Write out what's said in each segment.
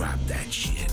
Drop that shit.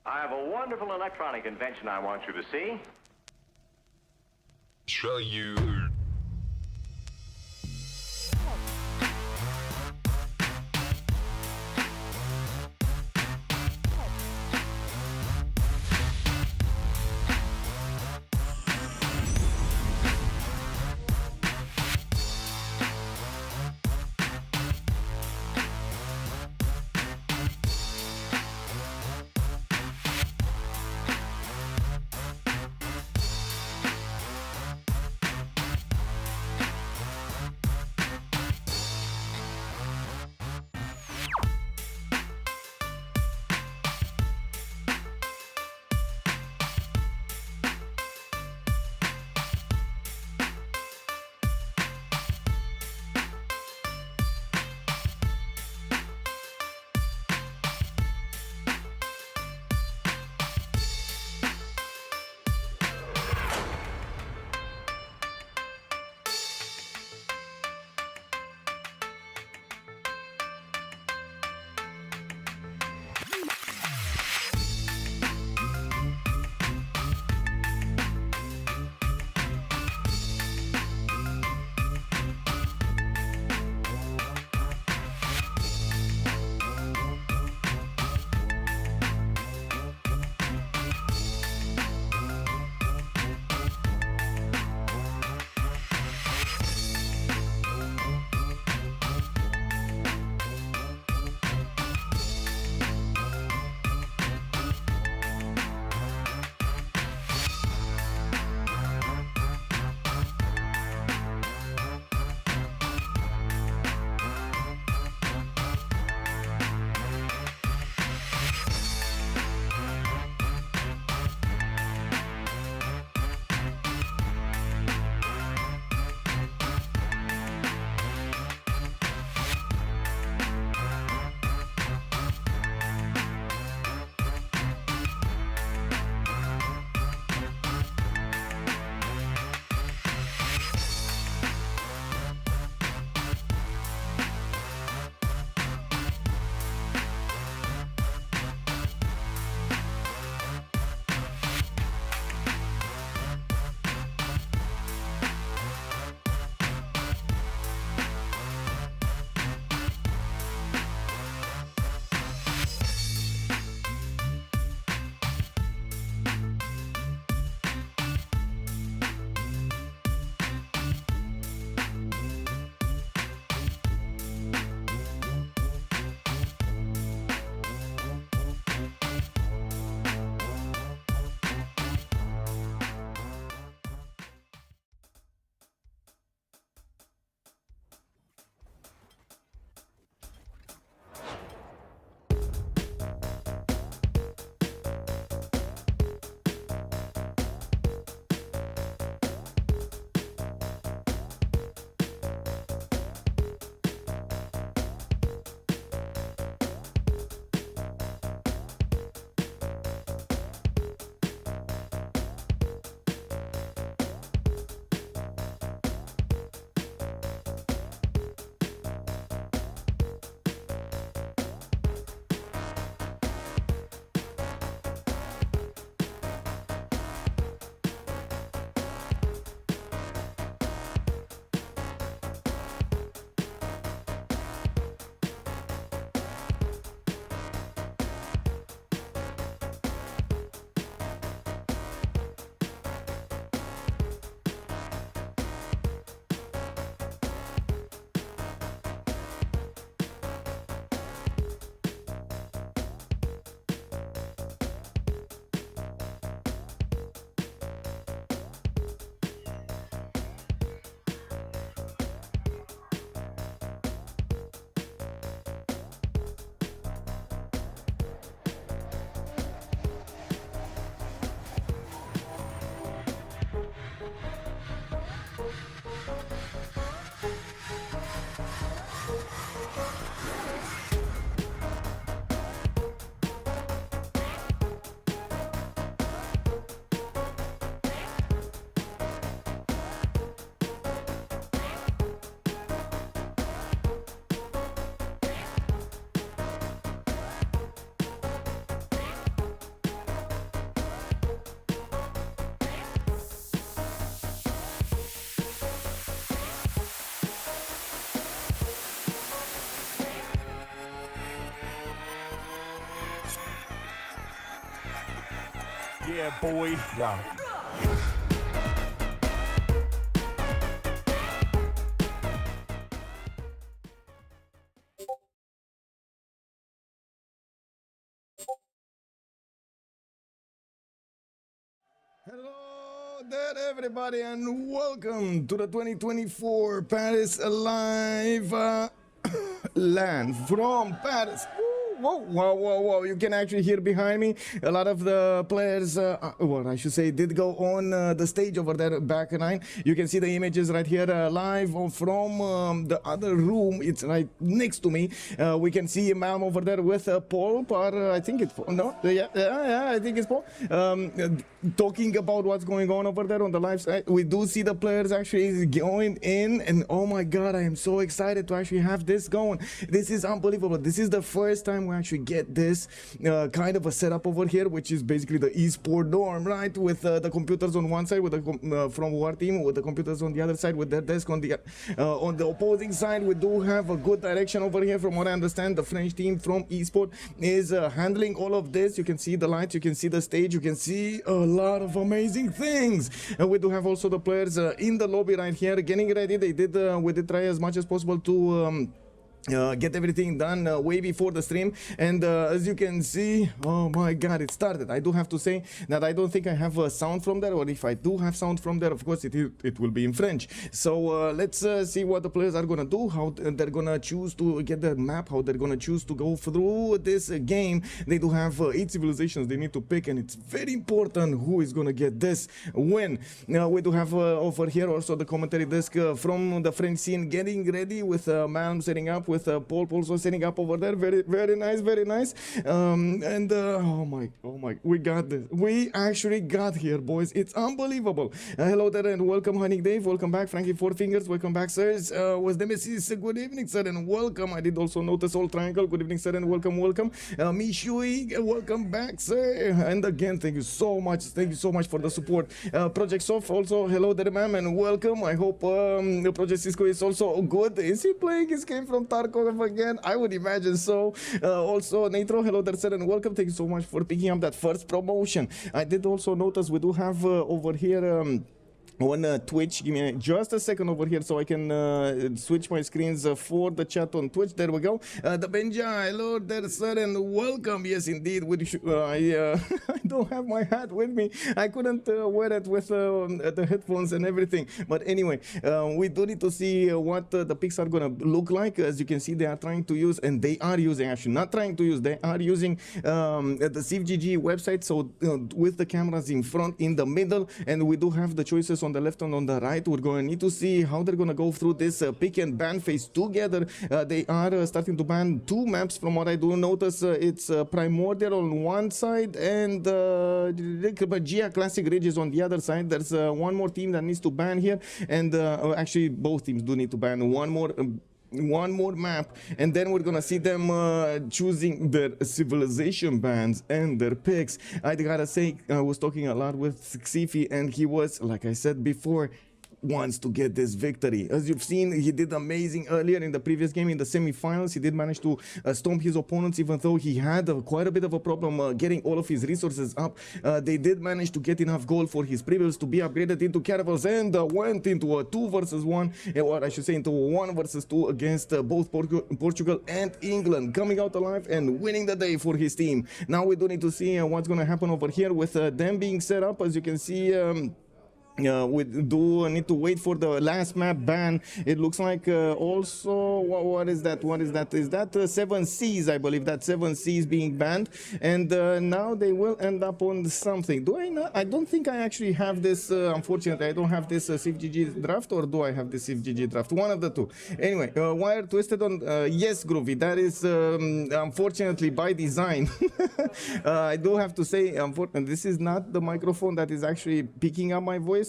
I have a wonderful electronic invention I want you to see. Show you. Yeah, boy. Yeah. Hello there, everybody, and welcome to the 2024 Paris Alive land from Paris. Whoa, whoa, whoa, whoa. You can actually hear behind me a lot of the players, well, I should say, did go on the stage over there back nine. You can see the images right here live from the other room. It's right next to me. We can see Ma'am over there with Paul, or I think it's Paul. No, yeah, I think it's Paul. Talking about what's going on over there on the live side. We do see the players actually going in, and oh my god, I am so excited to actually have this going. This is unbelievable. This is the first time we actually get this kind of a setup over here, which is basically the esport dorm, right? With the computers on one side, with the from our team, with the computers on the other side, with their desk on the opposing side. We do have a good direction over here. From what I understand, the French team from esport is handling all of this. You can see the lights, you can see the stage, you can see a lot of amazing things. And we do have also the players in the lobby right here getting ready. We did try as much as possible to get everything done way before the stream, and as you can see, oh my god, it started. I do have to say that I don't think I have a sound from there, or if I do have sound from there, of course it will be in French. So let's see what the players are gonna do, how they're gonna choose to get the map, how they're gonna choose to go through this game. They do have 8 civilizations they need to pick, and it's very important who is gonna get this win. Now we do have over here also the commentary desk from the French scene getting ready, with Malm setting up, with Paul also setting up over there. Very nice, very nice. And oh my, we got this. We actually got here, boys. It's unbelievable. Hello there and welcome, Honey Dave. Welcome back, Frankie Four Fingers. Welcome back, sirs. Was Nemesis? Good evening, sir, and welcome. I did also notice all triangle. Good evening, sir, and welcome. Mishui, welcome back, sir. And again, thank you so much. Thank you so much for the support. Project Soft also, hello there, ma'am, and welcome. I hope Project Cisco is also good. Is he playing his game from Tarkov again? I would imagine so. Also, Natro, hello there, sir, and welcome. Thank you so much for picking up that first promotion. I did also notice we do have over here on Twitch. Give me just a second over here so I can switch my screens for the chat on Twitch. There we go. The Benja, hello there, sir, and welcome. Yes, indeed. I don't have my hat with me. I couldn't wear it with the headphones and everything. But anyway, we do need to see what the pics are gonna look like. As you can see, they are trying to use, and they are using, actually not trying to use, they are using the CivGG website. So with the cameras in front, in the middle, and we do have the choices on the left and on the right. We're going to need to see how they're going to go through this pick and ban phase together. They are starting to ban 2 maps from what I do notice. It's Primordial on one side and Gia Classic Ridge is on the other side. There's one more team that needs to ban here, and actually both teams do need to ban one more map, and then we're gonna see them choosing their civilization bans and their picks. I gotta say, I was talking a lot with Xifi, and he was, like I said before, wants to get this victory. As you've seen, he did amazing earlier in the previous game in the semi-finals. He did manage to stomp his opponents, even though he had quite a bit of a problem getting all of his resources up. They did manage to get enough gold for his previous to be upgraded into caravels, and went into a 2 versus 1, or I should say into a 1 versus 2 against both Portugal and England, coming out alive and winning the day for his team. Now we do need to see what's going to happen over here with them being set up. As you can see, we do need to wait for the last map ban. It looks like also, what is that? What is that? Is that 7 Seas? I believe that 7 Seas being banned, and now they will end up on something. Do I not? I don't think I actually have this. Unfortunately, I don't have this CivGG draft, or do I have this CivGG draft? One of the two. Anyway, wire twisted on. Yes, Groovy. That is unfortunately by design. I do have to say, unfortunately, this is not the microphone that is actually picking up my voice.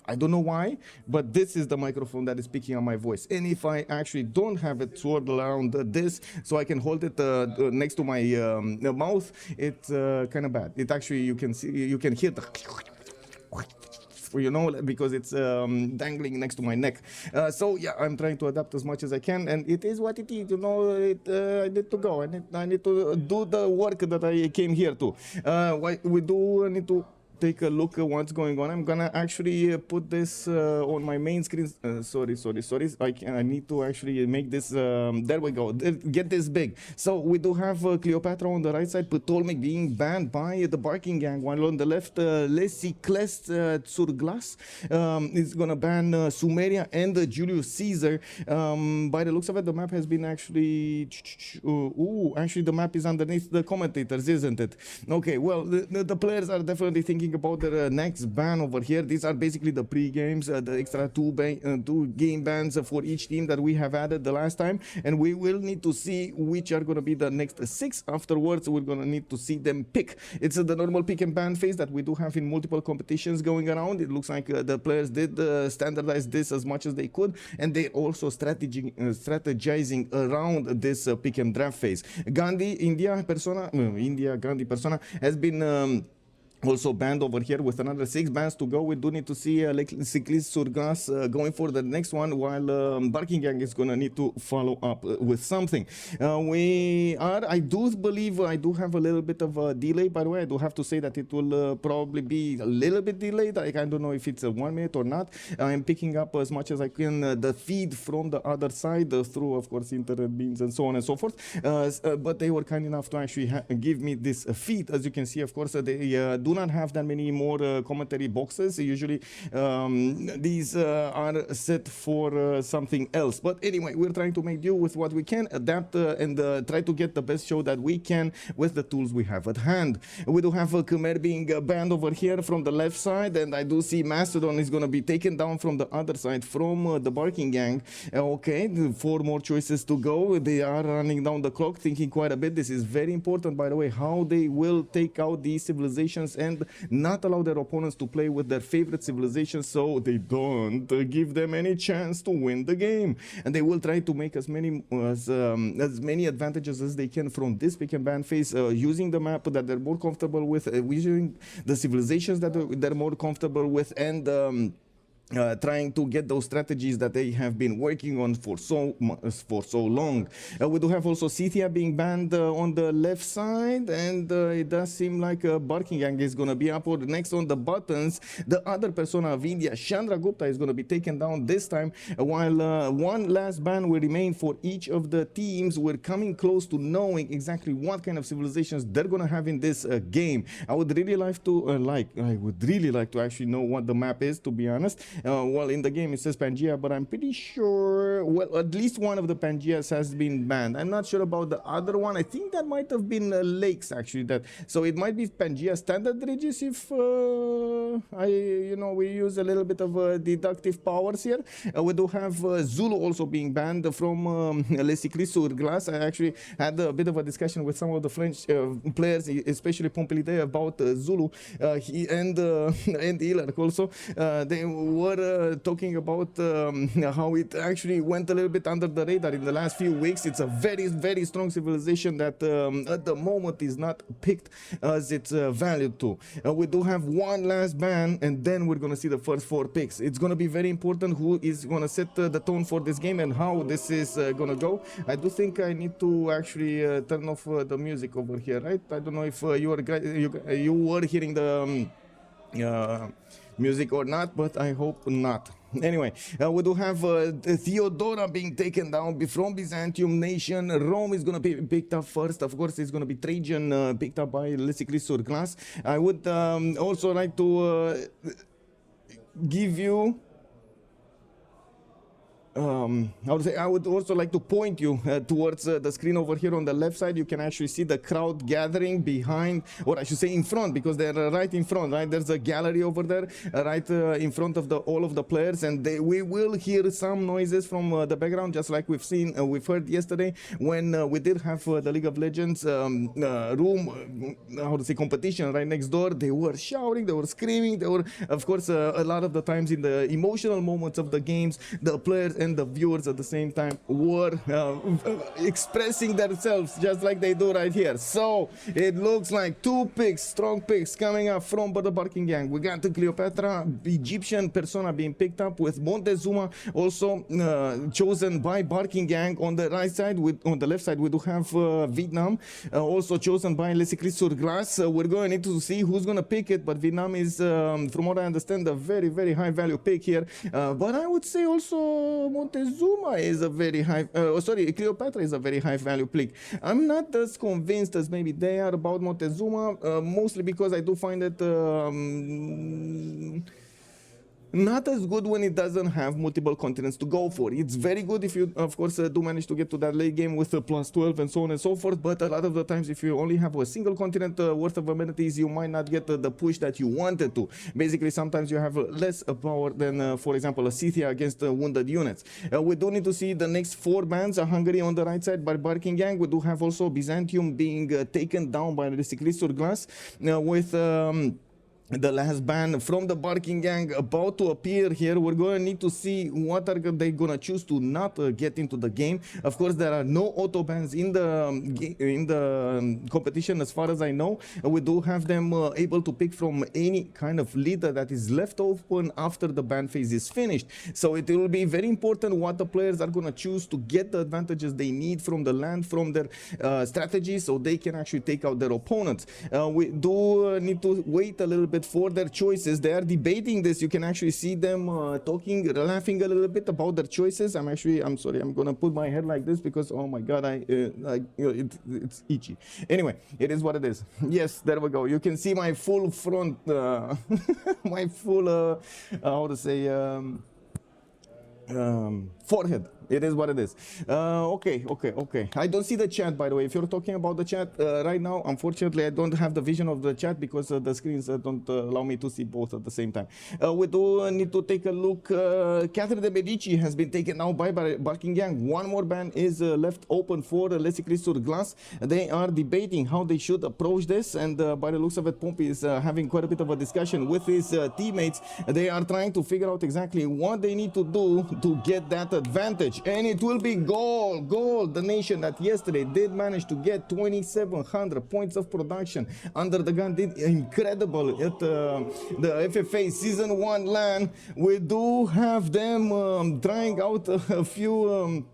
I don't know why, but this is the microphone that is picking up my voice. And if I actually don't have it swirled around this, so I can hold it next to my mouth, it's kind of bad. It actually, you can hear the, you know, because it's dangling next to my neck. So yeah, I'm trying to adapt as much as I can, and it is what it is. You know, I need to go. I need to do the work that I came here to. We do need to take a look at what's going on. I'm gonna actually put this on my main screen. Sorry. I need to actually make this. There we go. Get this big. So we do have Cleopatra on the right side, Ptolemy being banned by the Barking Gang, while on the left, Lesicles Tsurglas is gonna ban Sumeria and Julius Caesar. By the looks of it, the map has been actually. Actually, the map is underneath the commentators, isn't it? Okay, well, the players are definitely thinking about their next ban over here. These are basically the pre-games, the extra two game bans for each team that we have added the last time, and we will need to see which are going to be the next 6. Afterwards, we're going to need to see them pick. It's the normal pick and ban phase that we do have in multiple competitions going around. It looks like the players did standardize this as much as they could, and they're also strategizing around this pick and draft phase. India Gandhi persona has been also banned over here with another 6 bans to go. We do need to see Cyclist Surgas going for the next one, while Barking Gang is going to need to follow up with something. I do believe I do have a little bit of a delay, by the way. I do have to say that it will probably be a little bit delayed. Like, I don't know if it's 1 minute or not. I'm picking up as much as I can the feed from the other side through, of course, internet beams and so on and so forth. But they were kind enough to actually give me this feed. As you can see, of course, they do not have that many more commentary boxes. Usually these are set for something else. But anyway, we're trying to make do with what we can, adapt and try to get the best show that we can with the tools we have at hand. We do have Khmer being banned over here from the left side, and I do see Mastodon is going to be taken down from the other side from the Barking Gang. Okay, 4 more choices to go. They are running down the clock, thinking quite a bit. This is very important, by the way, how they will take out these civilizations and not allow their opponents to play with their favorite civilizations, so they don't give them any chance to win the game. And they will try to make as many advantages as they can from this pick and ban phase, using the map that they're more comfortable with, using the civilizations that they're more comfortable with, and trying to get those strategies that they have been working on for so long. We do have also Scythia being banned on the left side, and it does seem like Barking Gang is going to be up next on the buttons. The other persona of India, Chandragupta, is going to be taken down this time, while one last ban will remain for each of the teams. We're coming close to knowing exactly what kind of civilizations they're going to have in this game. I would really like to actually know what the map is, to be honest. Well, in the game it says Pangea, but I'm pretty sure, well, at least one of the Pangeas has been banned. I'm not sure about the other one. I think that might have been Lakes, actually. So it might be Pangea Standard Regis if we use a little bit of deductive powers here. We do have Zulu also being banned from Lesicles Surglas. I actually had a bit of a discussion with some of the French players, especially Pompilide, about Zulu. He and Ilark also. They were talking about how it actually went a little bit under the radar in the last few weeks. It's a very, very strong civilization that at the moment is not picked as it's valued to. We do have one last ban, and then we're going to see the first 4 picks. It's going to be very important who is going to set the tone for this game and how this is going to go. I do think I need to actually turn off the music over here, right? I don't know if you were hearing the music or not, but I hope not. Anyway, we do have Theodora being taken down from Byzantium nation. Rome is going to be picked up first. Of course, it's going to be Trajan picked up by Lesicles Surglas. I would also like to give you I would also like to point you towards the screen over here on the left side. You can actually see the crowd gathering behind, or I should say in front, because they're right in front, right? There's a gallery over there, right in front of all of the players, and we will hear some noises from the background, just like we've heard yesterday when we did have the League of Legends competition right next door. They were shouting, they were screaming, they were, of course, a lot of the times in the emotional moments of the games, the players and the viewers at the same time were expressing themselves just like they do right here. So it looks like two picks, strong picks coming up from the Barking Gang. We got the Cleopatra, Egyptian persona being picked up with Montezuma, also chosen by Barking Gang. On the right side, on the left side, we do have Vietnam, also chosen by Lesicris sur Glace. We're going to need to see who's going to pick it, but Vietnam is, from what I understand, a very, very high value pick here. But I would say also Montezuma is a very high, Cleopatra is a very high value pick. I'm not as convinced as maybe they are about Montezuma, mostly because I do find it not as good when it doesn't have multiple continents to go for. It's very good if you, of course, do manage to get to that late game with plus 12 and so on and so forth, but a lot of the times if you only have a single continent worth of amenities, you might not get the push that you wanted to. Basically, sometimes you have less power than, for example, a Scythia against wounded units. We do need to see the next 4 bands. Hungary on the right side by Barking Gang. We do have also Byzantium being taken down by the Lesicris sur Glace with the last ban from the Barking Gang about to appear here. We're going to need to see what are they going to choose to not get into the game. Of course, there are no auto bans in the competition as far as I know. We do have them able to pick from any kind of leader that is left open after the ban phase is finished. So it will be very important what the players are going to choose to get the advantages they need from the land, from their strategy, so they can actually take out their opponents. We do need to wait a little bit for their choices. They are debating this. You can actually see them talking, laughing a little bit about their choices. I'm sorry, I'm gonna put my head like this because, oh my god, it's itchy. Anyway, it is what it is. Yes, there we go. You can see my full front, my full, how to say, forehead. It is what it is. Okay. I don't see the chat, by the way. If you're talking about the chat right now, unfortunately, I don't have the vision of the chat because the screens don't allow me to see both at the same time. We do need to take a look. Catherine de Medici has been taken now by Barking Gang. One more ban is left open for Lesicris sur Glace. They are debating how they should approach this, and by the looks of it, Pompey is having quite a bit of a discussion with his teammates. They are trying to figure out exactly what they need to do to get that advantage. And it will be gold. The nation that yesterday did manage to get 2,700 points of production under the gun did incredible at the FFA Season 1 LAN. We do have them trying out a few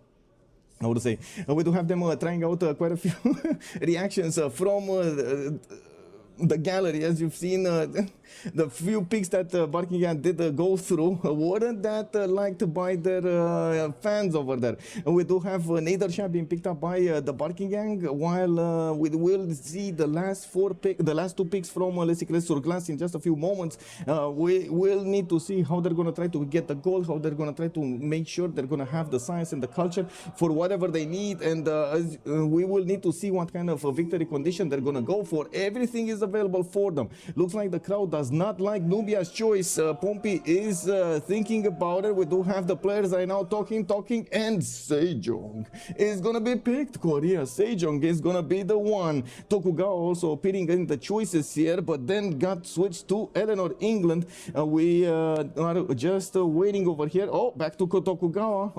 how to say, we do have them trying out quite a few reactions from the gallery. As you've seen, the few picks that Barking Gang did go through weren't that liked by their fans over there. We do have Nadersha being picked up by the Barking Gang, while we will see the last two picks from Lesicris sur Glace in just a few moments. We will need to see how they're going to try to get the goal, how they're going to try to make sure they're going to have the science and the culture for whatever they need, and we will need to see what kind of victory condition they're going to go for. Everything is available for them. Looks like the crowd does not like Nubia's choice. Pompey is thinking about it. We do have the players right now talking, and Sejong is gonna be picked. Korea Sejong is gonna be the one. Tokugawa also appearing in the choices here, but then got switched to Eleanor England. We are just waiting over here. Oh, back to Tokugawa.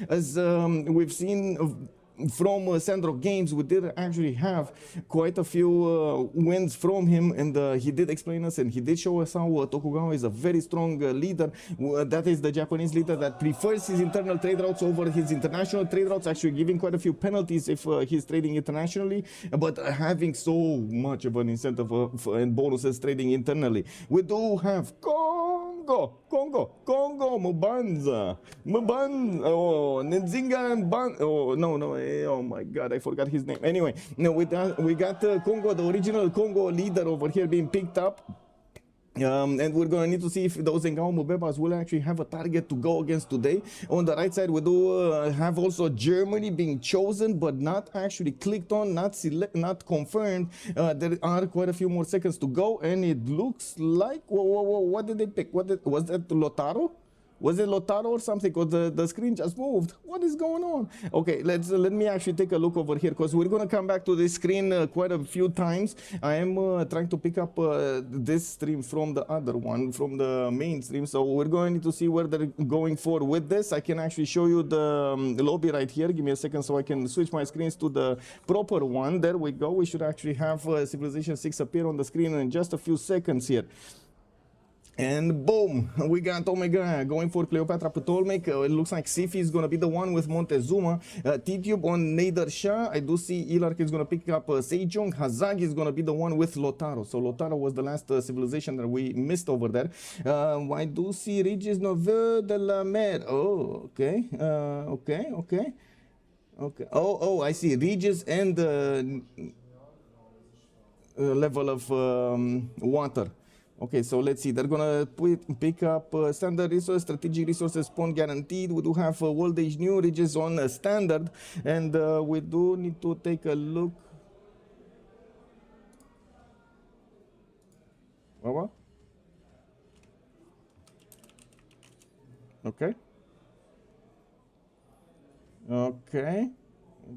As we've seen from Sandro Games, we did actually have quite a few wins from him, and he did explain us and he did show us how Tokugawa is a very strong leader. That is the Japanese leader that prefers his internal trade routes over his international trade routes, actually giving quite a few penalties if he's trading internationally, but having so much of an incentive and bonuses trading internally. We do have Congo, Mubanza, oh, Nzinga and Ban, oh my god, I forgot his name. Anyway, no, we got Congo, the original Congo leader over here being picked up. And we're going to need to see if those Ngao Mubebas will actually have a target to go against today. On the right side, we do have also Germany being chosen, but not actually clicked on, not confirmed. There are quite a few more seconds to go, and it looks like, what did they pick? Was that Lotaro? Was it Lotaro or something? Or the screen just moved? What is going on? Okay, let me actually take a look over here, because we're gonna come back to this screen quite a few times. I am trying to pick up this stream from the other one, from the main stream. So we're going to see where they're going for with this. I can actually show you the lobby right here. Give me a second so I can switch my screens to the proper one. There we go. We should actually have Civilization 6 appear on the screen in just a few seconds here. And boom, we got Omega going for Cleopatra Ptolemy. It looks like Sifi is going to be the one with Montezuma. T-Tube on Nader Shah. I do see Ilark is going to pick up Sejong. Hazagi is going to be the one with Lotaro. So Lotaro was the last civilization that we missed over there. I do see Regis Neveu de la Mer. Oh, okay. Okay. Oh, I see Regis and level of water. Okay, so let's see. They're gonna pick up standard resource, strategic resources, spawn guaranteed. We do have World Age New, Regis on standard, and we do need to take a look. What? Okay.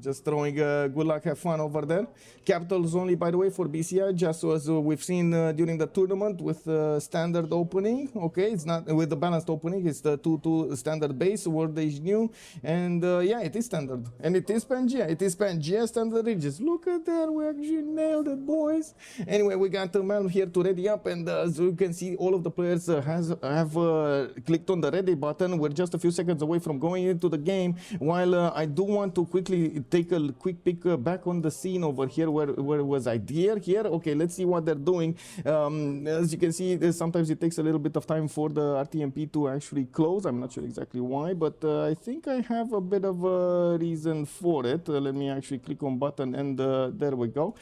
Just throwing good luck, have fun over there. Capitals only, by the way, for BCI, just as we've seen during the tournament with standard opening. Okay, it's not with the balanced opening, it's the 2-2 standard base, World Age New, and yeah, it is standard. And it is Pangea, standard Regis. Look at that, we actually nailed it, boys. Anyway, we got the man here to ready up, and as you can see, all of the players have clicked on the ready button. We're just a few seconds away from going into the game, while I do want to quickly take a quick peek back on the scene over here. Where was I? Here? Okay, let's see what they're doing. As you can see, sometimes it takes a little bit of time for the RTMP to actually close. I'm not sure exactly why, but I think I have a bit of a reason for it. Let me actually click on button, and there we go.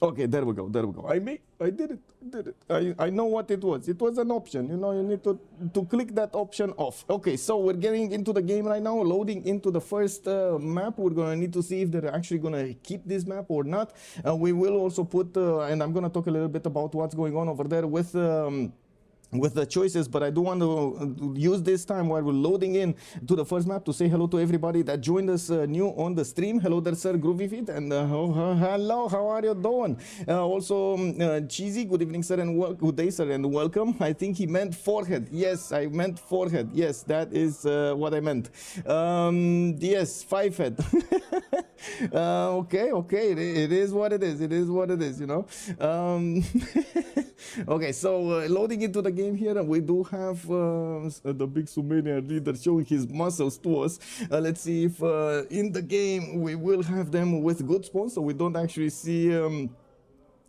Okay, there we go. I did it. I know what it was. It was an option. You know, you need to click that option off. Okay, so we're getting into the game right now, loading into the first map. We're going to need to see if they're actually going to keep this map or not. We will also put, and I'm going to talk a little bit about what's going on over there with the choices, but I do want to use this time while we're loading in to the first map to say hello to everybody that joined us new on the stream. Hello there, sir, Groovy Feet, and hello, how are you doing? Also, Cheesy, good evening, sir, and good day, sir, and welcome. I think he meant forehead. Yes, I meant forehead. Yes, that is what I meant. Yes, 5-head. Okay, it is what it is, you know. Okay, so loading into the game here, we do have the big Sumerian leader showing his muscles to us. Let's see if in the game we will have them with good spawns, so we don't actually see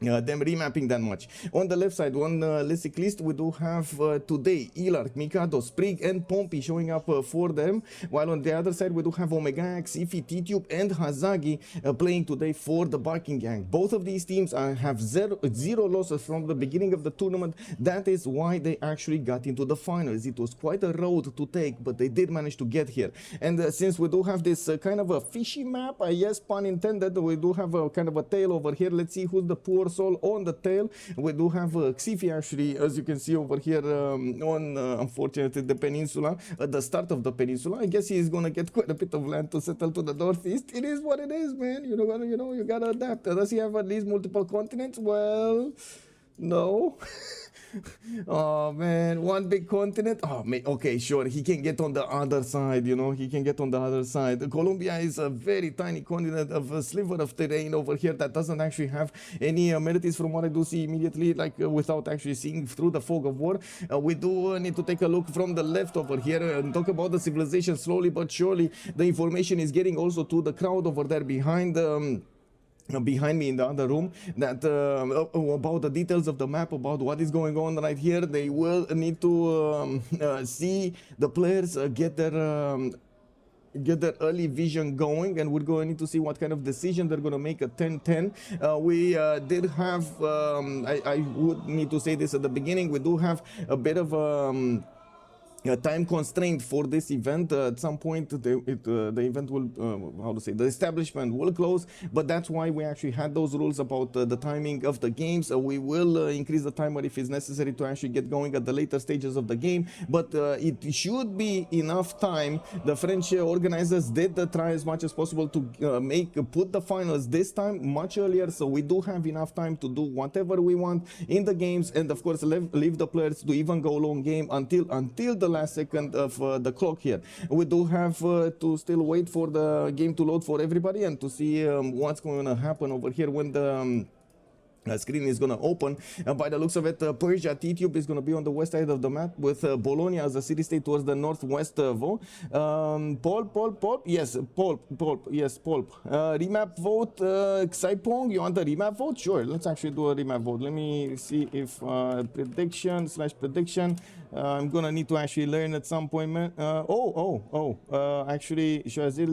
them remapping that much. On the left side, on Lessic list, we do have today Ilark, Mikado, Sprig, and Pompey showing up for them, while on the other side we do have Omega, Ifi, T-Tube, and Hazagi playing today for the Barking Gang. Both of these teams have zero losses from the beginning of the tournament. That is why they actually got into the finals. It was quite a road to take, but they did manage to get here. And since we do have this kind of a fishy map, yes, pun intended, we do have a kind of a tail over here. Let's see who's the poor soul on the tail. We do have Xifi actually, as you can see over here on unfortunately the peninsula, at the start of the peninsula. I guess he's gonna get quite a bit of land to settle to the northeast. It is what it is, man. You gotta adapt. Does he have at least multiple continents? Well, no. Oh man, one big continent. Oh man, okay, sure, he can get on the other side, you know, he can get on the other side. Colombia is a very tiny continent of a sliver of terrain over here that doesn't actually have any amenities from what I do see immediately, like without actually seeing through the fog of war. We do need to take a look from the left over here and talk about the civilization slowly but surely. The information is getting also to the crowd over there behind me in the other room, that about the details of the map, about what is going on right here. They will need to see the players get their early vision going, and we're going to need to see what kind of decision they're going to make at 10-10. We did have, I would need to say this at the beginning, we do have a bit of time constraint for this event. At some point, the event will, how to say, the establishment will close. But that's why we actually had those rules about the timing of the games. We will increase the timer if it's necessary to actually get going at the later stages of the game. But it should be enough time. The French organizers did try as much as possible to put the finals this time much earlier. So we do have enough time to do whatever we want in the games, and of course leave the players to even go long game until the last second of the clock here. We do have to still wait for the game to load for everybody and to see what's going to happen over here when the screen is going to open. By the looks of it, Persia T-Tube is going to be on the west side of the map with Bologna as a city-state towards the northwest. Paul, yes, Paul, yes, Paul. Remap vote, Xaipong, you want the remap vote? Sure, let's actually do a remap vote. Let me see if prediction, I'm going to need to actually learn at some point, man. Actually, Choisir,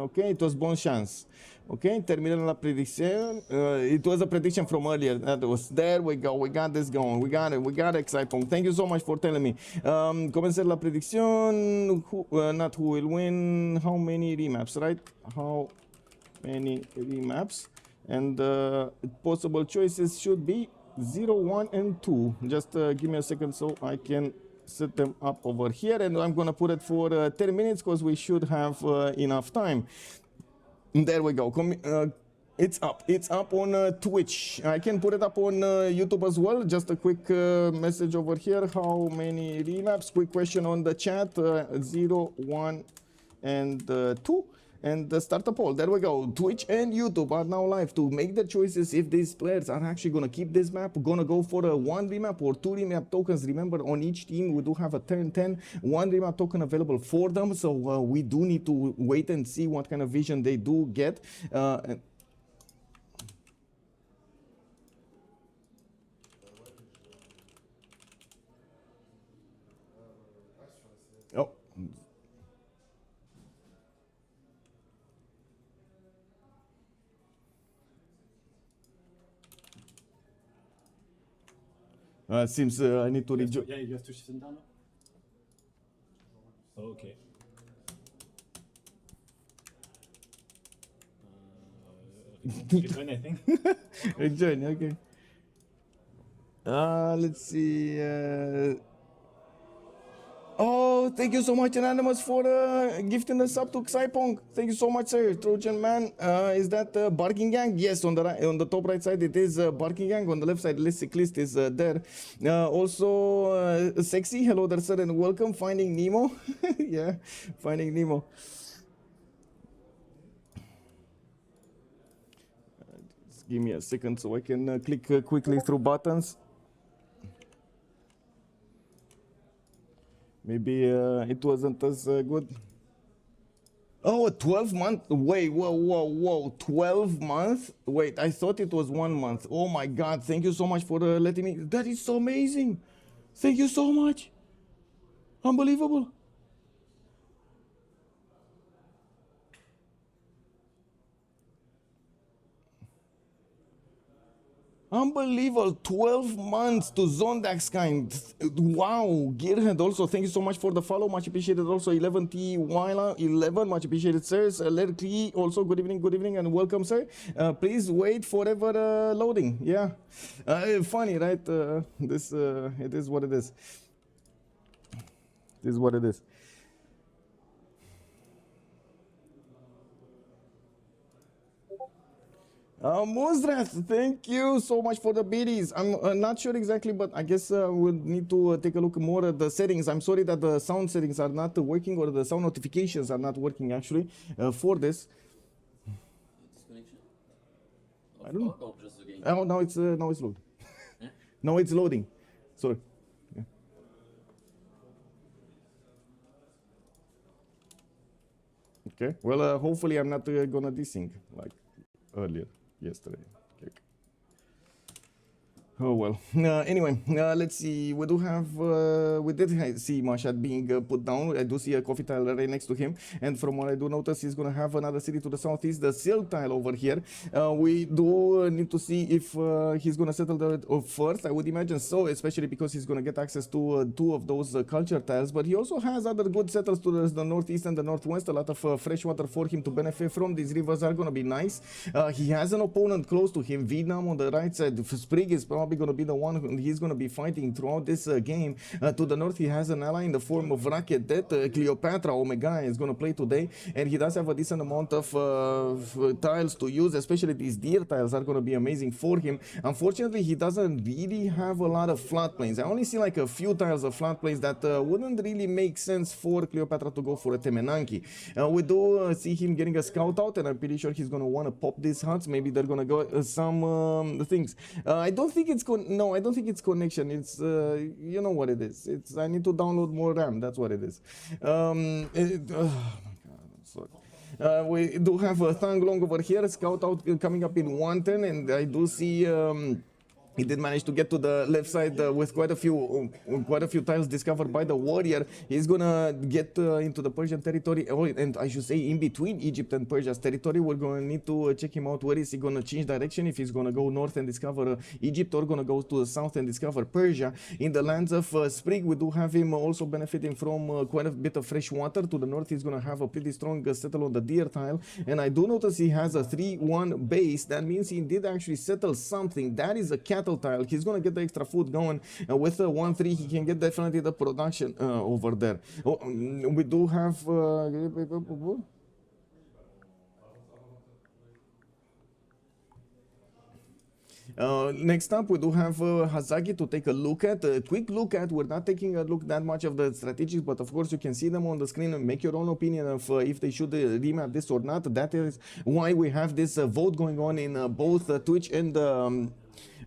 okay, it was bon chance. Okay, terminăm la prediction. It was a prediction from earlier. There we go. We got this going. We got it, Xaipong. Thank you so much for telling me. Comenzar la prediction. Not who will win. How many remaps, right? How many remaps? And possible choices should be 0, 1, and 2. Just give me a second so I can set them up over here. And I'm going to put it for 10 minutes because we should have enough time. There we go. It's up on Twitch. I can put it up on YouTube as well. Just a quick message over here. How many remaps? Quick question on the chat. 0, 1, and 2. And start a poll. There we go. Twitch and YouTube are now live to make the choices if these players are actually going to keep this map, going to go for a 1 remap or 2 remap tokens. Remember, on each team, we do have a 10-10, 1 remap token available for them. So we do need to wait and see what kind of vision they do get. Seems I need to rejoin. Yeah, you have to sit down now? Oh, okay. Rejoin, I think. Rejoin, okay. Let's see. Oh, thank you so much, Anonymous, for gifting the sub to Xaipong. Thank you so much, sir. Trojan Man, is that Barking Gang? Yes, on the top right side it is Barking Gang. On the left side, List Cyclist is there. Also, Sexy, hello there, sir, and welcome. Finding Nemo. Yeah, Finding Nemo. Just give me a second so I can click quickly through buttons. Maybe it wasn't as good. Oh, a 12-month? Wait, whoa. 12 months? Wait, I thought it was 1 month. Oh my God, thank you so much for letting me. That is so amazing. Thank you so much. Unbelievable. Unbelievable, 12 months to Zondax kind. Wow, Gearhead also, thank you so much for the follow, much appreciated. Also 11T Wyla, 11, much appreciated, sirs. Lerkli, also good evening, and welcome, sir. Please wait forever loading, yeah. Funny, right? It is what it is. It is what it is. Moonstrath, thank you so much for the biddies. I'm not sure exactly, but I guess we'll need to take a look more at the settings. I'm sorry that the sound settings are not working, or the sound notifications are not working actually for this. Disconnection? I don't know. Or just the game? Oh, now it's loading. Eh? Now it's loading. Sorry. Yeah. Okay. Well, hopefully I'm not gonna desync like earlier. Yesterday. Okay. Oh well. Anyway, let's see. We do have. We did see Mashad being put down. I do see a coffee tile right next to him, and from what I do notice, he's gonna have another city to the southeast, the silk tile over here. We do need to see if he's gonna settle there first. I would imagine so, especially because he's gonna get access to two of those culture tiles. But he also has other good settles to the northeast and the northwest. A lot of fresh water for him to benefit from. These rivers are gonna be nice. He has an opponent close to him, Vietnam on the right side. Sprig is probably going to be the one he's going to be fighting throughout this game. To the north, he has an ally in the form of Racket that Cleopatra Omega is going to play today, and he does have a decent amount of tiles to use, especially these deer tiles are going to be amazing for him. Unfortunately, he doesn't really have a lot of flat plains. I only see like a few tiles of flat plains that wouldn't really make sense for Cleopatra to go for a Temenanki. We do see him getting a scout out, and I'm pretty sure he's going to want to pop these huts. Maybe they're going to go some things. I don't think it's I don't think it's connection. It's you know what it is. It's I need to download more RAM. That's what it is. Oh my god, I'm sorry. We do have a Thanglong over here. Scout out coming up in 110, and I do see. He did manage to get to the left side with quite a few tiles discovered by the warrior. He's gonna get into the Persian territory, and I should say in between Egypt and Persia's territory. We're gonna need to check him out. Where is he gonna change direction? If he's gonna go north and discover Egypt, or gonna go to the south and discover Persia. In the lands of Sprig, we do have him also benefiting from quite a bit of fresh water. To the north, he's gonna have a pretty strong settle on the deer tile, and I do notice he has a 3-1 base. That means he did actually settle something. That is a cattle tile. He's gonna get the extra food going. With a 1-3, he can get definitely the production over there. We do have next up, we do have Hazaki to take a look at. A quick look at. We're not taking a look that much of the strategies, but of course you can see them on the screen and make your own opinion of if they should remap this or not. That is why we have this vote going on in both Twitch and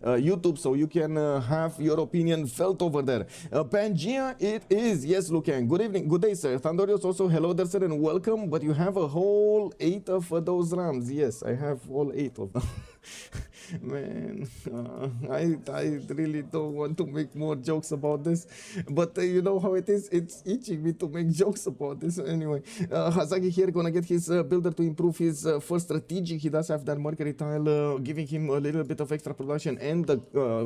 YouTube, so you can have your opinion felt over there. Pangea, it is. Yes, Lucan. Good evening. Good day, sir. Thundorius also, hello there, sir, and welcome. But you have a whole 8 of those rams. Yes, I have all 8 of them. Man, I really don't want to make more jokes about this, but you know how it is. It's itching me to make jokes about this. Anyway, Hazaki here gonna get his builder to improve his first strategic. He does have that Mercury tile, giving him a little bit of extra production and the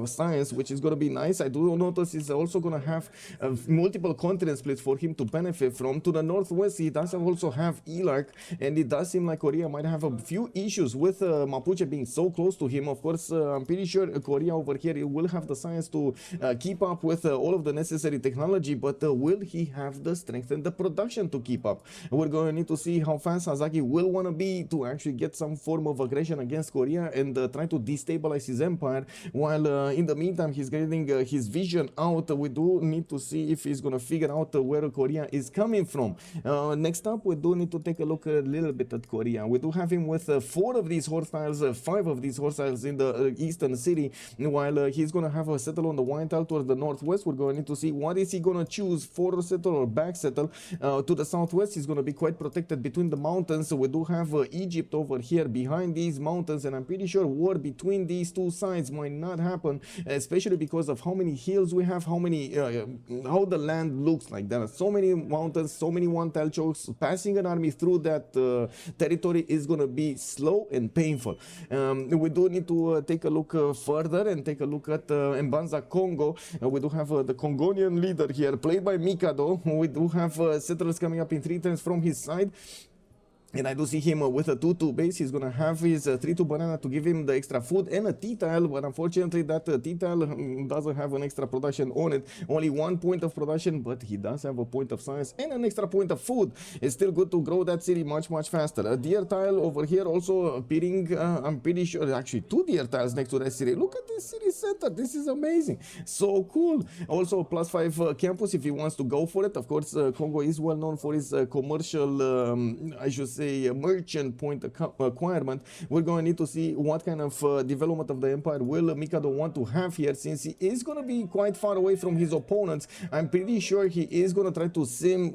science, which is gonna be nice. I do notice he's also gonna have multiple continent splits for him to benefit from. To the northwest, he does also have Elark, and it does seem like Korea might have a few issues with Mapuche being so close to him. Of course, I'm pretty sure Korea over here will have the science to keep up with all of the necessary technology, but will he have the strength and the production to keep up? We're going to need to see how fast Hazaki will want to be to actually get some form of aggression against Korea and try to destabilize his empire, while in the meantime he's getting his vision out. We do need to see if he's going to figure out where Korea is coming from. Next up, we do need to take a look a little bit at Korea. We do have him with 4 of these horse tiles, 5 of these horse tiles in the eastern city, while he's going to have a settle on the wine tile towards the northwest. We're going to need to see what is he going to choose, for settle or back settle. To the southwest, he's going to be quite protected between the mountains. So we do have Egypt over here behind these mountains, and I'm pretty sure war between these two sides might not happen, especially because of how many hills we have, how the land looks like. There are so many mountains, so many one tile chokes. Passing an army through that territory is going to be slow and painful. We do need to take a look further and take a look at Mbanza Congo. We do have the Congonian leader here, played by Mikado. We do have settlers coming up in 3 turns from his side. And I do see him with a 2-2 base. He's going to have his 3-2 banana to give him the extra food and a T-tile, but unfortunately that T-tile doesn't have an extra production on it. Only 1 point of production, but he does have a point of science and an extra point of food. It's still good to grow that city much faster. A deer tile over here also appearing, I'm pretty sure, actually 2 deer tiles next to that city. Look at this city center. This is amazing. So cool. Also +5 campus if he wants to go for it. Of course, Congo is well known for his commercial, I should say, a merchant point acquirement. We're going to need to see what kind of development of the empire will Mikado want to have here, since he is going to be quite far away from his opponents. I'm pretty sure he is going to try to sim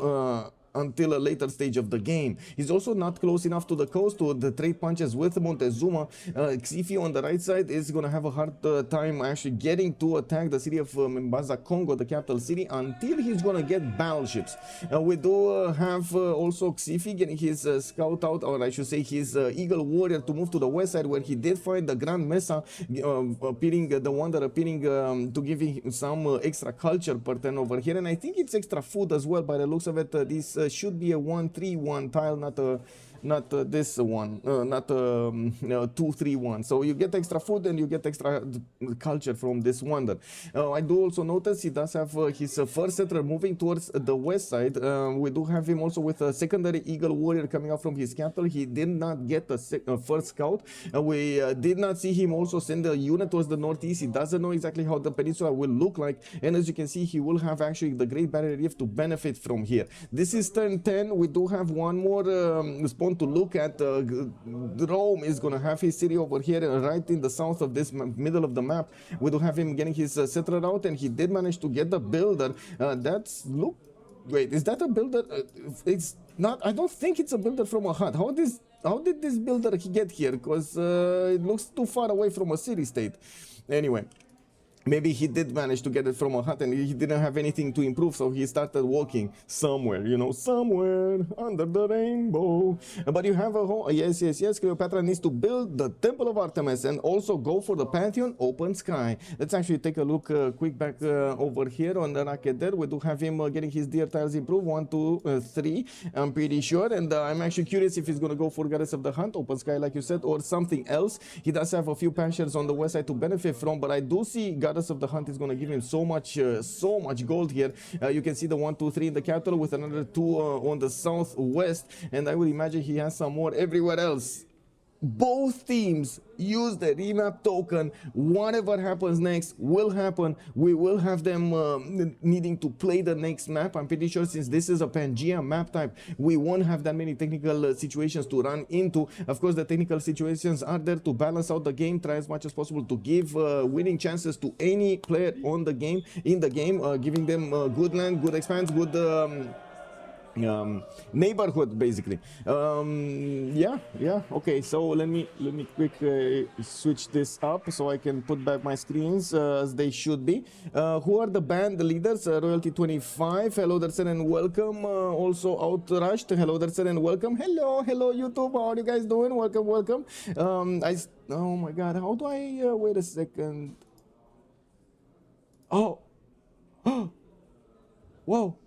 until a later stage of the game. He's also not close enough to the coast to the trade punches with Montezuma. Xifi on the right side is going to have a hard time actually getting to attack the city of Mbaza, Congo, the capital city, until he's going to get battleships. We do have also Xifi getting his scout out, or I should say his Eagle Warrior, to move to the west side, where he did find the Grand Mesa appearing, the wonder appearing to give him some extra culture per turn over here, and I think it's extra food as well by the looks of it. This should be a 1-3-1 tile, not this one, not 2-3-1. So you get extra food and you get extra culture from this wonder. I do also notice he does have his first settler moving towards the west side. We do have him also with a secondary Eagle Warrior coming out from his capital. He did not get a first scout. We did not see him also send a unit towards the northeast. He doesn't know exactly how the peninsula will look like, and as you can see, he will have actually the Great Barrier Reef to benefit from here. This is turn 10. We do have one more spawn to look at. Rome is going to have his city over here right in the south of this middle of the map. We do have him getting his settler out, and he did manage to get the builder. Wait, is that a builder? It's not. I don't think it's a builder from a hut. How did this builder get here? Because it looks too far away from a city state. Anyway, maybe he did manage to get it from a hut and he didn't have anything to improve, so he started walking somewhere, you know, somewhere under the rainbow. But you have a whole, yes, Cleopatra needs to build the Temple of Artemis and also go for the Pantheon Open Sky. Let's actually take a look quick back over here on the racket there. We do have him getting his deer tiles improved, 1, 2, 3, I'm pretty sure. And I'm actually curious if he's going to go for Goddess of the Hunt, Open Sky, like you said, or something else. He does have a few panthers on the west side to benefit from, but I do see Goddess of the Hunt is going to give him so much gold here. You can see the 1, 2, 3 in the capital with another 2 on the southwest, and I would imagine he has some more everywhere else. Both teams use the remap token. Whatever happens next will happen. We will have them needing to play the next map. I'm pretty sure since this is a Pangea map type, we won't have that many technical situations to run into. Of course, the technical situations are there to balance out the game, try as much as possible to give winning chances to any player on the game, giving them good land, good expanse, good neighborhood, basically. Okay, so let me quick switch this up so I can put back my screens as they should be. Who are the band leaders? Royalty 25, hello there, sir, and welcome. Also Outrushed, hello there, sir, and welcome. Hello YouTube, how are you guys doing? Welcome. Oh my god, how do I wait a second. Oh whoa.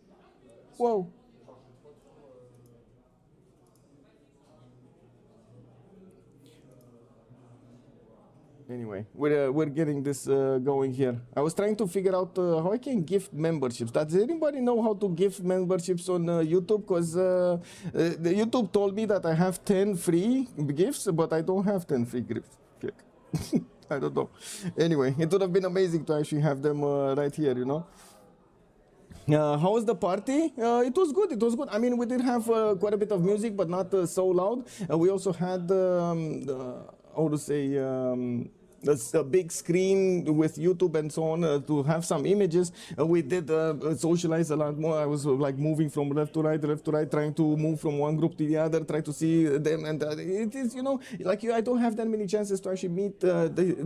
Anyway, we're getting this going here. I was trying to figure out how I can gift memberships. Does anybody know how to gift memberships on YouTube? Because YouTube told me that I have 10 free gifts, but I don't have 10 free gifts. I don't know. Anyway, it would have been amazing to actually have them right here, you know. How was the party? It was good. I mean, we did have quite a bit of music, but not so loud. We also had, how to say, a big screen with YouTube and so on to have some images. We did socialize a lot more. I was like moving from left to right, trying to move from one group to the other, try to see them. And it is, you know, like I don't have that many chances to actually meet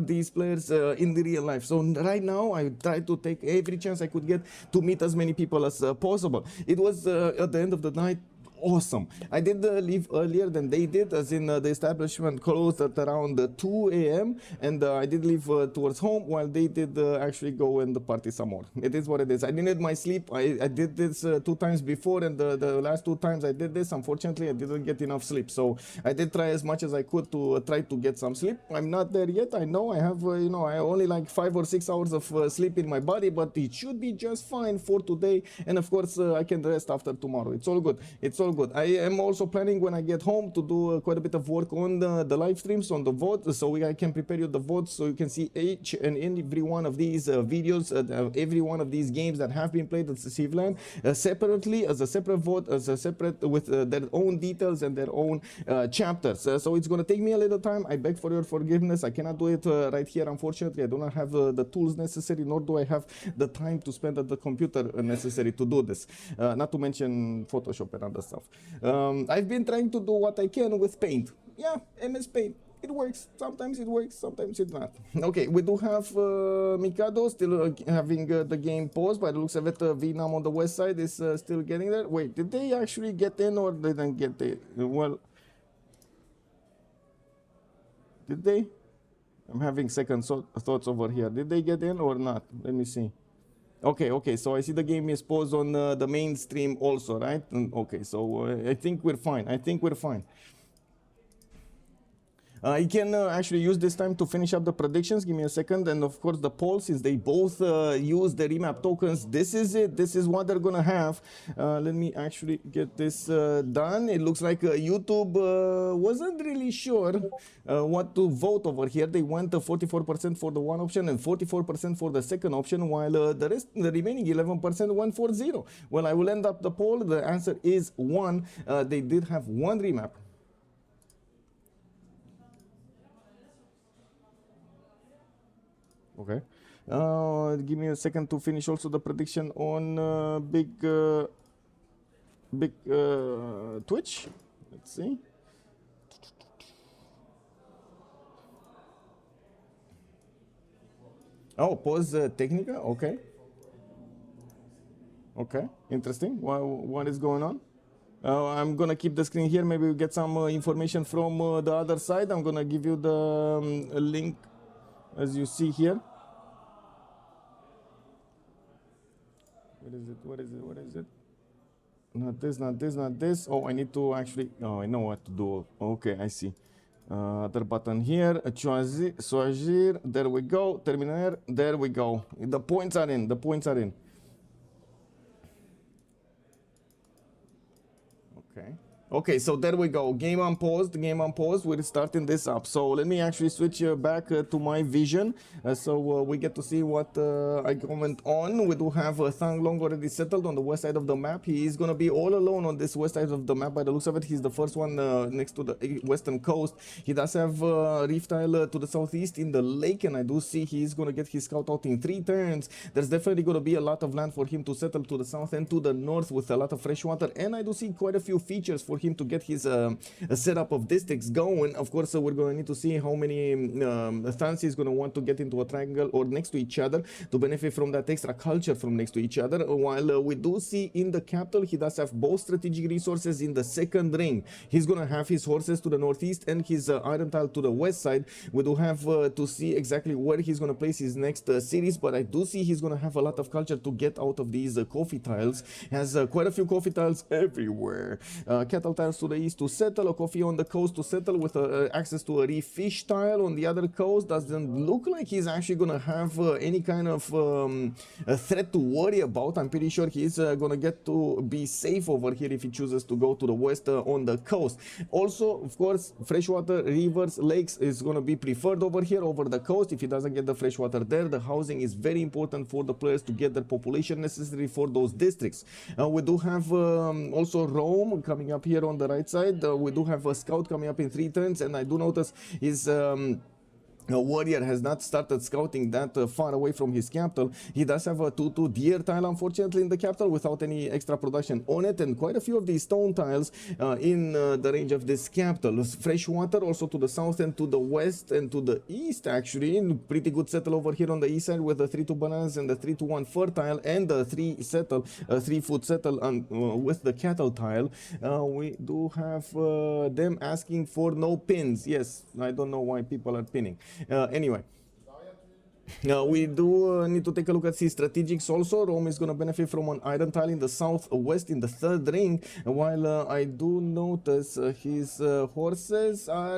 these players in the real life. So right now I try to take every chance I could get to meet as many people as possible. It was at the end of the night awesome. I did leave earlier than they did, as in the establishment closed at around 2 a.m. and I did leave towards home while they did actually go and party some more. It is what it is. I needed my sleep. I did this 2 times before, and the last 2 times I did this, unfortunately I didn't get enough sleep. So I did try as much as I could to try to get some sleep. I'm not there yet. I know I have, you know, I only like 5 or 6 hours of sleep in my body, but it should be just fine for today. And of course I can rest after tomorrow. It's all good. It's all all good. I am also planning when I get home to do quite a bit of work on the live streams, on the votes, so I can prepare you the votes so you can see each and every one of these videos, every one of these games that have been played at CivLAN separately, as a separate vote, as a separate with their own details and their own chapters. So it's going to take me a little time. I beg for your forgiveness. I cannot do it right here, unfortunately. I do not have the tools necessary, nor do I have the time to spend at the computer necessary to do this. Not to mention Photoshop and other stuff. I've been trying to do what I can with Paint. Yeah, MS Paint. It works. Sometimes it works, sometimes it's not. Okay, we do have Mikado still having the game paused. By the looks of it, Vietnam on the west side is still getting there. Wait, did they actually get in or didn't get there? Well, did they? I'm having second thoughts over here. Did they get in or not? Let me see. Okay, so I see the game is paused on the mainstream also, right? Okay, so I think we're fine. I can actually use this time to finish up the predictions. Give me a second. And of course the polls, since they both use the Remap tokens, this is it. This is what they're going to have. Let me actually get this done. It looks like YouTube wasn't really sure what to vote over here. They went 44% for the one option and 44% for the second option, while the remaining 11% went for 0. Well, I will end up the poll. The answer is 1. They did have one remap. Okay, give me a second to finish also the prediction on big Twitch. Let's see. Oh, pause Technica. Okay. Okay, interesting. What is going on? I'm gonna keep the screen here. Maybe we get some information from the other side. I'm gonna give you the link, as you see here. What is it? Not this. Oh, I need to actually, oh, I know what to do. Okay, I see. Other button here, choisir, there we go, terminer, there we go. The points are in. Okay, so there we go. Game unpaused. We're starting this up. So let me actually switch back to my vision. So we get to see what I comment on. We do have Thang Long already settled on the west side of the map. He is going to be all alone on this west side of the map. By the looks of it, he's the first one next to the western coast. He does have Reef Tile to the southeast in the lake, and I do see he's going to get his scout out in 3 turns. There's definitely going to be a lot of land for him to settle to the south and to the north with a lot of fresh water, and I do see quite a few features for him to get his setup of districts going. Of course, we're going to need to see how many thans he's going to want to get into a triangle or next to each other to benefit from that extra culture from next to each other. While we do see in the capital, he does have both strategic resources in the second ring. He's going to have his horses to the northeast and his iron tile to the west side. We do have to see exactly where he's going to place his next series, but I do see he's going to have a lot of culture to get out of these coffee tiles. He has quite a few coffee tiles everywhere. Cattle tiles to the east to settle, a coffee on the coast to settle with access to a reef fish tile on the other coast. Doesn't look like he's actually going to have any kind of a threat to worry about. I'm pretty sure he's going to get to be safe over here if he chooses to go to the west on the coast. Also, of course, freshwater, rivers, lakes is going to be preferred over here over the coast. If he doesn't get the freshwater there, the housing is very important for the players to get the population necessary for those districts. We do have also Rome coming up here on the right side. We do have a scout coming up in 3 turns, and I do notice his warrior has not started scouting that far away from his capital. He does have a 2-2 deer tile, unfortunately, in the capital without any extra production on it, and quite a few of these stone tiles in the range of this capital. Fresh water also to the south and to the west and to the east, actually. Pretty good settle over here on the east side with the 3-2 bananas and the 3-1 fertile and the 3-foot settle with the cattle tile. We do have them asking for no pins. Yes, I don't know why people are pinning. Anyway. We do need to take a look at his strategics also. Rome is going to benefit from an iron tile in the southwest in the third ring, while I do notice his horses are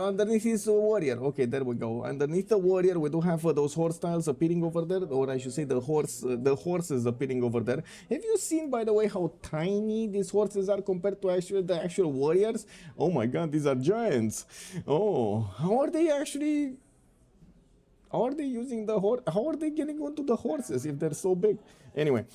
underneath his warrior. Okay, there we go. Underneath the warrior, we do have those horse tiles appearing over there, or I should say the horses appearing over there. Have you seen, by the way, how tiny these horses are compared to the actual warriors? Oh my god, these are giants. Oh, how are they actually... How are they using the horse? How are they getting onto the horses if they're so big? Anyway,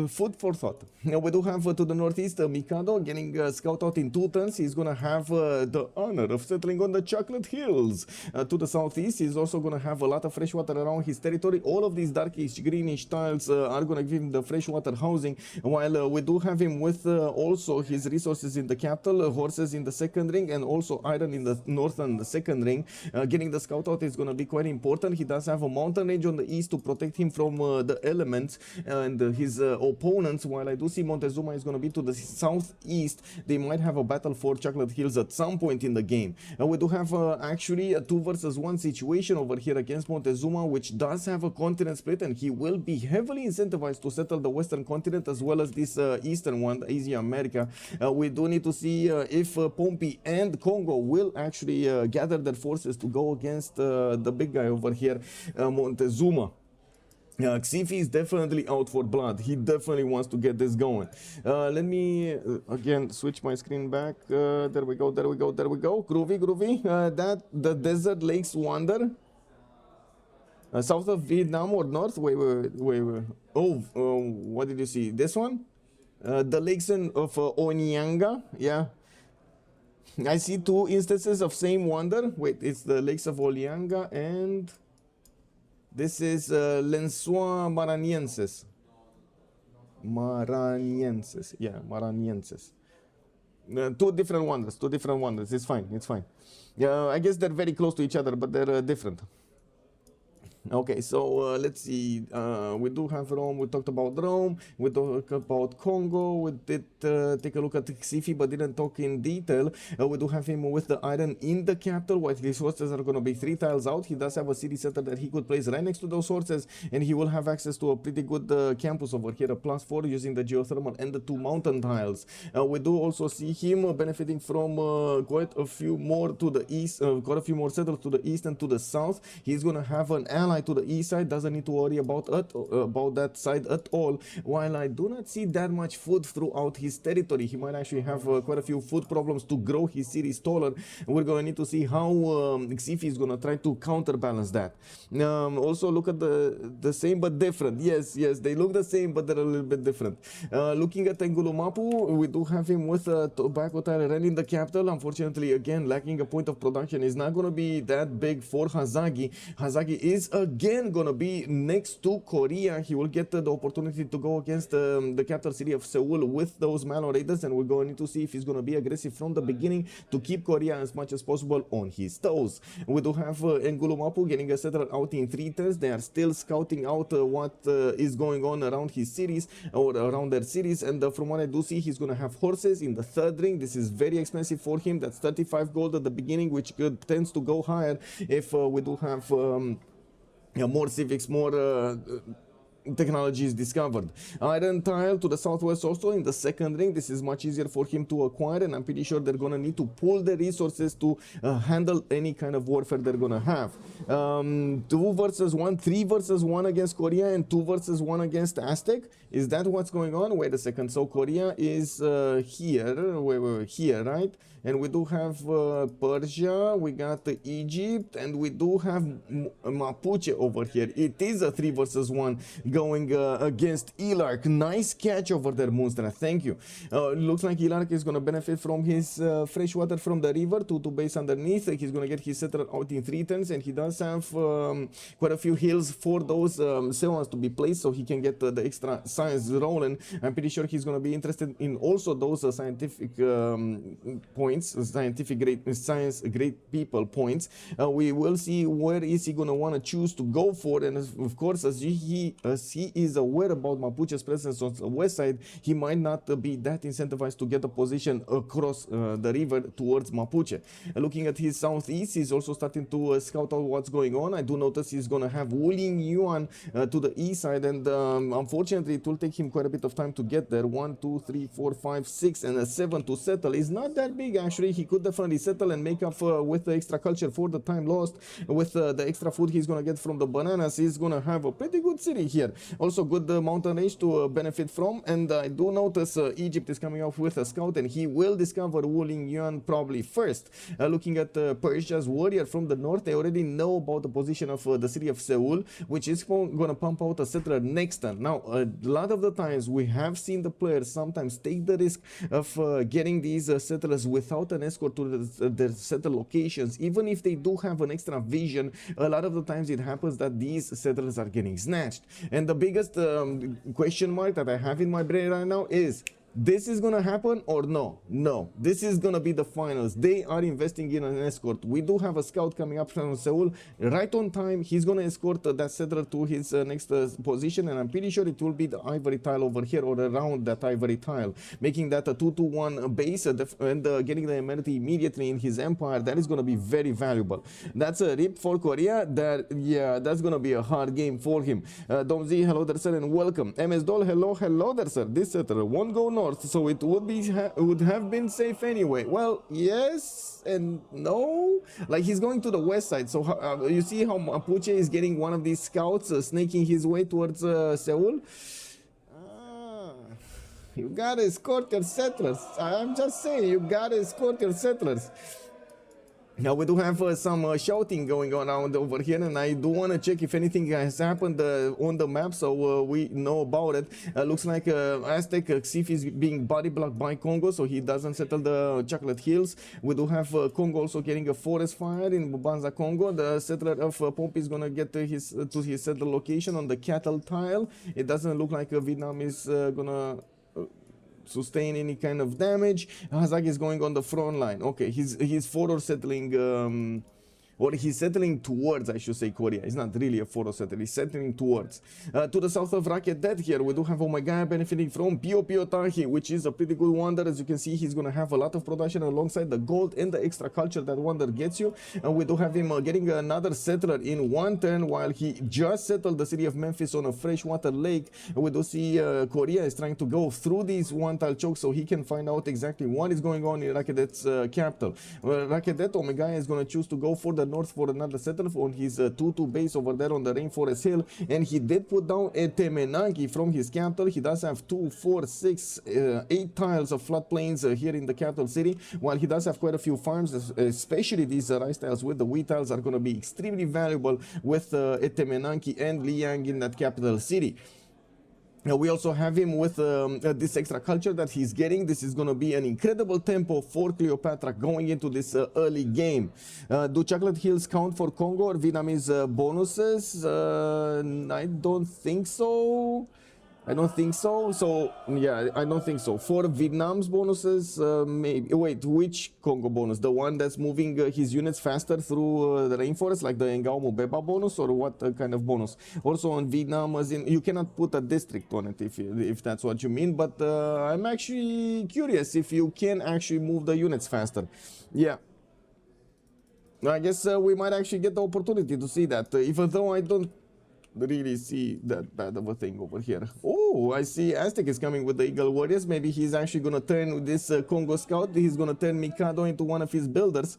food for thought. Now we do have to the northeast Mikado getting scout out in 2 turns. He's gonna have the honor of settling on the Chocolate Hills. To the southeast, he's also gonna have a lot of fresh water around his territory. All of these darkish greenish tiles are gonna give him the freshwater housing, while we do have him with also his resources in the capital, horses in the second ring, and also iron in the northern second ring. Getting the scout out is gonna be quite important. He does have a mountain range on the east to protect him from the elements and his opponents, while I do see Montezuma is going to be to the southeast. They might have a battle for Chocolate Hills at some point in the game. We do have actually a 2 versus 1 situation over here against Montezuma, which does have a continent split, and he will be heavily incentivized to settle the western continent as well as this eastern one, Asia America. We do need to see if Pompey and Congo will actually gather their forces to go against the big guy over here, Montezuma. Xifi is definitely out for blood. He definitely wants to get this going. Let me again switch my screen back. There we go, there we go, there we go. Groovy, groovy. That the Desert Lakes Wonder. South of Vietnam or north? Wait. Oh, what did you see? This one? The lakes of Onyanga. Yeah. I see 2 instances of same wonder. Wait, it's the lakes of Onyanga and... This is Lensois Maraniensis. Yeah, Maraniensis. 2 different wonders, It's fine, it's fine. Yeah, I guess they're very close to each other, but they're different. Okay, so let's see. We do have Rome. We talked about Rome. We talked about Congo. We did take a look at Xifi, but didn't talk in detail. We do have him with the iron in the capital, while his horses are going to be 3 tiles out. He does have a city center that he could place right next to those horses, and he will have access to a pretty good campus over here, a +4 using the geothermal and the 2 mountain tiles. We do also see him benefiting from quite a few more to the east, quite a few more settlers to the east and to the south. He's going to have an ally to the east side, doesn't need to worry about that side at all, while I do not see that much food throughout his territory. He might actually have quite a few food problems to grow his cities taller. We're going to need to see how Xifi is going to try to counterbalance that. Also look at the same but different. Yes, they look the same, but they're a little bit different. Looking at Engulumapu, we do have him with tobacco tile ran in the capital. Unfortunately, again, lacking a point of production is not going to be that big for Hazagi. Hazagi is again going to be next to Korea. He will get the opportunity to go against the capital city of Seoul with those Malo Raiders, and we're going to see if he's going to be aggressive from the beginning to keep Korea as much as possible on his toes. We do have Engulumapu getting a settler out in 3 turns. They are still scouting out what is going on around his cities or around their cities, and from what I do see, he's going to have horses in the 3rd ring. This is very expensive for him. That's 35 gold at the beginning, which tends to go higher if we do have more civics, more technology is discovered. Iron tile to the southwest also in the 2nd ring. This is much easier for him to acquire, and I'm pretty sure they're gonna need to pull the resources to handle any kind of warfare they're gonna have. 2 versus 1, 3 versus 1 against Korea, and 2 versus 1 against Aztec. Is that what's going on? Wait a second. So Korea is here. We're here, right? And we do have Persia, we got Egypt, and we do have Mapuche over here. It is a 3 versus 1 going against Ilark. Nice catch over there, Moonstra. Thank you. Looks like Ilark is going to benefit from his fresh water from the river to base underneath. He's going to get his settler out in 3 turns, and he does have quite a few hills for those cells to be placed, so he can get the extra science rolling. I'm pretty sure he's going to be interested in also those scientific points points, scientific great science great people points. We will see where is he gonna want to choose to go for, and of course, as he is aware about Mapuche's presence on the west side, he might not be that incentivized to get a position across the river towards Mapuche. Looking at his southeast, he's also starting to scout out what's going on. I do notice he's gonna have Wuling Yuan to the east side, and unfortunately it will take him quite a bit of time to get there. 1, 2, 3, 4, 5, 6 and a 7 to settle. Is not that big actually. He could definitely settle and make up with the extra culture for the time lost. With the extra food he's gonna get from the bananas, he's gonna have a pretty good city here. Also good mountain range to benefit from, and I do notice Egypt is coming off with a scout, and he will discover Wuling Yuan probably first. Looking at Persia's warrior from the north, they already know about the position of the city of Seoul, which is gonna pump out a settler next turn. Now, a lot of the times we have seen the players sometimes take the risk of getting these settlers without an escort to their settled locations. Even if they do have an extra vision, a lot of the times it happens that these settlers are getting snatched. And the biggest question mark that I have in my brain right now is, this is gonna happen or no? No, this is gonna be the finals. They are investing in an escort. We do have a scout coming up from Seoul right on time. He's gonna escort that settler to his next position, and I'm pretty sure it will be the ivory tile over here or around that ivory tile, making that a 2-1 base and getting the amenity immediately in his empire. That is gonna be very valuable. That's a rip for Korea. That's gonna be a hard game for him. Domzi, hello there sir, and welcome. MS Doll, hello there sir. This settler won't go north, so it would have been safe anyway. Well, yes and no. Like, he's going to the west side, so you see how Mapuche is getting one of these scouts snaking his way towards Seoul. You gotta escort your settlers. I'm just saying, you gotta escort your settlers. Now we do have some shouting going on around over here, and I do want to check if anything has happened on the map, so we know about it. Looks like Aztec Xif is being body blocked by Congo, so he doesn't settle the Chocolate Hills. We do have Congo also getting a forest fire in Bubanza, Congo. The settler of Pompi is gonna get to his settled location on the cattle tile. It doesn't look like Vietnam is gonna sustain any kind of damage. Hazak is going on the front line. Okay, he's forward settling or he's settling towards, I should say, Korea. It's not really a photo setter, he's settling towards. To the south of Racket Dead here, we do have Omega benefiting from Pio Pio Tahi, which is a pretty good wonder. As you can see, he's going to have a lot of production alongside the gold and the extra culture that wonder gets you. And we do have him getting another settler in one turn, while he just settled the city of Memphis on a freshwater lake. We do see Korea is trying to go through these one-tile chokes so he can find out exactly what is going on in Racket Dead's capital. Racket Dead, Omega is going to choose to go for the north for another settler on his 2-2 base over there on the Rainforest Hill, and he did put down a Temenangi from his capital. He does have 2, 4, 6, 8 tiles of floodplains here in the capital city, while he does have quite a few farms, especially these rice tiles with the wheat tiles are going to be extremely valuable with Temenangi and Liang in that capital city. We also have him with this extra culture that he's getting. This is going to be an incredible tempo for Cleopatra going into this early game. Do Chocolate Hills count for Congo or Vietnamese bonuses? I don't think so. I don't think so. So yeah, I don't think so. For Vietnam's bonuses, maybe. Wait, which Congo bonus? The one that's moving his units faster through the rainforest, like the Ngao Mubeba bonus, or what kind of bonus? Also on Vietnam, as in, you cannot put a district on it if that's what you mean. But I'm actually curious if you can actually move the units faster. Yeah. I guess we might actually get the opportunity to see that, even though I don't really see that bad of a thing over here. Oh, I see Aztec is coming with the Eagle Warriors. Maybe he's actually gonna turn this Congo Scout, he's gonna turn Mikado into one of his builders.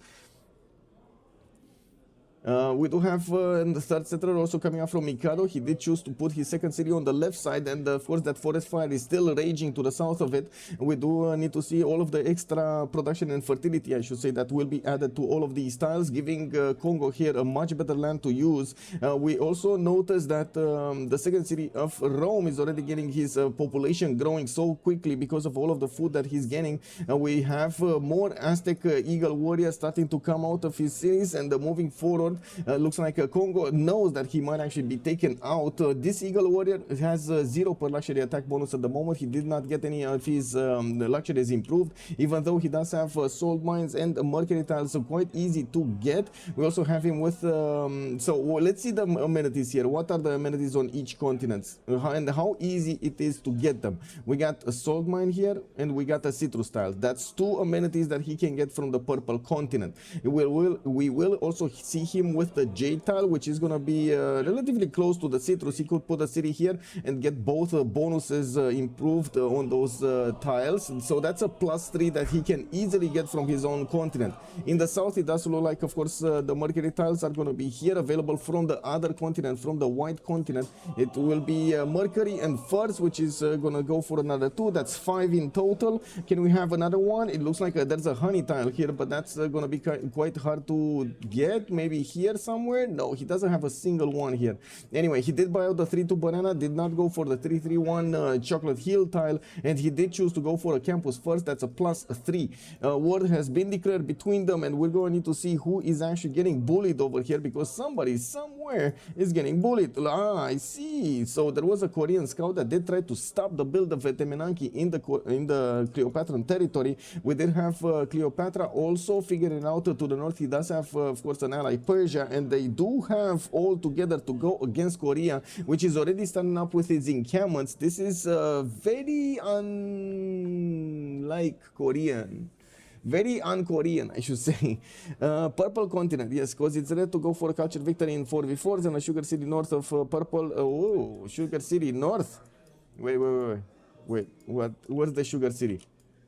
We do have the third settler also coming up from Mikado. He did choose to put his second city on the left side, and of course that forest fire is still raging to the south of it. We do need to see all of the extra production and fertility, I should say, that will be added to all of these tiles, giving Congo here a much better land to use. We also notice that the second city of Rome is already getting his population growing so quickly because of all of the food that he's getting. We have more Aztec Eagle Warriors starting to come out of his cities and moving forward sword. Looks like Congo knows that he might actually be taken out. This Eagle Warrior has 0 per luxury attack bonus at the moment. He did not get any of his luxuries improved, even though he does have salt mines and mercury tiles, so quite easy to get. We also have him with so let's see the amenities here. What are the amenities on each continent and how easy it is to get them? We got a salt mine here and we got a citrus tile. That's 2 amenities that he can get from the purple continent. We will also see him with the jade tile, which is gonna be relatively close to the citrus. He could put a city here and get both bonuses improved on those tiles, so that's a +3 that he can easily get from his own continent. In the south, it does look like, of course, the mercury tiles are going to be here available from the other continent, from the white continent. It will be mercury and furs, which is going to go for another 2. That's 5 in total. Can we have another one? It looks like there's a honey tile here, but that's going to be quite hard to get. Maybe here somewhere? No, he doesn't have a single one here. Anyway, he did buy out the 3-2 banana, did not go for the 3-3-1 chocolate hill tile, and he did choose to go for a campus first. That's a +3. War has been declared between them, and we're going to need to see who is actually getting bullied over here, because somebody somewhere is getting bullied. Ah, I see. So there was a Korean scout that did try to stop the build of Temenanki in the Cleopatran territory. We did have Cleopatra also figuring out to the north. He does have, of course, an ally Persia, and they do have all together to go against Korea, which is already starting up with its encampments. This is very unlike Korean. Very un-Korean, I should say. Purple continent, yes, because it's ready to go for a culture victory in 4v4s and a Sugar City north of purple. Oh, Sugar City north. Wait. What? Where's the Sugar City?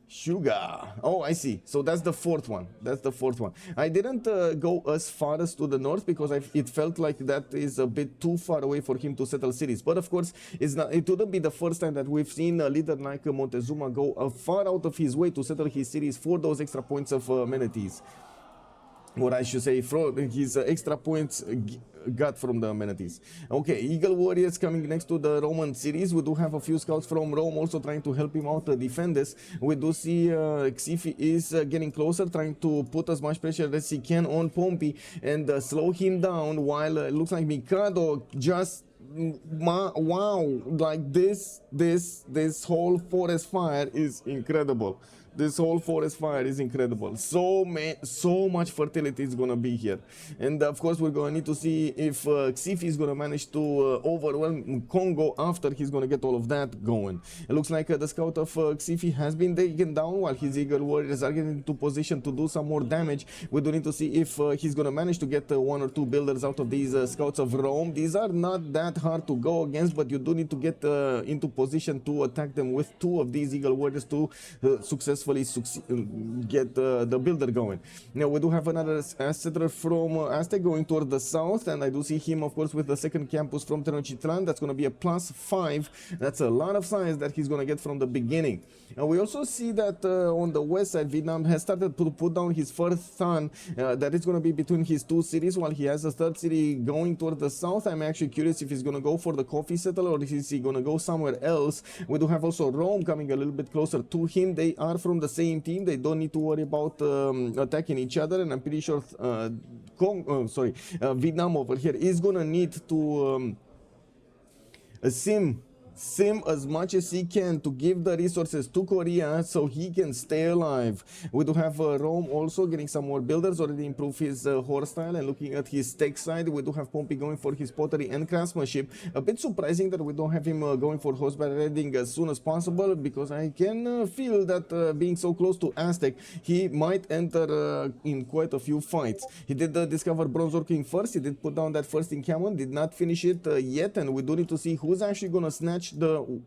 Sugar. Oh, I see. So that's the 4th one. That's the 4th one. I didn't go as far as to the north because it felt like that is a bit too far away for him to settle cities. But of course, it wouldn't be the first time that we've seen a leader like Montezuma go far out of his way to settle his cities for those extra points of amenities. Or I should say, for his extra points got from the amenities. Okay, Eagle Warriors coming next to the Roman cities. We do have a few scouts from Rome also trying to help him out defend this. We do see Xifi is getting closer, trying to put as much pressure as he can on Pompey and slow him down, while it looks like Mikado just wow, like this whole forest fire is incredible. This whole forest fire is incredible. So much fertility is gonna be here, and of course we're gonna need to see if Xifi is gonna manage to overwhelm Congo after he's gonna get all of that going. It looks like the scout of Xifi has been taken down, while his Eagle Warriors are getting into position to do some more damage. We do need to see if he's gonna manage to get 1 or 2 builders out of these scouts of Rome. These are not that hard to go against, but you do need to get into position to attack them with 2 of these Eagle Warriors to successfully get the builder going. Now we do have another settler from Aztec going toward the south, and I do see him, of course, with the second campus from Tenochtitlan. That's going to be a +5. That's a lot of science that he's going to get from the beginning. And we also see that on the west side, Vietnam has started to put down his first sun. That is going to be between his 2 cities, while he has a 3rd city going toward the south. I'm actually curious if he's going to go for the coffee settler or is he going to go somewhere else. We do have also Rome coming a little bit closer to him. They are from the same team. They don't need to worry about attacking each other, and I'm pretty sure Vietnam over here is going to need to sim as much as he can to give the resources to Korea so he can stay alive. We do have Rome also getting some more builders, already improve his horse style, and looking at his tech side, we do have Pompey going for his pottery and craftsmanship. A bit surprising that we don't have him going for horseback riding as soon as possible, because I can feel that being so close to Aztec, he might enter in quite a few fights. He did discover bronze working first. He did put down that first encampment, did not finish it yet, and we do need to see who's actually gonna snatch the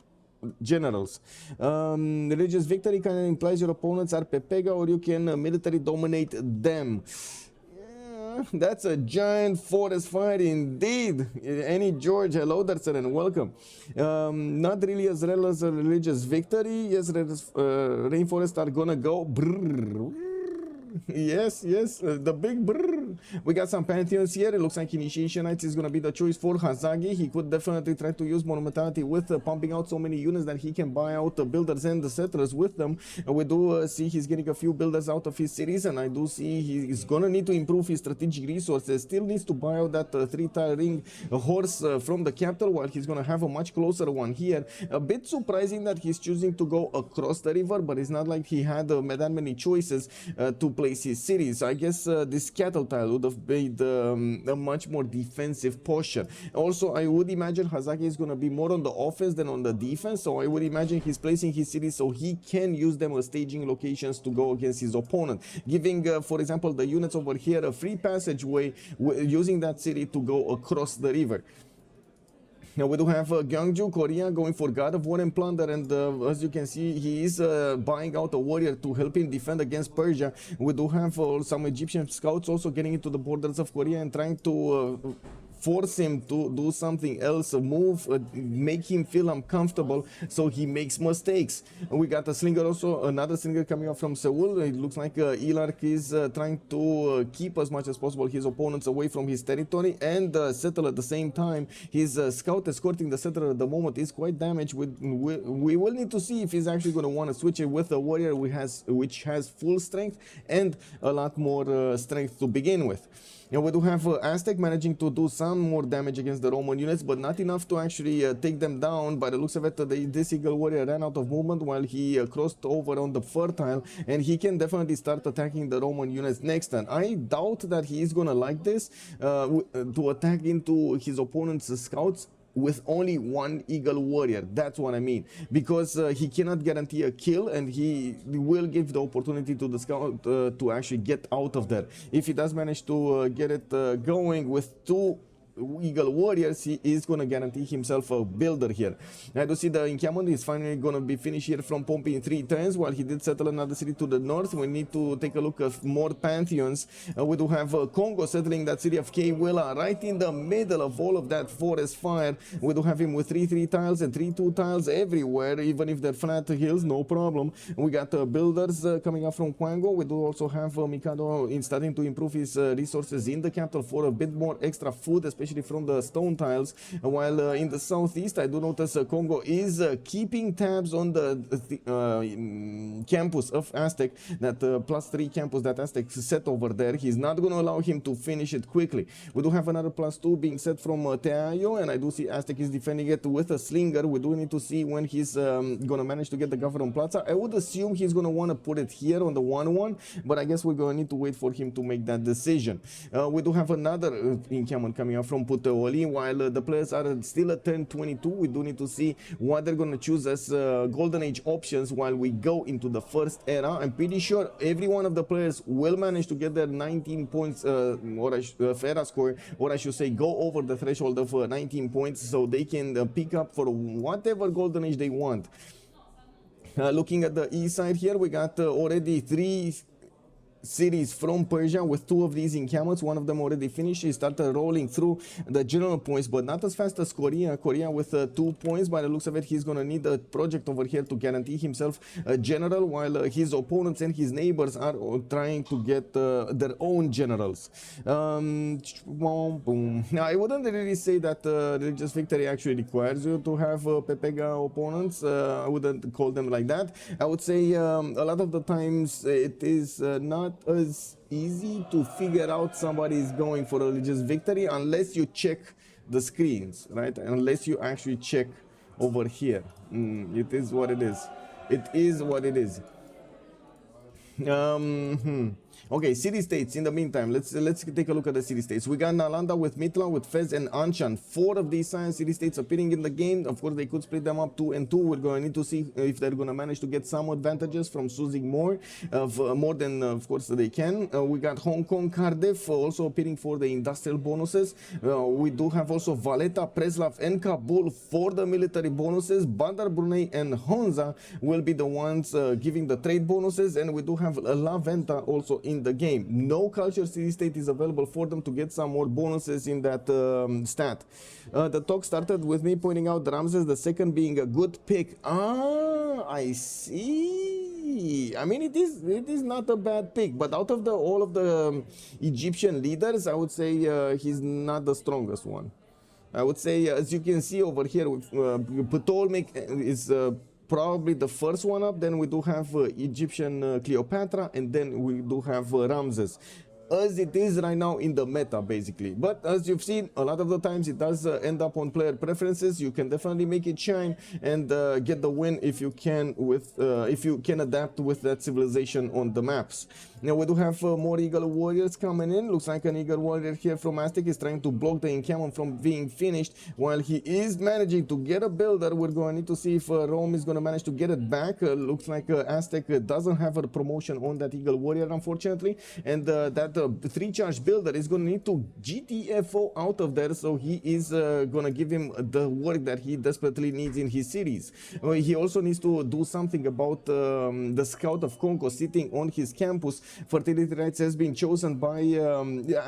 generals. Religious victory kind of implies your opponents are Pepega, or you can military dominate them. Yeah, that's a giant forest fire indeed. Any George, hello there, sir, and welcome. Not really as real as a religious victory. Yes, rainforests are gonna go brrr. Yes, yes, the big brr. We got some pantheons here. It looks like Initiation Knights is gonna be the choice for Hazagi. He could definitely try to use Monumentality with pumping out so many units that he can buy out the builders and the settlers with them. We do see he's getting a few builders out of his cities, and I do see he's gonna need to improve his strategic resources. Still needs to buy out that 3-tile ring horse from the capital, while he's gonna have a much closer one here. A bit surprising that he's choosing to go across the river, but it's not like he had that many choices to place his cities. I guess this cattle tile would have made a much more defensive posture. Also, I would imagine Hazaki is going to be more on the offense than on the defense, so I would imagine he's placing his cities so he can use them as staging locations to go against his opponent, giving, for example, the units over here a free passageway using that city to go across the river. Now we do have Gyeongju, Korea, going for God of War and Plunder, and as you can see, he is buying out a warrior to help him defend against Persia. We do have some Egyptian scouts also getting into the borders of Korea and trying to force him to do something else, a move, make him feel uncomfortable so he makes mistakes. We got a slinger also, another slinger coming up from Seoul. It looks like Ilark is trying to keep as much as possible his opponents away from his territory and settle at the same time. His scout escorting the settler at the moment is quite damaged. We will need to see if he's actually going to want to switch it with a warrior which has full strength and a lot more strength to begin with. And we do have Aztec managing to do some more damage against the Roman units, but not enough to actually take them down. By the looks of it, this Eagle Warrior ran out of movement while he crossed over on the fertile, and he can definitely start attacking the Roman units next turn. I doubt that he is going to like this, to attack into his opponent's scouts with only one Eagle Warrior. That's what I mean, because he cannot guarantee a kill, and he will give the opportunity to the scout to actually get out of there. If he does manage to get it going with two Eagle Warriors, he is going to guarantee himself a builder here. I do see the encampment is finally going to be finished here from Pompey in 3 turns, while he did settle another city to the north. We need to take a look at more pantheons. We do have Congo settling that city of Kwilla right in the middle of all of that forest fire. We do have him with 3-3 tiles and 3-2 tiles everywhere, even if they're flat hills, no problem. We got builders coming up from Kwango. We do also have Mikado starting to improve his resources in the capital for a bit more extra food, especially from the stone tiles, while in the southeast I do notice Congo is keeping tabs on the campus of Aztec, that +3 campus that Aztec set over there. He's not going to allow him to finish it quickly. We do have another +2 being set from Teayo, and I do see Aztec is defending it with a slinger. We do need to see when he's going to manage to get the Governor Plaza. I would assume he's going to want to put it here on the 1-1, but I guess we're going to need to wait for him to make that decision. We do have another encampment coming up from Puteoli, while the players are still at turn 22. We do need to see what they're going to choose as Golden Age options while we go into the first era. I'm pretty sure every one of the players will manage to get their 19 points era score, or I should say go over the threshold of 19 points, so they can pick up for whatever Golden Age they want. Looking at the east side here, we got already 3 cities from Persia with 2 of these encampments. One of them already finished. He started rolling through the general points, but not as fast as Korea. Korea with 2 points. By the looks of it, he's going to need a project over here to guarantee himself a general, while his opponents and his neighbors are trying to get their own generals. Now, I wouldn't really say that religious victory actually requires you to have Pepega opponents. I wouldn't call them like that. I would say a lot of the times it is not as easy to figure out somebody is going for a religious victory unless you check the screens, right? Unless you actually check over here. It is what it is. It is what it is. Okay, city states. In the meantime, let's take a look at the city states. We got Nalanda with Mitla, with Fez and Anshan. 4 of these science city states appearing in the game. Of course, they could split them up 2 and 2. We're going to need to see if they're going to manage to get some advantages from choosing more than of course they can. We got Hong Kong, Cardiff also appearing for the industrial bonuses. We do have also Valletta, Preslav and Kabul for the military bonuses. Bandar Brunei and Honza will be the ones giving the trade bonuses, and we do have La Venta also in the game. No culture city state is available for them to get some more bonuses in that stat. The talk started with me pointing out Ramses II being a good pick. I see. actually, I mean, it is not a bad pick, but out of the all of the Egyptian leaders, I would say he's not the strongest one. I would say, as you can see over here, Ptolemy is probably the first one up. Then we do have Egyptian Cleopatra, and then we do have Ramses. As it is right now in the meta, basically. But as you've seen, a lot of the times it does end up on player preferences. You can definitely make it shine and get the win if you can adapt with that civilization on the maps. Now we do have more Eagle Warriors coming in. Looks like an Eagle Warrior here from Aztec is trying to block the encampment from being finished. While he is managing to get a builder, we're going to need to see if Rome is going to manage to get it back. Looks like Aztec doesn't have a promotion on that Eagle Warrior, unfortunately, and that 3-charge builder is going to need to GTFO out of there, so he is going to give him the work that he desperately needs in his series. He also needs to do something about the Scout of Conco sitting on his campus. Fertility rights has been chosen by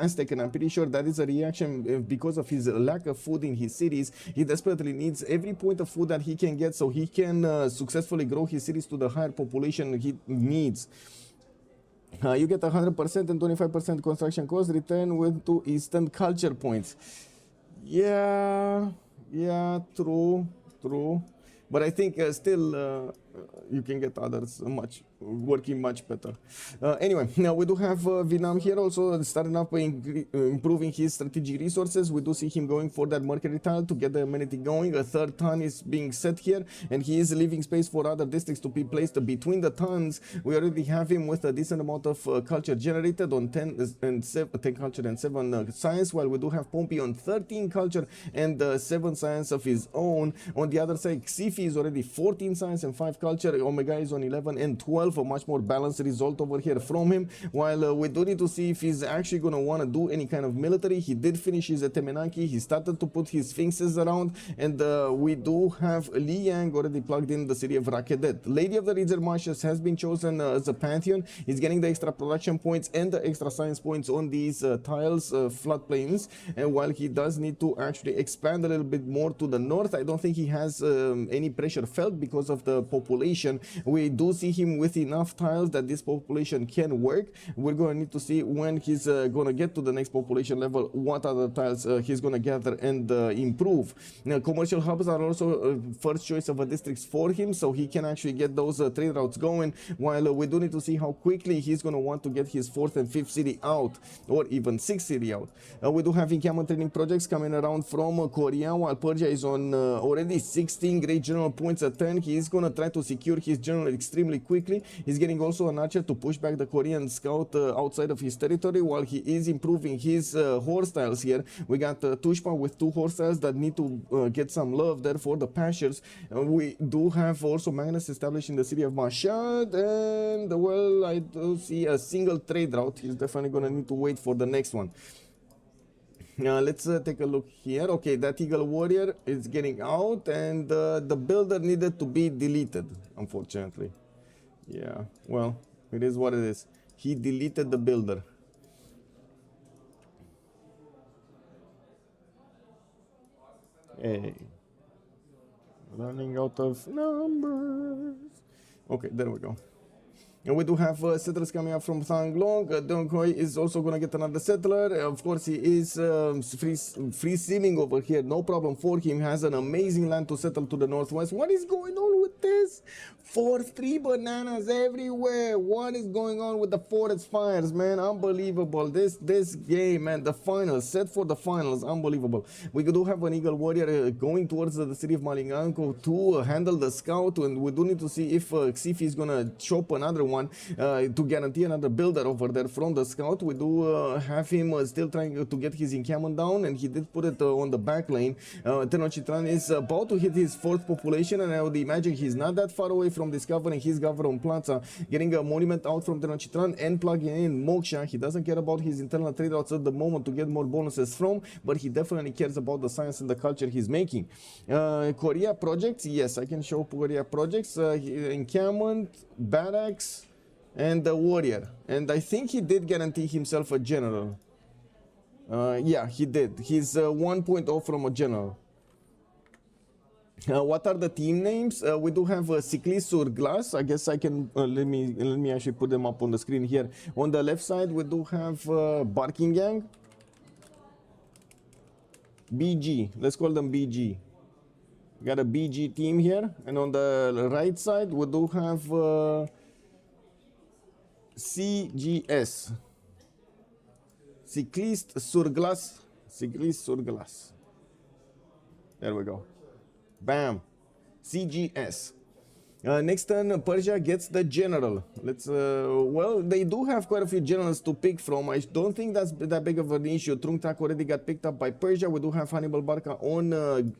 Aztec, and I'm pretty sure that is a reaction because of his lack of food in his cities. He desperately needs every point of food that he can get so he can successfully grow his cities to the higher population he needs. You get 100% and 25% construction cost return with 2 instant culture points. Yeah, true. But I think still you can get others working much better. Anyway, now we do have Vietnam here also starting up improving his strategic resources. We do see him going for that Mercury tile to get the amenity going. A 3rd ton is being set here, and he is leaving space for other districts to be placed between the tons. We already have him with a decent amount of culture generated on 10 culture and 7 science, while we do have Pompey on 13 culture and 7 science of his own. On the other side, Xifi is already 14 science and 5 culture. Omega is on 11 and 12. A much more balanced result over here from him, while we do need to see if he's actually going to want to do any kind of military. He did finish his Temenaki, he started to put his sphinxes around, and we do have Li Yang already plugged in the city of Rakedet. Lady of the Ridger Marshes has been chosen as a pantheon. He's getting the extra production points and the extra science points on these tiles, floodplains, and while he does need to actually expand a little bit more to the north, I don't think he has any pressure felt because of the population. We do see him with enough tiles that this population can work. We're going to need to see when he's going to get to the next population level what other tiles he's going to gather and improve. Now, commercial hubs are also first choice of a districts for him, so he can actually get those trade routes going, while we do need to see how quickly he's going to want to get his 4th and 5th city out, or even 6th city out. We do have encampment training projects coming around from Korea, while Persia is on already 16 great general points a turn. He is going to try to secure his general extremely quickly. He's getting also an archer to push back the Korean scout outside of his territory, while he is improving his horse tiles here. We got Tushpa with 2 horse tiles that need to get some love there for the pastures. We do have also Magnus established in the city of Mashhad, and well, I do see a single trade route. He's definitely going to need to wait for the next one. Let's take a look here. Okay, that Eagle Warrior is getting out, and the builder needed to be deleted, unfortunately. Yeah, well, it is what it is. He deleted the builder. Hey, running out of numbers. Okay, there we go. And we do have settlers coming up from Thanglong. Dongkoi is also going to get another settler. Of course, he is free swimming over here. No problem for him. He has an amazing land to settle to the northwest. What is going on with this? 4-3 bananas everywhere. What is going on with the forest fires, man? Unbelievable. This game, man, the finals, set for the finals, unbelievable. We do have an Eagle Warrior going towards the city of Malinganko to handle the scout, and we do need to see if Xifi is going to chop another one to guarantee another builder over there from the scout. We do have him still trying to get his encampment down, and he did put it on the back lane. Tenochtitlan is about to hit his 4th population, and I would imagine he's not that far away from discovering his Government Plaza, getting a monument out from Tenochtitlan and plugging in Moksha. He doesn't care about his internal trade routes at the moment to get more bonuses from, but he definitely cares about the science and the culture he's making. Korea projects, yes, I can show Korea projects. Encampment, barracks, and the warrior, and I think he did guarantee himself a general. Yeah, he did. He's 1 point off from a general. What are the team names? We do have Cyclist sur Glace. I guess I can let me actually put them up on the screen here. On the left side, we do have Barking Gang, BG. Let's call them BG. Got a BG team here, and on the right side, we do have CGS. Cyclist sur Glace. Cyclist sur Glace. There we go. Bam. CGS. Next turn, Persia gets the general. Let's, well, they do have quite a few generals to pick from. I don't think that's that big of an issue. Trung Tak already got picked up by Persia. We do have Hannibal Barca on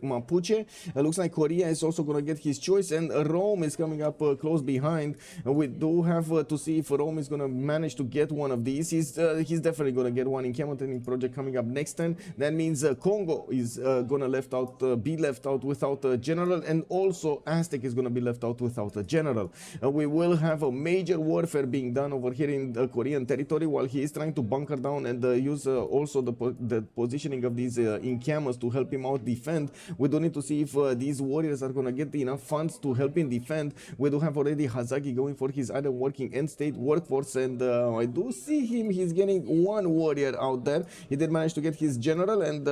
Mapuche. Looks like Korea is also going to get his choice, and Rome is coming up close behind. We do have to see if Rome is going to manage to get one of these. He's definitely going to get one in Camel Training Project coming up next turn. That means Congo is going to be left out without a general, and also Aztec is going to be left out without a general. We will have a major warfare being done over here in Korean territory while he is trying to bunker down and use also the positioning of these encampments to help him out defend. We do need to see if these warriors are going to get enough funds to help him defend. We do have already Hazaki going for his item working end state workforce, and I do see him. He's getting one warrior out there. He did manage to get his general, and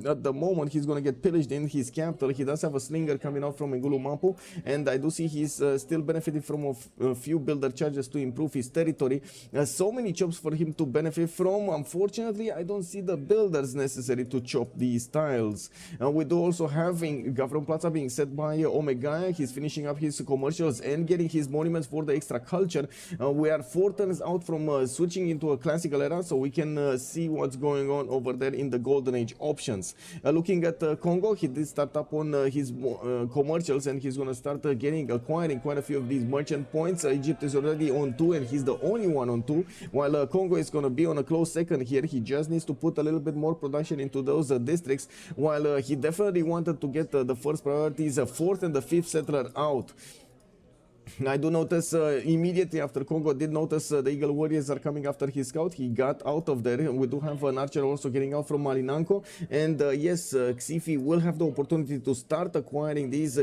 at the moment he's going to get pillaged in his capital. He does have a slinger coming out from Ngulumapu, and I do see he's still benefiting from a few builder charges to improve his territory. So many chops for him to benefit from. Unfortunately, I don't see the builders necessary to chop these tiles. We do also having Gavron Plaza being set by Omega. He's finishing up his commercials and getting his monuments for the extra culture. We are 4 turns out from switching into a classical era, so we can see what's going on over there in the golden age options. Looking at Congo, he did start up on his commercials, and he's going to start acquiring quite a few of these merchant points. Egypt is already on 2, and he's the only one on 2, while Congo is going to be on a close second here. He just needs to put a little bit more production into those districts, while he definitely wanted to get the first priorities, 4th and the 5th settler out. I do notice immediately after Congo did notice the Eagle Warriors are coming after his scout. He got out of there. We do have an archer also getting out from Malinanko, and yes, Xifi will have the opportunity to start acquiring these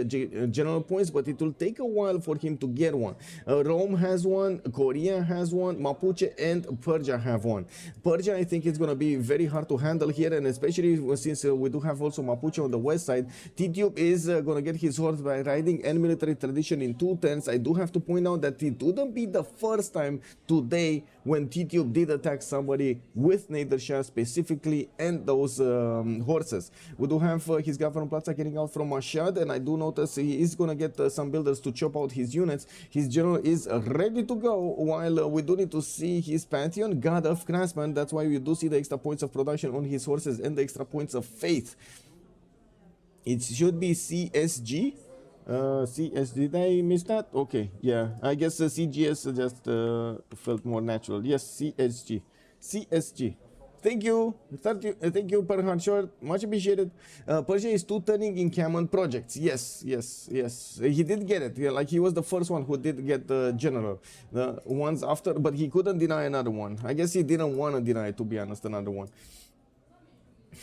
general points, but it will take a while for him to get one. Rome has one, Korea has one, Mapuche and Persia have one. Persia, I think it's going to be very hard to handle here, and especially since we do have also Mapuche on the west side. Titube is going to get his horse by riding and military tradition in 2 turns. I do have to point out that it wouldn't be the first time today when Titube did attack somebody with Nader specifically and those horses. We do have his Gavron Plaza getting out from Mashad, and I do notice he is going to get some builders to chop out his units. His general is ready to go, while we do need to see his Pantheon, God of Craftsman. That's why we do see the extra points of production on his horses and the extra points of faith. It should be CSG. CS, did I miss that? Okay, yeah, I guess CGS just felt more natural. Yes, CSG. CSG. Thank you. Thank you, Perhan Short. Much appreciated. Persia is 2 turning in Cameron projects. Yes. He did get it. Yeah, like he was the first one who did get the general. The ones after, but he couldn't deny another one. I guess he didn't want to deny, to be honest, another one.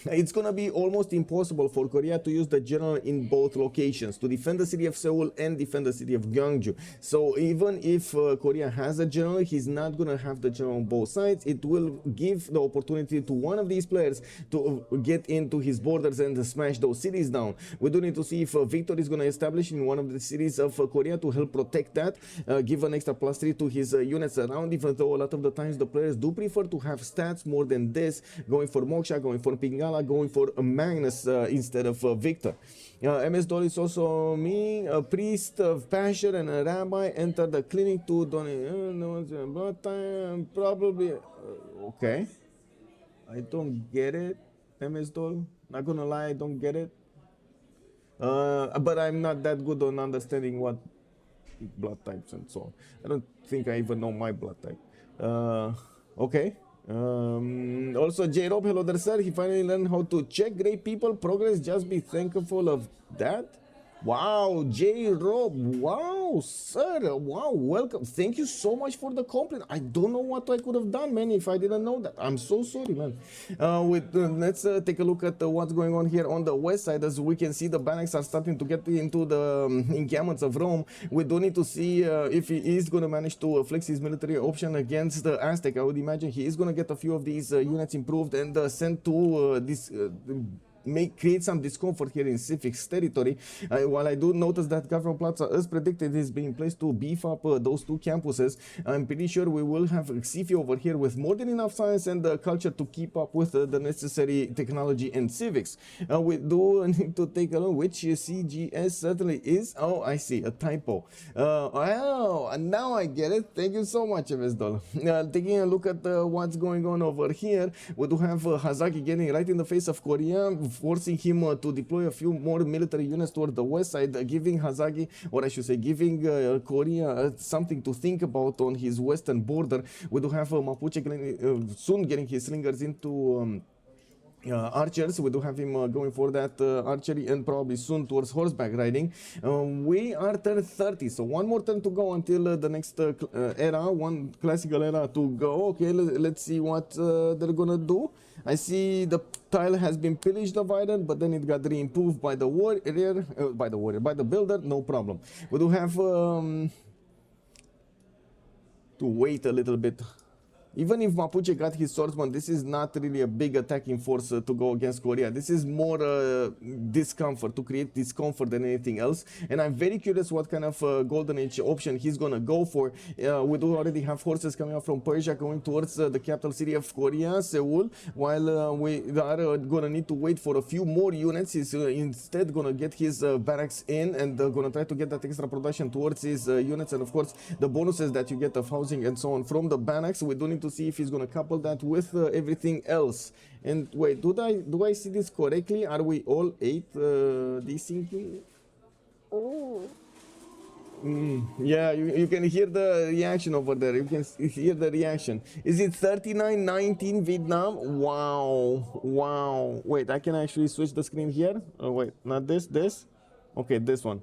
It's going to be almost impossible for Korea to use the general in both locations, to defend the city of Seoul and defend the city of Gyeongju. So even if Korea has a general, he's not going to have the general on both sides. It will give the opportunity to one of these players to get into his borders and smash those cities down. We do need to see if Victor is going to establish in one of the cities of Korea to help protect that, give an extra +3 to his units around, even though a lot of the times the players do prefer to have stats more than this, going for Moksha, going for Pingala, going for Magnus instead of Victor. MS Doll is also me, a priest of passion and a rabbi, enter the clinic to donate blood time, probably. Okay, I don't get it, MS Doll. Not gonna lie, I don't get it. But I'm not that good on understanding what blood types and so on. I don't think I even know my blood type. Okay. Also, J-Rob, hello there, sir. He finally learned how to check great people progress. Just be thankful of that. Wow, J Rob. Wow, sir. Wow, welcome. Thank you so much for the compliment. I don't know what I could have done, man, if I didn't know that. I'm so sorry, man. Let's take a look at what's going on here on the west side. As we can see, the Bannacs are starting to get into the encampments of Rome. We do need to see if he is going to manage to flex his military option against the Aztec. I would imagine he is going to get a few of these units improved and sent to this create some discomfort here in Civic's territory. While I do notice that Governor Plaza, as predicted, is being placed to beef up those two campuses, I'm pretty sure we will have Civi over here with more than enough science and culture to keep up with the necessary technology and civics. We do need to take a look which CGS certainly is. Oh, I see, a typo. Oh, now I get it. Thank you so much, Evesdol. Taking a look at what's going on over here, we do have Hazaki getting right in the face of Korea, forcing him to deploy a few more military units toward the west side, giving Hazaki, or I should say giving Korea something to think about on his western border. We do have Mapuche soon getting his slingers into archers. We do have him going for that archery and probably soon towards horseback riding. We are turn 30, so one more turn to go until the next era, one classical era to go. Okay, let's see what they're gonna do. I see the tile has been pillaged of iron, but then it got re-improved by the warrior, by the builder, no problem. We do have to wait a little bit. Even if Mapuche got his swordsman, this is not really a big attacking force to go against Korea. This is more discomfort, to create discomfort than anything else. And I'm very curious what kind of Golden Age option he's going to go for. We do already have forces coming up from Persia going towards the capital city of Korea, Seoul, while we are going to need to wait for a few more units. He's instead going to get his barracks in and going to try to get that extra production towards his units. And of course, the bonuses that you get of housing and so on from the Bannacs. We do need to see if he's going to couple that with everything else. And wait, do I see this correctly? Are we all 8 desyncing? Oh. Yeah, you can hear the reaction over there. You can hear the reaction. Is it 39-19 Vietnam? Wow. Wait, I can actually switch the screen here. Oh wait, not this. Okay, this one.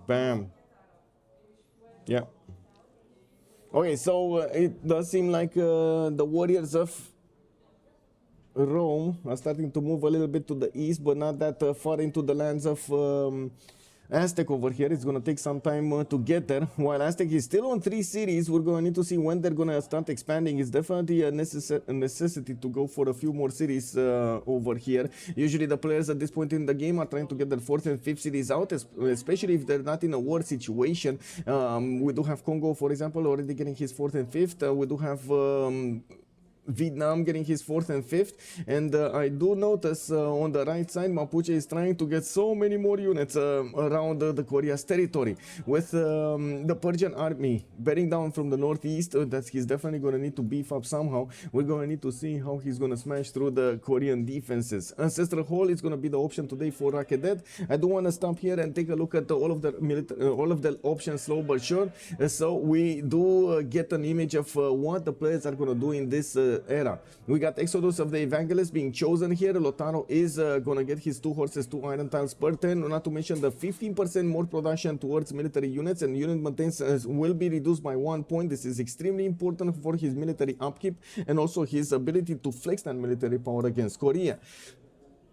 Bam. Yeah. Okay, so it does seem like the warriors of Rome are starting to move a little bit to the east, but not that far into the lands of Aztec over here. It's going to take some time to get there. While Aztec is still on 3 cities, we're going to need to see when they're going to start expanding. It's definitely a necessity to go for a few more cities over here. Usually the players at this point in the game are trying to get their 4th and 5th cities out, especially if they're not in a war situation. We do have Congo, for example, already getting his 4th and 5th. We do have Vietnam getting his 4th and 5th, and I do notice on the right side Mapuche is trying to get so many more units around the Korea's territory with the Persian army bearing down from the northeast. That he's definitely going to need to beef up somehow. We're going to need to see how he's going to smash through the Korean defenses. Ancestral Hall is going to be the option today for Rakedet. I do want to stop here and take a look at all of the options slow but sure, so we do get an image of what the players are going to do in this era. We got Exodus of the Evangelist being chosen here. Lotaro is gonna get his 2 horses, 2 iron tiles per turn, not to mention the 15% more production towards military units, and unit maintenance will be reduced by 1 point. This is extremely important for his military upkeep and also his ability to flex that military power against Korea.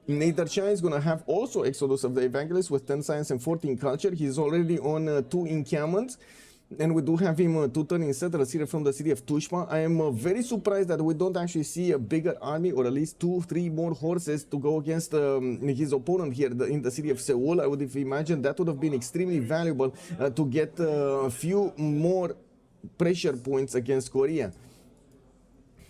Nader Shah is going to have also Exodus of the Evangelist with 10 science and 14 culture. He's already on 2 encampments. And we do have him 2 turning settlers here from the city of Tushpa. I am very surprised that we don't actually see a bigger army, or at least 2-3 more horses to go against his opponent here in the city of Seoul. I would have imagined that would have been extremely valuable to get a few more pressure points against Korea.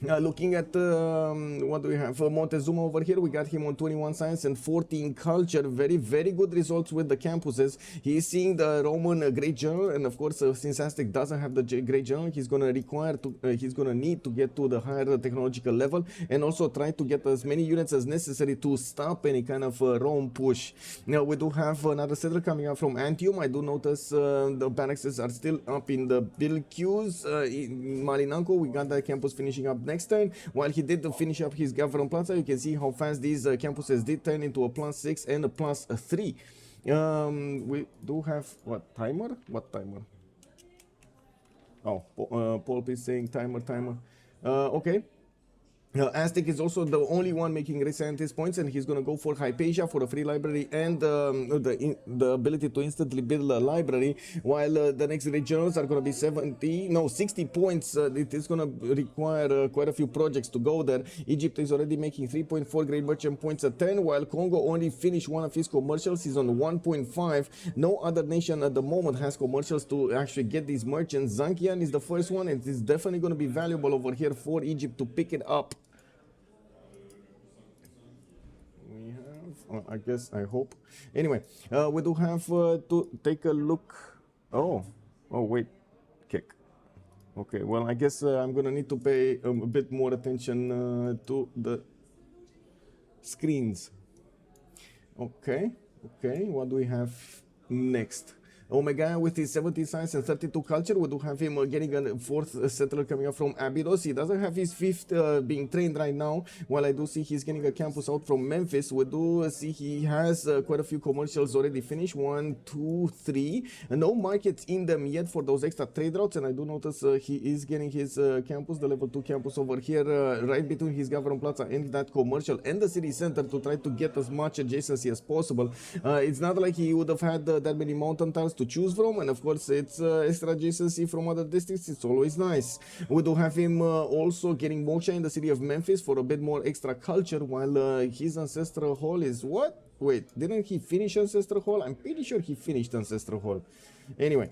Looking at what do we have? Montezuma over here, we got him on 21 science and 14 culture. Very, very good results with the campuses. He is seeing the Roman Great General, and of course, since Aztec doesn't have the Great General, he's going to need to get to the higher technological level and also try to get as many units as necessary to stop any kind of Rome push. Now, we do have another settler coming up from Antium. I do notice the barracks are still up in the build queues. In Malinanco, we got that campus finishing up next. next turn. While he did finish up his Government Plaza, you can see how fast these campuses did turn into a +6 and a +3. We do have what timer? What timer? Oh, Paul is saying timer. Okay. Aztec is also the only one making Rescientist points, and he's gonna go for Hypatia for a free library and the ability to instantly build a library, while the next regionals are gonna be 60 points. It is gonna require quite a few projects to go there. Egypt is already making 3.4 Great Merchant points a turn, while Congo only finished one of his commercials. He's on 1.5. No other nation at the moment has commercials to actually get these merchants. Zankian is the first one, and it is definitely gonna be valuable over here for Egypt to pick it up. I guess, I hope. Anyway, we do have to take a look. Oh, wait, kick. Okay, well, I guess I'm gonna need to pay a bit more attention to the screens. Okay, what do we have next? Omega with his 70 science and 32 culture. We do have him getting a 4th settler coming up from Abydos. He doesn't have his 5th being trained right now, while I do see he's getting a campus out from Memphis. We do see he has quite a few commercials already finished. 1, 2, 3. No markets in them yet for those extra trade routes, and I do notice he is getting his campus, the level 2 campus over here, right between his Government Plaza and that commercial and the city center, to try to get as much adjacency as possible. It's not like he would have had that many mountain tiles to choose from, and of course it's extra adjacency from other districts. It's always nice. We do have him also getting Moksha in the city of Memphis for a bit more extra culture, while his Ancestral Hall is what? Wait, didn't he finish Ancestral Hall? I'm pretty sure he finished Ancestral Hall. Anyway,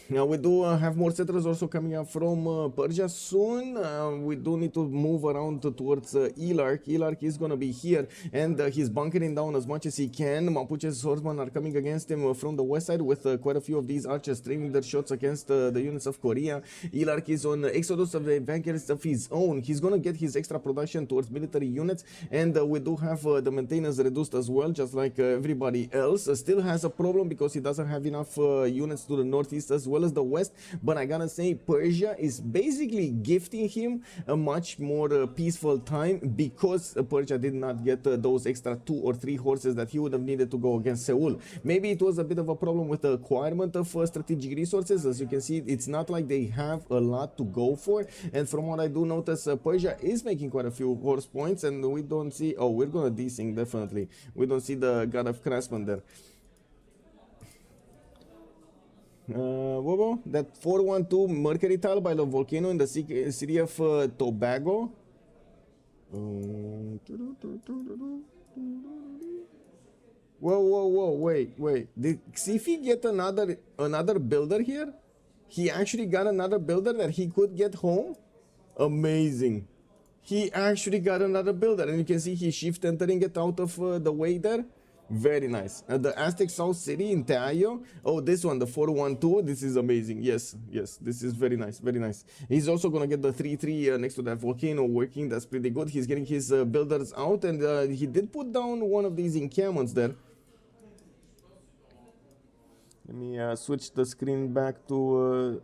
now we do have more settlers also coming up from Persia soon. We do need to move around towards Elark. Elark is going to be here, and he's bunkering down as much as he can. Mapuche's swordsmen are coming against him from the west side with quite a few of these archers training their shots against the units of Korea. Elark is on exodus of the evangelists of his own. He's going to get his extra production towards military units, and we do have the maintenance reduced as well, just like everybody else. Still has a problem because he doesn't have enough units to the northeast as well as the west, but I gotta say Persia is basically gifting him a much more peaceful time, because Persia did not get those extra 2 or 3 horses that he would have needed to go against Seoul. Maybe it was a bit of a problem with the acquirement of strategic resources. As you can see, it's not like they have a lot to go for, and from what I do notice, Persia is making quite a few horse points, and we don't see, oh, we're gonna desync definitely. We don't see the God of Craftsman there. That 412 Mercury tile by the volcano in the city of Tobago. Whoa, wait. Did Xifi get another builder here? He actually got another builder that he could get home? Amazing. He actually got another builder, and you can see he shift entering it out of the way there. Very nice. The Aztec South City in Teayo. Oh, this one, the 412. This is amazing. Yes, this is very nice, very nice. He's also gonna get the 3-3 next to that volcano working. That's pretty good. He's getting his builders out, and he did put down one of these encampments there. Let me switch the screen back to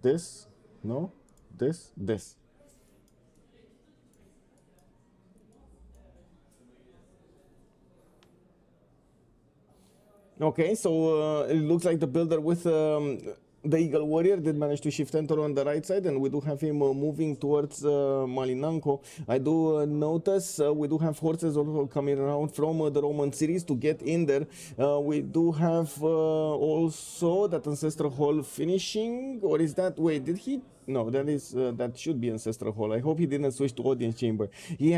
this. No, this. Okay, so it looks like the builder with the Eagle Warrior did manage to shift enter on the right side, and we do have him moving towards Malinanco. I do notice we do have horses also coming around from the Roman cities to get in there. We do have also that Ancestral Hall finishing, or is that, wait, did he? No, that should be Ancestral Hall. I hope he didn't switch to Audience Chamber. He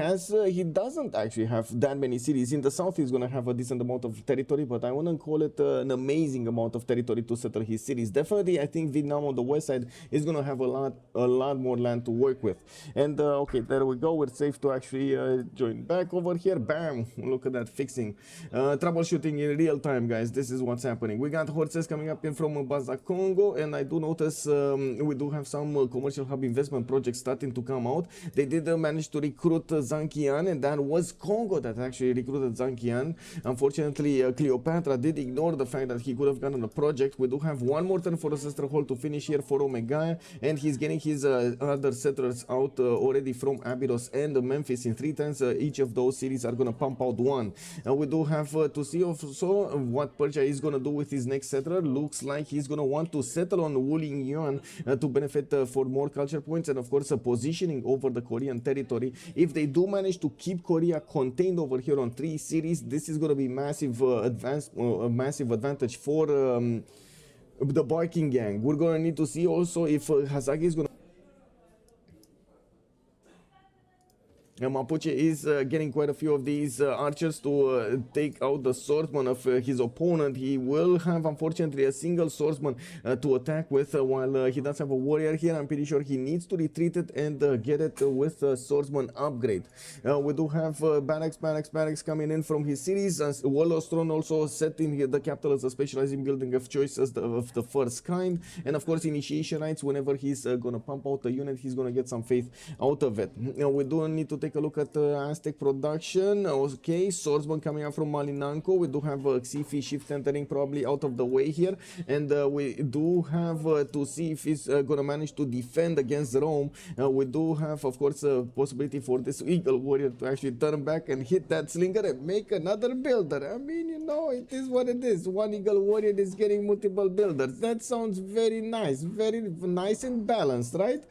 doesn't actually have that many cities. In the south, he's going to have a decent amount of territory, but I wouldn't call it an amazing amount of territory to settle his cities. Definitely, I think Vietnam on the west side is going to have a lot more land to work with. And okay, there we go. We're safe to actually join back over here. Bam! Look at that fixing. Troubleshooting in real time, guys. This is what's happening. We got horses coming up in from Baza Congo, and I do notice we do have some commercial hub investment projects starting to come out. They did manage to recruit Zankian, and that was Congo that actually recruited Zankian. Unfortunately, Cleopatra did ignore the fact that he could have gotten a project. We do have one more turn for Ancestral Hall to finish here for Omega, and he's getting his other settlers out already from Abydos and Memphis in 3 turns. Each of those cities are gonna pump out one. We do have to see also what Persia is gonna do with his next settler. Looks like he's gonna want to settle on Wuling Yuan to benefit for more culture points, and of course positioning over the Korean territory. If they do manage to keep Korea contained over here on 3 cities, this is gonna be massive massive advantage for the Barking Gang. We're gonna need to see also if Hazaki is gonna Mapuche is getting quite a few of these archers to take out the swordsman of his opponent. He will have, unfortunately, a single swordsman to attack with, while he does have a warrior here. I'm pretty sure he needs to retreat it and get it with a swordsman upgrade. We do have barracks coming in from his cities. Warlord's Throne also setting the capital as a specializing building of choice of the first kind. And of course, initiation rites, whenever he's going to pump out a unit, he's going to get some faith out of it. We do need to take a look at Aztec production. Okay, swordsman coming out from Malinanco. We do have Xifi shift entering probably out of the way here, and we do have to see if he's gonna manage to defend against Rome. We do have, of course, a possibility for this Eagle Warrior to actually turn back and hit that Slinger and make another builder. I mean, you know, it is what it is. One Eagle Warrior is getting multiple builders. That sounds very nice and balanced, right?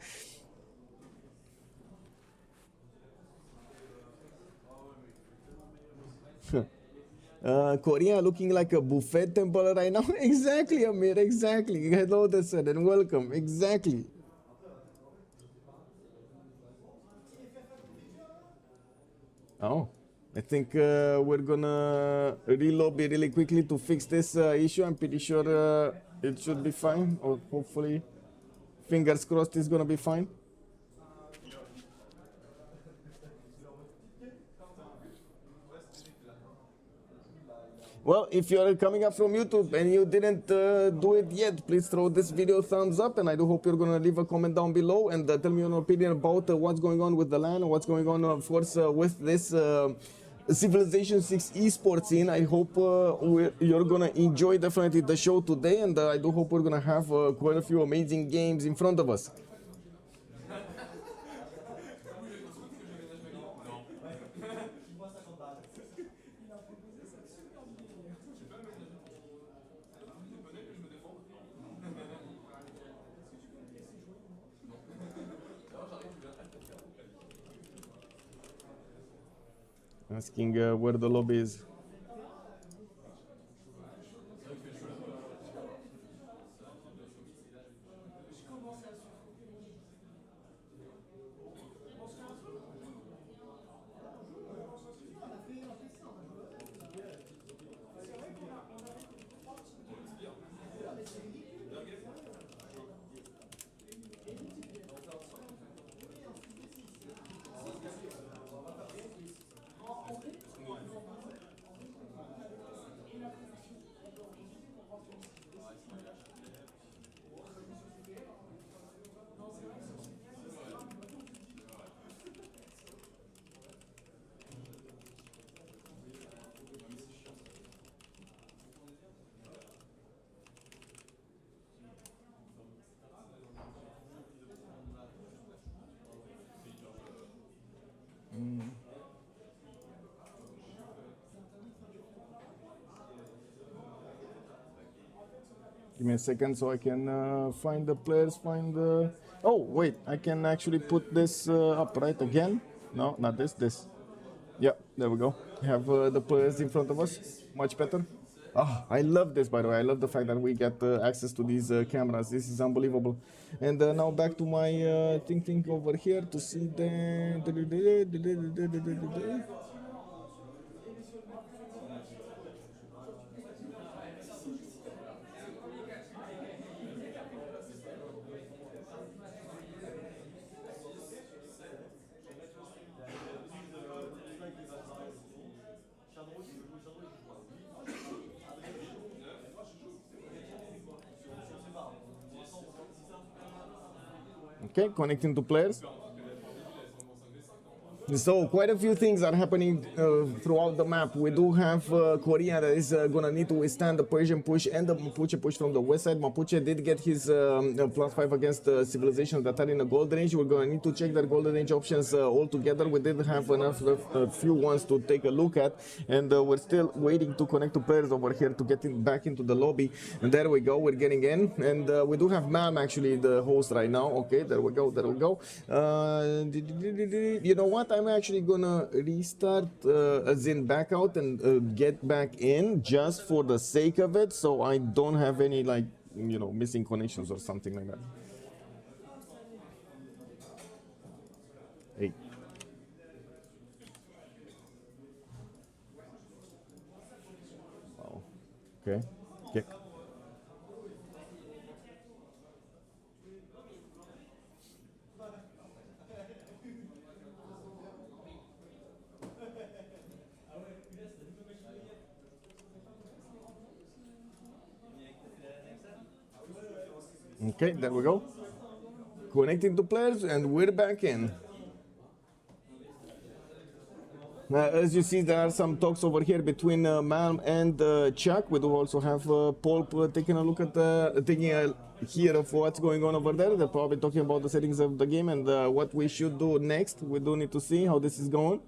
Korea looking like a buffet temple right now. Exactly, Amir, exactly. Hello, Desert, and welcome. Exactly. Oh, I think we're gonna relobby really quickly to fix this issue. I'm pretty sure it should be fine, or hopefully, fingers crossed, it's gonna be fine. Well, if you're coming up from YouTube and you didn't do it yet, please throw this video a thumbs up, and I do hope you're going to leave a comment down below and tell me your opinion about what's going on with the LAN, what's going on, of course, with this Civilization 6 esports scene. I hope you're going to enjoy definitely the show today, and I do hope we're going to have quite a few amazing games in front of us. Asking where the lobby is. Give me a second so I can find the players, find the... Oh, wait, I can actually put this up, right, again? No, not this, this. Yeah, there we go. We have the players in front of us, much better. Oh, I love this, by the way. I love the fact that we get access to these cameras. This is unbelievable. And now back to my thing over here to see the... Okay, connecting to players. So quite a few things are happening throughout the map. We do have Korea that is gonna need to withstand the Persian push and the Mapuche push from the west side. Mapuche did get his +5 against civilizations that are in the golden age. We're gonna need to check their golden age options all together. We did have enough a few ones to take a look at, and we're still waiting to connect to players over here to get back into the lobby. And there we go, we're getting in, and we do have Mam actually the host right now. Okay, there we go, there we go. You know what? I'm actually gonna restart as in back out and get back in just for the sake of it, so I don't have any like, you know, missing connections or something like that. Hey. Wow. Okay. Kick. Okay, there we go. Connecting to players, and we're back in. As you see, there are some talks over here between Malm and Chuck. We do also have Paul taking a look at taking a hear of what's going on over there. They're probably talking about the settings of the game and what we should do next. We do need to see how this is going.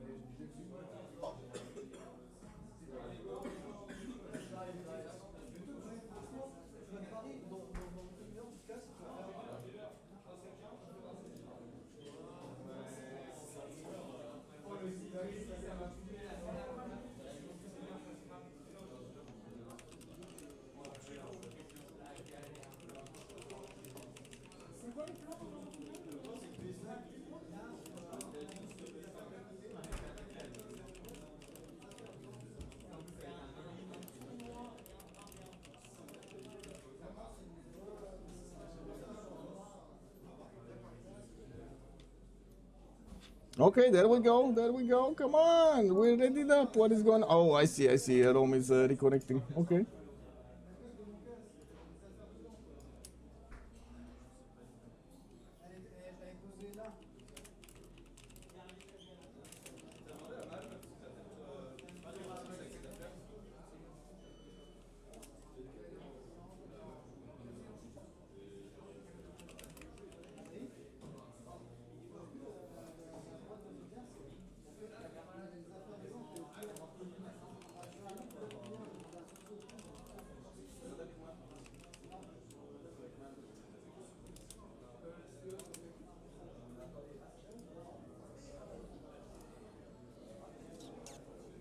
Okay, there we go, there we go. Come on, we're ready up. What is going on? Oh, I see. Rome is reconnecting. Okay.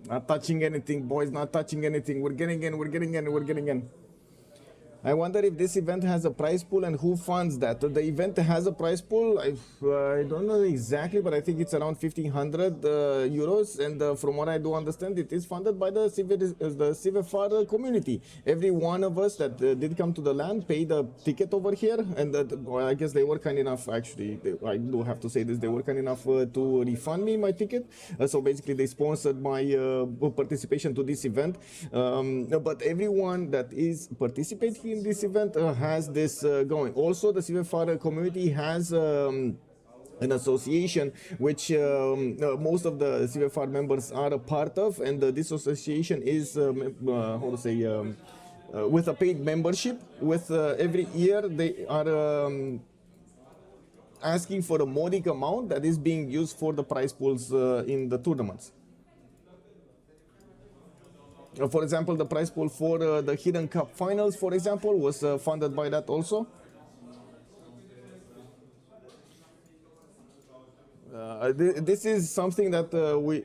Not touching anything, boys, not touching anything. We're getting in, we're getting in, we're getting in. I wonder if this event has a prize pool and who funds that. The event has a prize pool. I don't know exactly, but I think it's around 1,500 euros. And from what I do understand, it is funded by the CivFR community. Every one of us that did come to the land paid a ticket over here. And well, I guess they were kind enough, actually, I do have to say this, they were kind enough to refund me my ticket. So basically they sponsored my participation to this event. But everyone that is participating in this event has this going. Also, the CivFR community has an association which most of the CivFR members are a part of, and this association is how to say with a paid membership. With every year they are asking for a modic amount that is being used for the prize pools in the tournaments. For example, the prize pool for the Hidden Cup finals, for example, was funded by that also. This is something that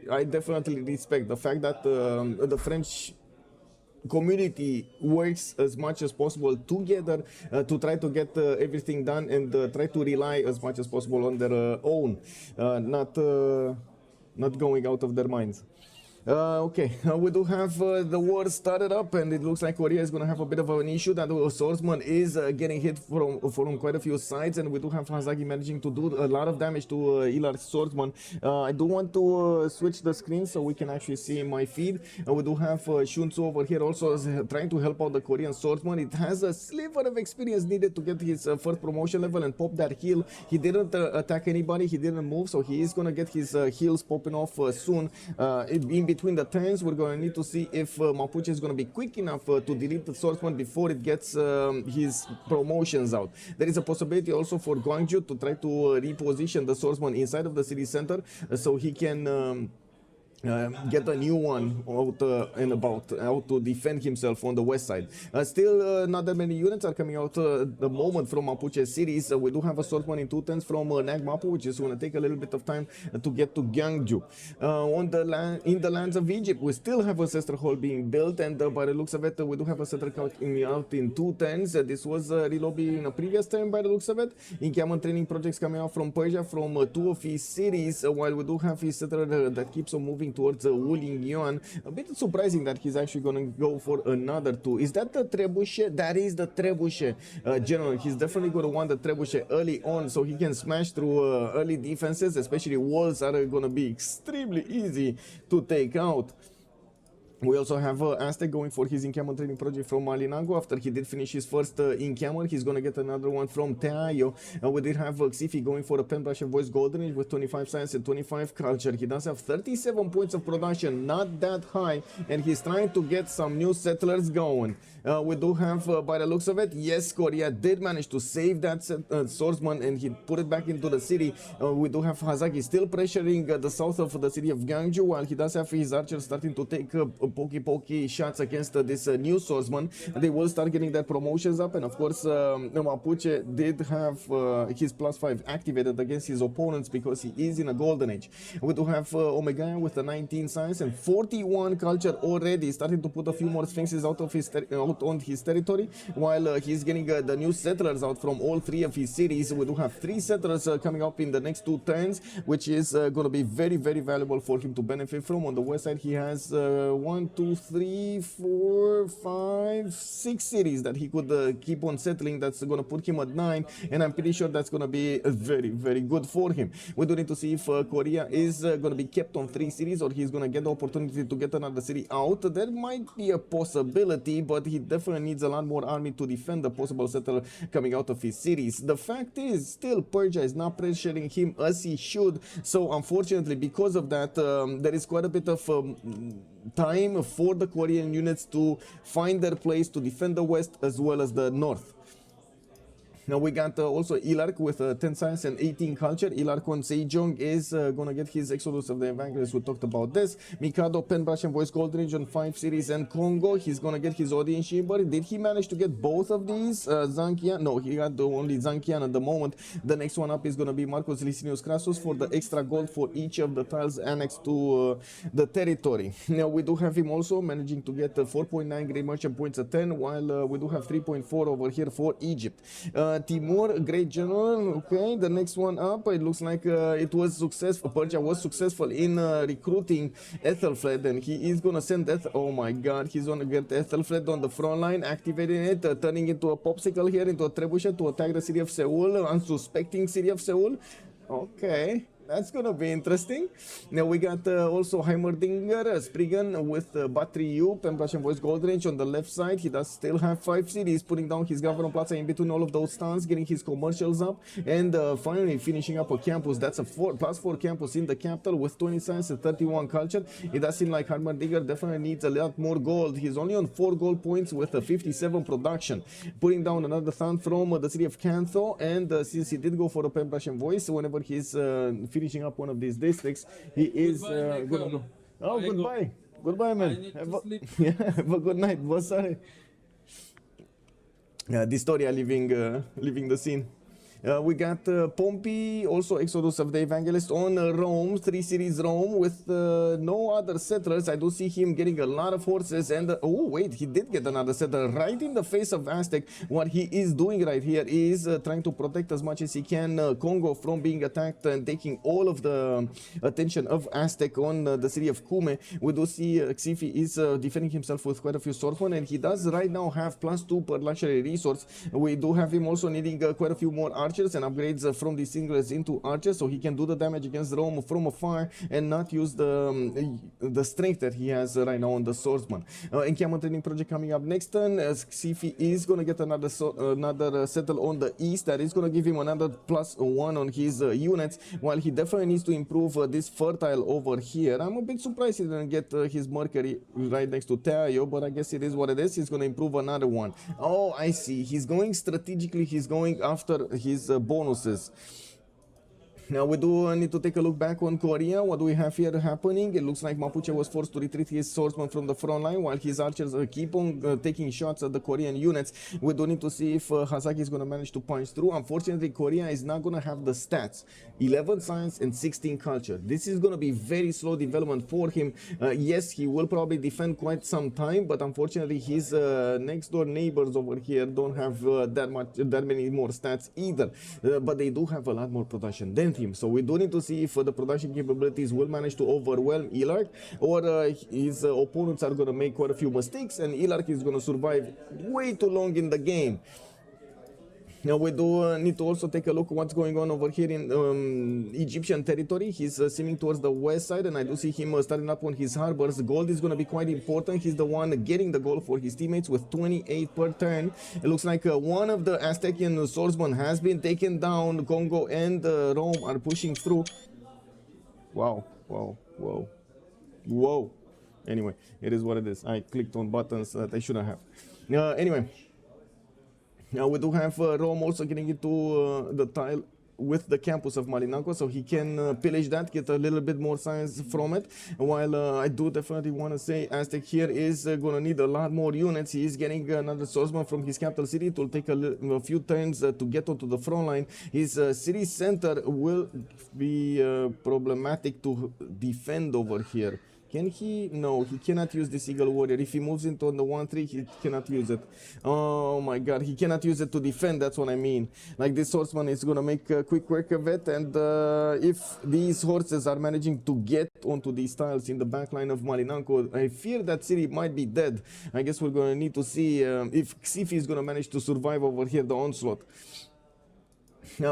I definitely respect. The fact that the French community works as much as possible together to try to get everything done and try to rely as much as possible on their own, not going out of their minds. Okay, we do have the war started up, and it looks like Korea is going to have a bit of an issue. That swordsman is getting hit from quite a few sides, and we do have Hazagi managing to do a lot of damage to Ilar's swordsman. I do want to switch the screen so we can actually see my feed. We do have Shunsu over here also trying to help out the Korean swordsman. It has a sliver of experience needed to get his first promotion level and pop that heal. He didn't attack anybody, he didn't move, so he is going to get his heals popping off soon. In between the turns, we're going to need to see if Mapuche is going to be quick enough to delete the swordsman before it gets his promotions out. There is a possibility also for Gwangju to try to reposition the swordsman inside of the city center so he can get a new one out and about, out to defend himself on the west side. Still, not that many units are coming out the moment from Mapuche cities. We do have a swordsman in 2 turns from Nagmapu, which is going to take a little bit of time to get to Gyeongju. In the lands of Egypt, we still have a settler hall being built, and by the looks of it, we do have a settler coming out in 2 turns. This was relobby in a previous turn by the looks of it. Encampment training projects coming out from Persia from 2 of his cities, while we do have his settler that keeps on moving towards Wuling Yuan. A bit surprising that he's actually going to go for another 2. Is that the trebuchet? That is the trebuchet. General, he's definitely going to want the trebuchet early on so he can smash through early defenses, especially walls are going to be extremely easy to take out. We also have Aztec going for his encampment training project from Malinago. After he did finish his first encampment, he's going to get another one from Teayo. We did have Xifi going for a pen brush and voice golden age with 25 science and 25 culture. He does have 37 points of production, not that high, and he's trying to get some new settlers going. We do have, by the looks of it, yes, Korea did manage to save that swordsman and he put it back into the city. We do have Hazaki still pressuring the south of the city of Gyeongju, while he does have his archers starting to take pokey shots against this new swordsman. They will start getting their promotions up, and of course Mapuche did have his +5 activated against his opponents because he is in a golden age. We do have Omega with a 19 science and 41 culture already, starting to put a few more sphinxes out of his on his territory, while he's getting the new settlers out from all 3 of his cities. We do have 3 settlers coming up in the next 2 turns, which is going to be very, very valuable for him to benefit from. On the west side, he has 1, 2, 3, 4, 5, 6 cities that he could keep on settling. That's going to put him at 9, and I'm pretty sure that's going to be very, very good for him. We do need to see if Korea is going to be kept on 3 cities or he's going to get the opportunity to get another city out. There might be a possibility, but he definitely needs a lot more army to defend the possible settler coming out of his cities. The fact is, still Persia is not pressuring him as he should, so unfortunately because of that there is quite a bit of time for the Korean units to find their place to defend the west as well as the north. Now we got also Ilark with 10 science and 18 culture. Ilark on Sejong is going to get his Exodus of the Evangelist. We talked about this. Mikado, Pen Brush and Voice Gold Region 5 series and Congo. He's going to get his Odin Shimber. Did he manage to get both of these? Zankian? No, he got only Zankian at the moment. The next one up is going to be Marcos Licinius Crassus for the extra gold for each of the tiles annexed to the territory. Now we do have him also managing to get 4.9 Great Merchant points a 10, while we do have 3.4 over here for Egypt. Timur, great general. Okay, the next one up, it looks like it was successful. Persia was successful in recruiting Ethelfled, and he is gonna send oh my god, he's gonna get Ethelfled on the front line, activating it, turning into a popsicle here, into a trebuchet to attack the city of Seoul, unsuspecting city of Seoul. Okay, that's gonna be interesting. Now we got also Heimerdinger, Spriggan with Battery U, Pembrush and Voice Gold Range on the left side. He does still have 5 cities, putting down his Governor Plaza in between all of those stands, getting his commercials up, and finally finishing up a campus. That's a +4 campus in the capital with 20 science and 31 culture. It does seem like Heimerdinger definitely needs a lot more gold. He's only on 4 gold points with a 57 production, putting down another sound from the city of Cantho, and since he did go for a Pembrush and Voice, whenever he's finishing up one of these districts, he is gonna go. Oh, goodbye. Goodbye, man. Have a good night, boss. Distoria leaving the scene. We got Pompey, also Exodus of the Evangelist on Rome, 3 series Rome with no other settlers. I do see him getting a lot of horses and oh wait, he did get another settler right in the face of Aztec. What he is doing right here is trying to protect as much as he can Congo from being attacked and taking all of the attention of Aztec on the city of Cume. We do see Xifi is defending himself with quite a few swordsmen, and he does right now have +2 per luxury resource. We do have him also needing quite a few more archers and upgrades from the singlers into archers, so he can do the damage against Rome from afar and not use the strength that he has right now on the swordsman. Encampment training project coming up next turn. Xifi is gonna get another settle on the east. That is gonna give him another +1 on his units, while he definitely needs to improve this fertile over here. I'm a bit surprised he didn't get his Mercury right next to Tayo, but I guess it is what it is. He's gonna improve another one. Oh, I see. He's going strategically. He's going after his bonuses. Now we do need to take a look back on Korea. What do we have here happening? It looks like Mapuche was forced to retreat his swordsman from the front line while his archers keep on taking shots at the Korean units. We do need to see if Hazaki is going to manage to punch through. Unfortunately, Korea is not going to have the stats. 11 science and 16 culture. This is going to be very slow development for him. Yes, he will probably defend quite some time, but unfortunately his next door neighbors over here don't have that many more stats either. But they do have a lot more production than him. So we do need to see if the production capabilities will manage to overwhelm Ilark, or his opponents are going to make quite a few mistakes and Ilark is going to survive way too long in the game. Now we do need to also take a look at what's going on over here in Egyptian territory. He's seeming towards the west side, and I do see him starting up on his harbors. Gold is going to be quite important. He's the one getting the gold for his teammates with 28 per turn. It looks like one of the Aztecian swordsmen has been taken down. Congo and Rome are pushing through. Wow, wow, wow, whoa. Anyway, it is what it is. I clicked on buttons that I shouldn't have. Anyway. Now we do have Rome also getting into the tile with the campus of Malinanco, so he can pillage that, get a little bit more science from it. While I do definitely want to say Aztec here is going to need a lot more units. He is getting another swordsman from his capital city. It will take a few turns to get onto the front line. His city center will be problematic to defend over here. Can he? No, he cannot use this Eagle Warrior. If he moves into the 1-3, he cannot use it. Oh my god, he cannot use it to defend, that's what I mean. Like, this swordsman is gonna make quick work of it, and if these horses are managing to get onto these tiles in the back line of Malinanco, I fear that city might be dead. I guess we're gonna need to see if Xifi is gonna manage to survive over here, the onslaught.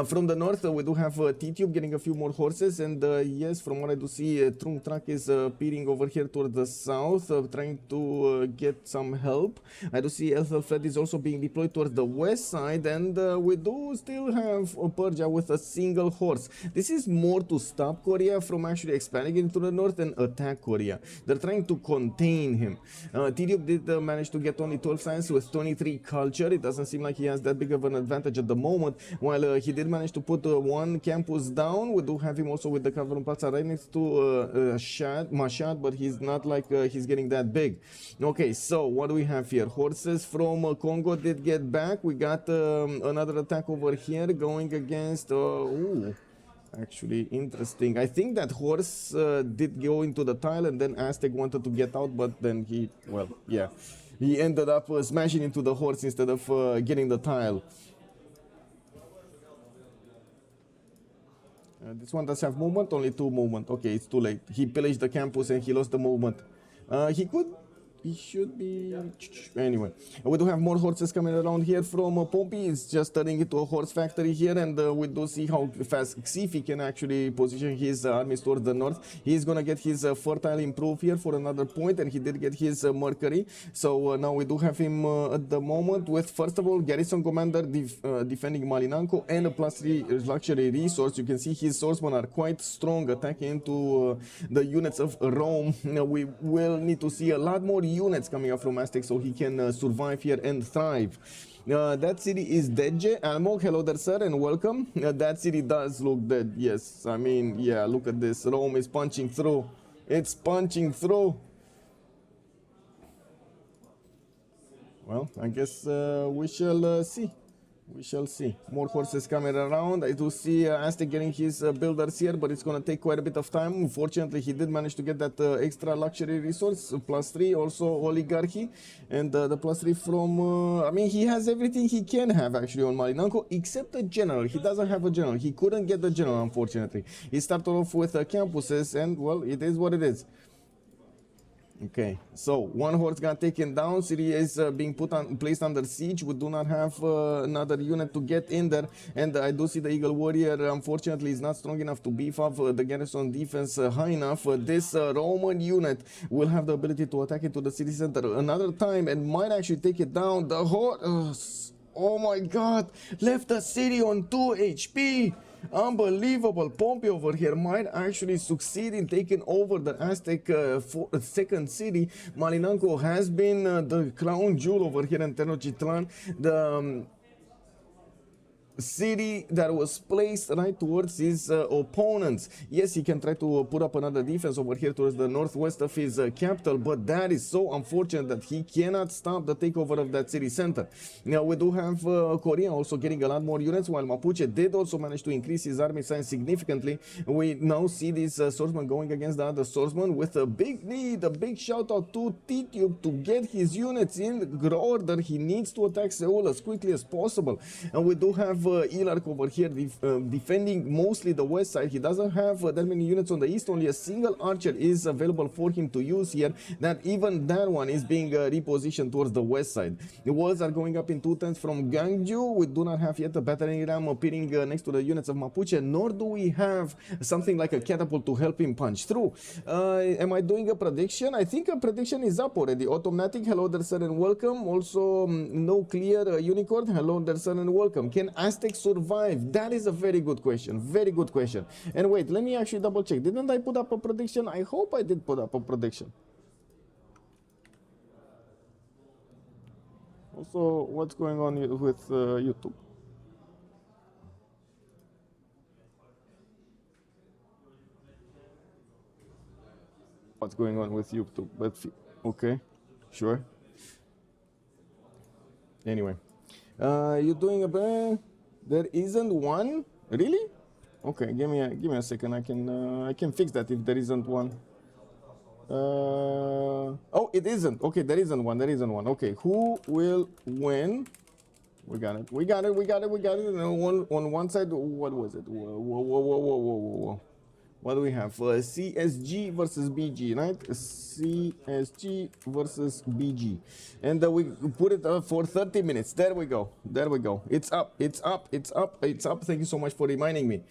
From the north, we do have T-Tube getting a few more horses, and yes, from what I do see, Trung Trak is peering over here toward the south, trying to get some help. I do see Ethelfred is also being deployed towards the west side, and we do still have Persia with a single horse. This is more to stop Korea from actually expanding into the north and attack Korea. They're trying to contain him. T-Tube did manage to get only 12 science with 23 culture. It doesn't seem like he has that big of an advantage at the moment, while he did manage to put one campus down. We do have him also with the Cavern Plaza right next to Mashad, but he's not like he's getting that big. Okay, so what do we have here? Horses from Congo did get back. We got another attack over here going against... ooh, actually interesting. I think that horse did go into the tile, and then Aztec wanted to get out, but then he, well, yeah, he ended up smashing into the horse instead of getting the tile. This one does have movement, only 2 movement. Okay, it's too late. He pillaged the campus and he lost the movement. He should be... Anyway, we do have more horses coming around here from Pompey. It's just turning into a horse factory here, and we do see how fast Xifi can actually position his armies towards the north. He's gonna get his fertile improved here for another point, and he did get his Mercury. So now we do have him at the moment with, first of all, Garrison Commander defending Malinanco and a +3 luxury resource. You can see his swordsmen are quite strong, attacking into the units of Rome. We will need to see a lot more units coming up from Aztec so he can survive here and thrive. That city is dead. Almog, hello there, sir, and welcome. That city does look dead, yes. I mean, yeah, look at this. Rome is punching through. It's punching through. Well, I guess we shall see. We shall see. More horses coming around. I do see Aztec getting his builders here, but it's going to take quite a bit of time. Unfortunately, he did manage to get that extra luxury resource, +3, also oligarchy, and the +3 from, I mean, he has everything he can have actually on Malinanco, except a general. He doesn't have a general. He couldn't get the general, unfortunately. He started off with campuses, and, well, it is what it is. Okay, so one horse got taken down. City is being placed under siege. We do not have another unit to get in there, and I do see the Eagle Warrior. Unfortunately, is not strong enough to beef up the garrison defense high enough. This Roman unit will have the ability to attack into the city center another time and might actually take it down. The horse, oh my God, left the city on 2 HP. Unbelievable. Pompey over here might actually succeed in taking over the Aztec second city. Malinanco has been the crown jewel over here in Tenochtitlan. The city that was placed right towards his opponents. Yes, he can try to put up another defense over here towards the northwest of his capital, but that is so unfortunate that he cannot stop the takeover of that city center. Now, we do have Korea also getting a lot more units, while Mapuche did also manage to increase his army size significantly. We now see this swordsman going against the other swordsman with a big need, a big shout out to T-Tube to get his units in order. He needs to attack Seoul as quickly as possible. And we do have Ilark over here defending mostly the west side. He doesn't have that many units on the east. Only a single archer is available for him to use here. That even that one is being repositioned towards the west side. The walls are going up in 2 turns from Gangju. We do not have yet a battering ram appearing next to the units of Mapuche, nor do we have something like a catapult to help him punch through. Am I doing a prediction? I think a prediction is up already. Automatic, hello there sir and welcome. Also no clear unicorn, hello there sir and welcome. Can Aztec survive? That is a very good question. Very good question. And wait, let me actually double check. Didn't I put up a prediction? I hope I did put up a prediction. Also, what's going on with YouTube? What's going on with YouTube? But okay, sure. Anyway, you're doing a bad. There isn't one, really? Okay, give me a second. I can fix that if there isn't one. Oh, it isn't. Okay, there isn't one. There isn't one. Okay, who will win? We got it. We got it. We got it. We got it. And on one side, what was it? Whoa. What do we have? CSG versus BG, right? CSG versus BG. And we put it for 30 minutes. There we go. There we go. It's up. It's up. It's up. It's up. Thank you so much for reminding me.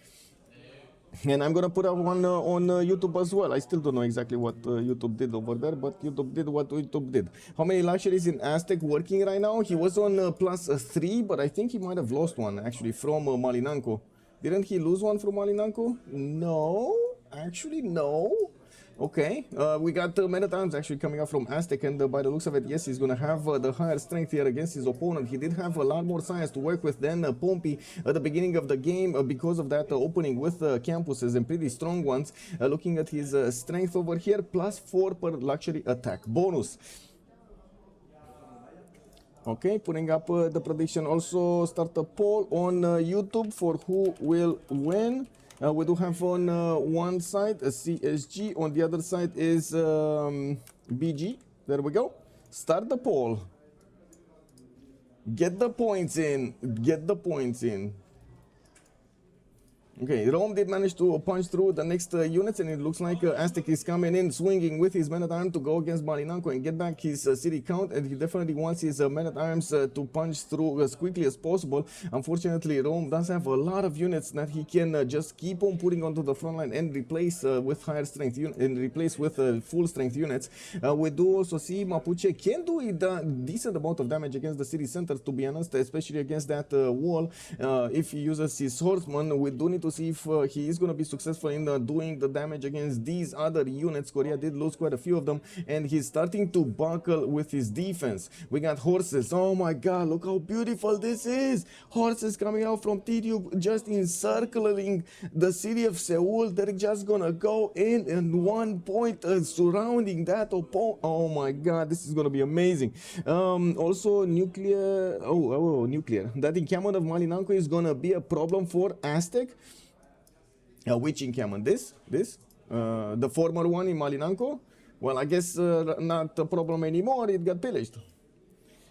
And I'm going to put up one on YouTube as well. I still don't know exactly what YouTube did over there, but YouTube did what YouTube did. How many luxuries in Aztec working right now? He was on +3, but I think he might have lost one actually from Malinanco. Didn't he lose one from Malinanco? No, actually no. Okay, we got men-at-arms actually coming up from Aztec, and by the looks of it, yes, he's going to have the higher strength here against his opponent. He did have a lot more science to work with than Pompey at the beginning of the game because of that opening with campuses and pretty strong ones. Looking at his strength over here, +4 per luxury attack bonus. Okay, putting up the prediction. Also start a poll on YouTube for who will win. We do have on one side a CSG, on the other side is BG. There we go. Start the poll. Get the points in. Get the points in. Okay, Rome did manage to punch through the next units, and it looks like Aztec is coming in swinging with his men-at-arms to go against Malinanco and get back his city count, and he definitely wants his men-at-arms to punch through as quickly as possible. Unfortunately, Rome does have a lot of units that he can just keep on putting onto the front line and replace with higher strength and replace with full strength units. We do also see Mapuche can do a decent amount of damage against the city center, to be honest, especially against that wall. If he uses his swordsman, we do need to see if he is going to be successful in doing the damage against these other units. Korea did lose quite a few of them, and he's starting to buckle with his defense. We got horses. Oh my god, look how beautiful this is. Horses coming out from T-Tube, just encircling the city of Seoul. They're just gonna go in and 1 point surrounding that opponent. Oh my god, this is gonna be amazing. Also nuclear. Nuclear. That encampment of Malinanko is gonna be a problem for Aztec. Which encampment? This? The former one in Malinanko? Well, I guess not a problem anymore. It got pillaged.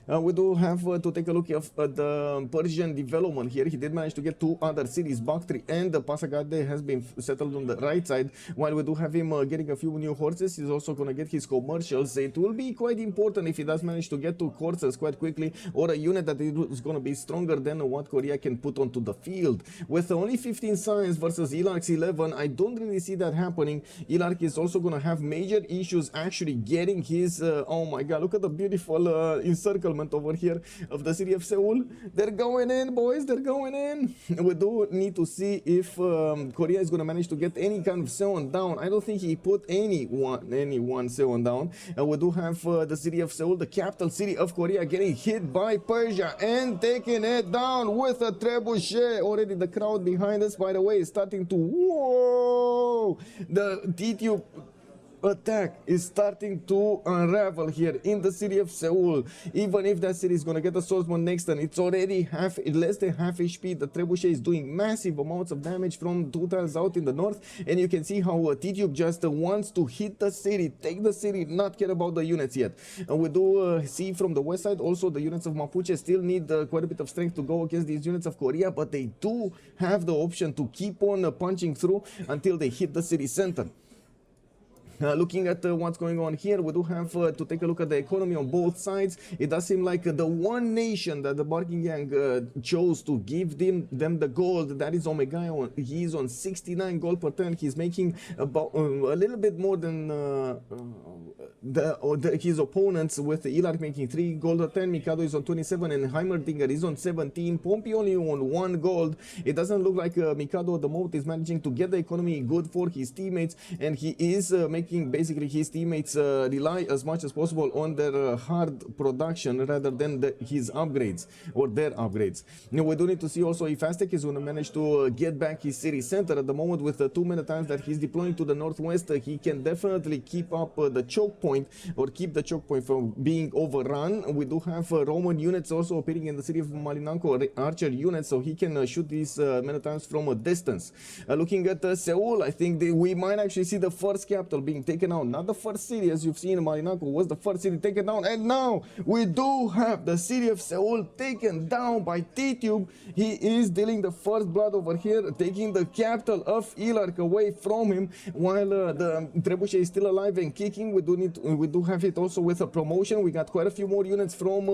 We do have to take a look at the Persian development here. He did manage to get 2 other cities, Bakhtri and Pasargade has been settled on the right side. While we do have him getting a few new horses, he's also going to get his commercials. It will be quite important if he does manage to get 2 horses quite quickly, or a unit that is going to be stronger than what Korea can put onto the field. With only 15 science versus Ilark's 11, I don't really see that happening. Ilark is also going to have major issues actually getting his... oh my god, look at the beautiful encirclement over here of the city of Seoul. They're going in, boys, they're going in. We do need to see if Korea is going to manage to get any kind of Seoul down. I don't think he put any one Seoul down. We do have the city of Seoul, the capital city of Korea, getting hit by Persia and taking it down with a trebuchet. Already the crowd behind us, by the way, is starting to... Whoa! The DTU attack is starting to unravel here in the city of Seoul. Even if that city is going to get a swordsman next turn, it's already less than half HP. The trebuchet is doing massive amounts of damage from 2 tiles out in the north, and you can see how T-Tube just wants to hit the city, take the city, not care about the units yet. And we do see from the west side also the units of Mapuche still need quite a bit of strength to go against these units of Korea, but they do have the option to keep on punching through until they hit the city center. Looking at what's going on here, we do have to take a look at the economy on both sides. It does seem like the one nation that the barking gang chose to give them the gold, that is Omega. He is on 69 gold per turn. He's making about a little bit more than his opponents, with Ilark making 3 gold per turn. Mikado is on 27 and Heimerdinger is on 17. Pompey only on 1 gold. It doesn't look like Mikado at the moment is managing to get the economy good for his teammates, and he is making basically his teammates rely as much as possible on their hard production rather than his upgrades or their upgrades. Now we do need to see also if Aztec is going to manage to get back his city center. At the moment, with the 2 minute times that he's deploying to the northwest, he can definitely keep up the choke point, or keep the choke point from being overrun. We do have Roman units also appearing in the city of Malinanko, archer units, so he can shoot these many times from a distance. Looking at Seoul, I think we might actually see the first capital being taken out. Not the first city, as you've seen in Malinanko was the first city taken down, and now we do have the city of Seoul taken down by T-Tube. He is dealing the first blood over here, taking the capital of Ilark away from him, while the trebuchet is still alive and kicking. We do have it also with a promotion. We got quite a few more units from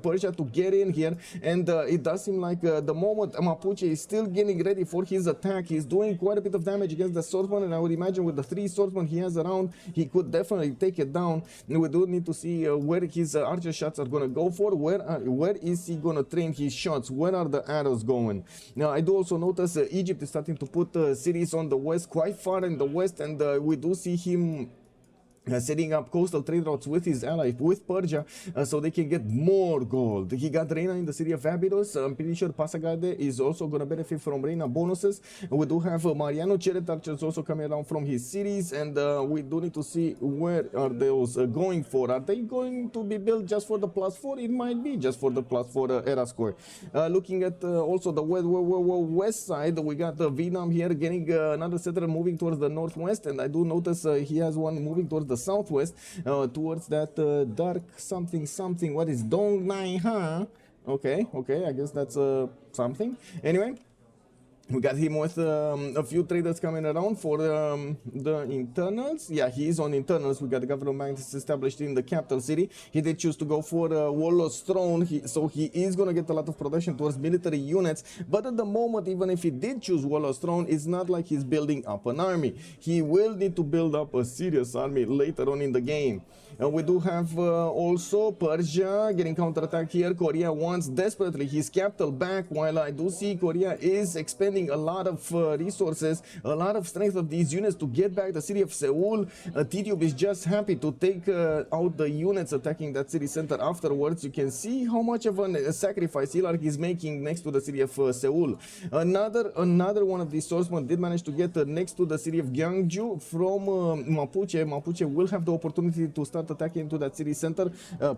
Persia to get in here, and it does seem like the moment Mapuche is still getting ready for his attack, he's doing quite a bit of damage against the swordsman, and I would imagine with the 3 swordsmen he has around, he could definitely take it down. We do need to see where his archer shots are going to go for. Where is he going to train his shots? Where are the arrows going? Now, I do also notice Egypt is starting to put cities on the west, quite far in the west, and we do see him setting up coastal trade routes with his ally, with Persia, so they can get more gold. He got Reina in the city of Abydos. I'm pretty sure Pasargade is also going to benefit from Reina bonuses. We do have Mariano Cheret archers also coming around from his cities, and we do need to see where are those going for. Are they going to be built just for the +4? It might be just for the +4 era score. Looking at also the west side, we got Vietnam here getting another settler moving towards the northwest, and I do notice he has one moving towards the southwest, towards that dark something. What is Dong Nai Ha? Okay, I guess that's something. Anyway, we got him with a few traders coming around for the internals. Yeah, he is on internals. We got the government banks established in the capital city. He did choose to go for Warlord's Throne, so he is going to get a lot of production towards military units. But at the moment, even if he did choose Warlord's Throne, it's not like he's building up an army. He will need to build up a serious army later on in the game. We do have also Persia getting counterattack here. Korea wants desperately his capital back, while I do see Korea is expanding spending a lot of resources, a lot of strength of these units to get back the city of Seoul. T-Tube is just happy to take out the units attacking that city center afterwards. You can see how much of a sacrifice Ilark is making next to the city of Seoul. Another one of these swordsmen did manage to get next to the city of Gyeongju from Mapuche. Mapuche will have the opportunity to start attacking into that city center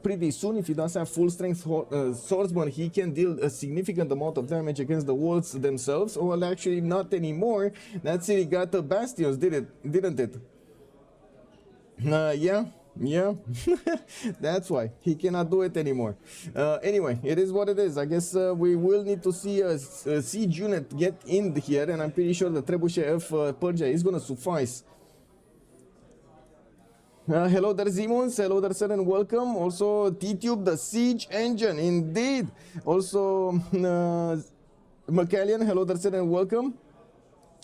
pretty soon. If he does have full strength swordsman, he can deal a significant amount of damage against the walls themselves. Well, actually not anymore. That city got bastions, didn't it? Yeah, that's why he cannot do it anymore. Anyway, it is what it is. I guess we will need to see a siege unit get in here, and I'm pretty sure the trebuchet of Persia is gonna suffice. Hello there, Zimons. Hello there, sir, and welcome. Also, T-Tube, the siege engine, indeed. Also, McCallion, hello there, sir, and welcome.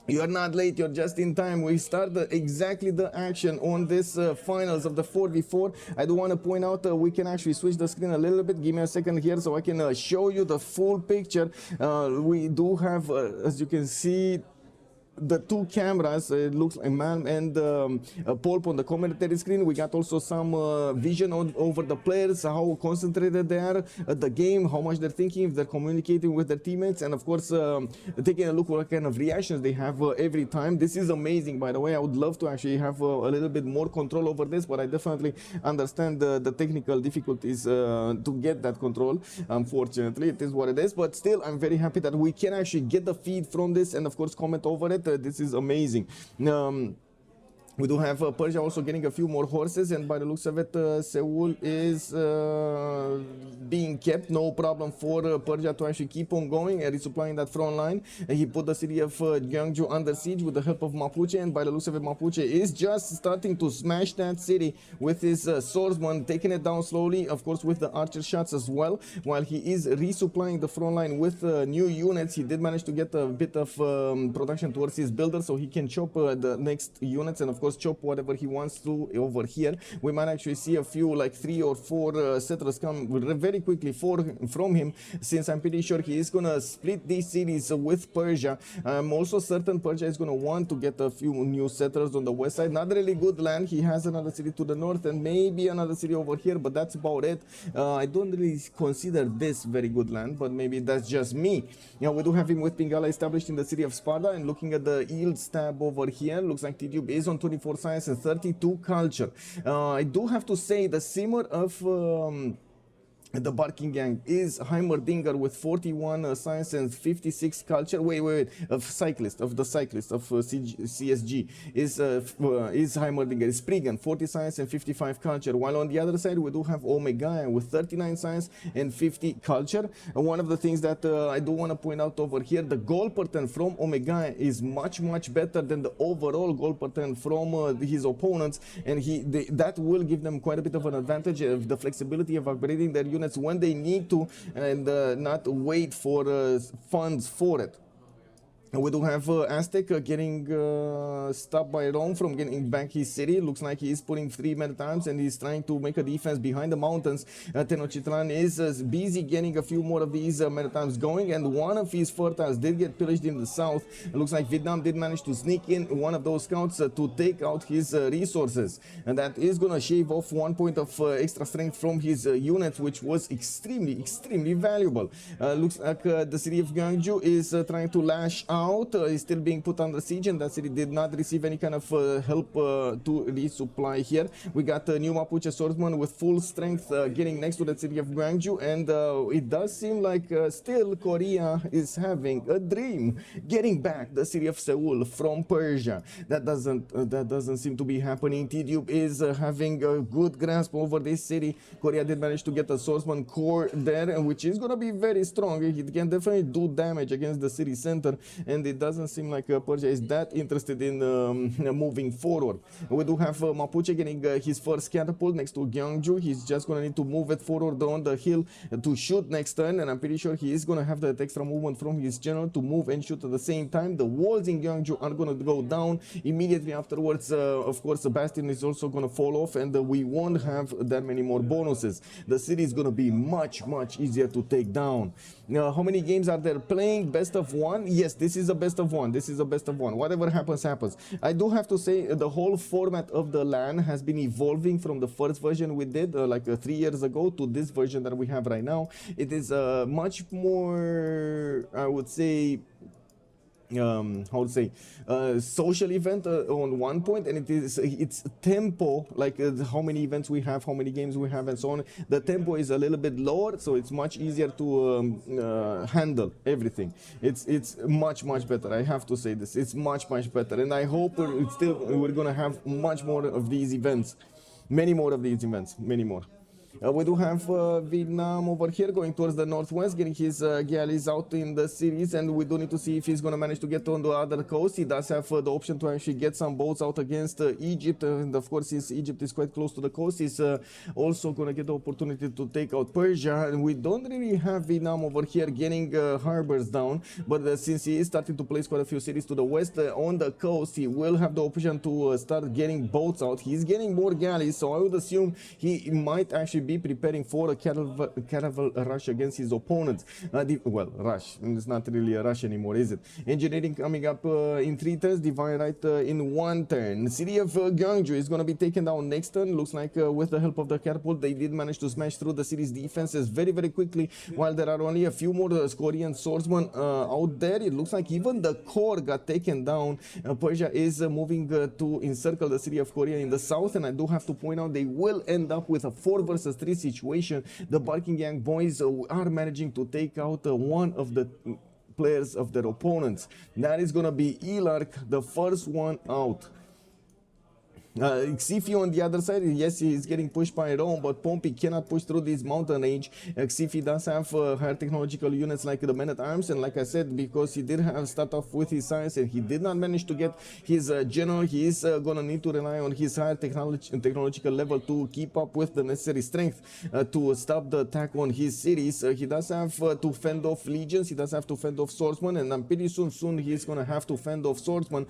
You are not late, you're just in time. We start exactly the action on this finals of the 4v4. I do want to point out we can actually switch the screen a little bit. Give me a second here so I can show you the full picture. We do have, as you can see, the two cameras. It looks like man and Pulp on the commentary screen. We got also some vision over the players, how concentrated they are at the game, how much they're thinking, if they're communicating with their teammates, and of course taking a look what kind of reactions they have every time. This is amazing, by the way. I would love to actually have a little bit more control over this, but I definitely understand the technical difficulties to get that control. Unfortunately, it is what it is, but still I'm very happy that we can actually get the feed from this and of course comment over it. This is amazing. We do have Persia also getting a few more horses, and by the looks of it, Seoul is being kept. No problem for Persia to actually keep on going and resupplying that front line. He put the city of Gyeongju under siege with the help of Mapuche, and by the looks of it, Mapuche is just starting to smash that city with his swordsman, taking it down slowly, of course with the archer shots as well, while he is resupplying the front line with new units. He did manage to get a bit of production towards his builder, so he can chop the next units and of course chop whatever he wants to over here. We might actually see a few, like 3 or 4 settlers come very quickly from him, since I'm pretty sure he is gonna split these cities with Persia. I'm also certain Persia is gonna want to get a few new settlers on the west side. Not really good land. He has another city to the north and maybe another city over here, but that's about it. I don't really consider this very good land, but maybe that's just me. Yeah, we do have him with Pingala established in the city of Sparta, and looking at the yields tab over here, looks like T-Tube is on 24 science and 32 culture. I do have to say the simmer of the Barking Gang is Heimerdinger with 41 science and 56 culture. Wait, of the cyclist of CSG is Heimerdinger. Is Spriggan 40 science and 55 culture. While on the other side we do have Omega with 39 science and 50 culture. One of the things that I do want to point out over here, the goal pattern from Omega is much better than the overall goal pattern from his opponents, and that will give them quite a bit of an advantage of the flexibility of upgrading their units when they need to, and not wait for funds for it. We do have Aztec getting stopped by Rome from getting back his city. Looks like he is putting 3 Maritimes and he's trying to make a defense behind the mountains. Tenochtitlan is busy getting a few more of these Maritimes going, and one of his fortals did get pillaged in the south. It looks like Vietnam did manage to sneak in one of those scouts to take out his resources, and that is going to shave off 1 point of extra strength from his units, which was extremely valuable. Looks like the city of Gyeongju is trying to lash out. Is still being put under siege, and that city did not receive any kind of help to resupply here. We got a new Mapuche swordsman with full strength getting next to the city of Gyeongju, and it does seem like still Korea is having a dream, getting back the city of Seoul from Persia. That doesn't seem to be happening. T-Tube is having a good grasp over this city. Korea did manage to get a swordsman core there, which is gonna be very strong. He can definitely do damage against the city center, and it doesn't seem like Persia is that interested in moving forward. We do have Mapuche getting his first catapult next to Gyeongju. He's just going to need to move it forward on the hill to shoot next turn, and I'm pretty sure he is going to have that extra movement from his general to move and shoot at the same time. The walls in Gyeongju are going to go down immediately afterwards. Of course, the bastion is also going to fall off, and we won't have that many more bonuses. The city is going to be much easier to take down. Now, how many games are there playing? Best of 1? Yes, this is is a best of one. This is a best of one. Whatever happens, happens. I do have to say the whole format of the LAN has been evolving from the first version we did like 3 years ago to this version that we have right now. It is much more, I would say, how to say, social event on one point, and it's tempo, like how many events we have, how many games we have, and so on. The tempo is a little bit lower, so it's much easier to handle everything. It's much better. I have to say this. It's much better, and I hope we're gonna have much more of these events, many more of these events, many more. We do have Vietnam over here going towards the northwest, getting his galleys out in the cities, and we do need to see if he's going to manage to get on the other coast. He does have the option to actually get some boats out against Egypt, and of course, since Egypt is quite close to the coast, he's also going to get the opportunity to take out Persia. And we don't really have Vietnam over here getting harbors down, but since he is starting to place quite a few cities to the west on the coast, he will have the option to start getting boats out. He's getting more galleys, so I would assume he might actually be preparing for a caravel rush against his opponents. Well, rush. It's not really a rush anymore, is it? Engineering coming up in 3 turns, divine right in 1 turn. City of Gwangju is going to be taken down next turn. Looks like with the help of the catapult, they did manage to smash through the city's defenses very quickly, while there are only a few more Korean swordsmen out there. It looks like even the core got taken down. Persia is moving to encircle the city of Korea in the south, and I do have to point out they will end up with a 4 versus 3 situation. The Barking Gang boys are managing to take out one of the players of their opponents. That is gonna be Ilark, the first one out. Xifi on the other side, yes, he is getting pushed by Rome, but Pompey cannot push through this mountain range. Xifi does have higher technological units like the men-at-arms, and like I said, because he did have start off with his science and he did not manage to get his general, he is gonna need to rely on his higher technological level to keep up with the necessary strength to stop the attack on his cities. He does have to fend off legions, he does have to fend off swordsmen, and I'm pretty soon he's gonna have to fend off swordsmen,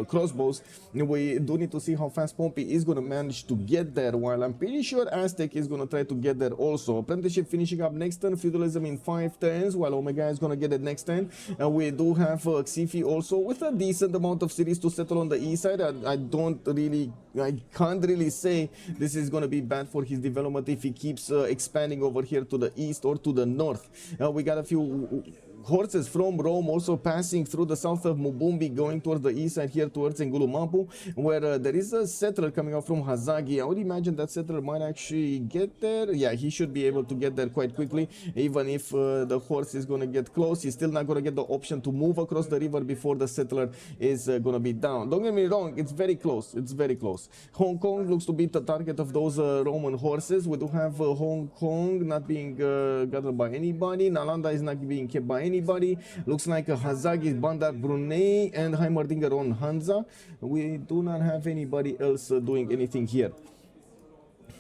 crossbows. We do need to see how fast Pompey is going to manage to get there, while I'm pretty sure Aztec is going to try to get there also. Apprenticeship finishing up next turn, feudalism in 5 turns, while Omega is going to get it next turn. We do have Xifi also with a decent amount of cities to settle on the east side. I can't really say this is going to be bad for his development if he keeps expanding over here to the east or to the north. We got a few horses from Rome also passing through the south of Mubumbi, going towards the east side here towards Ngulumapu, where there is a settler coming out from Hazagi. I would imagine that settler might actually get there. Yeah, he should be able to get there quite quickly, even if the horse is going to get close. He's still not going to get the option to move across the river before the settler is going to be down. Don't get me wrong, it's very close. It's very close. Hong Kong looks to be the target of those Roman horses. We do have Hong Kong not being gathered by anybody. Nalanda is not being kept by anybody. Looks like Hazagi, Bandar, Brunei, and Heimerdinger on Hansa. We do not have anybody else doing anything here.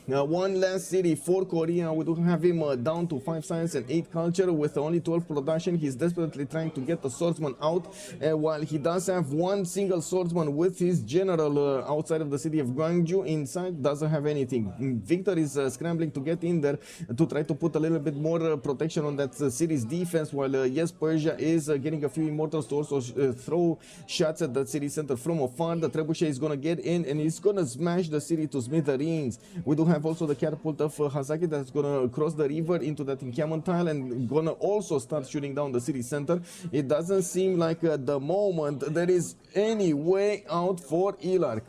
One last city for Korea. We do have him down to 5 science and 8 culture with only 12 production. He's desperately trying to get the swordsman out, while he does have one single swordsman with his general outside of the city of Gwangju. Inside doesn't have anything. Victor is scrambling to get in there to try to put a little bit more protection on that city's defense, while yes, Persia is getting a few immortals to also throw shots at that city center from afar. The trebuchet is gonna get in and he's gonna smash the city to smithereens. We do have also the catapult of Hazaki that's gonna cross the river into that encampment tile and gonna also start shooting down the city center. It doesn't seem like at the moment there is any way out for Ilark.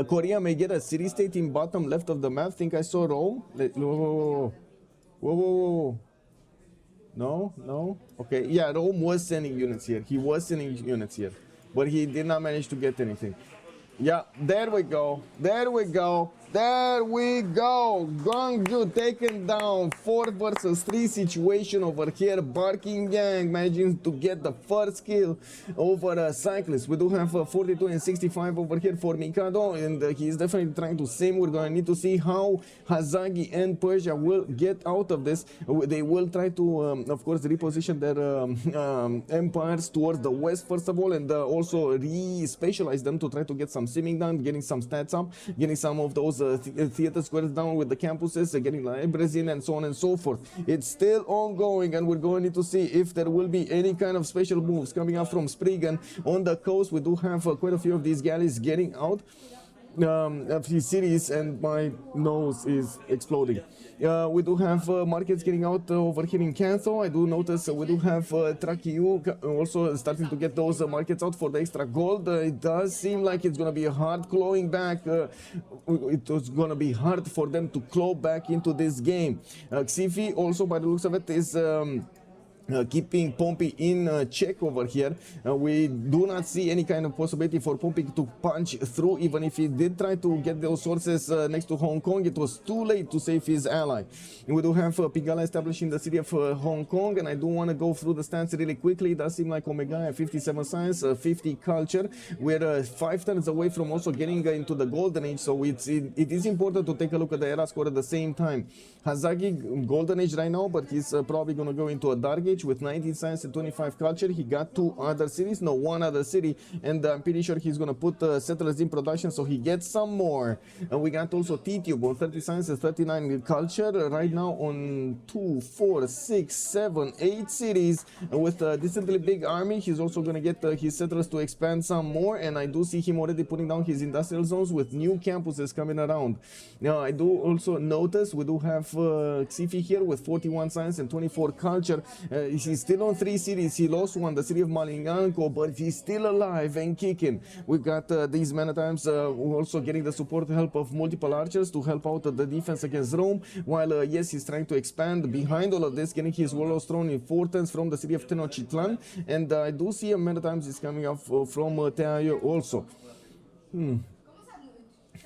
Korea may get a city-state in bottom left of the map. Think I saw Rome. Whoa. No. Okay, yeah, Rome was sending units here. He was sending units here, but he did not manage to get anything. Yeah, there we go. Gwangju taken down. 4 versus 3 situation over here. Barking Gang managing to get the first kill over Cyclist. We do have 42 and 65 over here for Mikado, and he's definitely trying to same. We're going to need to see how Hazagi and Persia will get out of this. They will try to, of course, reposition their empires towards the west, first of all, and also re-specialize them to try to get some simming done, getting some stats up, getting some of those theater squares down with the campuses, getting libraries in, and so on and so forth. It's still ongoing, and we're going to see if there will be any kind of special moves coming up from Spriggan. On the coast, we do have quite a few of these galleys getting out of his cities, and my nose is exploding. We do have markets getting out over here in Canso. I do notice we do have Trakiu also starting to get those markets out for the extra gold. It does seem like it's going to be hard clawing back. It was going to be hard for them to claw back into this game. Xifi also, by the looks of it, is keeping Pompey in check over here. We do not see any kind of possibility for Pompey to punch through. Even if he did try to get those sources next to Hong Kong, it was too late to save his ally. We do have Pigala established in the city of Hong Kong, and I do want to go through the stats really quickly. It does seem like Omega 57 science, 50 culture. We're 5 turns away from also getting into the golden age, so it is important to take a look at the era score at the same time. Hazagi golden age right now, but he's probably going to go into a dark age with 19 science and 25 culture. He got 2 other cities, no, 1 other city, and I'm pretty sure he's going to put settlers in production, so he gets some more. And we got also T-Tube on 30 science and 39 culture right now on 2, 4, 6, 7, 8 cities with a decently big army. He's also going to get his settlers to expand some more, and I do see him already putting down his industrial zones with new campuses coming around. Now I do also notice we do have Xifi here with 41 science and 24 culture. He's still on 3 cities. He lost 1, the city of Malinganko, but he's still alive and kicking. We've got these Manatimes also getting the support help of multiple archers to help out the defense against Rome, while yes, he's trying to expand behind all of this, getting his warlords thrown importance from the city of Tenochtitlan, and I do see a Manatimes is coming up from Teayo also.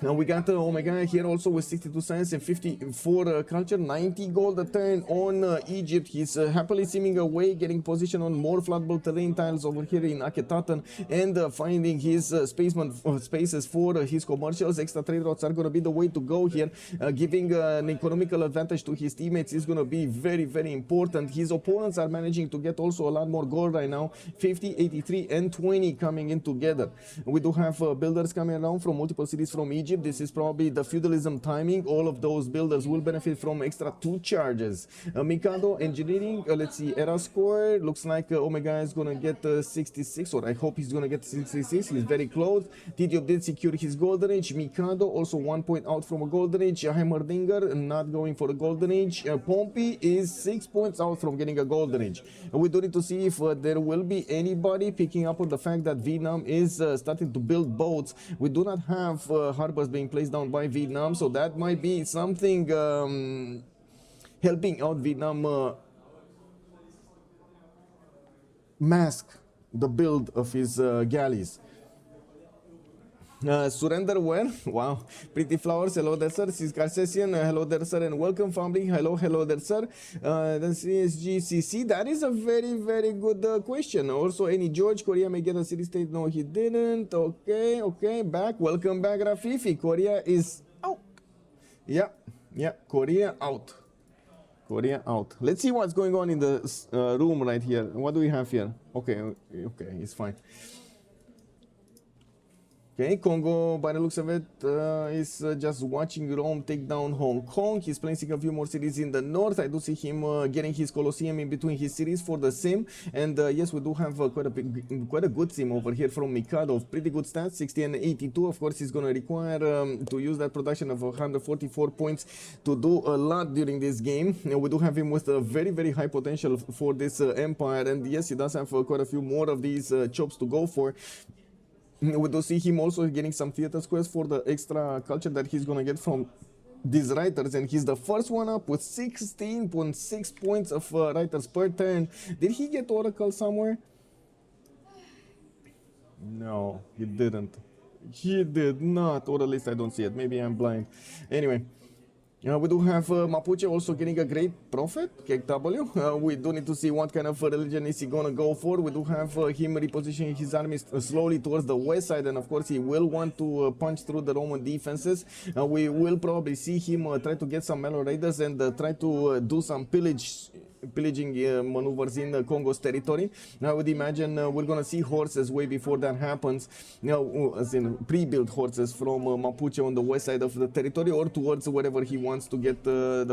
Now we got Omega here also with 62 science and 54 culture, 90 gold a turn on Egypt. He's happily seeming away, getting position on more flatable terrain tiles over here in Akhetaten, and finding his spaces for his commercials. Extra trade routes are going to be the way to go here. Giving an economical advantage to his teammates is going to be very, very important. His opponents are managing to get also a lot more gold right now, 50, 83, and 20 coming in together. We do have builders coming around from multiple cities from Egypt. This is probably the feudalism timing. All of those builders will benefit from extra 2 charges. Mikado engineering, let's see, era score. Looks like Omega is going to get 66, or I hope he's going to get 66. He's very close. Tidio did secure his golden age. Mikado also 1 point out from a golden age. Heimerdinger not going for a golden age. Pompey is 6 points out from getting a golden age. We do need to see if there will be anybody picking up on the fact that Vietnam is starting to build boats. We do not have harbors being placed down by Vietnam, so that might be something helping out Vietnam mask the build of his galleys. Surrender when? Wow. Pretty Flowers, hello there, sir. This is Carcessian, hello there, sir, and welcome, family. Hello there, sir. Then CSGCC, that is a very, very good question. Also, any George, Korea may get a city state? No, he didn't. Okay, back. Welcome back, Rafifi. Korea is out. Yeah, Korea out. Korea out. Let's see what's going on in the room right here. What do we have here? Okay, it's fine. Okay, Congo, by the looks of it, is just watching Rome take down Hong Kong. He's placing a few more cities in the north. I do see him getting his Colosseum in between his cities for the sim. And yes, we do have quite a good sim over here from Mikado. Pretty good stats, 60 and 82. Of course, he's going to require to use that production of 144 points to do a lot during this game. We do have him with a very, very high potential for this empire. And yes, he does have quite a few more of these chops to go for. We do see him also getting some theater squares for the extra culture that he's going to get from these writers, and he's the first one up with 16.6 points of writers per turn. Did he get Oracle somewhere? No, he didn't. He did not, or at least I don't see it. Maybe I'm blind. Anyway. We do have Mapuche also getting a great prophet, KW. We do need to see what kind of religion is he going to go for. We do have him repositioning his armies slowly towards the west side, and of course he will want to punch through the Roman defenses. We will probably see him try to get some Melo raiders and try to do some pillage pillaging maneuvers in Congo's territory. I would imagine we're gonna see horses way before that happens, as in pre-built horses from Mapuche on the west side of the territory, or towards wherever he wants to get the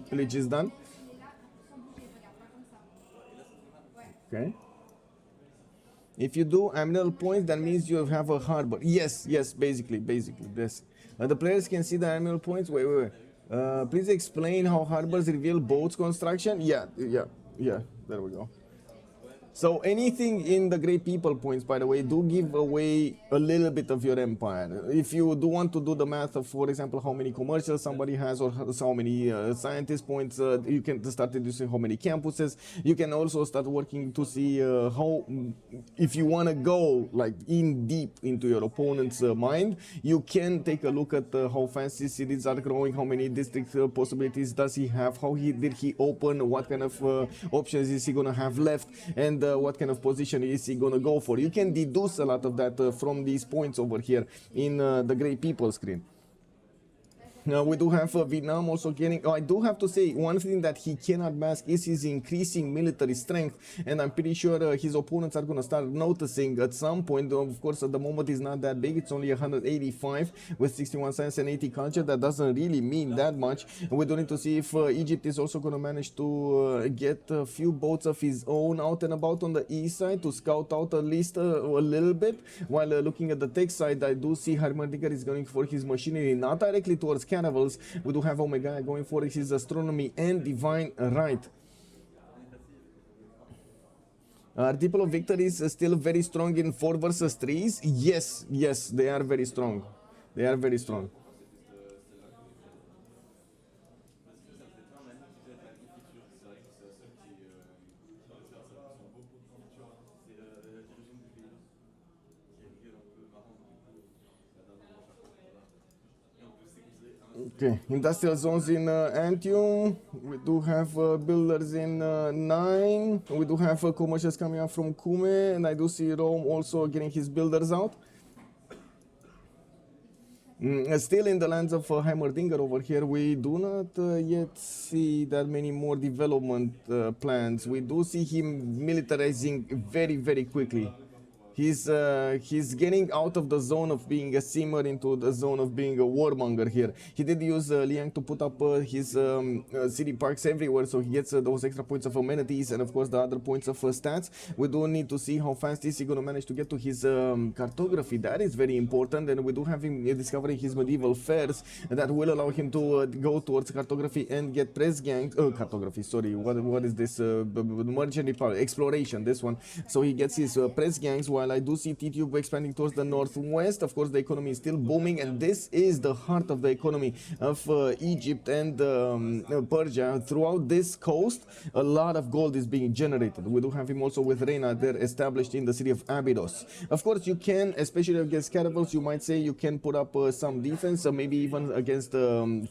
pillages done. Okay. If you do emerald points, that means you have a harbor. Yes, basically, yes. The players can see the emerald points. Wait. Please explain how harbors reveal boats construction. Yeah. There we go. So anything in the Great People points, by the way, do give away a little bit of your empire. If you do want to do the math of, for example, how many commercials somebody has, or how many scientist points, you can start reducing how many campuses. You can also start working to see how, if you want to go like in deep into your opponent's mind, you can take a look at how fast his cities are growing, how many district possibilities does he have, how did he open, what kind of options is he going to have left, and what kind of position is he gonna go for. You can deduce a lot of that from these points over here in the Great People screen. We do have Vietnam also getting. I do have to say, one thing that he cannot mask is his increasing military strength, and I'm pretty sure his opponents are going to start noticing at some point. Of course, at the moment it's not that big. It's only 185 with 61 science and 80 culture. That doesn't really mean that much. We do need to see if Egypt is also going to manage to get a few boats of his own out and about on the east side to scout out at least a little bit. While looking at the tech side, I do see Heimerdinger is going for his machinery, not directly towards Caravels. We do have Omega going for his astronomy and divine right. Are People of Victories still very strong in 4 versus 3s? Yes, they are very strong. They are very strong. Okay, industrial zones in Antium. We do have builders in 9. We do have commercials coming up from Kume, and I do see Rome also getting his builders out. Still in the lands of Heimerdinger over here, we do not yet see that many more development plans. We do see him militarizing very, very quickly. He's getting out of the zone of being a simmer into the zone of being a warmonger here. He did use Liang to put up his city parks everywhere, so he gets those extra points of amenities and of course the other points of stats. We do need to see how fast is he going to manage to get to his cartography. That is very important, and we do have him discovering his medieval fairs that will allow him to go towards cartography and get press gangs. Cartography, sorry, what is this? Merchant Republic, exploration, this one. So he gets his press gangs, while I do see T-Tube expanding towards the northwest. Of course, the economy is still booming, and this is the heart of the economy of Egypt and Persia. Throughout this coast, a lot of gold is being generated. We do have him also with Reina there established in the city of Abydos. Of course, you can, especially against caravels, you might say you can put up some defense, maybe even against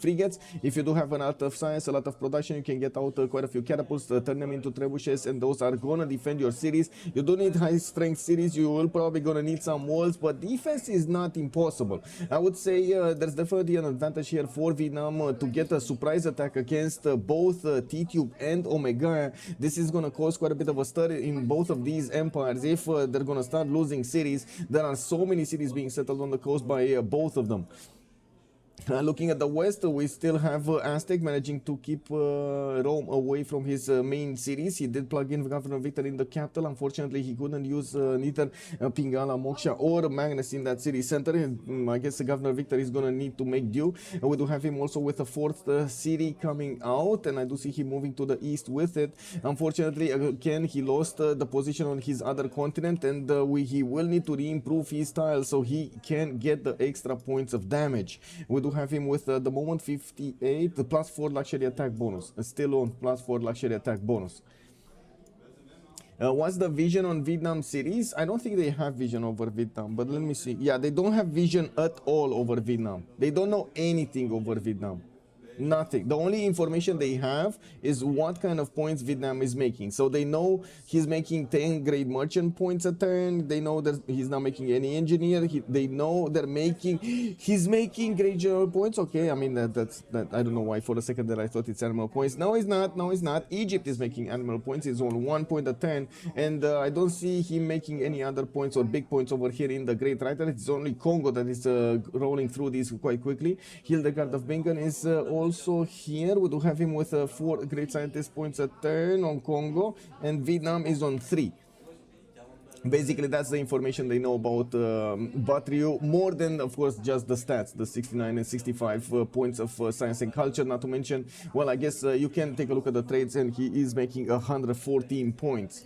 frigates. If you do have a lot of science, a lot of production, you can get out quite a few catapults, turn them into trebuchets, and those are gonna defend your cities. You do need high strength cities. You will probably gonna need some walls, but defense is not impossible. I would say there's definitely an advantage here for Vietnam to get a surprise attack against both T-Tube and Omega. This is gonna cause quite a bit of a stir in both of these empires if they're gonna start losing cities. There are so many cities being settled on the coast by both of them. Looking at the west, we still have Aztec managing to keep Rome away from his main cities. He did plug in Governor Victor in the capital. Unfortunately, he couldn't use neither Pingala, Moksha, or Magnus in that city center. I guess Governor Victor is going to need to make do. We do have him also with a fourth city coming out, and I do see him moving to the east with it. Unfortunately, again, he lost the position on his other continent, and he will need to re-improve his style so he can get the extra points of damage. We do have him with the moment 58, the +4 luxury attack bonus. Still on +4 luxury attack bonus. What's the vision on Vietnam cities? I don't think they have vision over Vietnam, but let me see. Yeah, they don't have vision at all over Vietnam. They don't know anything over Vietnam. Nothing. The only information they have is what kind of points Vietnam is making. So they know he's making 10 grade merchant points a turn. They know that he's not making any engineer. They know he's making grade general points. Okay, I mean that. I don't know why for a second there I thought it's animal points. No, it's not. No, it's not. Egypt is making animal points. It's on 1 point a turn, and I don't see him making any other points or big points over here in the Great Writer. It's only Congo that is rolling through these quite quickly. Hildegard of Bingen is also here. We do have him with 4 great scientist points a turn on Congo, and Vietnam is on 3. Basically, that's the information they know about Batriu, more than, of course, just the stats, the 69 and 65 points of science and culture, not to mention, well, I guess you can take a look at the trades, and he is making 114 points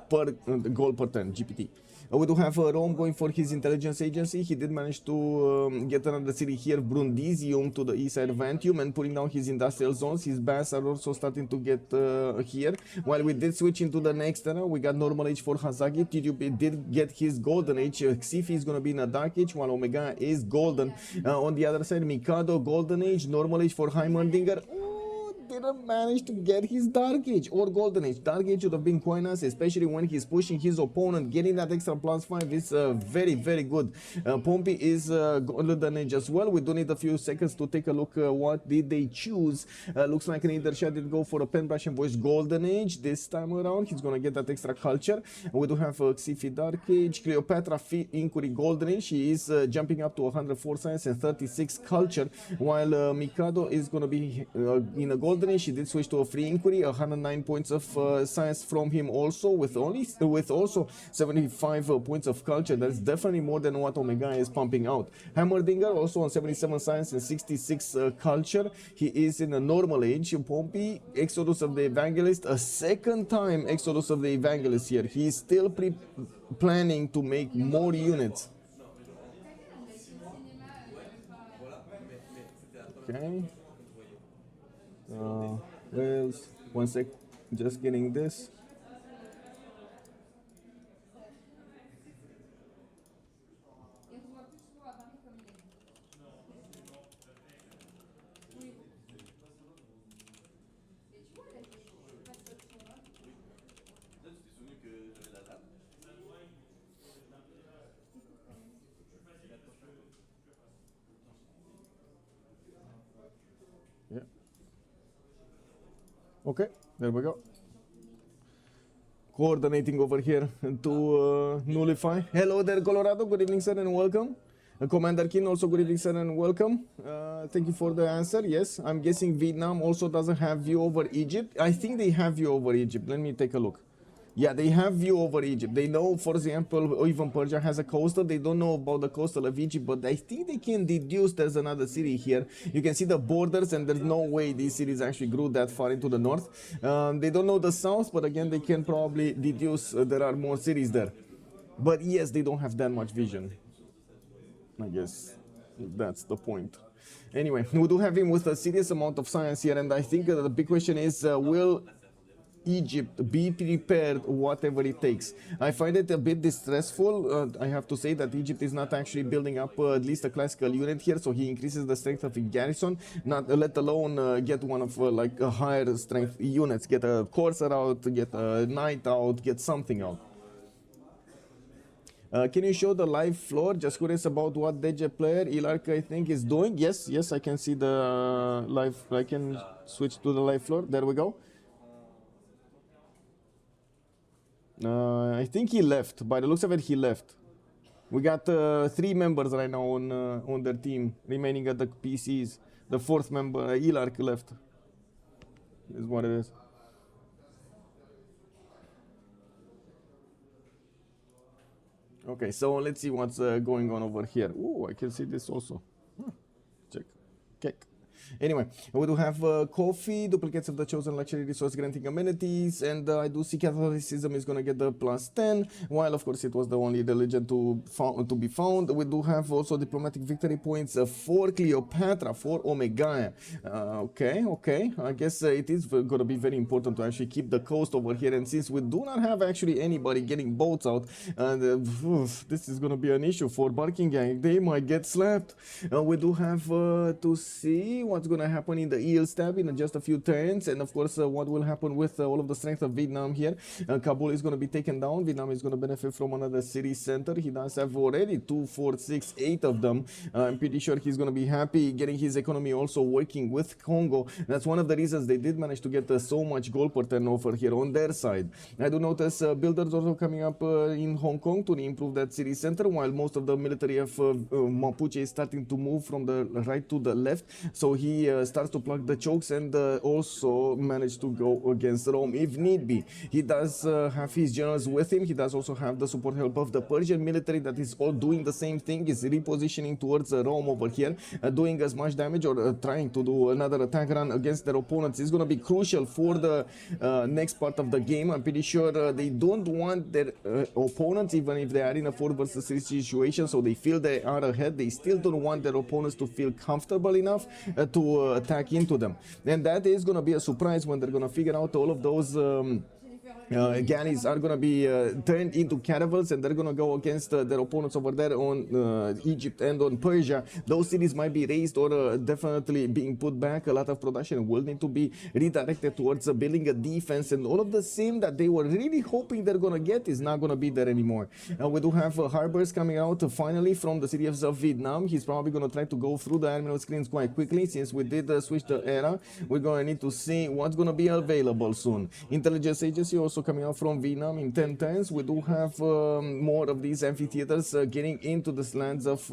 per goal per turn, GPT. We do have Rome going for his intelligence agency. He did manage to get another city here, Brundisium, to the east side of Antium, and putting down his industrial zones. His baths are also starting to get here. While we did switch into the next era, we got normal age for Hazagi. TGP did get his golden age. Xifi is going to be in a dark age, while Omega is golden. On the other side, Mikado, golden age, normal age for Heimerdinger. Didn't manage to get his Dark Age or Golden Age. Dark Age would have been quite nice, especially when he's pushing his opponent. Getting that extra +5 is very, very good. Pompey is Golden Age as well. We do need a few seconds to take a look what did they choose. Looks like Niedersha did go for a Pen Brush and Voice Golden Age this time around. He's gonna get that extra culture. We do have Xifi Dark Age, Cleopatra Inquiry Golden Age. She is jumping up to 104 science and 36 culture, while Mikado is gonna be in a Golden Age. She did switch to a free inquiry, 109 points of science from him also, with also 75 points of culture. That's definitely more than what Omega is pumping out. Hammerdinger also on 77 science and 66 culture. He is in a normal age. Pompey, Exodus of the Evangelist, a second time Exodus of the Evangelist here. He is still planning to make more units. Okay. Well, one sec, just getting this. Yeah. Okay, there we go. Coordinating over here to nullify. Hello there, Colorado. Good evening, sir, and welcome. Commander Kin, also good evening, sir, and welcome. Thank you for the answer. Yes, I'm guessing Vietnam also doesn't have view over Egypt. I think they have view over Egypt. Let me take a look. Yeah, they have view over Egypt. They know, for example, even Persia has a coastal. They don't know about the coastal of Egypt, but I think they can deduce there's another city here. You can see the borders, and there's no way these cities actually grew that far into the north. They don't know the south, but again, they can probably deduce there are more cities there. But yes, they don't have that much vision. I guess that's the point. Anyway, we do have him with a serious amount of science here, and I think the big question is, will Egypt be prepared whatever it takes? I find it a bit distressful. I have to say that Egypt is not actually building up at least a classical unit here, so he increases the strength of his garrison, not let alone get one of like a higher strength units, get a courser out, get a knight out, get something out. Can you show the live floor? Just curious about what DJ player Ilark I think is doing. Yes, I can see the live. I can switch to the live floor. There we go. I think he left. By the looks of it, he left. We got 3 members right now on their team remaining at the PCs. The 4th member, Ilark, left. Is what it is. Okay, so let's see what's going on over here. Ooh, I can see this also. Check. Cake. Anyway, we do have coffee, duplicates of the chosen luxury resource granting amenities, and I do see Catholicism is going to get the +10, while of course it was the only religion to be found. We do have also diplomatic victory points for Cleopatra, for Omega. Okay, I guess it is going to be very important to actually keep the coast over here, and since we do not have actually anybody getting boats out, this is going to be an issue for Barking Gang. They might get slapped. We do have to see what's going to happen in the eel stab in just a few turns, and of course what will happen with all of the strength of Vietnam here. Kabul is going to be taken down. Vietnam is going to benefit from another city center. He does have already 2, 4, 6, 8 of them. I'm pretty sure he's going to be happy getting his economy also working with Congo. That's one of the reasons they did manage to get so much gold per turnover here on their side. I do notice builders also coming up in Hong Kong to improve that city center, while most of the military of Mapuche is starting to move from the right to the left. So he starts to plug the chokes and also manage to go against Rome if need be. He does have his generals with him. He does also have the support help of the Persian military that is all doing the same thing, is repositioning towards Rome over here, doing as much damage or trying to do another attack run against their opponents. Is going to be crucial for the next part of the game. I'm pretty sure they don't want their opponents, even if they are in a 4 versus 3 situation, so they feel they are ahead, they still don't want their opponents to feel comfortable enough to attack into them. And that is going to be a surprise when they're going to figure out all of those galleys are going to be turned into caravels, and they're going to go against their opponents over there on Egypt and on Persia. Those cities might be raised or definitely being put back. A lot of production will need to be redirected towards building a defense, and all of the sim that they were really hoping they're going to get is not going to be there anymore. We do have harbors coming out finally from the city of Vietnam. He's probably going to try to go through the admiral screens quite quickly. Since we did switch the era, we're going to need to see what's going to be available soon. Intelligence agency also coming out from Vietnam in 10 turns. We do have more of these amphitheaters getting into the lands of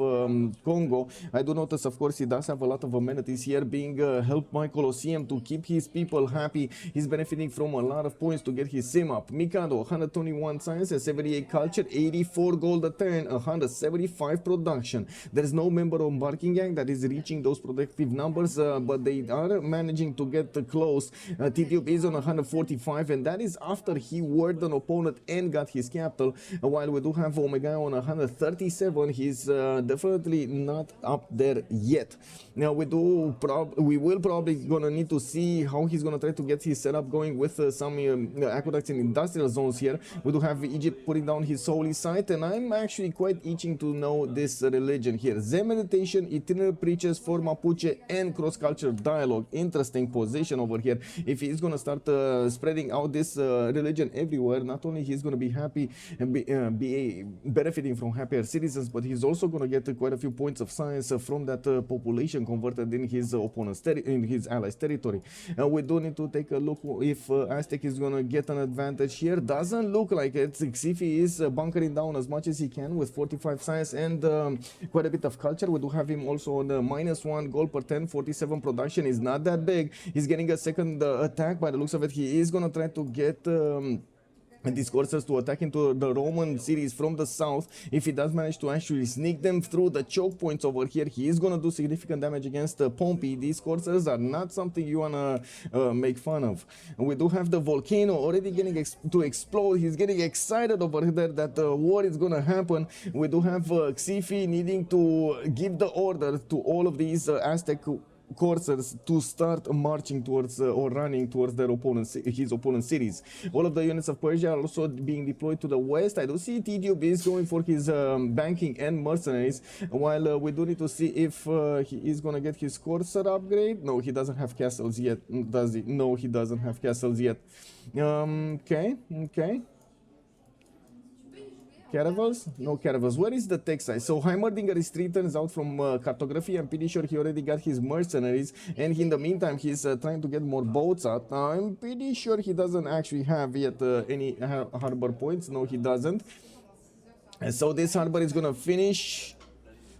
Congo. I do notice, of course, he does have a lot of amenities here being helped by Colosseum to keep his people happy. He's benefiting from a lot of points to get his sim up. Mikado, 121 science and 78 culture, 84 gold a turn, 175 production. There's no member of Barking Gang that is reaching those productive numbers, but they are managing to get close. TTUP is on 145, and that is after he worked an opponent and got his capital. While we do have Omega on 137, he's definitely not up there yet. Now we will probably gonna need to see how he's gonna try to get his setup going with some aqueducts and industrial zones here. We do have Egypt putting down his holy site, and I'm actually quite itching to know this religion here. Zen meditation, itinerary preaches for Mapuche and cross-cultural dialogue. Interesting position over here. If he's gonna start spreading out this religion everywhere, not only he's going to be happy and be benefiting from happier citizens, but he's also going to get quite a few points of science from that population converted in his opponent's in his allies' territory. We do need to take a look if Aztec is going to get an advantage here. Doesn't look like it. Xifi is bunkering down as much as he can with 45 science and quite a bit of culture. We do have him also on -1 gold per 10, 47 production is not that big. He's getting a second attack. By the looks of it, he is going to try to get these coursers to attack into the Roman cities from the south. If he does manage to actually sneak them through the choke points over here, he is going to do significant damage against Pompey. These coursers are not something you want to make fun of. We do have the volcano already getting to explode. He's getting excited over there that the war is going to happen. We do have Xifi needing to give the order to all of these Aztec coursers to start marching towards or running towards their his opponent's cities. All of the units of Persia are also being deployed to the west. I do see TDUB is going for his banking and mercenaries, while we do need to see if he is going to get his courser upgrade. No, he doesn't have castles yet, does he? No, he doesn't have castles yet. Okay. Caravels? No caravels. Where is the tech side? So Heimerdinger is 3 turns out from cartography. I'm pretty sure he already got his mercenaries, and in the meantime he's trying to get more boats out. I'm pretty sure he doesn't actually have yet any harbor points. No, he doesn't. And so this harbor is gonna finish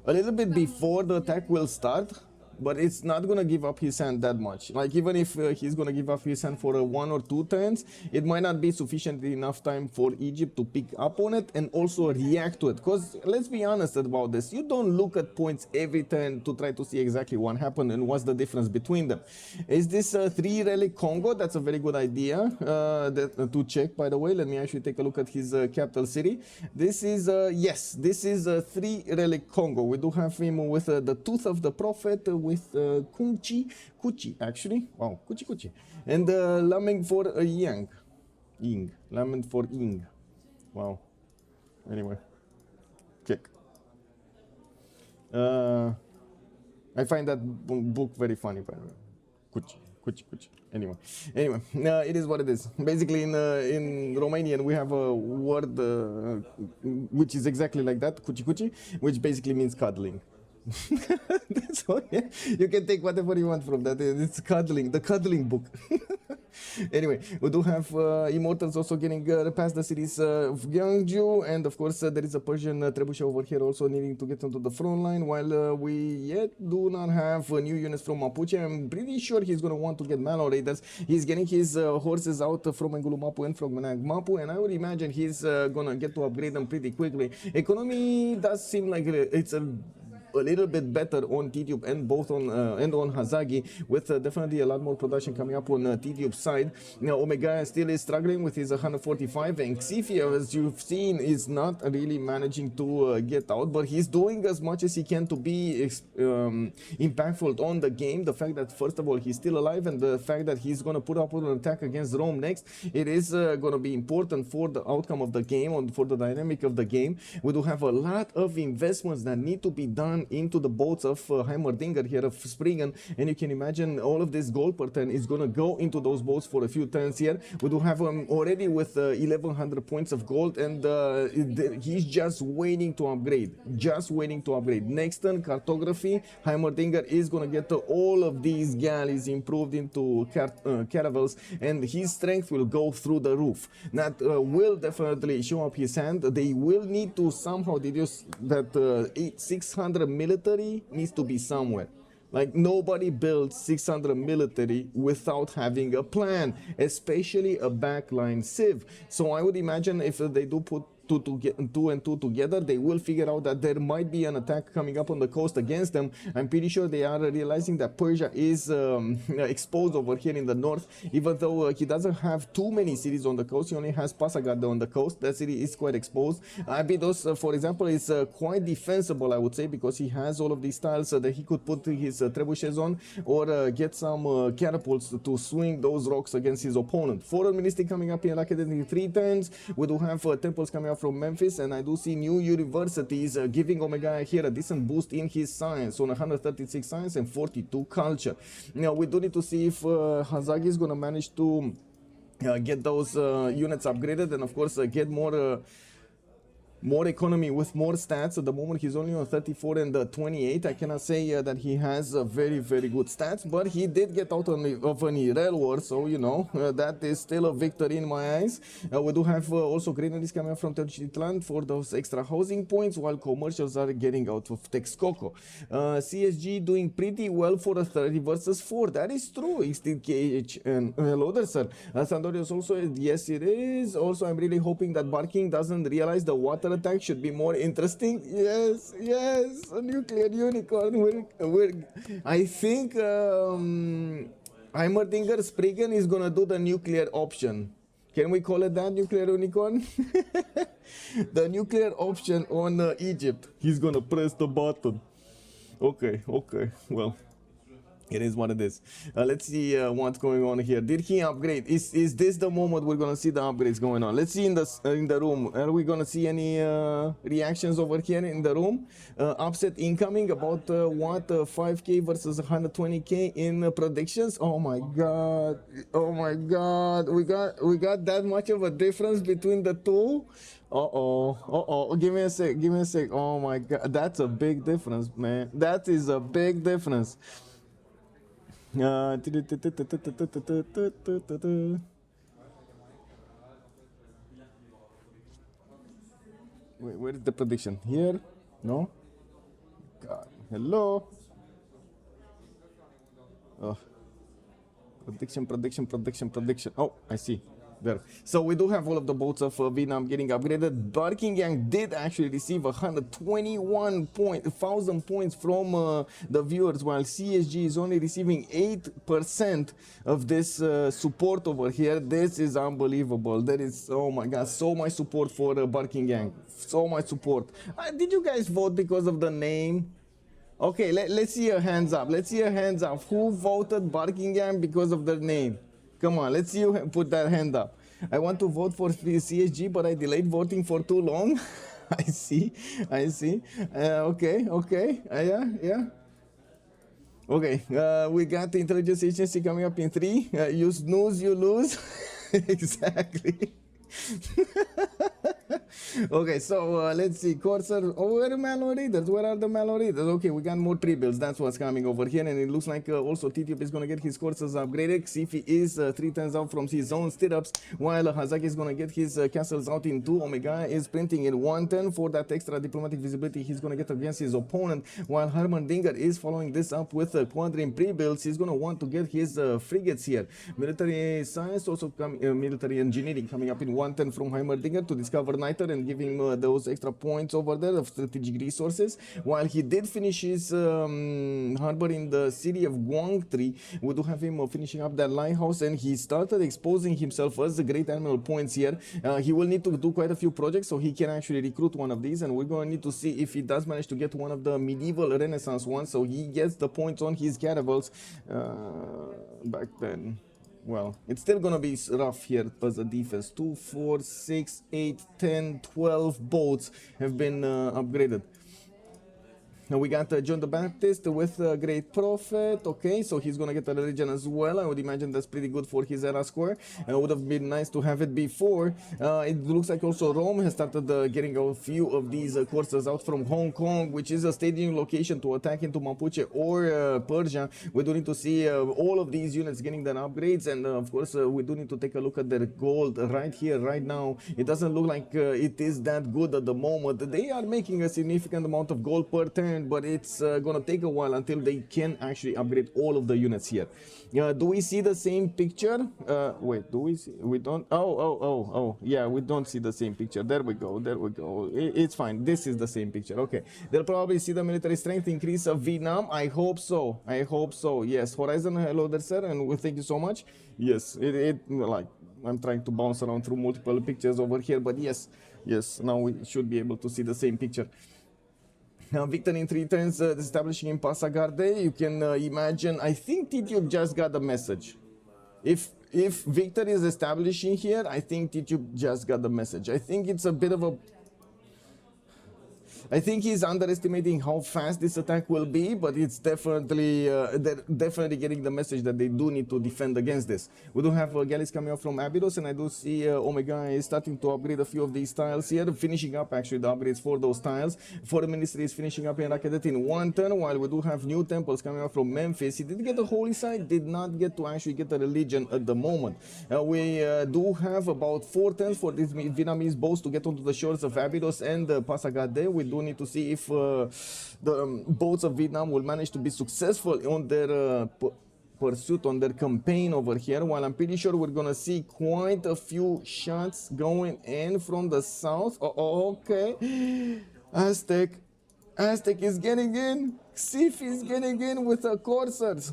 a little bit before the attack will start. But it's not going to give up his hand that much. Like, even if he's going to give up his hand for 1 or 2 turns, it might not be sufficient enough time for Egypt to pick up on it and also react to it. Because let's be honest about this, you don't look at points every turn to try to see exactly what happened and what's the difference between them. Is this 3 relic Congo? That's a very good idea to check, by the way. Let me actually take a look at his capital city. This is, yes, this is 3 relic Congo. We do have him with the Tooth of the Prophet, with Kuchi actually, wow, Kuchi, and lament for Ying, lament for Ying, wow. Anyway, check. I find that book very funny, by the way. Kuchi. Anyway, it is what it is. Basically, in Romanian, we have a word which is exactly like that, kuchi, which basically means cuddling. That's all. Yeah. You can take whatever you want from that. It's cuddling, the cuddling book. Anyway, we do have Immortals also getting past the cities of Gyeongju, and of course there is a Persian trebuchet over here also needing to get into the front line, while we yet do not have new units from Mapuche. I'm pretty sure he's going to want to get Malo Raiders. He's getting his horses out from Engulu Mapu and from Menag Mapu, and I would imagine he's going to get to upgrade them pretty quickly. Economy does seem like it's a little bit better on T-Tube and both on and on Hazagi, with definitely a lot more production coming up on T-Tube side. Now Omega still is struggling with his 145, and Xifia, as you've seen, is not really managing to get out, but he's doing as much as he can to be impactful on the game. The fact that first of all he's still alive, and the fact that he's going to put up an attack against Rome next, it is going to be important for the outcome of the game and for the dynamic of the game. We do have a lot of investments that need to be done into the boats of Heimerdinger here of Springen, and you can imagine all of this gold per turn is going to go into those boats for a few turns here. We do have him already with 1100 points of gold, and he's just waiting to upgrade, next turn cartography, Heimerdinger is going to get all of these galleys improved into caravels, and his strength will go through the roof. That will definitely show up his hand. They will need to somehow deduce that 600 military needs to be somewhere. Like, nobody builds 600 military without having a plan, especially a backline civ. So I would imagine if they do put two and two together, they will figure out that there might be an attack coming up on the coast against them. I'm pretty sure they are realizing that Persia is exposed over here in the north, even though he doesn't have too many cities on the coast. He only has Pasagad on the coast. That city is quite exposed. Abydos, for example, is quite defensible, I would say, because he has all of these tiles that he could put his trebuchets on, or get some catapults to swing those rocks against his opponent. Foreign Ministry coming up in like 3 turns. We do have temples coming up from Memphis, and I do see new universities giving Omega here a decent boost in his science on 136 science and 42 culture. Now we do need to see if Hazagi is going to manage to get those units upgraded, and of course get more economy with more stats. At the moment he's only on 34 and 28. I cannot say that he has very good stats, but he did get out of an Irel war, so you know that is still a victory in my eyes. We do have also granaries coming from Tenochtitlan for those extra housing points, while commercials are getting out of Texcoco. CSG doing pretty well for a 30 versus 4. That is true. Extinct KH and hello there, sir. Sandorius also, yes it is. Also, I'm really hoping that Barking doesn't realize the water attack should be more interesting. Yes, a nuclear unicorn. I think Heimerdinger Spriggan is gonna do the nuclear option. Can we call it that, nuclear unicorn? The nuclear option on Egypt. He's gonna press the button. Okay, well, it is what it is. Let's see what's going on here. Did he upgrade? Is this the moment we're gonna see the upgrades going on? Let's see in the room. Are we gonna see any reactions over here in the room? Upset incoming about what 5k versus 120k in predictions. Oh my god! We got that much of a difference between the two. Give me a sec. Oh my god, that's a big difference, man. That is a big difference. Wait, where is the prediction? Here? No? God. Hello? Oh. Prediction. Oh, I see. There. So we do have all of the boats of Vietnam getting upgraded. Barking Gang did actually receive 121,000 points from the viewers, while CSG is only receiving 8% of this support over here. This is unbelievable. That is, oh my god, so much support for Barking Gang. So much support. Did you guys vote because of the name? Okay, let's see your hands up. Who voted Barking Gang because of their name? Come on, let's see you put that hand up. I want to vote for CSG, but I delayed voting for too long. I see. Okay. Yeah. Okay, we got the intelligence agency coming up in 3. You snooze, you lose. Exactly. Okay, so let's see. Corsair. Oh, where are the Malo readers? Where are the Malo readers? Okay, we got more pre-builds. That's what's coming over here. And it looks like also TTUP is going to get his Corsairs upgraded. Xifi is 3 turns out from his own stirrups, while Hazaki is going to get his castles out in 2. Omega is printing in 1 turn for that extra diplomatic visibility he's going to get against his opponent, while Hermandinger is following this up with Quadrim pre-builds. He's going to want to get his frigates here. Military science also coming, military engineering coming up in 1 turn from Heimerdinger to discover Niter and give him those extra points over there of strategic resources. While he did finish his harbor in the city of Guangtri, we do have him finishing up that lighthouse, and he started exposing himself as a great admiral points here. He will need to do quite a few projects so he can actually recruit one of these, and we're going to need to see if he does manage to get one of the medieval Renaissance ones so he gets the points on his caravels back then. Well, it's still gonna be rough here as a defense. 2, 4, 6, 8, 10, 12 boats have been upgraded. Now we got John the Baptist with Great Prophet. Okay, so he's gonna get a religion as well. I would imagine that's pretty good for his era square. It would have been nice to have it before. It looks like also Rome has started getting a few of these courses out from Hong Kong, which is a staging location to attack into Mapuche or Persia. We do need to see all of these units getting their upgrades, and of course we do need to take a look at their gold right here, right now. It doesn't look like it is that good at the moment. They are making a significant amount of gold per turn, but it's gonna take a while until they can actually upgrade all of the units here. Do we see the same picture? Wait, do we see? We don't. Oh, yeah, we don't see the same picture. There we go, there we go. It's fine. This is the same picture. Okay, they'll probably see the military strength increase of Vietnam. I hope so. I hope so. Yes, Horizon, hello there, sir, and we thank you so much. Yes, like, I'm trying to bounce around through multiple pictures over here, but yes, now we should be able to see the same picture. Now, victory in 3 turns, establishing in Pasagarde. You can imagine, I think TTUB just got the message. If Victor is establishing here, I think TTUB just got the message. I think it's a bit of a... I think he's underestimating how fast this attack will be, but it's definitely they're definitely getting the message that they do need to defend against this. We do have galleys coming up from Abydos, and I do see Omega is starting to upgrade a few of these tiles here, finishing up actually the upgrades for those tiles. Foreign Ministry is finishing up in Rakedet in 1 turn, while we do have new temples coming up from Memphis. He did get a holy site, did not get to actually get a religion at the moment. We do have about 4 turns for these Vietnamese boats to get onto the shores of Abydos and Pasagade. We do need to see if the boats of Vietnam will manage to be successful on their pursuit, on their campaign over here, while I'm pretty sure we're gonna see quite a few shots going in from the south. Okay, Aztec is getting in. Sif is getting in with the Corsairs.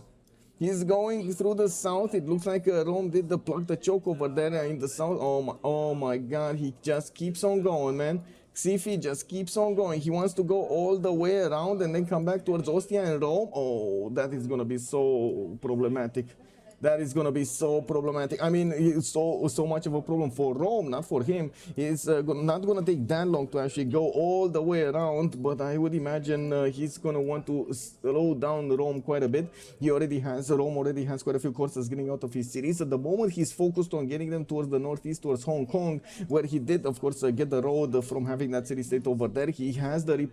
He's going through the south. It looks like Rome did the plug the choke over there in the south. Oh my god, he just keeps on going, man. Xifi just keeps on going. He wants to go all the way around and then come back towards Ostia and Rome. Oh, that is gonna be so problematic. That is gonna be so problematic. I mean, it's so much of a problem for Rome, not for him. It's not gonna take that long to actually go all the way around, but I would imagine he's gonna want to slow down Rome quite a bit. Rome already has quite a few courses getting out of his cities. At the moment, he's focused on getting them towards the northeast, towards Hong Kong, where he did, of course, get the road from having that city-state over there. He has the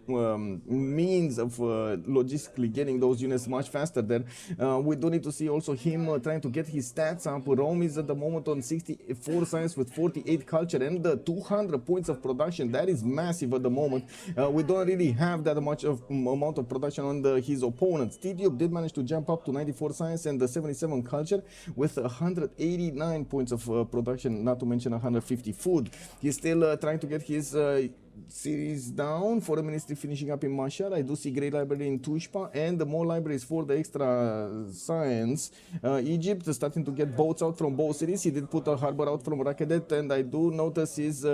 means of logistically getting those units much faster there. We do need to see also him trying to get his stats up. Rome is at the moment on 64 science with 48 culture and 200 points of production. That is massive at the moment. We don't really have that much of amount of production on his opponents. TTUB did manage to jump up to 94 science and 77 culture with 189 points of production, not to mention 150 food. He's still trying to get his series down. Foreign Ministry finishing up in Mashhad. I do see Great Library in Tushpa and more libraries for the extra science. Egypt is starting to get boats out from both cities. He did put a harbor out from Rakedet, and I do notice he's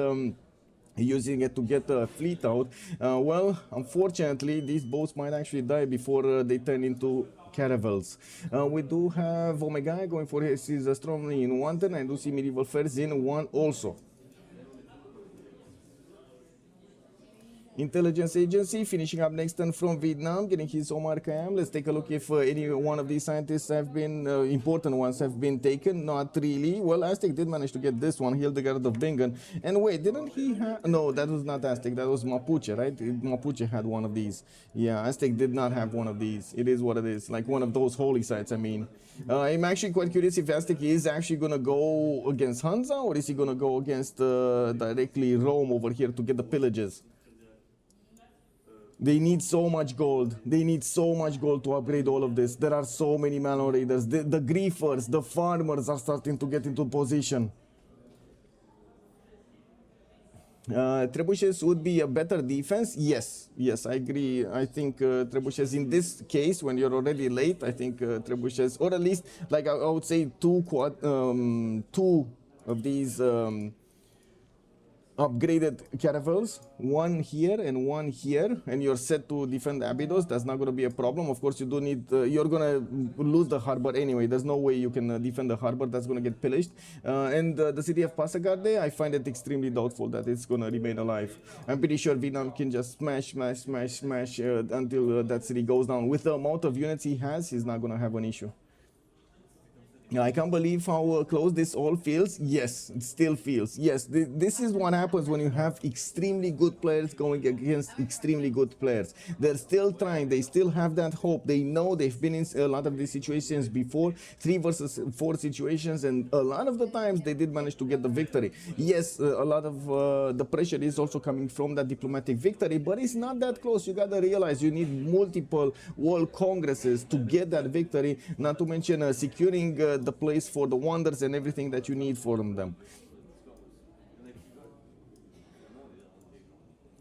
using it to get a fleet out. Well, unfortunately, these boats might actually die before they turn into caravels. We do have Omega going for his astronomy in 1 turn. I do see medieval fairs in 1 also. Intelligence Agency finishing up next turn from Vietnam, getting his Omar Khayyam. Let's take a look if any one of these scientists have been, important ones have been taken. Not really. Well, Aztec did manage to get this one, Hildegard of Bingen. And wait, didn't he have, no, that was not Aztec, that was Mapuche, right? Mapuche had one of these. Yeah, Aztec did not have one of these. It is what it is, like one of those holy sites, I mean. I'm actually quite curious if Aztec is actually going to go against Hansa, or is he going to go against directly Rome over here to get the pillages. They need so much gold. They need so much gold to upgrade all of this. There are so many Malon Raiders. The griefers, the farmers are starting to get into position. Trebuchets would be a better defense. Yes, yes, I agree. I think Trebuchets in this case, when you're already late, I think Trebuchets, or at least, like I would say, two of these upgraded caravels, one here and one here, and you're set to defend Abydos. That's not going to be a problem. Of course, you do need, you're going to lose the harbor anyway. There's no way you can defend the harbor. That's going to get pillaged. And the city of Passagarde, I find it extremely doubtful that it's going to remain alive. I'm pretty sure Vietnam can just smash until that city goes down. With the amount of units he has, he's not going to have an issue. I can't believe how close this all feels. Yes, it still feels. Yes, this is what happens when you have extremely good players going against extremely good players. They're still trying. They still have that hope. They know they've been in a lot of these situations before, 3 versus 4 situations, and a lot of the times they did manage to get the victory. Yes, a lot of the pressure is also coming from that diplomatic victory, but it's not that close. You gotta realize you need multiple world congresses to get that victory, not to mention securing the place for the wonders and everything that you need from them.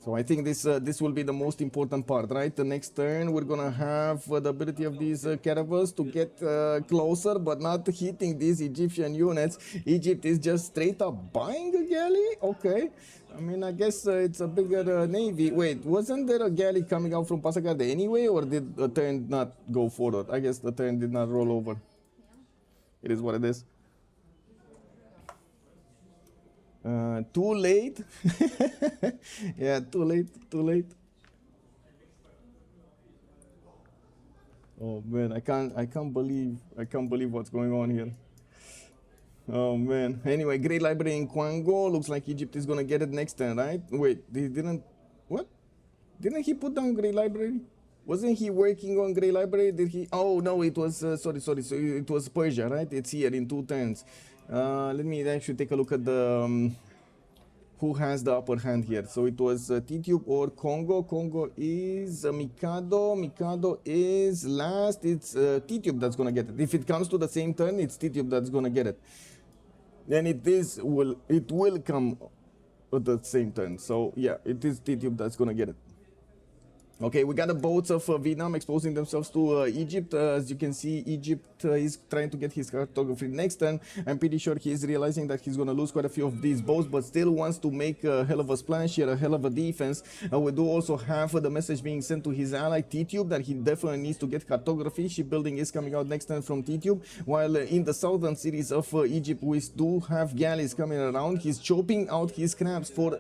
So I think this will be the most important part, right? The next turn we're gonna have the ability of these caravels to get closer, but not hitting these Egyptian units. Egypt is just straight up buying a galley. Okay, I mean, I guess it's a bigger navy. Wait, wasn't there a galley coming out from Passagarde anyway, or did the turn not go forward? I guess the turn did not roll over. It is what it is. Too late. Yeah, too late. Oh man, I can't believe what's going on here. Oh man. Anyway, Great Library in Kwango. Looks like Egypt is gonna get it next turn, right? Wait, they didn't. What? Didn't he put down Great Library? Wasn't he working on Great Library? Did he? Oh no, it was sorry. So it was Persia, right? It's here in 2 turns. Let me actually take a look at the who has the upper hand here. So it was T-Tube or Congo. Congo is Mikado. Mikado is last. It's T-Tube that's gonna get it. If it comes to the same turn, it's T-Tube that's gonna get it. And it will come at the same turn. So yeah, it is T-Tube that's gonna get it. Okay, we got the boats of Vietnam exposing themselves to Egypt. As you can see, Egypt is trying to get his cartography next turn. I'm pretty sure he is realizing that he's going to lose quite a few of these boats, but still wants to make a hell of a splash here, a hell of a defense. We do also have the message being sent to his ally T-Tube that he definitely needs to get cartography. Shipbuilding is coming out next turn from T-Tube, while in the southern cities of Egypt we do have galleys coming around. He's chopping out his crabs for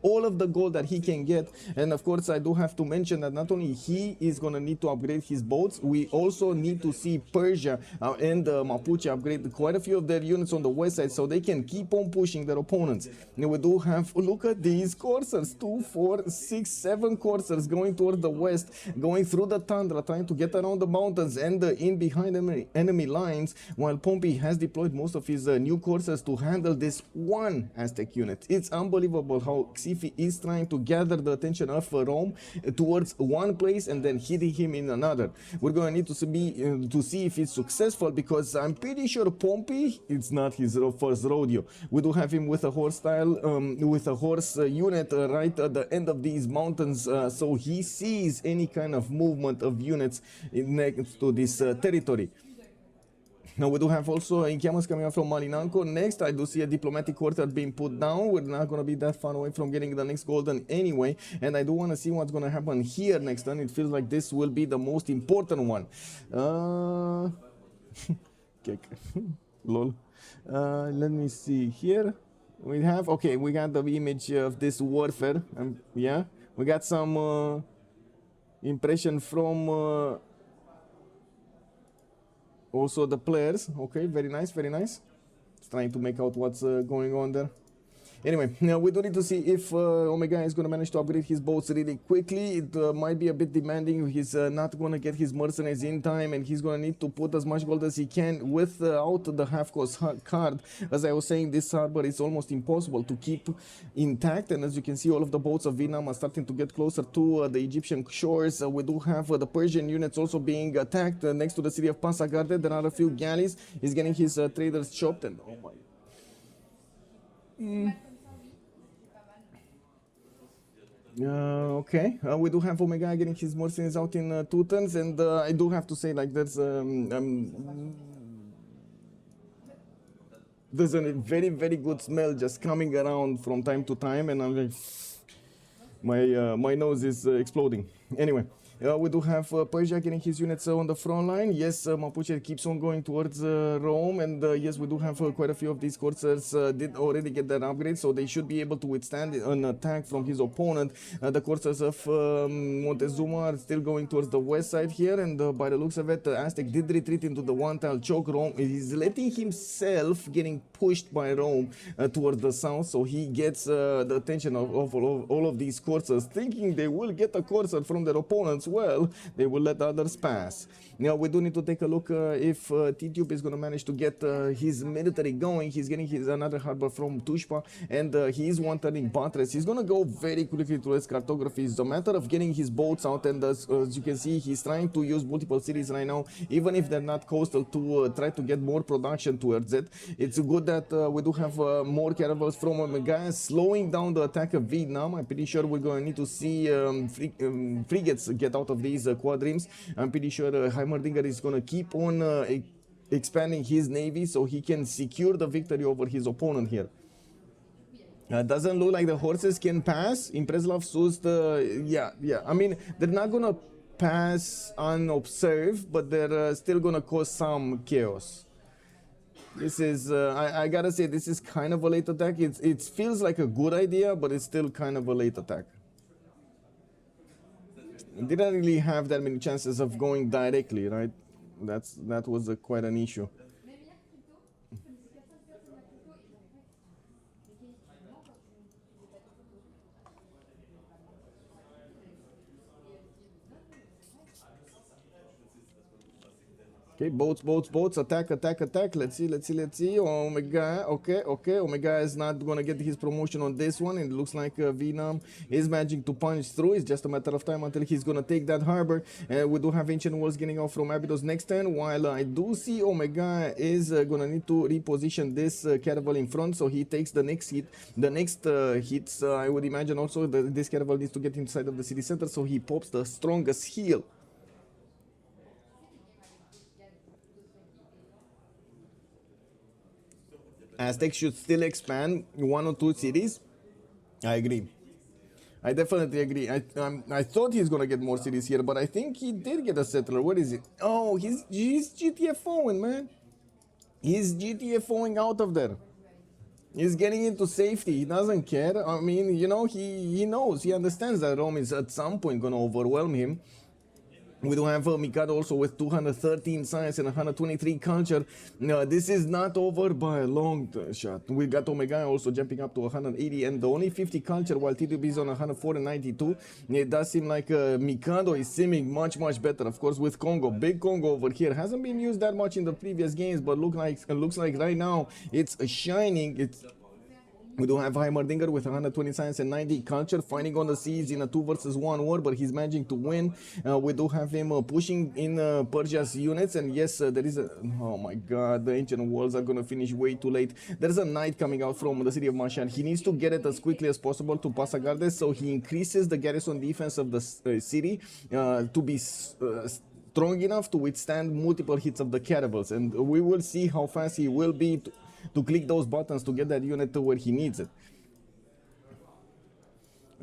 all of the gold that he can get, and of course I do have to mention that not only he is going to need to upgrade his boats, we also need to see Persia and Mapuche upgrade quite a few of their units on the west side so they can keep on pushing their opponents. And we do have, look at these coursers, 2, 4, 6, 7 coursers going toward the west, going through the tundra, trying to get around the mountains and in behind enemy lines, while Pompey has deployed most of his new coursers to handle this one Aztec unit. It's unbelievable how Xifi is trying to gather the attention of Rome towards one place and then hitting him in another. We're going to need to see if it's successful, because I'm pretty sure Pompey, it's not his first rodeo. We do have him with a horse style, with a horse unit right at the end of these mountains, so he sees any kind of movement of units next to this territory. Now we do have also encampments coming out from Malinanco. Next, I do see a diplomatic quarter being put down. We're not going to be that far away from getting the next golden anyway. And I do want to see what's going to happen here next turn. It feels like this will be the most important one. Lol. Let me see here. we have, okay, we got the image of this warfare. Yeah, we got some impression from also the players. Okay, very nice, very nice. Just trying to make out what's going on there. Anyway, now we do need to see if Omega is going to manage to upgrade his boats really quickly. It might be a bit demanding. He's not going to get his mercenaries in time, and he's going to need to put as much gold as he can without the half-cost card. As I was saying, this harbor is almost impossible to keep intact, and as you can see, all of the boats of Vietnam are starting to get closer to the Egyptian shores. We do have the Persian units also being attacked next to the city of Pasargade. There are a few galleys. He's getting his traders chopped, and oh my... Okay, we do have Omega getting his mercenaries out in 2 turns, and I do have to say, like, there's a very, very good smell just coming around from time to time, and I'm like, my nose is exploding. Anyway, we do have Persia getting his units on the front line. Yes, Mapuche keeps on going towards Rome, and yes, we do have quite a few of these corsairs did already get that upgrade, so they should be able to withstand an attack from his opponent. The corsairs of Montezuma are still going towards the west side here, and by the looks of it, Aztec did retreat into the one-tile choke. Rome is letting himself getting pushed by Rome towards the south, so he gets the attention of all of these corsairs, thinking they will get a corsair from their opponents. Well, they will let others pass. Now we do need to take a look if T-Tube is going to manage to get his military going. He's getting his another harbor from Tushpa, and he is one-turning Batres. He's going to go very quickly to his cartography. It's a matter of getting his boats out, and as you can see, he's trying to use multiple cities right now, even if they're not coastal, to try to get more production towards it. It's good that we do have more caravels from Omega, slowing down the attack of Vietnam. I'm pretty sure we're going to need to see frigates get out of these quadrims. I'm pretty sure Heimerdinger is going to keep on expanding his navy so he can secure the victory over his opponent here. Doesn't look like the horses can pass. Impreslav Sust, yeah. I mean, they're not going to pass unobserved, but they're still going to cause some chaos. This is, I gotta say, this is kind of a late attack. It feels like a good idea, but it's still kind of a late attack. Didn't really have that many chances of going directly, right? That was quite an issue. Okay, boats, attack. Let's see. Omega, okay. Omega is not gonna get his promotion on this one. It looks like Vietnam is managing to punch through. It's just a matter of time until he's gonna take that harbor. We do have Ancient Walls getting off from Abydos next turn, while I do see Omega is gonna need to reposition this caravel in front, so he takes the next hit. The next hits, I would imagine also that this caravel needs to get inside of the city center, so he pops the strongest heal. Aztec should still expand 1 or 2 cities. I agree. I definitely agree. I thought he's gonna get more cities here, but I think he did get a settler. What is it? Oh, he's GTFOing, man. He's GTFOing out of there. He's getting into safety. He doesn't care. I mean, you know, he knows. He understands that Rome is at some point gonna overwhelm him. We do have Mikado also with 213 science and 123 culture. This is not over by a long shot. We got Omega also jumping up to 180 and only 50 culture, while TDB is on 104 and 92. It does seem like Mikado is seeming much better. Of course, with Congo, big Congo over here hasn't been used that much in the previous games, but looks like right now it's shining. We do have Heimerdinger with 120 science and 90 culture, fighting on the seas in a 2 versus 1 war, but he's managing to win. We do have him pushing in Persia's units, and yes, there is a... Oh my god, the Ancient Walls are going to finish way too late. There's a knight coming out from the city of Mashhad. He needs to get it as quickly as possible to Pasargade, so he increases the garrison defense of the city to be... strong enough to withstand multiple hits of the caravels, and we will see how fast he will be to click those buttons to get that unit to where he needs it.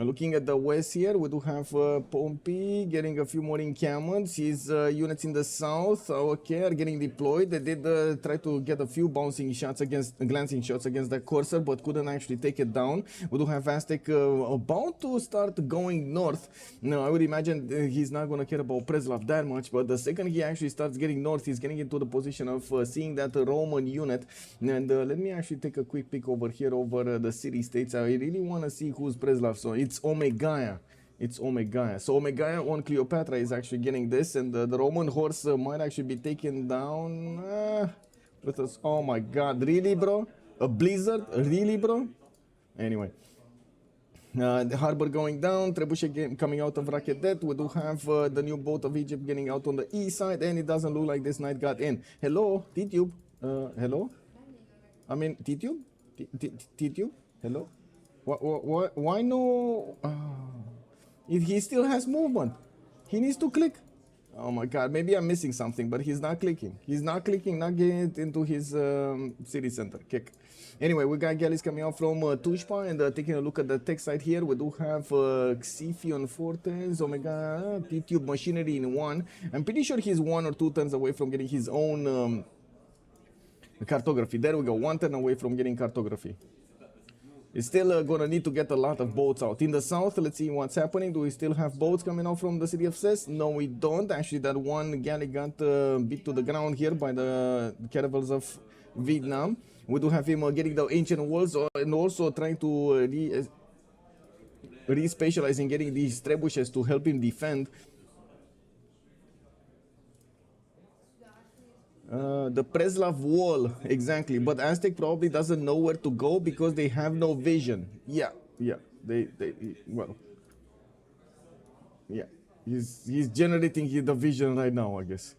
Looking at the west here, we do have Pompey getting a few more encampments. His units in the south, okay, are getting deployed. They did try to get a few glancing shots against the Corsair, but couldn't actually take it down. We do have Aztec about to start going north. Now, I would imagine he's not going to care about Preslav that much, but the second he actually starts getting north, he's getting into the position of seeing that Roman unit. And let me actually take a quick peek over here over the city-states. I really want to see who's Preslav. So it's Omegaia. It's Omegaia. So Omegaia on Cleopatra is actually getting this, and the Roman horse might actually be taken down with us. Oh my god, really, bro? A blizzard? Really, bro? Anyway. The harbor going down, Trebuchet coming out of Rakedet. We do have the new boat of Egypt getting out on the east side, and it doesn't look like this knight got in. Hello, T-Tube. Hello? I mean, T-Tube? T-Tube? Hello? Why no? He still has movement. He needs to click. Oh my god, maybe I'm missing something, but he's not clicking. He's not clicking, not getting it into his city center. Kick. Anyway, we got galleys coming out from Tushpa, and taking a look at the tech side here, we do have Xifion Fortes, Omega, T-Tube machinery in one. I'm pretty sure he's 1 or 2 turns away from getting his own cartography. There we go, 1 turn away from getting cartography. It's still gonna need to get a lot of boats out. In the south, let's see what's happening. Do we still have boats coming out from the city of Ses? No, we don't. Actually, that one galley got beat to the ground here by the caravels of Vietnam. We do have him getting the ancient walls and also trying to re-specialize in getting these trebuchets to help him defend. The Preslav wall, exactly. But Aztec probably doesn't know where to go because they have no vision. Yeah. Well, yeah. He's generating the vision right now, I guess.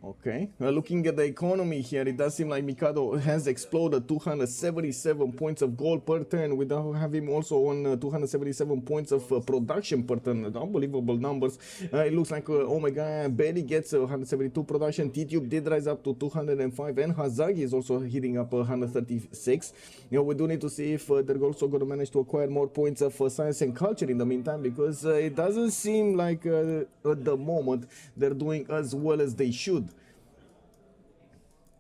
Okay, looking at the economy here, it does seem like Mikado has exploded 277 points of gold per turn. We don't have him also on 277 points of production per turn. Unbelievable numbers. It looks like Omega barely gets 172 production. T-Tube did rise up to 205, and Hazagi is also hitting up 136. You know, we do need to see if they're also going to manage to acquire more points of science and culture in the meantime, because it doesn't seem like at the moment they're doing as well as they should.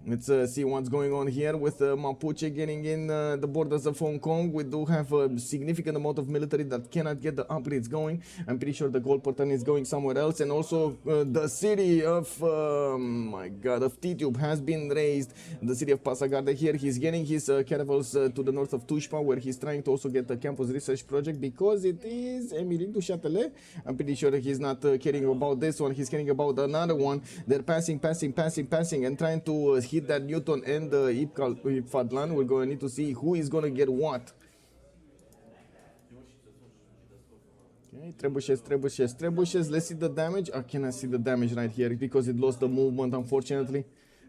Let's see what's going on here with Mapuche getting in the borders of Hong Kong. We do have a significant amount of military that cannot get the upgrades going. I'm pretty sure the gold pattern is going somewhere else. And also the city of, my god, of T-Tube has been raised. The city of Passagarda here. He's getting his caravels to the north of Tushpa, where he's trying to also get the campus research project, because it is Emilien du Châtelet. I'm pretty sure he's not caring about this one. He's caring about another one. They're passing, and trying to hit that Newton and Ipfadlan. We're going to need to see who is going to get what. Okay, trebuchets. Let's see the damage. I cannot see the damage right here because it lost the movement, unfortunately.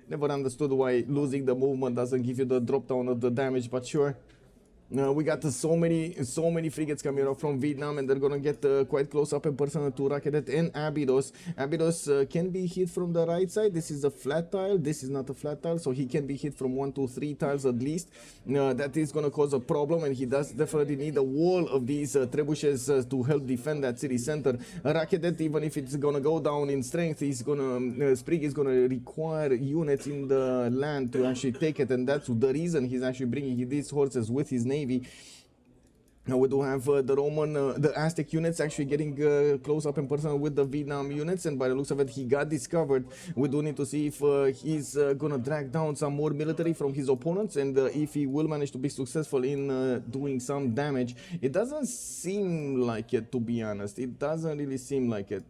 Never understood why losing the movement doesn't give you the drop down of the damage, but sure. We got so many frigates coming out from Vietnam, and they're gonna get quite close up and personal to Rakedet and Abydos. Abydos can be hit from the right side. This is a flat tile. This is not a flat tile, so he can be hit from 1 to 3 tiles at least. That is gonna cause a problem, and he does definitely need a wall of these trebuchets to help defend that city center. Rakedet, even if it's gonna go down in strength, he's gonna Sprig is gonna require units in the land to actually take it, and that's the reason he's actually bringing these horses with his navy. Now we do have the Aztec units actually getting close up and personal with the Vietnam units, and by the looks of it, he got discovered. We do need to see if he's gonna drag down some more military from his opponents, and if he will manage to be successful in doing some damage. It doesn't seem like it, to be honest. It doesn't really seem like it.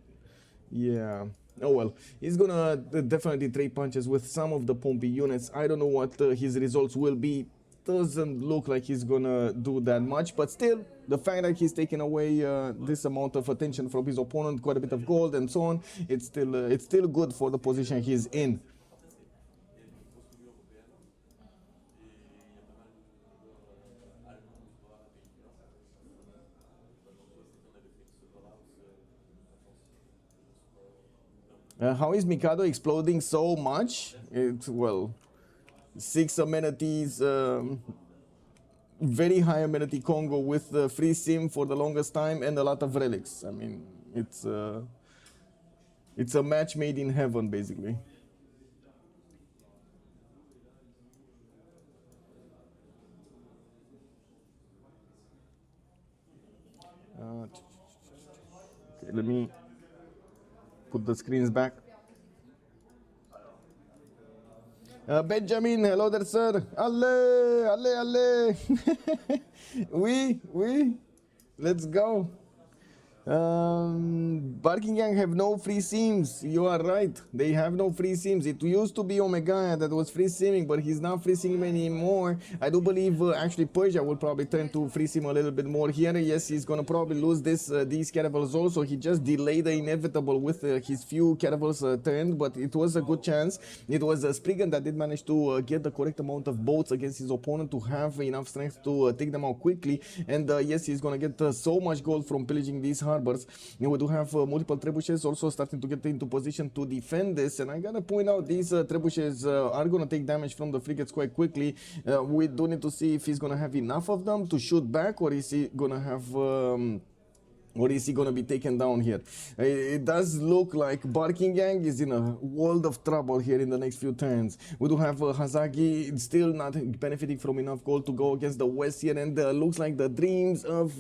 Yeah. Oh well, he's gonna definitely trade punches with some of the Pompey units. I don't know what his results will be. Doesn't look like he's gonna do that much, but still, the fact that he's taking away this amount of attention from his opponent, quite a bit of gold and so on, it's still good for the position he's in. How is Mikado exploding so much? Well, 6 amenities, very high amenity Congo with free sim for the longest time and a lot of relics. I mean, it's a match made in heaven, basically. Okay, let me put the screens back. Benjamin, hello there, sir. Allez, allez, allez. Oui, let's go. Barking Gang have no free sims. You are right. They have no free sims. It used to be Omega that was free simming, but he's not free simming anymore. I do believe actually Persia will probably turn to free sim a little bit more here. Yes, he's gonna probably lose these caravels also. He just delayed the inevitable with his few caravels turned, but it was a good chance. It was Spriggan that did manage to get the correct amount of boats against his opponent to have enough strength to take them out quickly. And yes, he's gonna get so much gold from pillaging these harbors. We do have multiple trebuchets also starting to get into position to defend this, and I gotta point out these trebuchets are gonna take damage from the frigates quite quickly. We do need to see if he's gonna have enough of them to shoot back, or is he gonna have or is he gonna be taken down here? It does look like Barking Gang is in a world of trouble here in the next few turns. We do have Hazagi still not benefiting from enough gold to go against the West here, and looks like the dreams of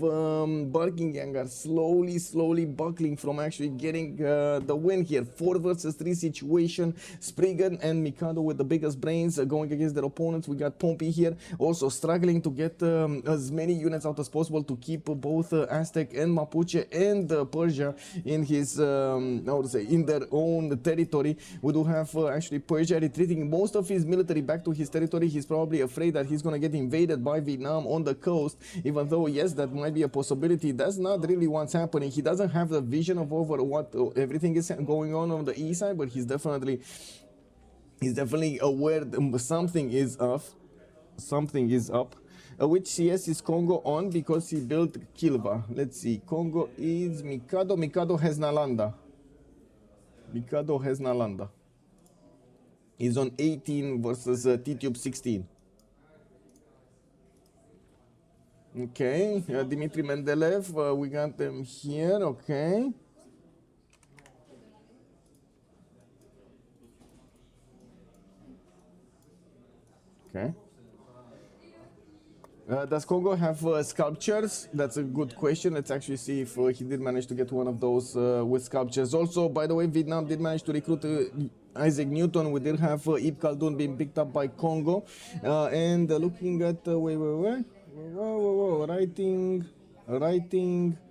Barking Gang are slowly buckling from actually getting the win here. 4 versus 3 situation. Spriggan and Mikado with the biggest brains going against their opponents. We got Pompey here also struggling to get as many units out as possible to keep both Aztec and Mapuche and Persia in his how to say, in their own territory. We do have actually Persia retreating most of his military back to his territory. He's probably afraid that he's gonna get invaded by Vietnam on the coast, even though yes, that might be a possibility. That's not really what's happening. He doesn't have the vision of over what everything is going on the east side, but he's definitely aware that something is up. Which CS is Congo on because he built Kilva. Let's see. Congo is Mikado. Mikado has Nalanda. He's on 18 versus T-Tube 16. Okay. Dmitry Mendeleev. We got them here. Okay. Okay. Does Congo have sculptures? That's a good question. Let's actually see if he did manage to get one of those with sculptures. Also, by the way, Vietnam did manage to recruit Isaac Newton. We did have Ibn Khaldun being picked up by Congo. And looking at, wait. Writing.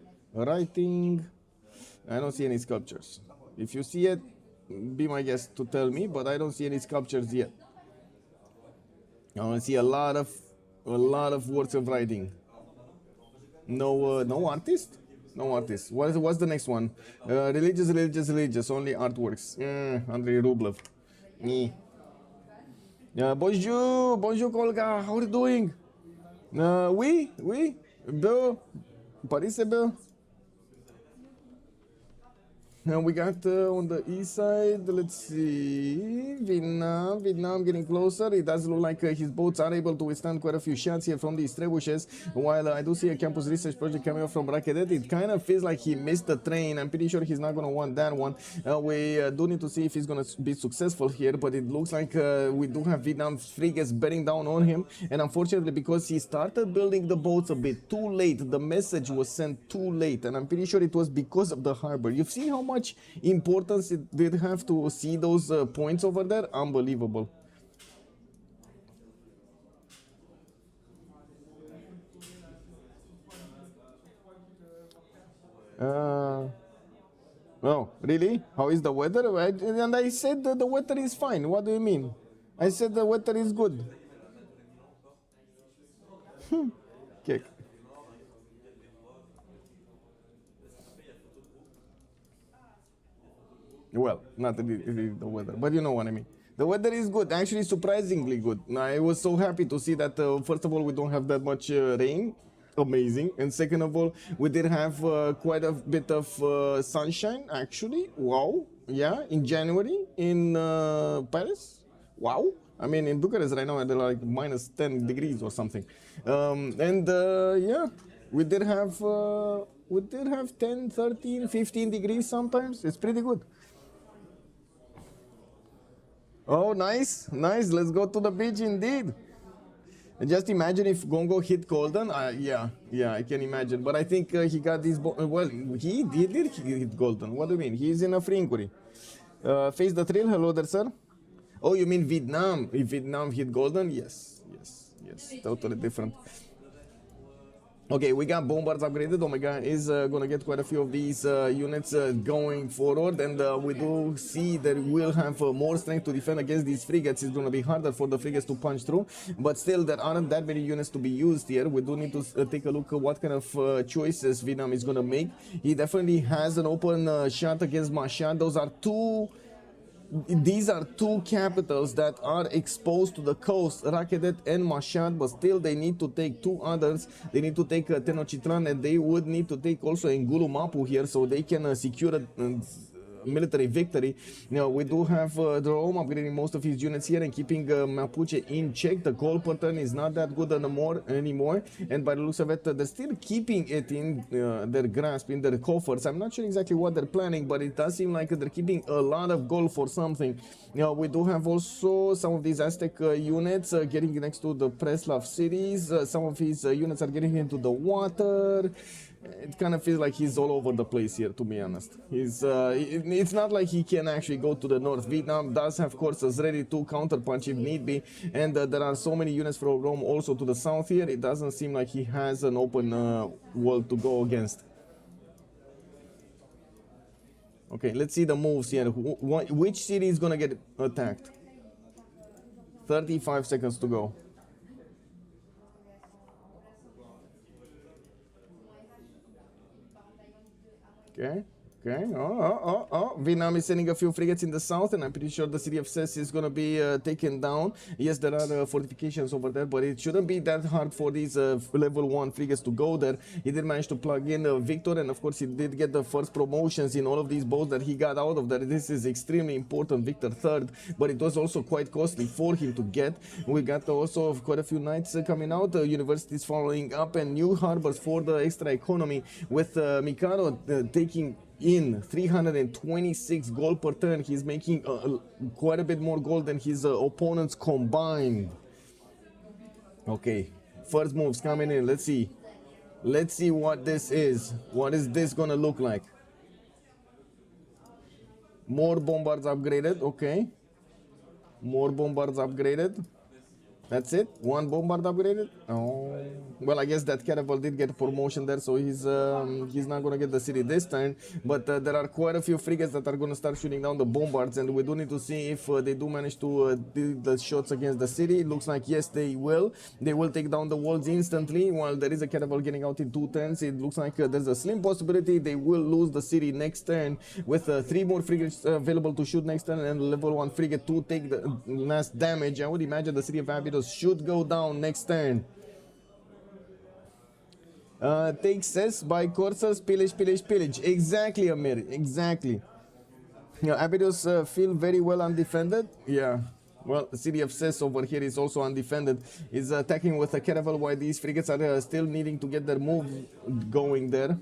I don't see any sculptures. If you see it, be my guest to tell me, but I don't see any sculptures yet. I see a lot of words of writing. No artist? No artist. What's the next one? Religious. Only artworks. Andrei Rublev. Bonjour, Kolga. How are you doing? Oui. Bill. Paris, Bill. Now we got on the east side, let's see, Vietnam getting closer. It does look like his boats are able to withstand quite a few shots here from these trebuchets, while I do see a campus research project coming up from Rakedet. It kind of feels like he missed the train. I'm pretty sure he's not going to want that one. We do need to see if he's going to be successful here, but it looks like we do have Vietnam frigates bearing down on him, and unfortunately because he started building the boats a bit too late, the message was sent too late, and I'm pretty sure it was because of the harbor. You've seen how much importance it did have to see those points over there. Unbelievable. Oh, really? How is the weather? And I said that the weather is fine. What do you mean? I said the weather is good. Okay. Well, not really the weather, but you know what I mean. The weather is good, actually surprisingly good. I was so happy to see that, first of all, we don't have that much rain. Amazing. And second of all, we did have quite a bit of sunshine, actually. Wow. Yeah, in January in Paris. Wow. I mean, in Bucharest right now, they're like minus 10 degrees or something. Yeah, we did have 10, 13, 15 degrees sometimes. It's pretty good. Oh, nice, nice. Let's go to the beach indeed. And just imagine if Gongo hit Golden. Yeah, I can imagine. But I think he got these. Well, he did hit Golden. What do you mean? He's in a free inquiry. Face the trail. Hello there, sir. Oh, you mean Vietnam? If Vietnam hit Golden, yes. Totally different. Okay, we got bombards upgraded. Omega is gonna get quite a few of these units going forward, and we do see that we'll have more strength to defend against these frigates. It's gonna be harder for the frigates to punch through, but still there aren't that many units to be used here. We do need to take a look at what kind of choices Vietnam is gonna make. He definitely has an open shot against Mashhad. These are two capitals that are exposed to the coast, Rakedet and Mashhad, but still they need to take two others. They need to take Tenochtitlan, and they would need to take also Engulu Mapu here so they can secure a military victory. Now we do have the Rome upgrading most of his units here and keeping Mapuche in check. The goal pattern is not that good anymore, and by the looks of it, they're still keeping it in their grasp, in their coffers. I'm not sure exactly what they're planning, but it does seem like they're keeping a lot of gold for something. Now we do have also some of these Aztec units getting next to the Preslav cities. Some of his units are getting into the water. It kind of feels like he's all over the place here, to be honest. It's not like he can actually go to the north. Vietnam does have courses ready to counterpunch if need be, and there are so many units from Rome also to the south here. It doesn't seem like he has an open world to go against. Okay, let's see the moves here. Which city is gonna get attacked? 35 seconds to go. Okay. Vietnam is sending a few frigates in the south, and I'm pretty sure the city of Ses is going to be taken down. Yes, there are fortifications over there, but it shouldn't be that hard for these level 1 frigates to go there. He did manage to plug in Victor, and of course he did get the first promotions in all of these boats that he got out of there. This is extremely important, Victor 3rd, but it was also quite costly for him to get. We got also quite a few knights coming out, universities following up, and new harbors for the extra economy, with Mikado taking in 326 gold per turn. He's making quite a bit more gold than his opponents combined. Okay, first moves coming in. Let's see what this is. What is this gonna look like? More bombards upgraded. Okay, more bombards upgraded. That's it? One bombard upgraded? Oh, well, I guess that Caravel did get a promotion there, so he's not gonna get the city this turn. But there are quite a few frigates that are gonna start shooting down the bombards, and we do need to see if they do manage to do the shots against the city. It looks like yes, they will. They will take down the walls instantly. While there is a Caravel getting out in 2 turns, it looks like there's a slim possibility they will lose the city next turn, with 3 more frigates available to shoot next turn, and level 1 frigate to take the last damage. I would imagine the city of Abydos should go down next turn. Take cess by coursers, pillage. Exactly, Amir, exactly. Abydos feel very well undefended. Yeah. Well, the city of Cess over here is also undefended. Is attacking with a caravel, while these frigates are still needing to get their move going there.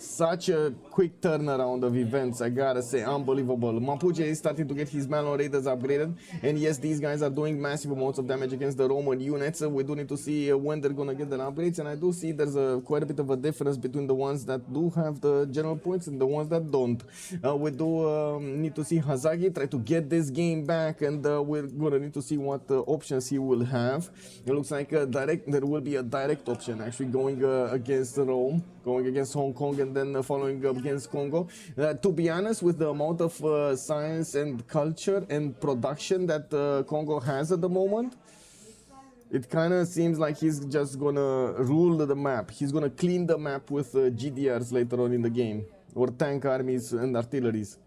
Such a quick turnaround of events, I gotta say, unbelievable. Mapuche is starting to get his Malon Raiders upgraded, and yes, these guys are doing massive amounts of damage against the Roman units. We do need to see when they're gonna get their upgrades, and I do see there's quite a bit of a difference between the ones that do have the general points and the ones that don't. We do need to see Hazagi try to get this game back, and we're gonna need to see what options he will have. It looks like there will be a direct option actually going against Rome, going against Hong Kong, and then following up against Congo. To be honest, with the amount of science and culture and production that Congo has at the moment, it kind of seems like he's just gonna rule the map. He's gonna clean the map with GDRs later on in the game, or tank armies and artilleries.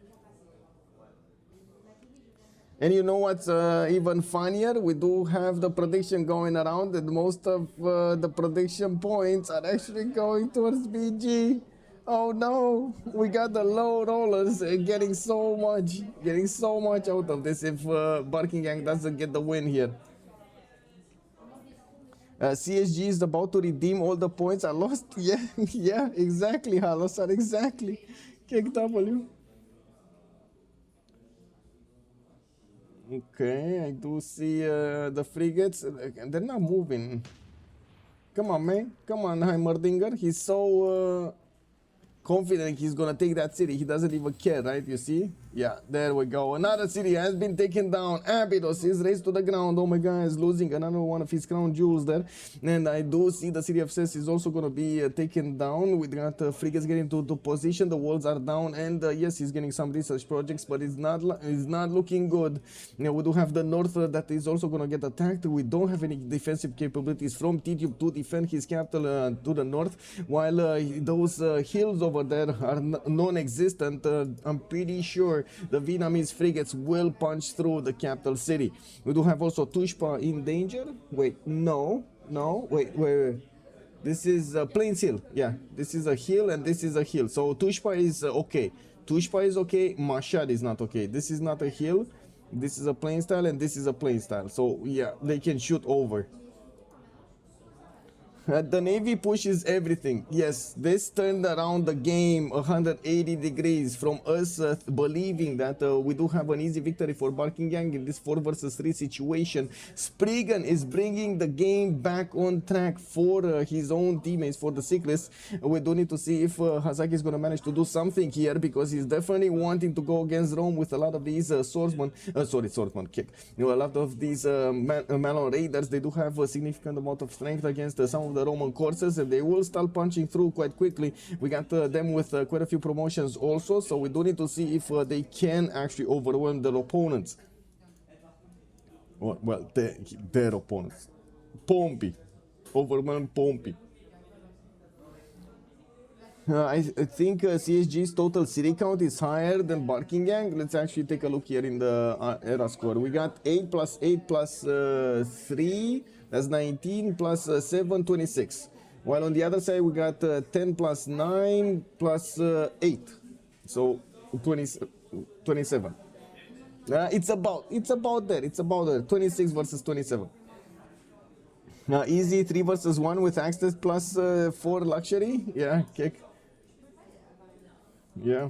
And you know what's even funnier? We do have the prediction going around, and most of the prediction points are actually going towards BG. Oh no, we got the low rollers getting so much out of this if Barking Gang doesn't get the win here. CSG is about to redeem all the points I lost. Yeah, yeah, exactly, Halosar, exactly. Kick W. Okay, I do see the frigates. They're not moving. Come on, man. Come on, Heimerdinger. He's so confident he's gonna take that city. He doesn't even care, right? You see? Yeah, there we go. Another city has been taken down. Abydos is raised to the ground. Oh my god, is losing another one of his crown jewels there. And I do see the city of Cess is also gonna be taken down. We got frigates getting to position. The walls are down, and yes, he's getting some research projects, but it's not looking good. Now we do have the north that is also gonna get attacked. We don't have any defensive capabilities from T-Tube to defend his capital to the north, while those hills over there are non-existent. I'm pretty sure the Vietnamese frigates will punch through the capital city. We do have also Tushpa in danger. Wait, no, wait. This is Plains Hill. Yeah, this is a hill and this is a hill. So Tushpa is okay. Tushpa is okay. Mashhad is not okay. This is not a hill. This is a plain style and this is a plain style. So yeah, they can shoot over. The Navy pushes everything. Yes, this turned around the game 180 degrees from us believing that we do have an easy victory for Barking Gang in this 4 versus 3 situation. Spriggan is bringing the game back on track for his own teammates, for the cyclists. We do need to see if Hazaki is going to manage to do something here, because he's definitely wanting to go against Rome with a lot of these swordsman kick. You know, a lot of these Malon Raiders, they do have a significant amount of strength against some of the Roman courses, and they will start punching through quite quickly. We got them with quite a few promotions also, so we do need to see if they can actually overwhelm their opponents. Well, their opponents. Pompey. Overwhelm Pompey. I think CSG's total city count is higher than Barking Gang. Let's actually take a look here in the era score. We got 8 plus 8 plus 3, that's 19, plus 7, 26. While on the other side, we got 10 plus 9 plus 8. So 20, 27. It's about there. 26 versus 27. Easy 3 versus 1 with access plus 4 luxury. Yeah, kick. Yeah.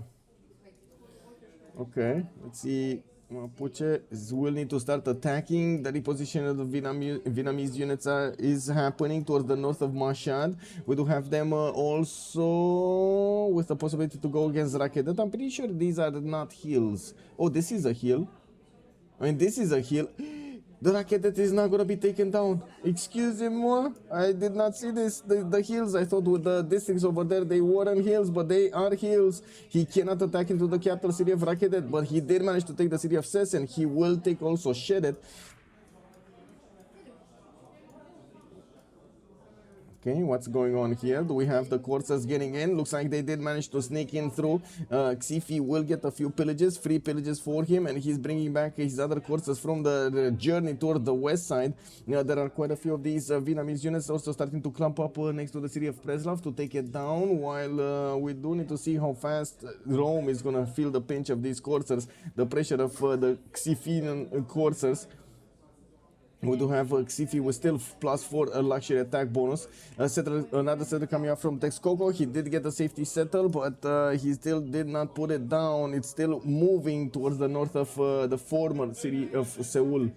Okay, let's see. Mapuche will need to start attacking. The reposition of the Vietnamese units is happening towards the north of Mashhad. We do have them also with the possibility to go against Rakedet. I'm pretty sure these are not hills. Oh, this is a hill. I mean, this is a hill. The Rakedet is not going to be taken down. Excusez-moi, I did not see this. The hills, I thought with the districts over there, they weren't hills, but they are hills. He cannot attack into the capital city of Rakedet, but he did manage to take the city of Ses, and he will take also Shedet. Okay, what's going on here? Do we have the Corsairs getting in? Looks like they did manage to sneak in through. Xifi will get a few pillages, free pillages for him, and he's bringing back his other Corsairs from the journey toward the west side. There are quite a few of these Vietnamese units also starting to clump up next to the city of Preslav to take it down, while we do need to see how fast Rome is going to feel the pinch of these Corsairs, the pressure of the Xifian Corsairs. We do have Xifi with still +4 luxury attack bonus. Another settler coming up from Texcoco. He did get a safety settle, but he still did not put it down. It's still moving towards the north of the former city of Seoul.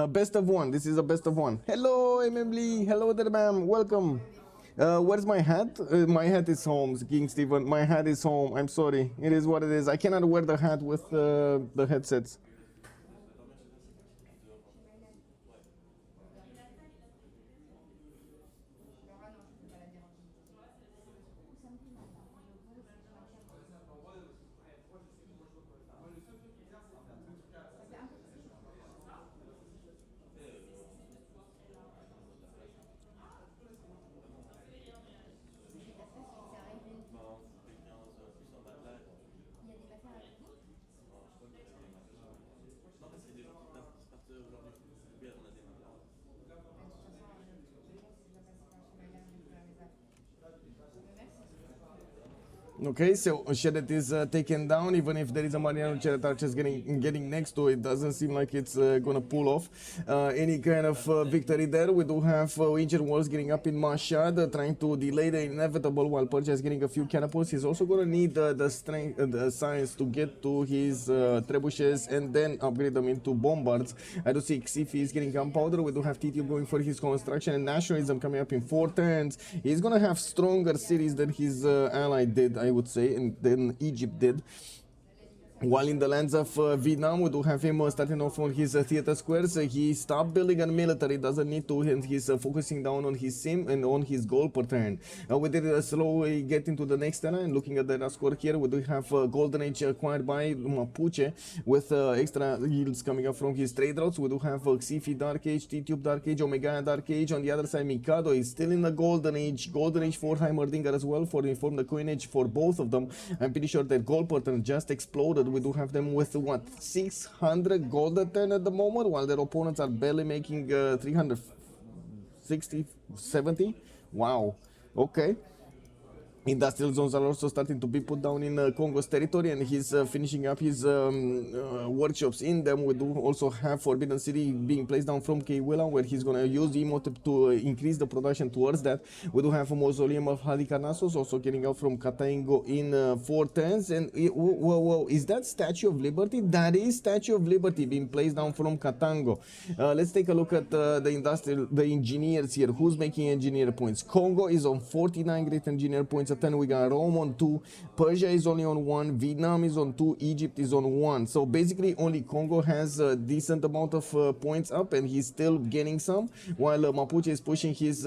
Best of one. This is a best of one. Hello, Emily. Hello there, ma'am. Welcome. Where's my hat? My hat is home, King Stephen. My hat is home. I'm sorry. It is what it is. I cannot wear the hat with the headsets. Okay, so Shedet is taken down. Even if there is a Mariano Shedet Archers getting next to it, doesn't seem like it's gonna pull off any kind of victory there. We do have Injured Walls getting up in Mashad, trying to delay the inevitable while Purja is getting a few catapults. He's also gonna need the strength, the science to get to his trebuchets and then upgrade them into bombards. I do see Xifi is getting gunpowder. We do have TTU going for his construction and nationalism coming up in 4 turns. He's gonna have stronger cities than his ally did, I would say, and then Egypt did. While in the lands of Vietnam, we do have him starting off on his theater squares. He stopped building a military, doesn't need to, and he's focusing down on his sim and on his goal per turn. We did slowly get into the next era, and looking at the score here, we do have Golden Age acquired by Mapuche with extra yields coming up from his trade routes. We do have Xifi Dark Age, T-Tube Dark Age, Omega Dark Age. On the other side, Mikado is still in the Golden Age for Heimerdinger as well, for Inform the Coinage for both of them. I'm pretty sure their goal per turn just exploded. We do have them with what, 600 gold a turn at the moment, while their opponents are barely making 360, 70. Wow. Okay. Industrial zones are also starting to be put down in Congo's territory, and he's finishing up his workshops in them. We do also have Forbidden City being placed down from Kewila, where he's going to use the emote to increase the production towards that. We do have a Mausoleum of Halikarnassos also getting out from Kataingo in 4 turns. And whoa, is that Statue of Liberty? That is Statue of Liberty being placed down from Katango. Let's take a look at the engineers here. Who's making engineer points? Congo is on 49 great engineer points. 10. We got Rome on 2, Persia is only on 1, Vietnam is on 2, Egypt is on 1. So basically only Congo has a decent amount of points up, and he's still getting some, while Mapuche is pushing his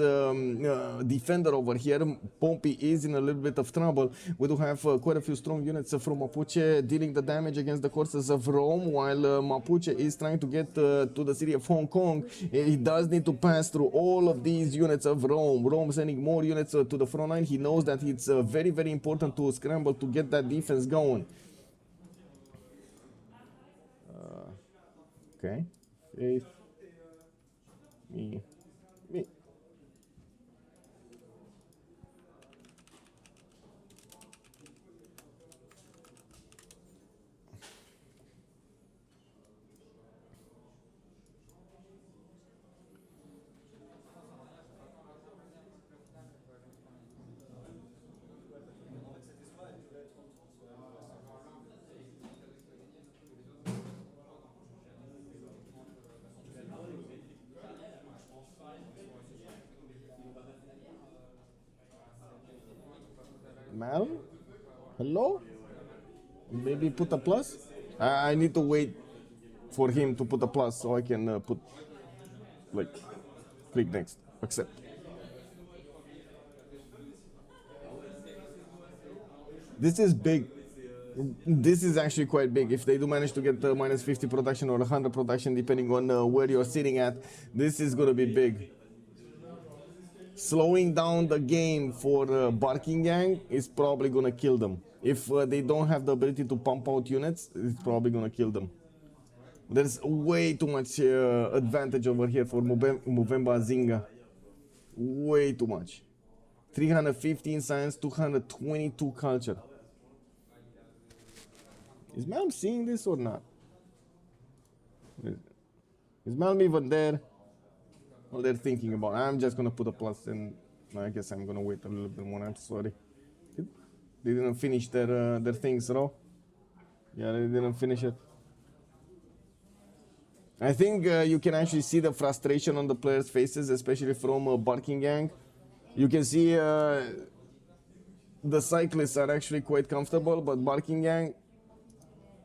defender over here. Pompey is in a little bit of trouble. We do have quite a few strong units from Mapuche dealing the damage against the courses of Rome, while Mapuche is trying to get to the city of Hong Kong. He does need to pass through all of these units of Rome. Rome sending more units to the front line. He knows that it's very, very important to scramble to get that defense going. Okay. Faith. Me. Mal? Hello? Maybe put a plus? I need to wait for him to put a plus so I can put, like, click next, accept. This is big. This is actually quite big. If they do manage to get minus 50 production or 100 production, depending on where you're sitting at, this is going to be big. Slowing down the game for Barking Gang is probably going to kill them. If they don't have the ability to pump out units, it's probably going to kill them. There's way too much advantage over here for Muvemba Zinga. Way too much. 315 science, 222 culture. Is Malm seeing this or not? Is Malm even there? Well, they're thinking about it. I'm just gonna put a plus, and I guess I'm gonna wait a little bit more. I'm sorry. They didn't finish their things, no? Yeah, they didn't finish it. I think you can actually see the frustration on the players' faces, especially from Barking Gang. You can see the cyclists are actually quite comfortable, but Barking Gang...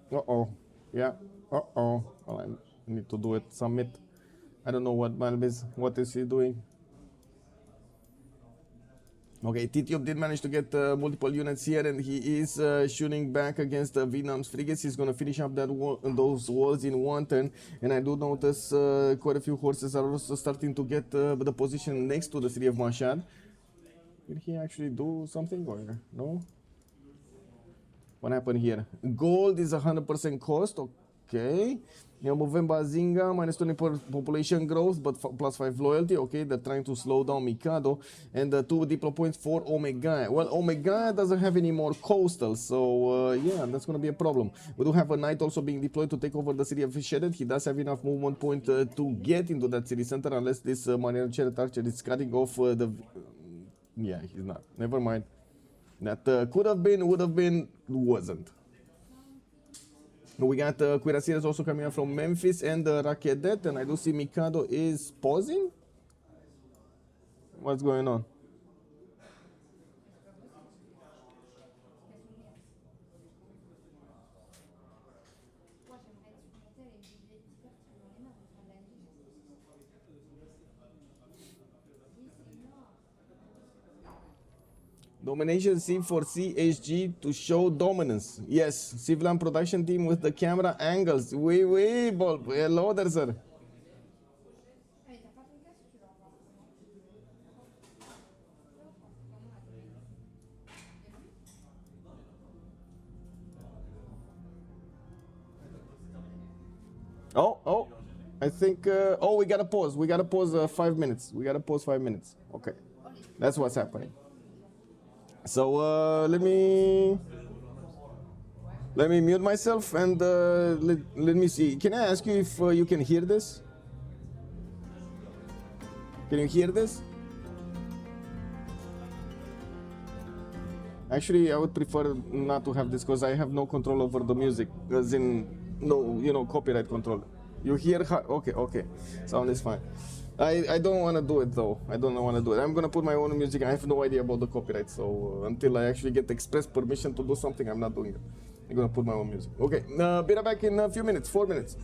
Uh-oh. Yeah. Uh-oh. Well, I need to do it. Submit. I don't know what Malb is. What is he doing? Okay, TTUB did manage to get multiple units here, and he is shooting back against Vietnam's frigates. He's going to finish up those walls in 1 turn, and I do notice quite a few horses are also starting to get the position next to the city of Mashhad. Did he actually do something or no? What happened here? Gold is 100% cost. Okay. Movem Bazinga, minus 20 population growth, but plus 5 loyalty. Okay, they're trying to slow down Mikado. And 2 Diplo points for Omega. Well, Omega doesn't have any more coastal, so yeah, that's gonna be a problem. We do have a knight also being deployed to take over the city of Shedded. He does have enough movement point to get into that city center, unless this Mariner Chariot Archer is cutting off the... yeah, he's not. Never mind. That could have been, would have been, wasn't. We got Cuirassiers also coming up from Memphis and Rakedet, and I do see Mikado is pausing? What's going on? Domination C for CHG to show dominance. Yes, CivLAN production team with the camera angles. Oui, Bob. Hello there, sir. Oh, I think, oh, we gotta pause. We gotta pause 5 minutes. We gotta pause 5 minutes. Okay, that's what's happening. So let me mute myself and let me see. Can I ask you if you can hear this? Can you hear this? Actually, I would prefer not to have this because I have no control over the music, as in no, you know, copyright control. You hear? Okay. Sound is fine. I don't want to do it though. I don't want to do it. I'm gonna put my own music. I have no idea about the copyright, so until I actually get express permission to do something, I'm not doing it. I'm gonna put my own music. Okay, be right back in a few minutes. 4 minutes.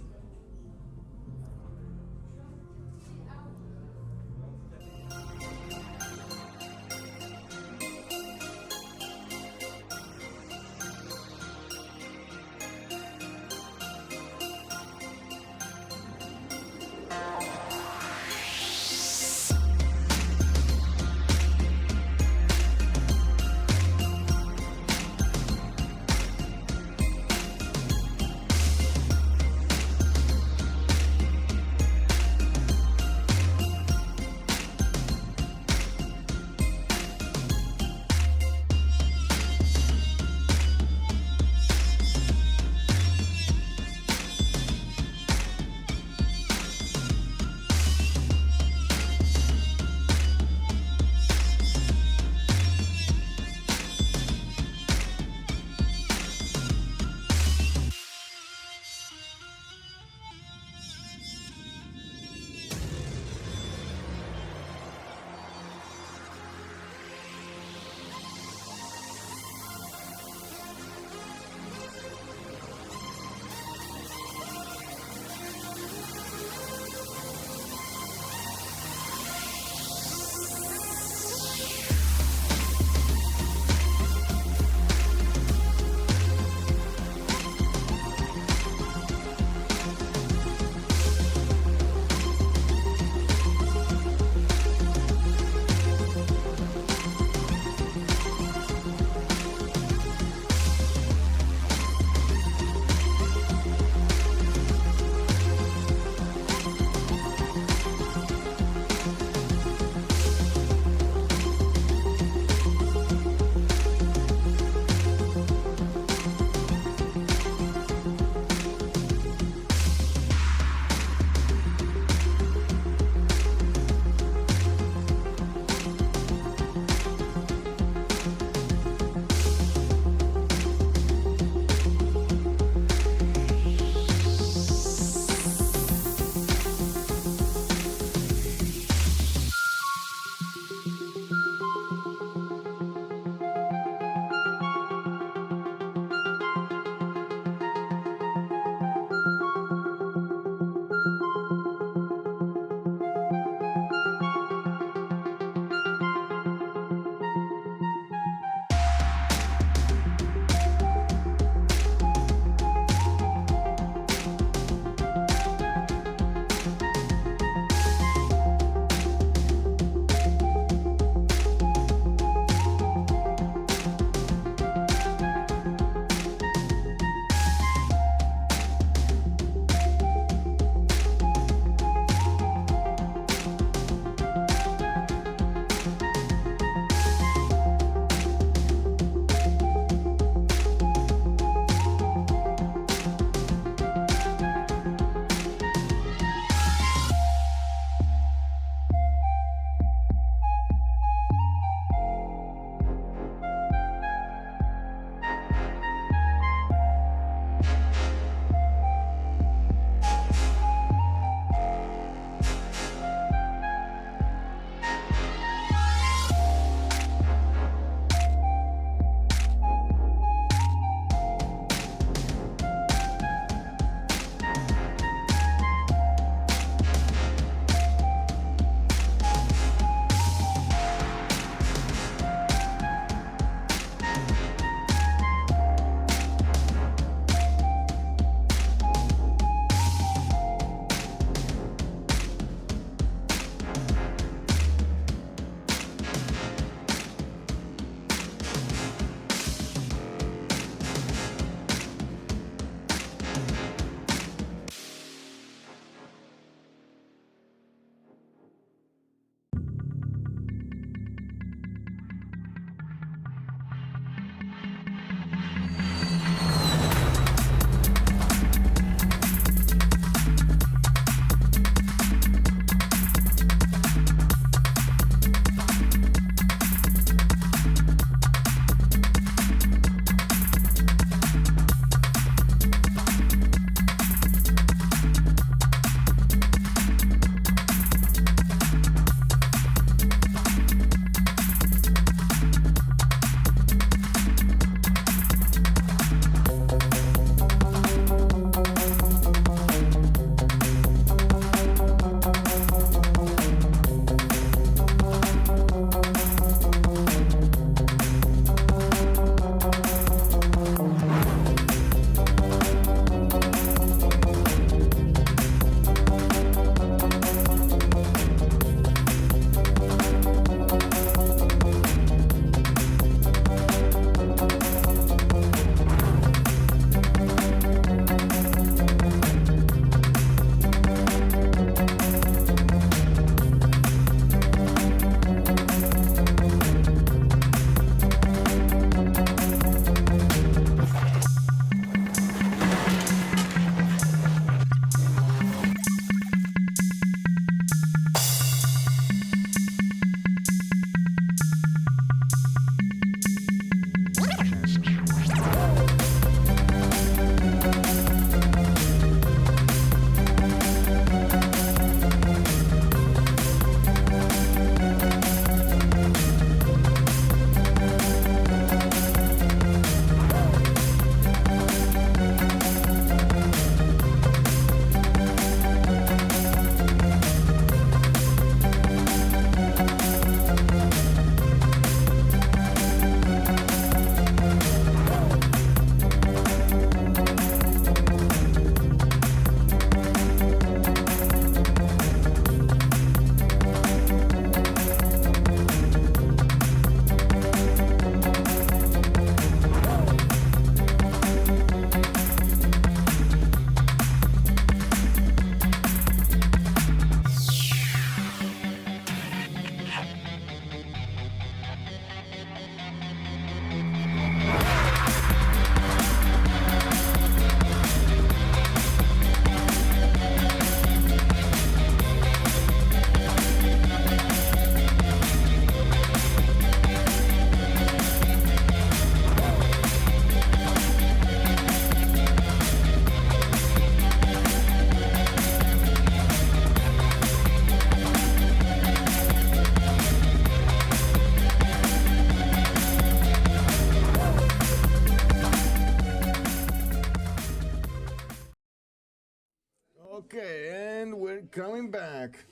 Okay, and we're coming back.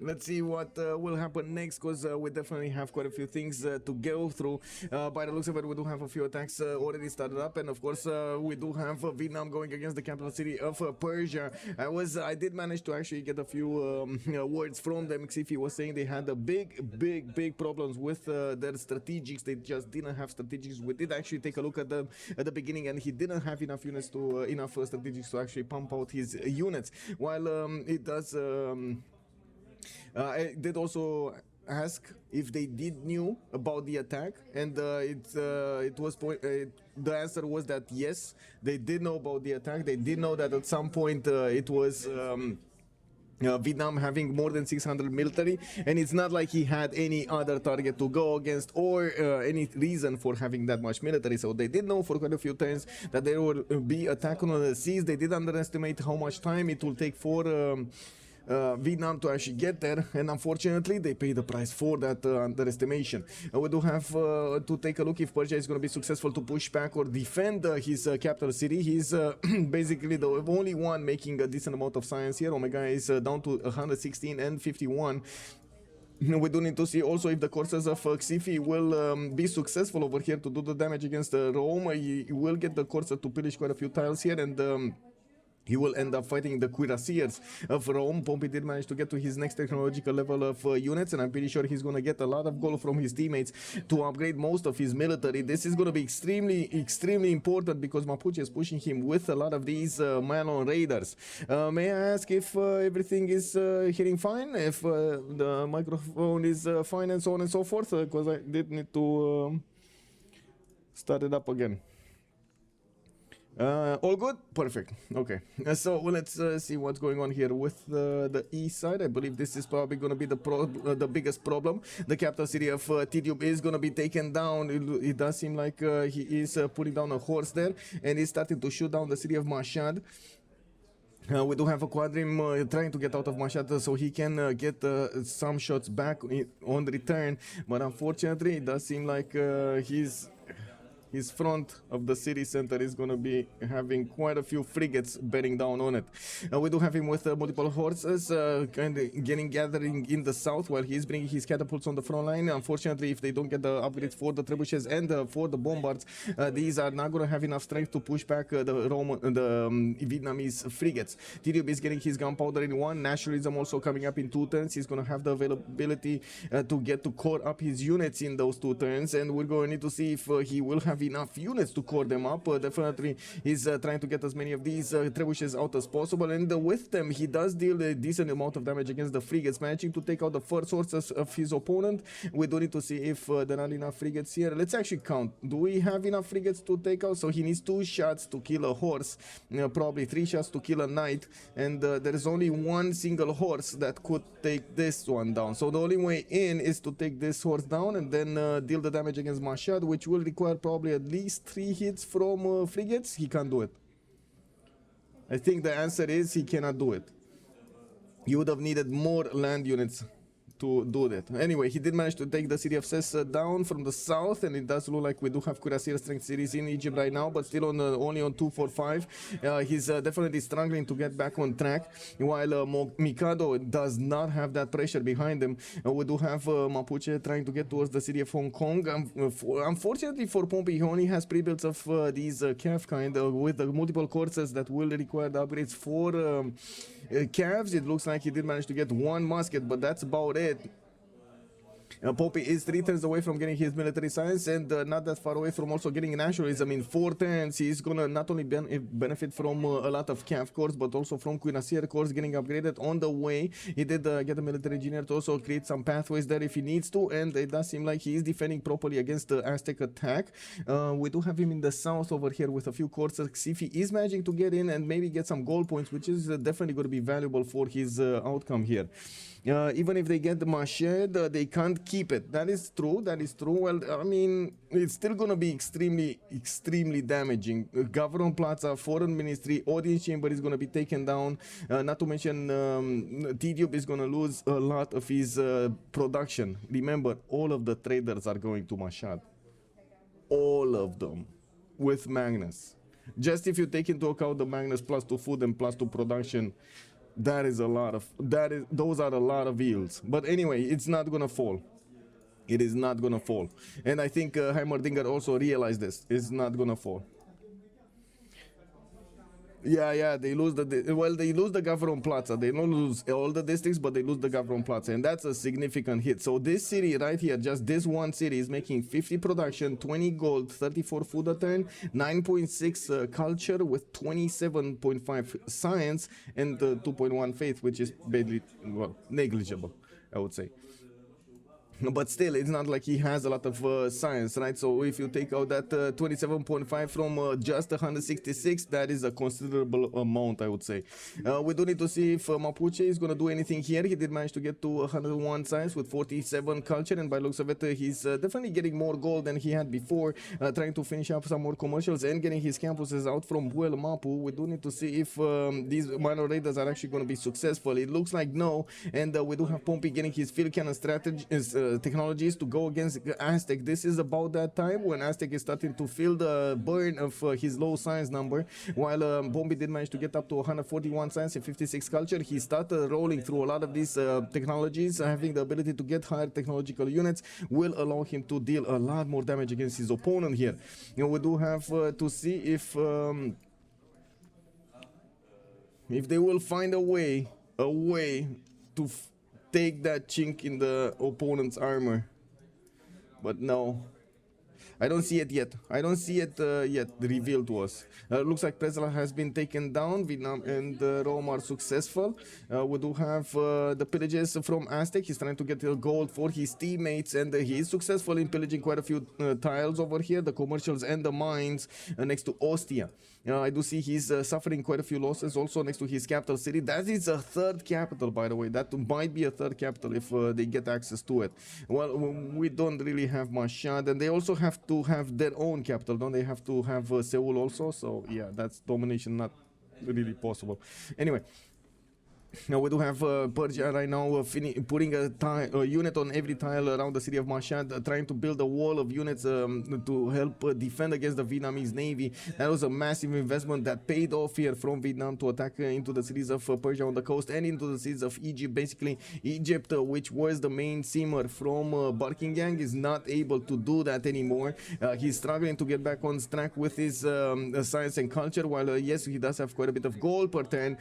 Let's see what will happen next, because we definitely have quite a few things to go through. By the looks of it, we do have a few attacks already started up, and of course we do have Vietnam going against the capital city of Persia. I did manage to actually get a few words from them. Xifi was saying they had a big problems with their strategics. They just didn't have strategics. We did actually take a look at them at the beginning, and he didn't have enough units to enough strategics to actually pump out his units. While it does. I did also ask if they did knew about the attack, and the answer was that yes, they did know about the attack. They did know that at some point it was Vietnam having more than 600 military, and it's not like he had any other target to go against or any reason for having that much military. So they did know for quite a few times that there will be attack on the seas. They did underestimate how much time it will take for Vietnam to actually get there, and unfortunately they pay the price for that underestimation. We do have to take a look if Persia is going to be successful to push back or defend his capital city. He's basically the only one making a decent amount of science here. Omega is down to 116 and 51. We do need to see also if the courses of Xifi will be successful over here to do the damage against Rome. He will get the courser to pillage quite a few tiles here, and he will end up fighting the cuirassiers of Rome. Pompey did manage to get to his next technological level of units, and I'm pretty sure he's going to get a lot of gold from his teammates to upgrade most of his military. This is going to be extremely important because Mapuche is pushing him with a lot of these man-on raiders. May I ask if everything is hearing fine, if the microphone is fine, and so on and so forth, because I did need to start it up again. All good? Perfect. Okay. So let's see what's going on here with the east side. I believe this is probably going to be the biggest problem. The capital city of Tidium is going to be taken down. It does seem like he is putting down a horse there, and he's starting to shoot down the city of Mashhad. We do have a Quadrim trying to get out of Mashhad so he can get some shots back on return, but unfortunately it does seem like his front of the city center is going to be having quite a few frigates bearing down on it. We do have him with multiple horses kind of gathering in the south while he's bringing his catapults on the front line. Unfortunately, if they don't get the upgrades for the trebuchets and for the bombards, these are not going to have enough strength to push back the Vietnamese frigates. Tiriub is getting his gunpowder in one, nationalism also coming up in 2 turns. He's going to have the availability to get to core up his units in those 2 turns, and we're going to need to see if he will have enough units to core them up. Definitely he's trying to get as many of these trebuchets out as possible, and with them he does deal a decent amount of damage against the frigates, managing to take out the first horses of his opponent. We do need to see if there are enough frigates here. Let's actually count. Do we have enough frigates to take out? So he needs 2 shots to kill a horse, probably 3 shots to kill a knight, and there is only 1 single horse that could take this one down. So the only way in is to take this horse down and then deal the damage against Mashhad, which will require probably at least 3 hits from frigates. He can't do it. I think the answer is he cannot do it. You would have needed more land units to do that. Anyway, he did manage to take the city of Ses down from the south, and it does look like we do have cuirassier strength cities in Egypt right now, but still on only on 2, 4, 5. He's definitely struggling to get back on track, while Mikado does not have that pressure behind him. We do have Mapuche trying to get towards the city of Hong Kong. Unfortunately for Pompey, he only has pre-builds of these calf kind with the multiple courses that will require the upgrades for calves. It looks like he did manage to get 1 musket, but that's about it. Pompey is 3 turns away from getting his military science, and not that far away from also getting nationalism. In 4 turns, he's gonna not only benefit from a lot of calf corps, but also from cuirassier corps getting upgraded on the way. He did get a military engineer to also create some pathways there if he needs to, and it does seem like he is defending properly against the Aztec attack. We do have him in the south over here with a few courses. Xifi is managing to get in and maybe get some gold points, which is definitely going to be valuable for his outcome here. Even if they get the Mashhad, they can't keep it. That is true. That is true. Well, I mean, it's still going to be extremely damaging. Government Plaza, Foreign Ministry, Audience Chamber is going to be taken down. Not to mention, Tidiub is going to lose a lot of his production. Remember, all of the traders are going to Mashhad. All of them. With Magnus. Just if you take into account the Magnus plus 2 food and plus 2 production, That is a lot of those are a lot of yields. But anyway, it's not gonna fall. It is not gonna fall. And I think Heimerdinger also realized this. It's not gonna fall. Yeah, they lose they lose the Gavron Plaza. They don't lose all the districts, but they lose the Gavron Plaza, and that's a significant hit. So this city right here, just this one city, is making 50 production, 20 gold, 34 food a turn, 9.6 culture with 27.5 science, and 2.1 faith, which is barely, well, negligible, I would say. But still, it's not like he has a lot of science, right? So if you take out that 27.5 from just 166, that is a considerable amount, I would say. We do need to see if Mapuche is going to do anything here. He did manage to get to 101 science with 47 culture, and by looks of it, he's definitely getting more gold than he had before, trying to finish up some more commercials and getting his campuses out from Buel Mapu. We do need to see if these minor raiders are actually going to be successful. It looks like no, and we do have Pompey getting his field cannon strategy technologies to go against Aztec. This is about that time when Aztec is starting to feel the burn of his low science number, while Bombi did manage to get up to 141 science and 56 culture. He started rolling through a lot of these technologies. Having the ability to get higher technological units will allow him to deal a lot more damage against his opponent here. You know, we do have to see if they will find a way to take that chink in the opponent's armor. But no, I don't see it yet. I don't see it yet revealed to us. Looks like Presla has been taken down. Vietnam and Rome are successful. We do have the pillages from Aztec. He's trying to get gold for his teammates, and he is successful in pillaging quite a few tiles over here, the commercials and the mines next to Ostia. I do see he's suffering quite a few losses also next to his capital city. That is a third capital, by the way. That might be a third capital if they get access to it. Well, we don't really have Mashhad, and they also have to have their own capital. Don't they have to have Seoul also? So yeah, that's domination not really possible. Anyway. Now we do have Persia right now putting a unit on every tile around the city of Mashhad, trying to build a wall of units to help defend against the Vietnamese navy. That was a massive investment that paid off here from Vietnam to attack into the cities of Persia on the coast and into the cities of Egypt. Basically, Egypt, which was the main seamer from Barking Gang, is not able to do that anymore. He's struggling to get back on track with his science and culture, while yes, he does have quite a bit of gold per turn.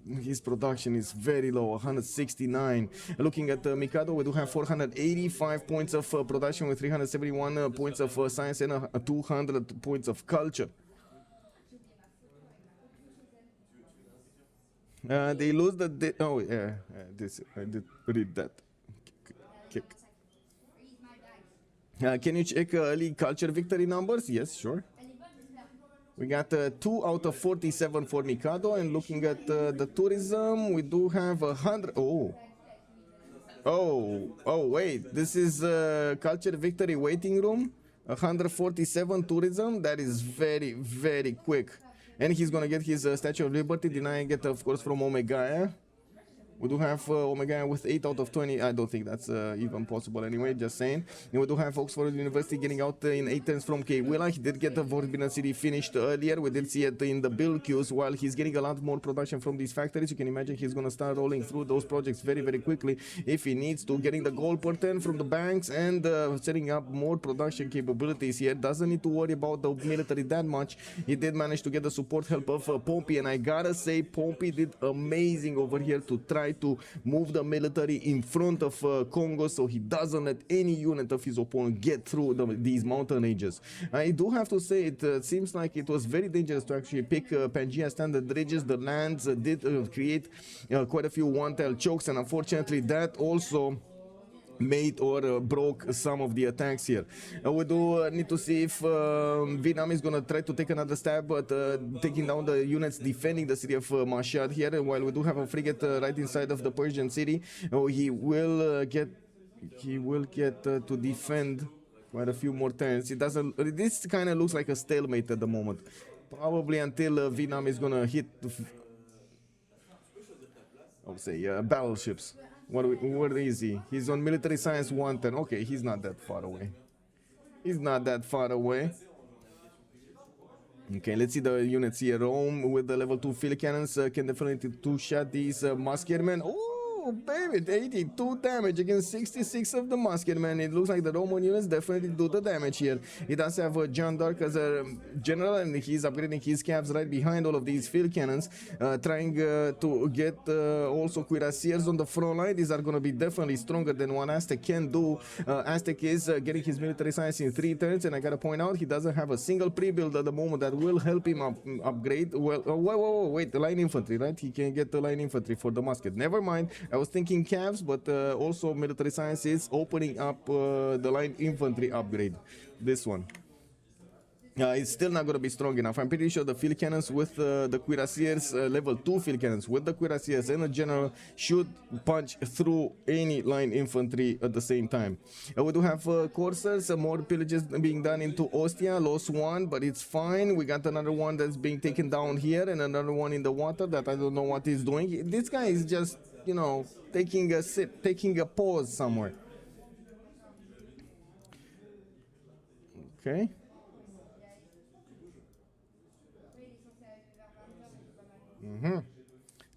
His production is very low, 169. Looking at Mikado, we do have 485 points of production with 371 points of science and 200 points of culture. They lose the... oh, yeah, this I did read that. Can you check league culture victory numbers? Yes, sure. We got 2 out of 47 for Mikado, and looking at the tourism, we do have 100. Oh, wait, this is culture victory waiting room, 147 tourism. That is very, very quick. And he's gonna get his Statue of Liberty, denying it, of course, from Omega. We do have Omega with 8 out of 20. I don't think that's even possible anyway, just saying. And we do have Oxford University getting out in 8 turns from Kwilla. He did get the Forbidden City finished earlier. We did see it in the build queues. While he's getting a lot more production from these factories, you can imagine he's going to start rolling through those projects very, very quickly if he needs to. Getting the gold per turn from the banks and setting up more production capabilities here. Doesn't need to worry about the military that much. He did manage to get the support help of Pompey, and I gotta say, Pompey did amazing over here to try to move the military in front of Congo, so he doesn't let any unit of his opponent get through these mountain ranges. I do have to say, it seems like it was very dangerous to actually pick Pangea standard ridges. The lands did create quite a few one-tile chokes, and unfortunately that also made or broke some of the attacks here. We do need to see if Vietnam is going to try to take another stab at taking down the units defending the city of Mashhad here. While we do have a frigate right inside of the Persian city, he will get to defend quite a few more turns. It doesn't. This kind of looks like a stalemate at the moment, probably until Vietnam is going to hit, I would say, battleships. Where is he? He's on military science 110. Okay, he's not that far away. He's not that far away. Okay, let's see the units here. Rome with the level 2 field cannons can definitely two-shot these musketmen. Oh, baby, 82 damage against 66 of the musketmen. It looks like the Roman units definitely do the damage here. He does have John Dark as a general, and he's upgrading his caps right behind all of these field cannons, trying to get also cuirassiers on the front line. These are going to be definitely stronger than what Aztec can do. Aztec is getting his military science in 3 turns, and I gotta point out he doesn't have a single pre-build at the moment that will help him upgrade. Well, wait, the line infantry, right? He can get the line infantry for the musket. Never mind, I was thinking calves, but also military science is opening up the line infantry upgrade. This one. It's still not going to be strong enough. I'm pretty sure the field cannons with the cuirassiers, level 2 field cannons with the cuirassiers and the general should punch through any line infantry at the same time. We do have coursers, more pillages being done into Ostia, lost 1, but it's fine. We got another one that's being taken down here and another one in the water that I don't know what he's doing. This guy is just, you know, taking a sip, taking a pause somewhere. Okay.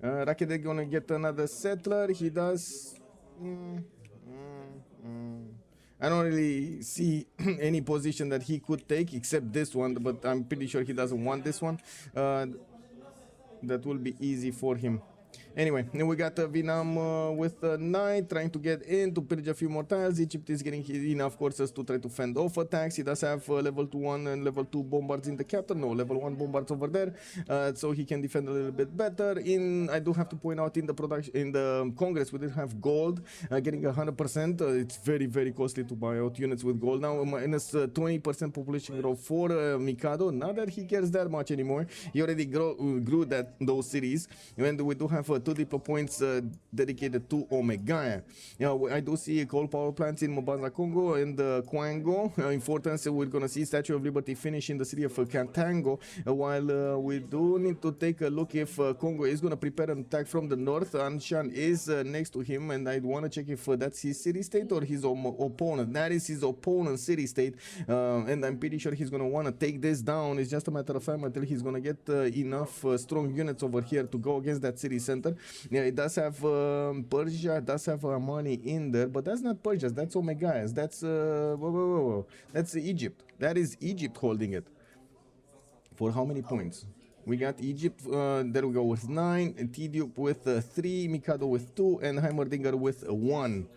Rakitic gonna get another settler. He does. I don't really see any position that he could take except this one, but I'm pretty sure he doesn't want this one. That will be easy for him. Anyway, then we got Vinam with Knight trying to get in to pillage a few more tiles. Egypt is getting enough courses to try to fend off attacks. He does have level 1 and level 2 bombards in the capital. No, level 1 bombards over there, so he can defend a little bit better. I do have to point out in the Congress we did have gold getting 100%. It's very, very costly to buy out units with gold now. Minus 20% population growth for Mikado. Not that he cares that much anymore. He already grew those cities, and we do have 2 depot points dedicated to Omegaya. I do see coal power plants in Mobanza, Congo and Kwango. In 4 turns, we're going to see Statue of Liberty finish in the city of Kantango, while we do need to take a look if Congo is going to prepare an attack from the north. Anshan is next to him, and I want to check if that's his city-state or his opponent. That is his opponent's city-state, and I'm pretty sure he's going to want to take this down. It's just a matter of time until he's going to get enough strong units over here to go against that city center. Yeah, it does have Persia, does have money in there, but that's not Persia, that's Omegaias, that's Egypt. That is Egypt holding it. For how many points? We got Egypt, there we go, with 9, Tidiup with 3, Mikado with 2, and Heimerdinger with 1.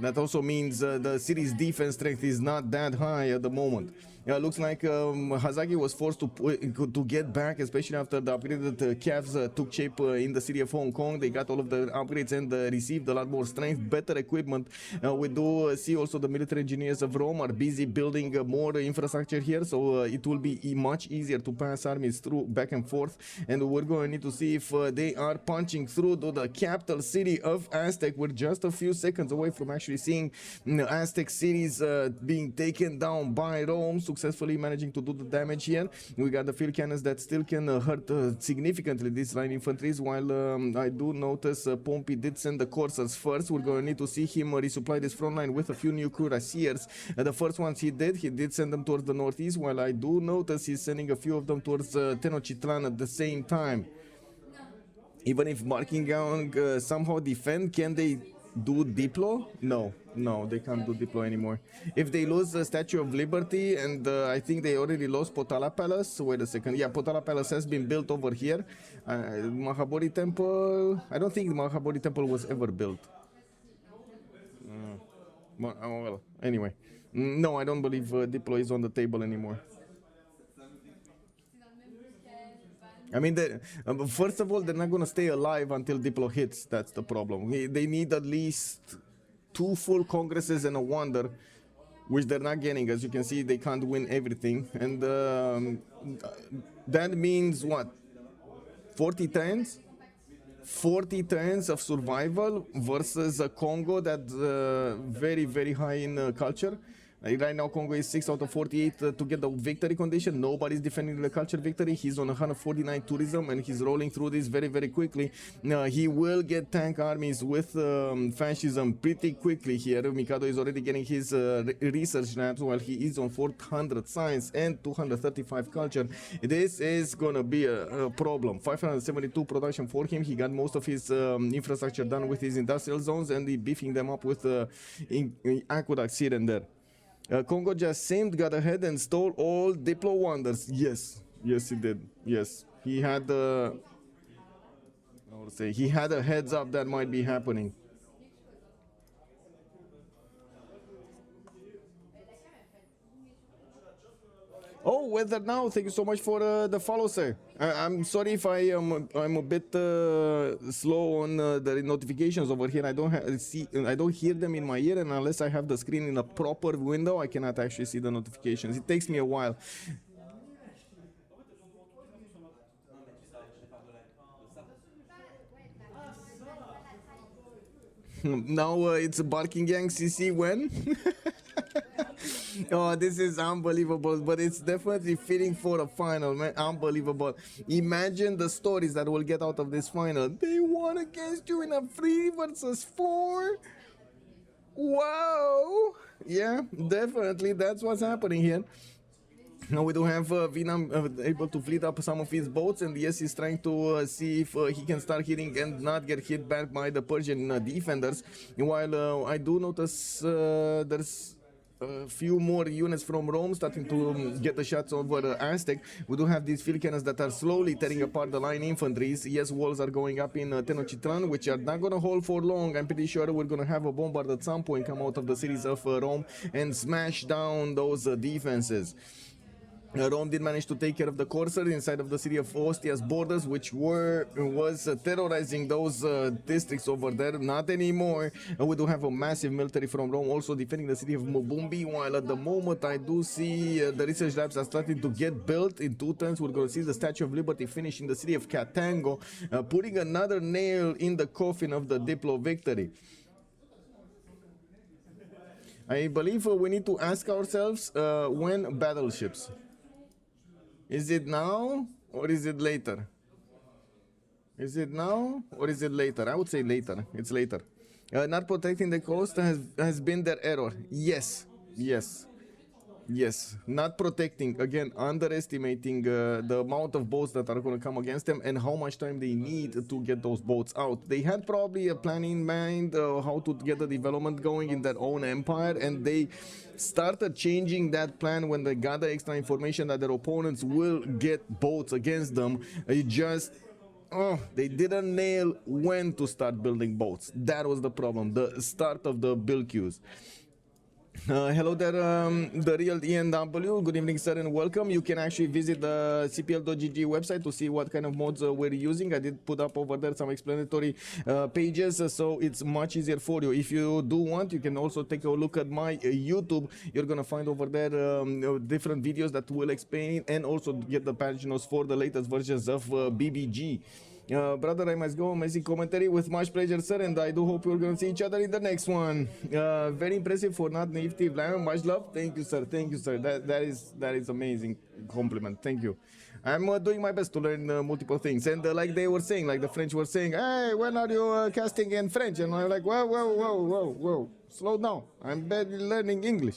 That also means the city's defense strength is not that high at the moment. Yeah, looks like Hazagi was forced to get back, especially after the upgraded calves took shape in the city of Hong Kong. They got all of the upgrades and received a lot more strength, better equipment. We do see also the military engineers of Rome are busy building more infrastructure here, so it will be much easier to pass armies through back and forth. And we're going to need to see if they are punching through to the capital city of Aztec. We're just a few seconds away from actually seeing Aztec cities being taken down by Rome, successfully managing to do the damage here. We got the field cannons that still can hurt significantly these line infantries, while I do notice Pompey did send the coursers first. We're going to need to see him resupply this front line with a few new cuirassiers. The first ones he did send them towards the northeast, while I do notice he's sending a few of them towards Tenochtitlan at the same time. Even if Markingang somehow defend, can they do Diplo? No, they can't do Diplo anymore. If they lose the Statue of Liberty, and I think they already lost Potala Palace. Wait a second. Yeah, Potala Palace has been built over here. Mahabodhi Temple, I don't think the Mahabodhi Temple was ever built. Well, anyway. No, I don't believe Diplo is on the table anymore. I mean, first of all, they're not going to stay alive until Diplo hits. That's the problem. They need at least 2 full congresses and a wonder, which they're not getting. As you can see, they can't win everything. And that means what? 40 turns? 40 turns of survival versus a Congo that's very, very high in culture. Right now, Congo is 6 out of 48 to get the victory condition. Nobody's defending the culture victory. He's on 149 tourism, and he's rolling through this very, very quickly. He will get tank armies with fascism pretty quickly here. Mikado is already getting his research labs while he is on 400 science and 235 culture. This is gonna be a problem. 572 production for him. He got most of his infrastructure done with his industrial zones, and he beefing them up with aqueducts here and there. Congo just seemed, got ahead and stole all Diplo wonders. Yes, yes he did. Yes, he had I would say he had a heads up that might be happening. Oh, weather now. Thank you so much for the follow, sir. I'm sorry if I'm a bit slow on the notifications over here. I don't hear them in my ear, and unless I have the screen in a proper window, I cannot actually see the notifications. It takes me a while. Now it's a barking gang CC when? Oh, this is unbelievable, but it's definitely fitting for a final, man. Unbelievable. Imagine the stories that will get out of this final. They won against you in a 3 versus 4. Wow. Yeah, definitely. That's what's happening here. Now we do have Vinam able to fleet up some of his boats, and yes, he's trying to see if he can start hitting and not get hit back by the Persian defenders. While I do notice there's a few more units from Rome starting to get the shots over Aztec. We do have these field cannons that are slowly tearing apart the line infantries. Yes, walls are going up in Tenochtitlan, which are not going to hold for long. I'm pretty sure we're going to have a bombard at some point come out of the cities of Rome and smash down those defenses. Rome did manage to take care of the Corsairs inside of the city of Ostia's borders, which was terrorizing those districts over there. Not anymore. We do have a massive military from Rome also defending the city of Mubumbi, while at the moment I do see the research labs are starting to get built in 2 turns. We're going to see the Statue of Liberty finish in the city of Katango, putting another nail in the coffin of the Diplo victory. I believe we need to ask ourselves when battleships. Is it now or is it later? Is it now or is it later? I would say later. It's later. Not protecting the coast has been their error. Yes. Yes. Yes. Not protecting. Again, underestimating the amount of boats that are going to come against them and how much time they need to get those boats out. They had probably a plan in mind how to get the development going in their own empire, and they started changing that plan when they got the extra information that their opponents will get boats against them. It just they didn't nail when to start building boats. That was the problem, the start of the build queues. Hello there, the real ENW. Good evening, sir, and welcome. You can actually visit the cpl.gg website to see what kind of mods we're using. I did put up over there some explanatory pages, so it's much easier for you. If you do want, you can also take a look at my YouTube. You're gonna find over there different videos that will explain and also get the patch notes for the latest versions of BBG. Brother, I must go. Amazing commentary with much pleasure, sir, and I do hope we're going to see each other in the next one. Very impressive for not naivety. Much love. Thank you, sir. Thank you, sir. That is amazing compliment. Thank you. I'm doing my best to learn multiple things, and like they were saying, like the French were saying, hey, when are you casting in French? And I'm like, whoa, slow down. I'm badly learning English.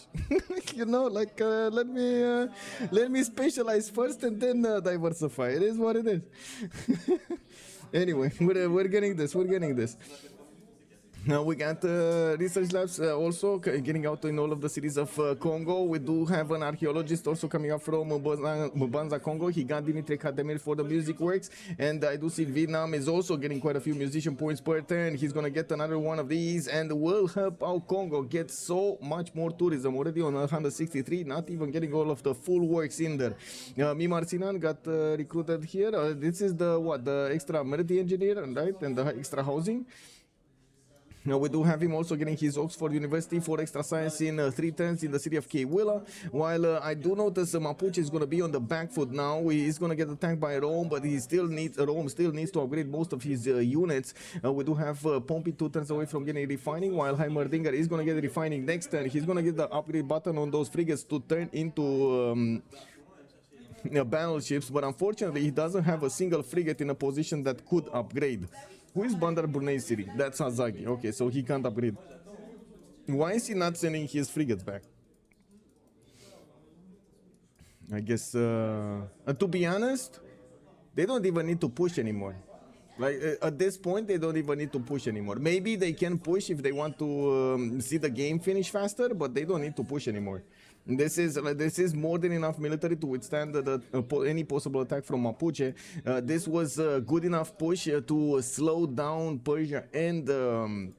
You know, like let me specialize first and then diversify. It is what it is. Anyway, we're getting this. Now we got research labs also getting out in all of the cities of Congo. We do have an archaeologist also coming up from Mubanza, Congo. He got Dimitri Kademir for the music works, and I do see Vietnam is also getting quite a few musician points per turn. He's gonna get another one of these and will help out Congo get so much more tourism. Already on 163, not even getting all of the full works in there. Mimar Sinan got recruited here. This is the extra military engineer, right, and the extra housing. We do have him also getting his Oxford University for extra science in 3 turns in the city of Kewilla. While I do notice Mapuche is going to be on the back foot now. He's going to get attacked by Rome, but Rome still needs to upgrade most of his units. We do have Pompey 2 turns away from getting refining, while Heimerdinger is going to get refining next turn. He's going to get the upgrade button on those frigates to turn into battleships, but unfortunately he doesn't have a single frigate in a position that could upgrade. Who is Bandar Brunei City? That's Hazagi. Okay, so he can't upgrade. Why is he not sending his frigates back? I guess, to be honest, they don't even need to push anymore. Like, at this point, they don't even need to push anymore. Maybe they can push if they want to see the game finish faster, but they don't need to push anymore. This is more than enough military to withstand any possible attack from Mapuche. This was a good enough push to slow down Persia and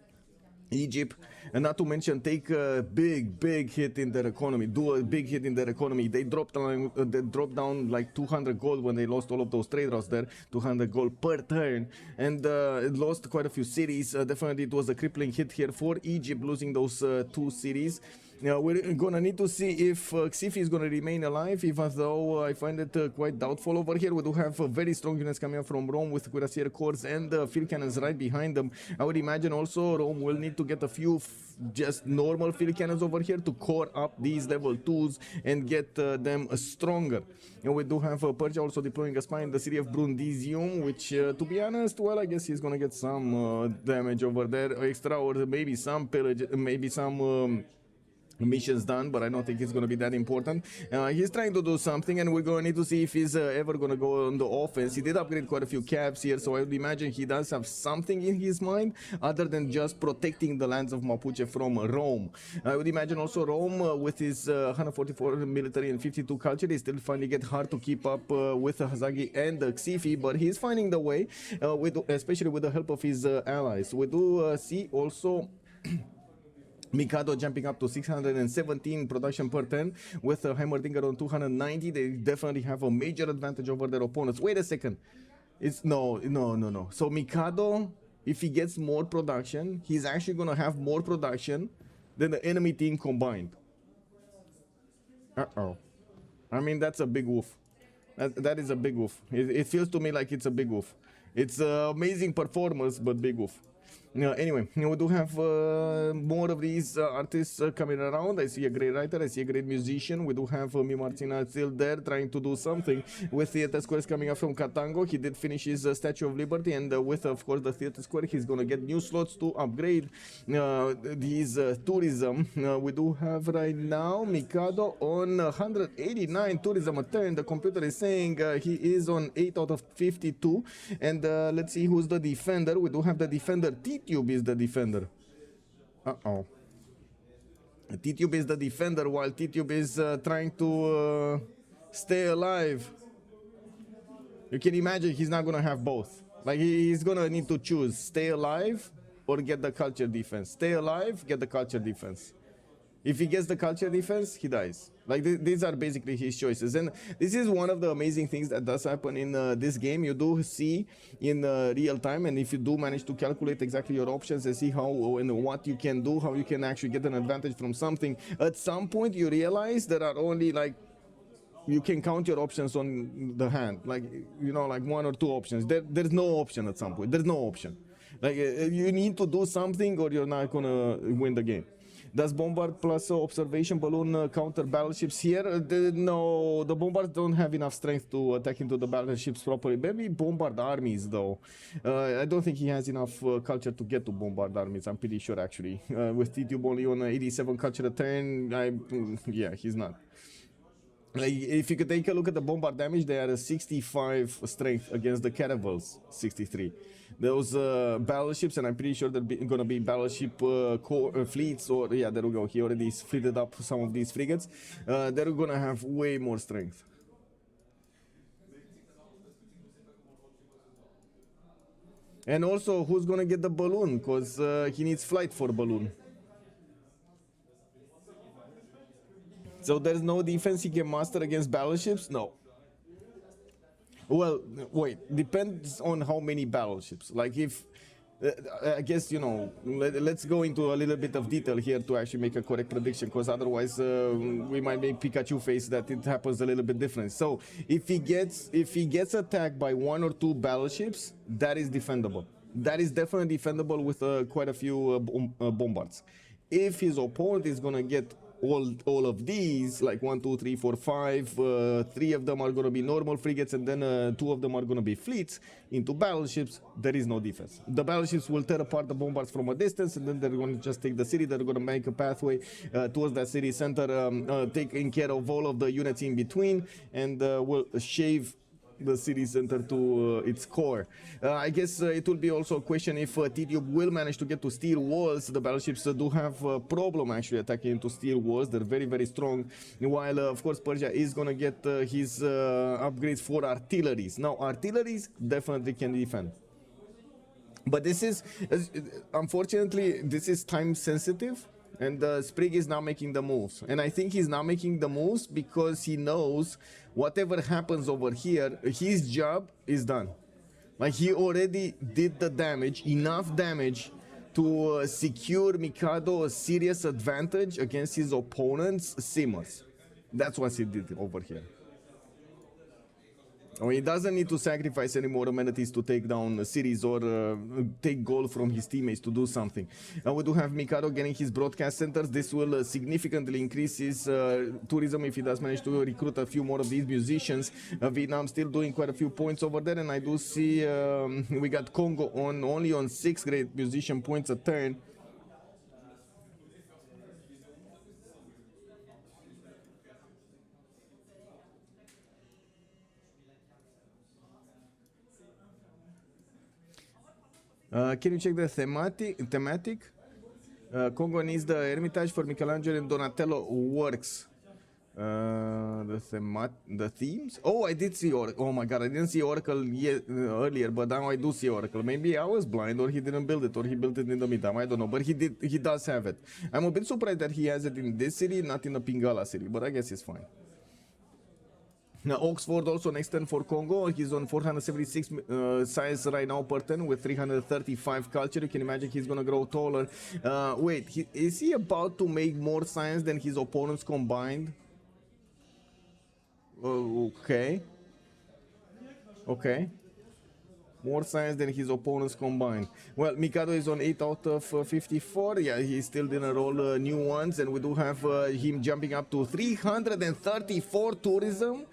Egypt, and not to mention take a big hit in their economy. They dropped down like 200 gold when they lost all of those trade routes there, 200 gold per turn, and it lost quite a few cities. Definitely it was a crippling hit here for Egypt, losing those 2 cities. We're gonna need to see if Xifi is gonna remain alive, even though I find it quite doubtful over here. We do have very strong units coming up from Rome with cuirassier corps and field cannons right behind them. I would imagine also Rome will need to get a few just normal field cannons over here to core up these level 2s and get them stronger. And we do have Persia also deploying a spy in the city of Brundisium, which to be honest, well, I guess he's gonna get some damage over there extra, or maybe some pillage, maybe some missions done, but I don't think it's going to be that important. He's trying to do something, and we're going to need to see if he's ever going to go on the offense. He did upgrade quite a few cabs here, so I would imagine he does have something in his mind other than just protecting the lands of Mapuche from Rome. I would imagine also Rome, with his 144 military and 52 culture, is still finding it hard to keep up with Hazagi and Xifi, but he's finding the way, especially with the help of his allies. We do see also Mikado jumping up to 617 production per turn with Heimerdinger on 290. They definitely have a major advantage over their opponents. Wait a second. It's no. So Mikado, if he gets more production, he's actually going to have more production than the enemy team combined. Uh-oh. I mean, that's a big woof. That is a big woof. It feels to me like it's a big woof. It's an amazing performance, but big woof. Anyway, we do have more of these artists coming around. I see a great writer, I see a great musician. We do have Mi Martina still there trying to do something with theater squares coming up from Katango. He did finish his Statue of Liberty, and with, of course, the theater square, he's going to get new slots to upgrade his tourism. We do have right now Mikado on 189 tourism a turn. The computer is saying he is on 8 out of 52. And let's see who's the defender. We do have the defender. T-Tube is the defender. Uh-oh. T-Tube is the defender while T-Tube is trying to stay alive. You can imagine he's not going to have both. Like, he's going to need to choose stay alive or get the culture defense. Stay alive, get the culture defense. If he gets the culture defense, he dies. Like, these are basically his choices. And this is one of the amazing things that does happen in this game. You do see in real time, and if you do manage to calculate exactly your options and see how and what you can do, how you can actually get an advantage from something, at some point you realize there are only, like, you can count your options on the hand. Like, you know, like 1 or 2 options. There's no option at some point. There's no option. Like, you need to do something or you're not going to win the game. Does Bombard plus Observation Balloon counter battleships here? No, the Bombards don't have enough strength to attack into the battleships properly. Maybe Bombard armies, though. I don't think he has enough culture to get to Bombard armies, I'm pretty sure, actually. With T-Tube only on 87 culture a turn, yeah, he's not. Like, if you could take a look at the bombard damage, they are a 65 strength against the Caravels, 63. Those battleships, and I'm pretty sure they're gonna be battleship fleets, or yeah, there we go. He already fleeted up some of these frigates. They're gonna have way more strength. And also, who's gonna get the balloon? Because he needs flight for balloon. So there's no defense he can master against battleships? No. Well, wait, depends on how many battleships. Like, if I guess, you know, let's go into a little bit of detail here to actually make a correct prediction, because otherwise we might make Pikachu face that it happens a little bit different. So if he gets attacked by 1 or 2 battleships, that is defendable. That is definitely defendable with quite a few bombards. If his opponent is gonna get all of these, like 1, 2, 3, 4, 5, 3 of them are going to be normal frigates, and then 2 of them are going to be fleets into battleships. There is no defense. The battleships will tear apart the bombards from a distance, and then they're going to just take the city. They're going to make a pathway towards that city center, taking care of all of the units in between, and will shave the city center to its core. I guess it will be also a question if TDU will manage to get to steel walls. The battleships do have a problem actually attacking into steel walls. They're very, very strong. While, of course, Persia is going to get his upgrades for artilleries. Now, artilleries definitely can defend. But this is, unfortunately, this is time sensitive. And Sprig is now making the moves. And I think he's now making the moves because he knows whatever happens over here, his job is done. Like, he already did the damage, enough damage to secure Mikado a serious advantage against his opponent's simmers. That's what he did over here. I mean, he doesn't need to sacrifice any more amenities to take down cities or take gold from his teammates to do something. We do have Mikado getting his broadcast centers. This will significantly increase his tourism if he does manage to recruit a few more of these musicians. Vietnam still doing quite a few points over there, and I do see we got Congo only on 6 great musician points a turn. Can you check the thematic? Congo needs the Hermitage for Michelangelo and Donatello works. The themes? Oh, I did see Oracle. Oh my god, I didn't see Oracle yet, earlier, but now I do see Oracle. Maybe I was blind, or he didn't build it, or he built it in the meantime. I don't know, but he does have it. I'm a bit surprised that he has it in this city, not in the Pingala city, but I guess it's fine. Now, Oxford also next turn for Congo. He's on 476 size right now per turn with 335 culture. You can imagine he's gonna grow taller. Wait, is he about to make more science than his opponents combined? Okay. Okay. More science than his opponents combined. Well, Mikado is on 8 out of 54. Yeah, he still didn't roll new ones. And we do have him jumping up to 334 tourism.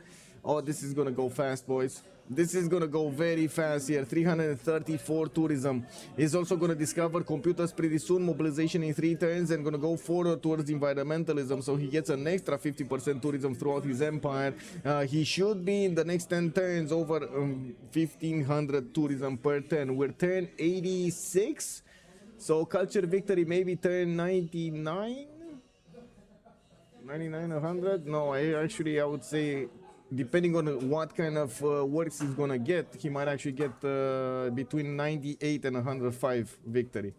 Oh, this is gonna go fast, boys. This is gonna go very fast here. 334 tourism. He's also gonna discover computers pretty soon. Mobilization in 3 turns, and gonna go forward towards environmentalism. So he gets an extra 50% tourism throughout his empire. He should be in the next 10 turns over 1500 tourism per turn. We're turn 86. So culture victory maybe turn 99? 99, 100? No, I would say, depending on what kind of works he's gonna get, he might actually get between 98 and 105 victory.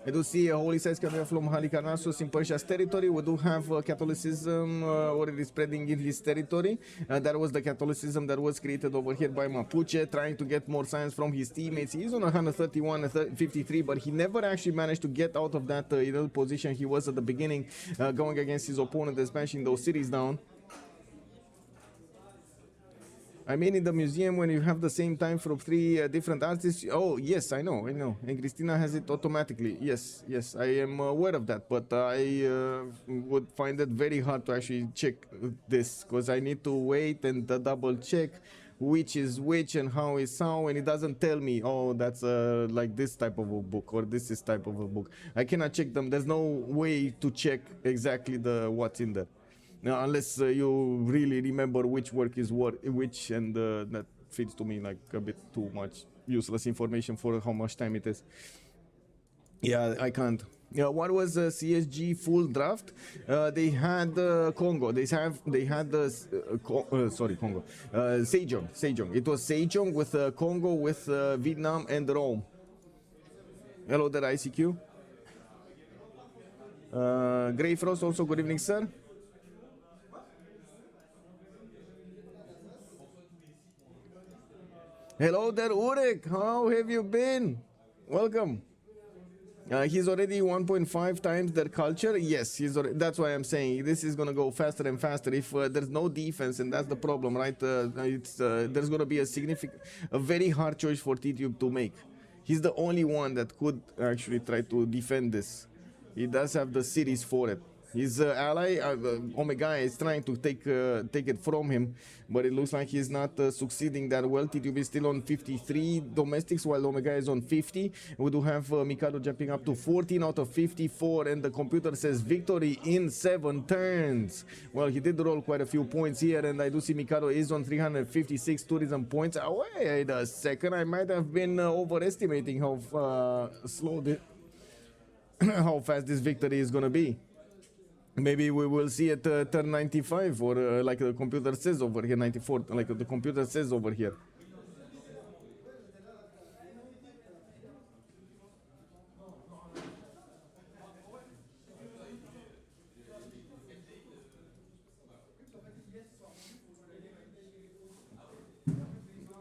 I do see a holy size coming from Halicarnassus in Persia's territory. We do have Catholicism already spreading in his territory. That was the Catholicism that was created over here by Mapuche, trying to get more science from his teammates. He's on 131 and 53, but he never actually managed to get out of that position he was at the beginning, going against his opponent and smashing those cities down. I mean, in the museum, when you have the same time from 3 different artists. Oh, yes, I know. And Christina has it automatically. Yes, I am aware of that. But I would find it very hard to actually check this, because I need to wait and double check which is which and how is how, and it doesn't tell me, oh, that's like this type of a book or this is type of a book. I cannot check them. There's no way to check exactly what's in there. Now, unless you really remember which work is which, and that feels to me like a bit too much useless information for how much time it is. Yeah, I can't. Yeah, what was CSG full draft? They had Congo. They had Congo. Sejong. It was Sejong with Congo, with Vietnam and Rome. Hello there, ICQ. Grey Frost also, good evening, sir. Hello there, Urek. How have you been? Welcome. He's already 1.5 times their culture. Yes, he's already, that's why I'm saying this is gonna go faster and faster if there's no defense, and that's the problem, right? There's gonna be a very hard choice for T-Tube to make. He's the only one that could actually try to defend this. He does have the cities for it. His ally, Omega, is trying to take it from him, but it looks like he's not succeeding that well. TTube is still on 53 domestics, while Omega is on 50. We do have Mikado jumping up to 14 out of 54, and the computer says victory in 7 turns. Well, he did roll quite a few points here, and I do see Mikado is on 356 tourism points. Wait a second, I might have been overestimating how how fast this victory is gonna be. Maybe we will see it turn 95, or like the computer says over here, 94, like the computer says over here.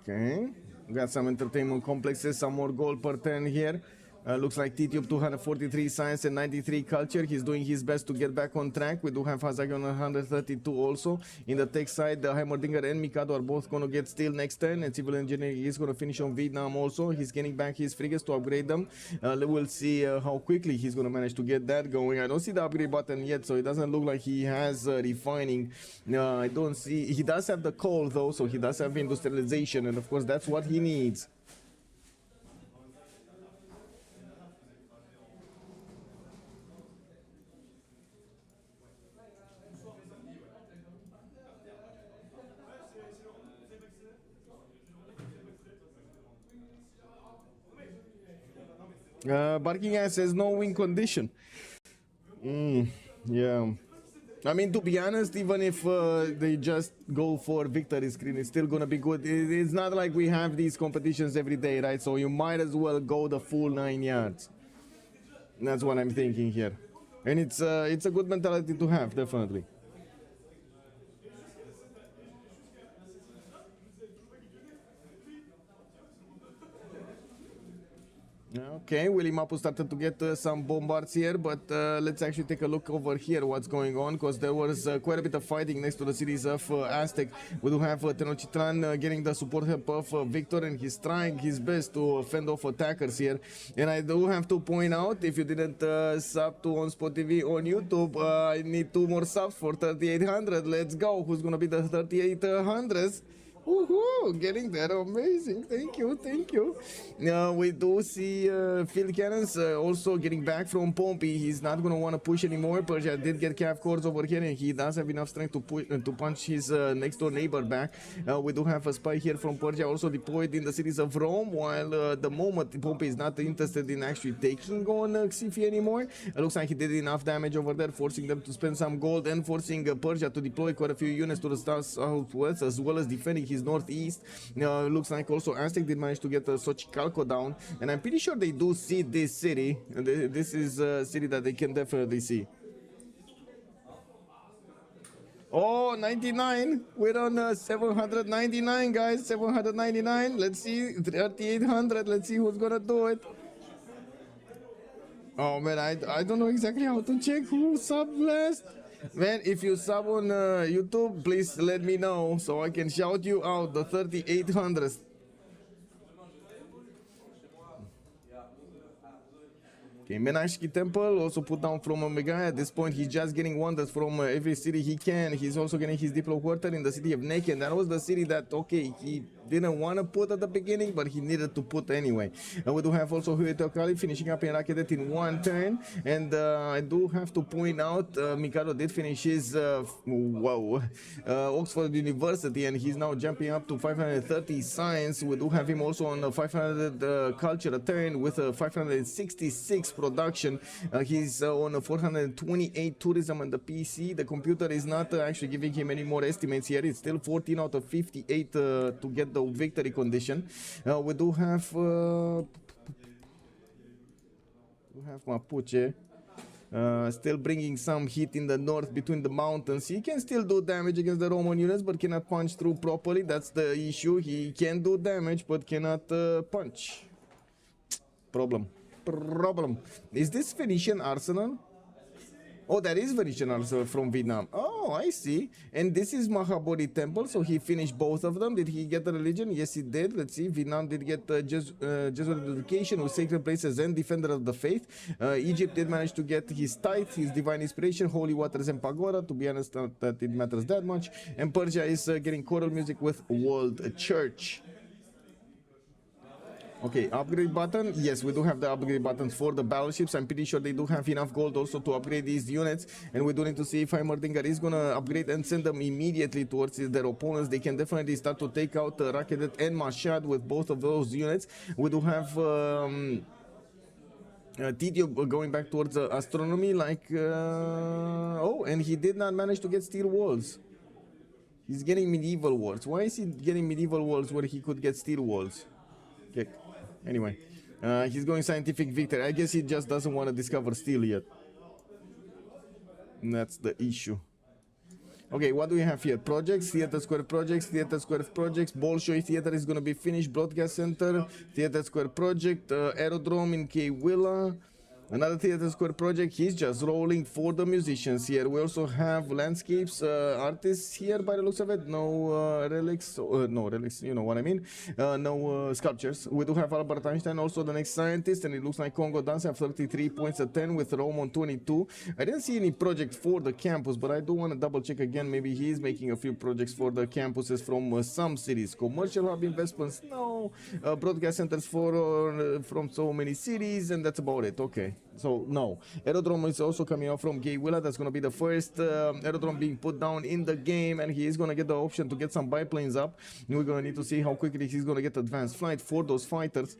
Okay, got some entertainment complexes, some more gold per turn here. Looks like T-Tube 243 science and 93 culture. He's doing his best to get back on track. We do have Hazagi on 132 also. In the tech side, the Heimerdinger and Mikado are both going to get steel next turn, and Civil Engineering is going to finish on Vietnam also. He's getting back his frigates to upgrade them. We'll see how quickly he's going to manage to get that going. I don't see the upgrade button yet, so it doesn't look like he has refining. I don't see. He does have the coal though, so he does have industrialization, and of course that's what he needs. Barking ass says no win condition. Yeah. I mean, to be honest, even if they just go for victory screen, it's still gonna be good. It's not like we have these competitions every day, right? So you might as well go the full 9 yards. That's what I'm thinking here. And it's a good mentality to have, definitely. Okay, Willy Mapu started to get some bombards here, but let's actually take a look over here what's going on, because there was quite a bit of fighting next to the cities of Aztec. We do have Tenochtitlan getting the support help of Victor, and he's trying his best to fend off attackers here. And I do have to point out, if you didn't sub to OnSpotTV on YouTube, I need 2 more subs for 3,800. Let's go. Who's gonna be the 3,800s? Woohoo! Getting there, amazing. Thank you, thank you. We do see field cannons also getting back from Pompey. He's not gonna want to push anymore. Persia did get calf cores over here, and he does have enough strength to push to punch his next door neighbor back. We do have a spy here from Persia also deployed in the cities of Rome, while the moment Pompey is not interested in actually taking on Xifi anymore. It looks like he did enough damage over there, forcing them to spend some gold and forcing Persia to deploy quite a few units to the southwest, as well as defending his northeast. Looks like also Aztec did manage to get Xochicalco down, and I'm pretty sure they do see this city. This is a city that they can definitely see. Oh, 99. We're on 799, guys. 799. Let's see. 3,800. Let's see who's gonna do it. Oh man, I don't know exactly how to check who subbed last. Man, if you sub on YouTube, please let me know so I can shout you out, the 3,800th. Okay, Menashki Temple also put down from Omega. At this point, he's just getting wonders from every city he can. He's also getting his Diplo quarter in the city of Neki, and that was the city that, okay, he didn't want to put at the beginning, but he needed to put anyway. We do have also Hueto Kali finishing up in Rakedet in 1 turn, and I do have to point out, Mikado did finish his Oxford University, and he's now jumping up to 530 science. We do have him also on 500 culture a turn with 566 production. He's on 428 tourism on the PC. The computer is not actually giving him any more estimates here. It's still 14 out of 58 to get the victory condition. We do have Mapuche. Still bringing some heat in the north between the mountains. He can still do damage against the Roman units, but cannot punch through properly. That's the issue. He can do damage, but cannot punch. Problem. Is this Phoenician arsenal? Oh, that is Venetian also from Vietnam. Oh, I see. And this is Mahabodhi Temple, so he finished both of them. Did he get the religion? Yes, he did. Let's see. Vietnam did get Jesuit education with sacred places and defender of the faith. Egypt did manage to get his tithe, his divine inspiration, holy waters, and pagoda. To be honest, not that it matters that much. And Persia is getting choral music with world church. Okay, upgrade button. Yes, we do have the upgrade buttons for the battleships. I'm pretty sure they do have enough gold also to upgrade these units. And we do need to see if Heimerdinger is gonna upgrade and send them immediately towards their opponents. They can definitely start to take out Rakedet and Mashad with both of those units. We do have Titio going back towards astronomy like... oh, and he did not manage to get steel walls. He's getting medieval walls. Why is he getting medieval walls where he could get steel walls? Okay. Anyway, he's going scientific victory. I guess he just doesn't want to discover steel yet. And that's the issue. Okay, what do we have here? Projects, Theater Square projects, Theater Square projects. Bolshoi Theater is going to be finished. Broadcast Center, Theater Square project, Aerodrome in K-Willa. Another Theater Square project. He's just rolling for the musicians here. We also have landscapes, artists here by the looks of it. No relics, no relics, you know what I mean. No sculptures. We do have Albert Einstein, also the next scientist, and it looks like Congo Dance have 33 points at 10 with Rome on 22. I didn't see any project for the campus, but I do want to double check again. Maybe he's making a few projects for the campuses from some cities. Commercial hub investments, no. Broadcast centers for from so many cities, and that's about it. Okay. So no, aerodrome is also coming out from Gay-Willa. That's going to be the first aerodrome being put down in the game, and he is going to get the option to get some biplanes up. And we're going to need to see how quickly he's going to get advanced flight for those fighters.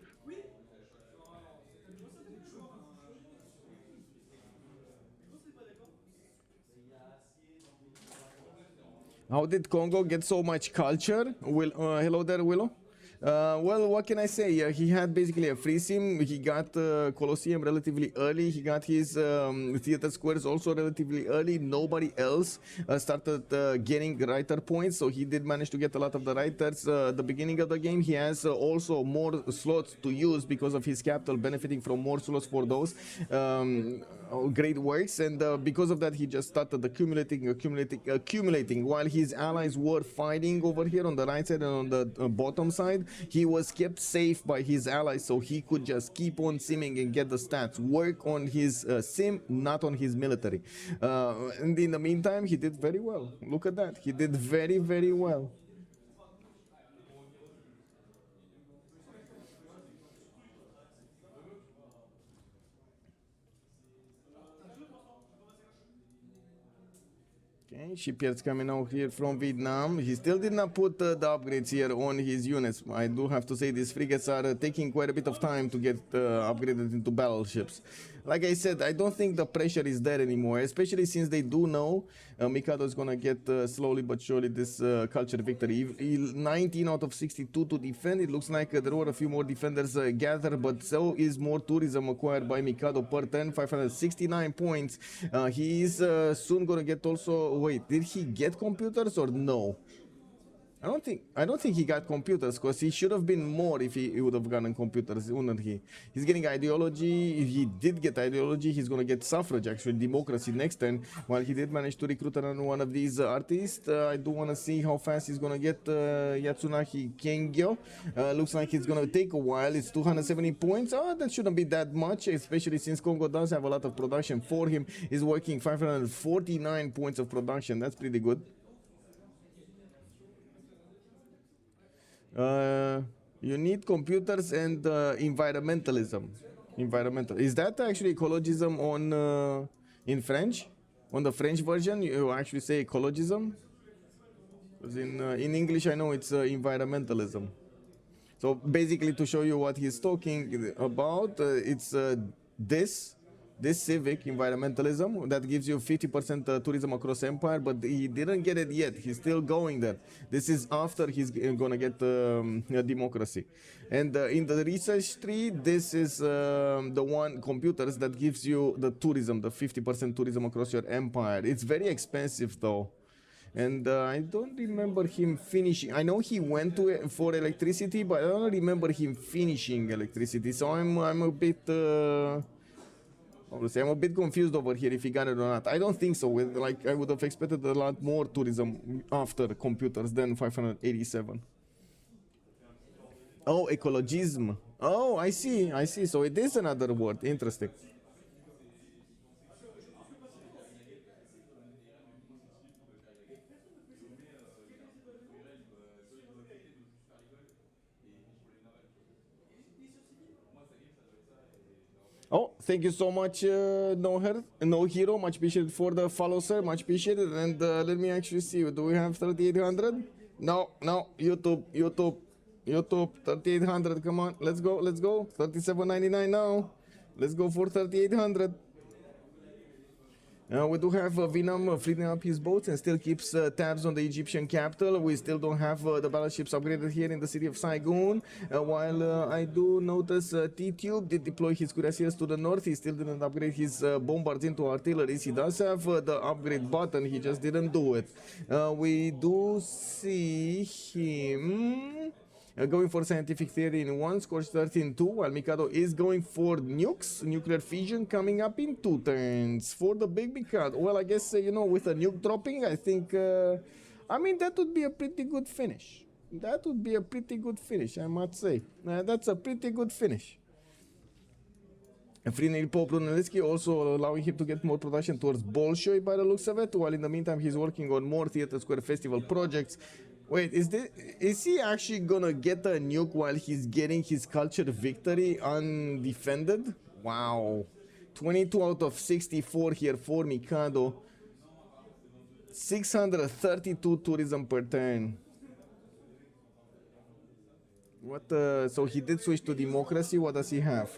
How did Congo get so much culture? Hello there, Willow. Well, what can I say? He had basically a free sim. He got Colosseum relatively early. He got his Theater Squares also relatively early. Nobody else started getting writer points, so he did manage to get a lot of the writers at the beginning of the game. He has also more slots to use because of his capital benefiting from more slots for those great works, and because of that he just started accumulating while his allies were fighting over here on the right side and on the bottom side. He was kept safe by his allies, so he could just keep on simming and get the stats, work on his sim, not on his military. And in the meantime, he did very well. Look at that. He did very, very well. Okay, shipyards coming out here from Vietnam. He still did not put the upgrades here on his units. I do have to say these frigates are taking quite a bit of time to get upgraded into battleships. Like I said, I don't think the pressure is there anymore, especially since they do know Mikado is going to get slowly but surely this culture victory. 19 out of 62 to defend. It looks like there were a few more defenders gathered, but so is more tourism acquired by Mikado per turn. 569 points. He is soon going to get also... Wait, did he get computers or no? I don't think he got computers, because he should have been more if he would have gotten computers, wouldn't he? He's getting ideology. If he did get ideology, he's going to get suffrage, actually, democracy next turn. While he did manage to recruit another one of these artists, I do want to see how fast he's going to get Yatsunaki Kengyo. Looks like it's going to take a while. It's 270 points. That shouldn't be that much, especially since Congo does have a lot of production for him. He's working 549 points of production. That's pretty good. You need computers and environmentalism. Is that actually ecologism on in French? On the French version, you actually say ecologism. Because in English, I know it's environmentalism. So basically, to show you what he's talking about, it's this. this civic environmentalism that gives you 50% tourism across empire, but he didn't get it yet. He's still going there. This is after he's gonna get democracy. And in the research tree, this is the one computers that gives you the tourism, the 50% tourism across your empire. It's very expensive though. And I don't remember him finishing. I know he went to it for electricity, but I don't remember him finishing electricity. So I'm a bit obviously I'm a bit confused over here if he got it or not. I don't think so. Like I would have expected a lot more tourism after computers than 587. Oh, ecologism. Oh, I see. So it is another word. Interesting. Oh, thank you so much, no hero. Much appreciated for the follow, sir. Much appreciated. And let me actually see. Do we have 3,800? No. YouTube. 3,800. Come on, let's go. 37.99 now. Let's go for 3,800. We do have Vinam fleeting up his boats and still keeps tabs on the Egyptian capital. We still don't have the battleships upgraded here in the city of Saigon. While I do notice T-Tube did deploy his cuirassiers to the north. He still didn't upgrade his bombards into artilleries. He does have the upgrade button. He just didn't do it. We do see him going for scientific theory in 1, Scorch 13 2, while Mikado is going for nukes, nuclear fission coming up in 2 turns for the big Mikado. Well, I guess, you know, with a nuke dropping, I think, I mean, that would be a pretty good finish. I must say. That's a pretty good finish. Free Pope Brunelleschi also allowing him to get more production towards Bolshoi by the looks of it, while in the meantime he's working on more Theater Square Festival projects. Wait, is he actually gonna get a nuke while he's getting his culture victory undefended? Wow. 22 out of 64 here for Mikado. 632 tourism per turn. What so he did switch to democracy. What does he have?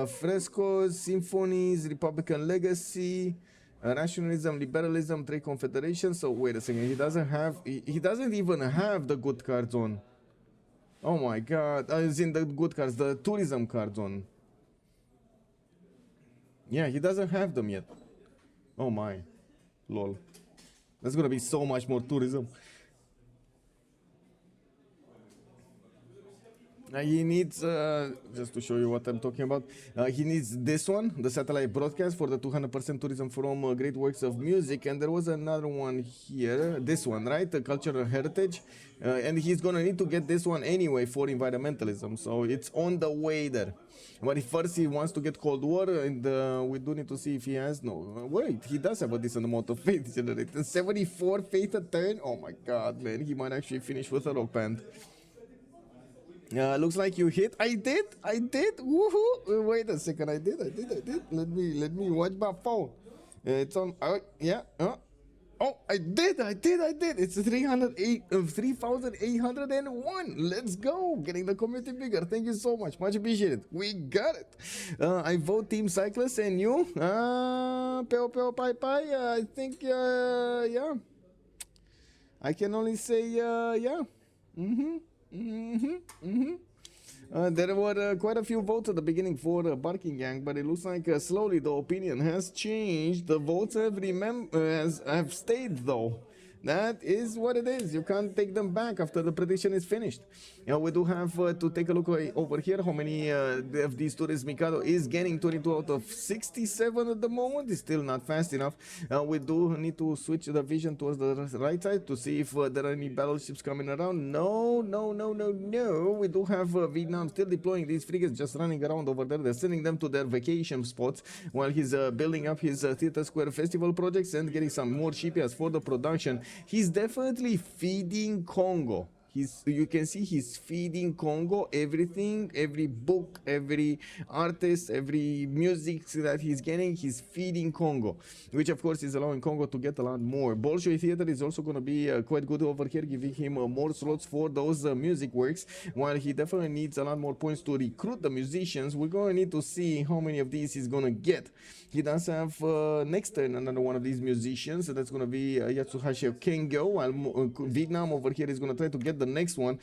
Frescoes, symphonies, Republican legacy, nationalism, liberalism, trade confederation. So wait a second, he doesn't even have the good cards on. Oh my god, as in the good cards, the tourism cards on. Yeah, he doesn't have them yet. Oh my, lol. That's gonna be so much more tourism. He needs, just to show you what I'm talking about, he needs this one, the satellite broadcast for the 200% tourism from great works of music, and there was another one here, this one, right, the cultural heritage, and he's gonna need to get this one anyway for environmentalism, so it's on the way there. But first he wants to get Cold War, and we do need to see if he has, no, wait, he does have a decent amount of faith generated, 74 faith a turn, oh my god, man, he might actually finish with a rock band. Looks like you hit. I did. Woohoo! Wait a second. I did. Let me watch my phone. It's on. Yeah. Oh, I did. It's 3,801. Let's go. Getting the community bigger. Thank you so much. Much appreciated. We got it. I vote Team Cyclist and you. Peo Pai Pai. I think. Yeah. I can only say. Yeah. There were quite a few votes at the beginning for Barking Gang, but it looks like slowly the opinion has changed. The votes have stayed though. That is what it is. You can't take them back after the prediction is finished. We do have to take a look over here how many of these tourists Mikado is getting. 22 out of 67 at the moment. It's still not fast enough. We do need to switch the vision towards the right side to see if there are any battleships coming around. No. We do have Vietnam still deploying these frigates, just running around over there. They're sending them to their vacation spots while he's building up his Theater Square Festival projects and getting some more shipyards for the production. He's definitely feeding Congo. You can see he's feeding Congo everything, every book, every artist, every music that he's getting, he's feeding Congo, which of course is allowing Congo to get a lot more. Bolshoi Theater is also going to be quite good over here, giving him more slots for those music works, while he definitely needs a lot more points to recruit the musicians. We're going to need to see how many of these he's going to get. He does have next turn another one of these musicians, so that's going to be Yatsuhashi Kengyo, while Vietnam over here is going to try to get the next one.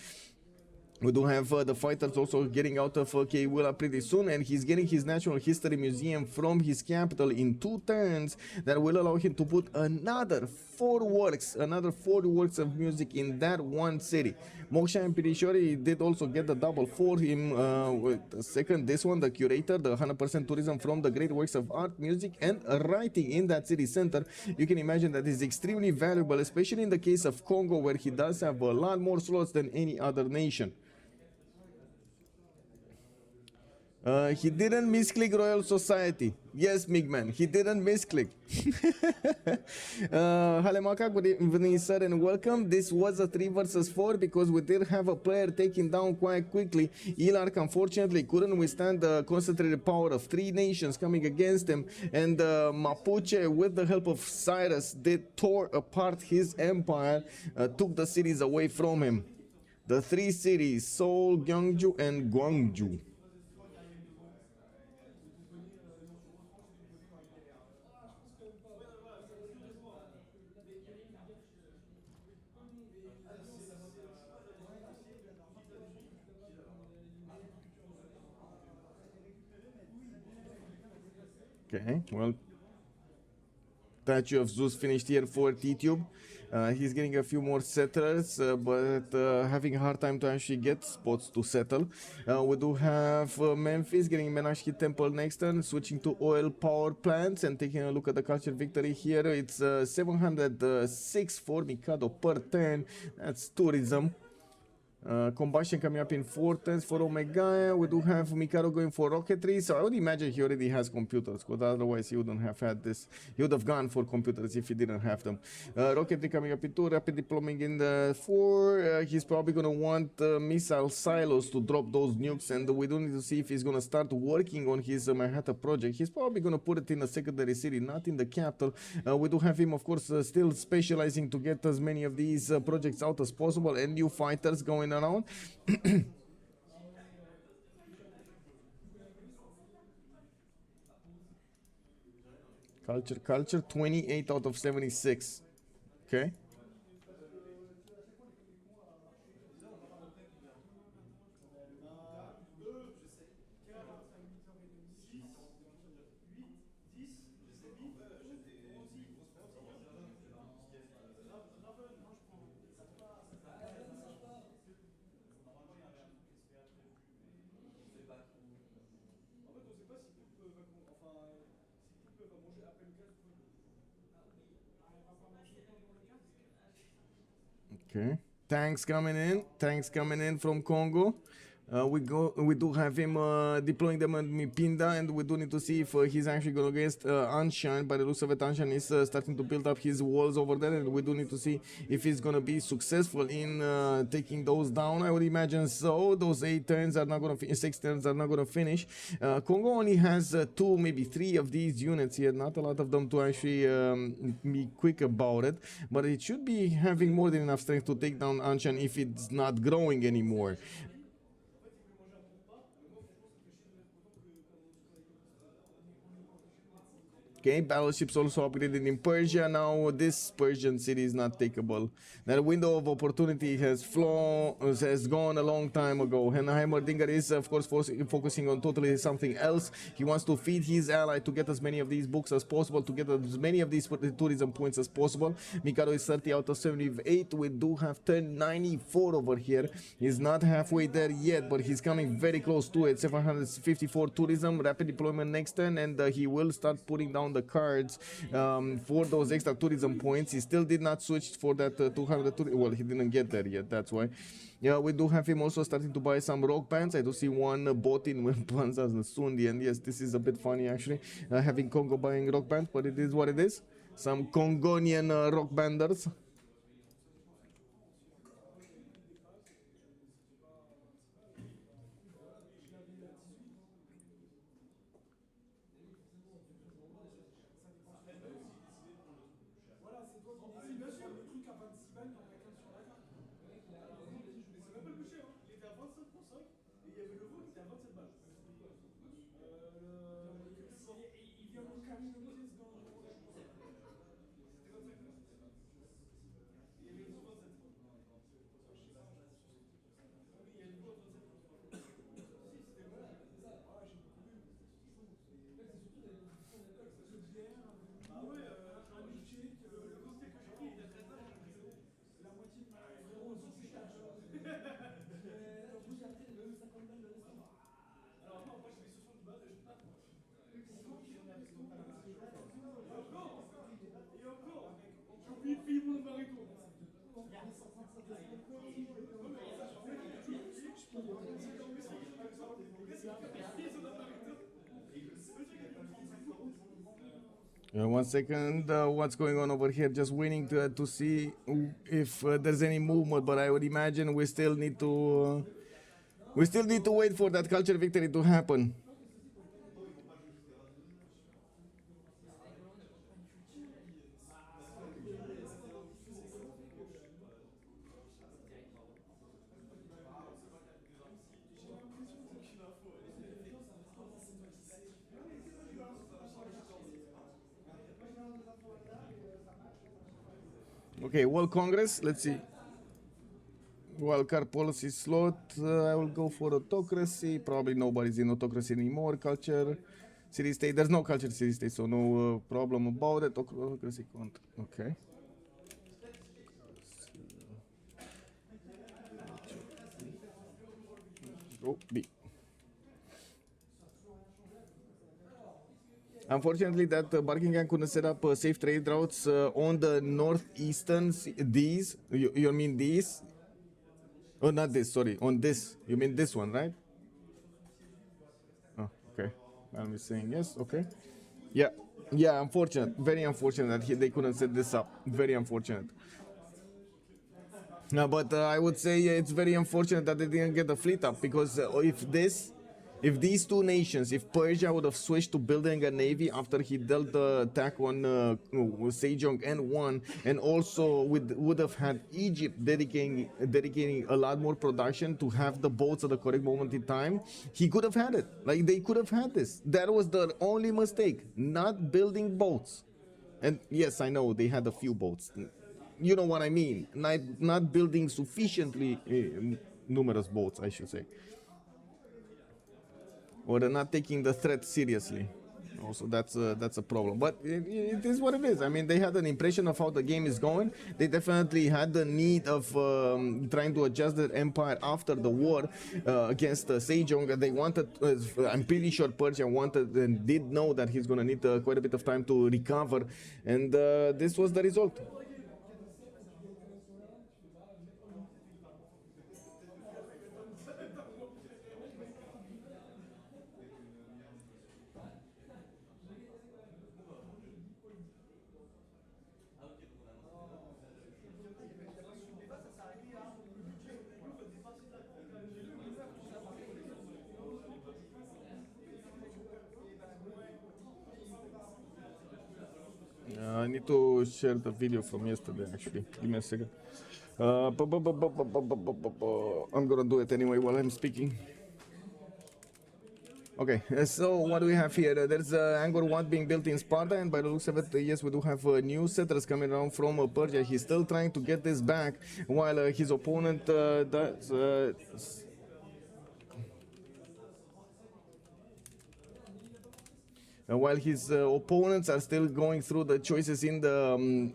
We do have the fighters also getting out of Keiwila pretty soon, and he's getting his Natural History Museum from his capital in 2 turns. That will allow him to put another 4 works of music in that one city. Moksha and Pirishori did also get the double for him. With the second, this one, the curator, the 100% tourism from the great works of art, music, and writing in that city center. You can imagine that is extremely valuable, especially in the case of Congo, where he does have a lot more slots than any other nation. He didn't misclick Royal Society. Yes, Migman, he didn't misclick. Halemaka, good evening, sir, and welcome. This was a 3 versus 4 because we did have a player taken down quite quickly. Ilark, unfortunately, couldn't withstand the concentrated power of 3 nations coming against him, and Mapuche, with the help of Cyrus, did tore apart his empire, took the cities away from him. The 3 cities, Seoul, Gyeongju, and Gwangju. Okay, well, Statue of Zeus finished here for T-Tube. He's getting a few more settlers, but having a hard time to actually get spots to settle. We do have Memphis getting Menashki Temple next turn, switching to oil power plants and taking a look at the culture victory here. It's 706 for Mikado per turn. That's tourism. Combustion coming up in 4 turns for Omega. We do have Mikado going for rocketry, so I would imagine he already has computers, because otherwise he wouldn't have had this. He would have gone for computers if he didn't have them. Rocketry coming up in 2, rapid deploying in the 4. He's probably going to want missile silos to drop those nukes, and we do need to see if he's going to start working on his Manhattan project. He's probably going to put it in a secondary city, not in the capital. We do have him, of course, still specializing to get as many of these projects out as possible, and new fighters going around. Culture 28 out of 76. Okay. Okay, tanks coming in from Congo. We do have him deploying them on Mipinda, and we do need to see if he's actually going against Anshan. By the looks of it, Anshan is starting to build up his walls over there, and we do need to see if he's going to be successful in taking those down. I would imagine so. Those 8 turns are not going to 6 turns are not going to finish. Congo only has 2, maybe 3 of these units here. Not a lot of them to actually be quick about it, but it should be having more than enough strength to take down Anshan if it's not growing anymore. Okay, battleships also upgraded in Persia. Now this Persian city is not takeable. That window of opportunity has gone a long time ago. And Heimerdinger is, of course, focusing on totally something else. He wants to feed his ally to get as many of these books as possible, to get as many of these tourism points as possible. Mikado is 30 out of 78. We do have turn 94 over here. He's not halfway there yet, but he's coming very close to it. 754 tourism, rapid deployment next turn, and he will start putting down the cards for those extra tourism points. He still did not switch for that 200 tourism. Well, he didn't get there yet, that's why. Yeah, we do have him also starting to buy some rock bands. I do see one bought in with Panzas and Sundi, and yes, this is a bit funny actually, having Congo buying rock bands, but it is what it is. Some Congonian rock banders. One second, what's going on over here? Just waiting to see if there's any movement, but I would imagine we still need to wait for that culture victory to happen. Okay, World Congress, let's see. Wildcard policy slot, I will go for autocracy. Probably nobody's in autocracy anymore. Culture, city state, there's no culture city state, so no problem about it. Autocracy count, okay. Go B. Unfortunately, that Buckingham couldn't set up safe trade routes on the northeastern. These, you mean these? Oh, not this. Sorry, on this. You mean this one, right? Oh, okay. I'm saying yes. Okay. Yeah, yeah. Unfortunate. Very unfortunate that they couldn't set this up. Very unfortunate. No, but I would say it's very unfortunate that they didn't get the fleet up, because if these two nations, if Persia would have switched to building a navy after he dealt the attack on Sejong and won, and also would have had Egypt dedicating a lot more production to have the boats at the correct moment in time, he could have had it. Like, they could have had this. That was the only mistake, not building boats. And yes, I know they had a few boats. You know what I mean? Not building sufficiently numerous boats, I should say. Or they're not taking the threat seriously. Also, that's a problem. But it is what it is. I mean, they had an impression of how the game is going. They definitely had the need of trying to adjust their empire after the war against Sejong. They wanted, I'm pretty sure Persia wanted and did know that he's going to need quite a bit of time to recover. And this was the result. I need to share the video from yesterday, actually. Give me a second. I'm gonna do it anyway while I'm speaking. Okay, so what do we have here? There's Angkor Wat being built in Sparta, and by the looks of it, yes, we do have new settlers coming around from Persia. He's still trying to get this back, while his opponent does... while his opponents are still going through the choices in the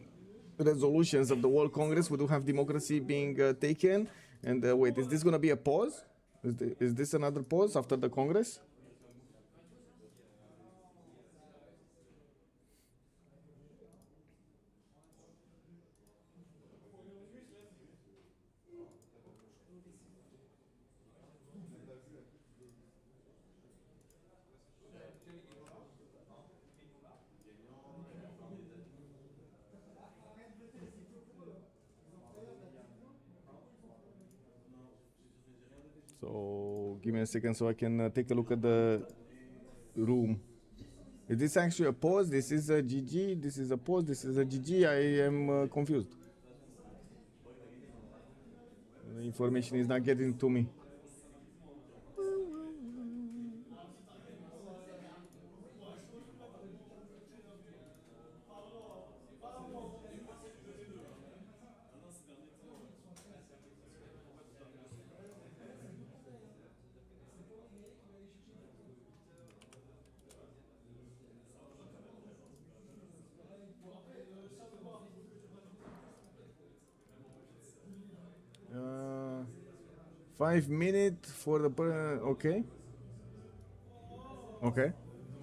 resolutions of the World Congress, we do have democracy being taken. And wait, is this going to be a pause? Is this another pause after the Congress? So give me a second so I can take a look at the room. Is this actually a pause? This is a GG. This is a pause. This is a GG. I am confused. The information is not getting to me. Uh, 5 minutes for the okay. Okay.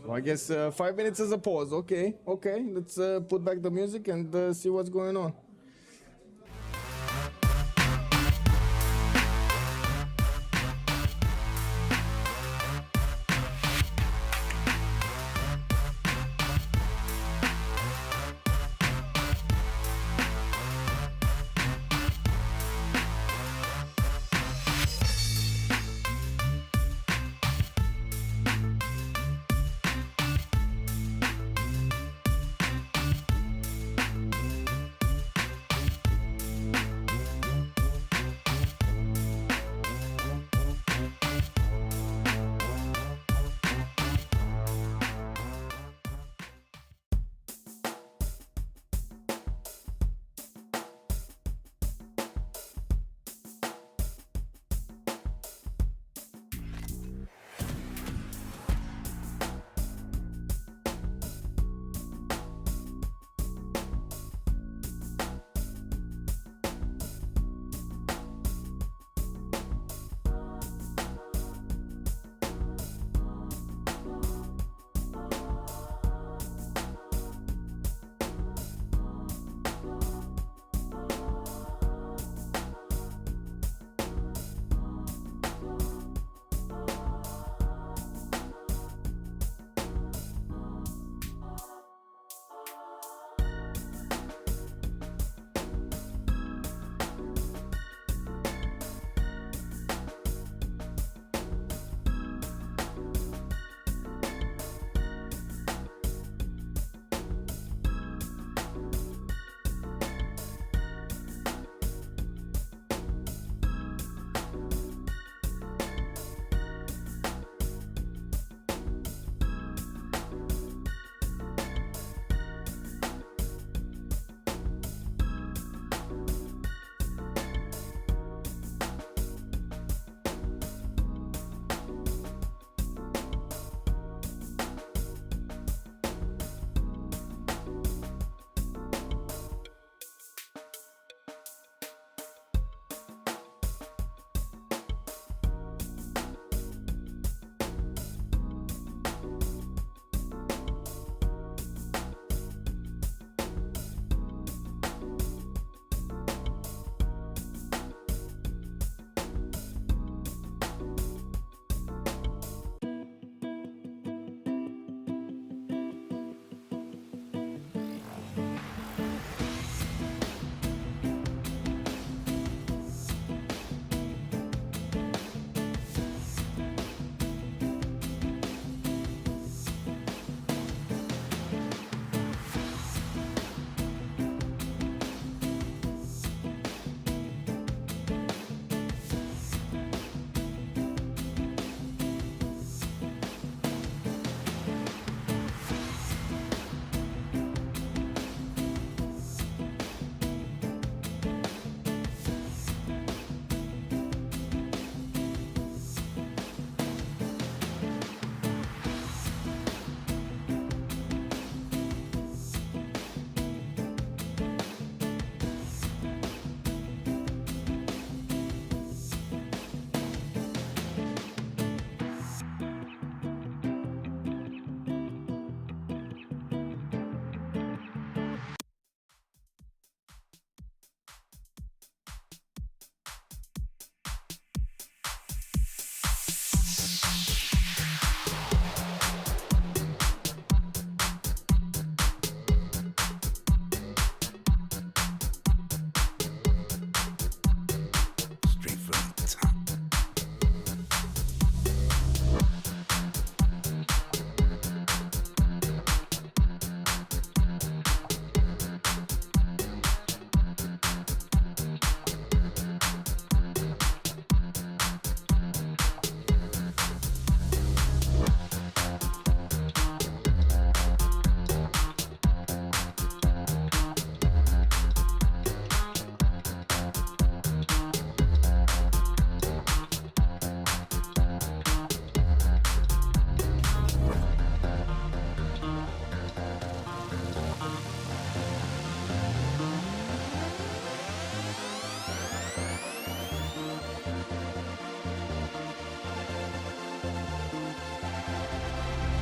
So I guess 5 minutes is a pause. Okay. Okay. Let's put back the music and see what's going on.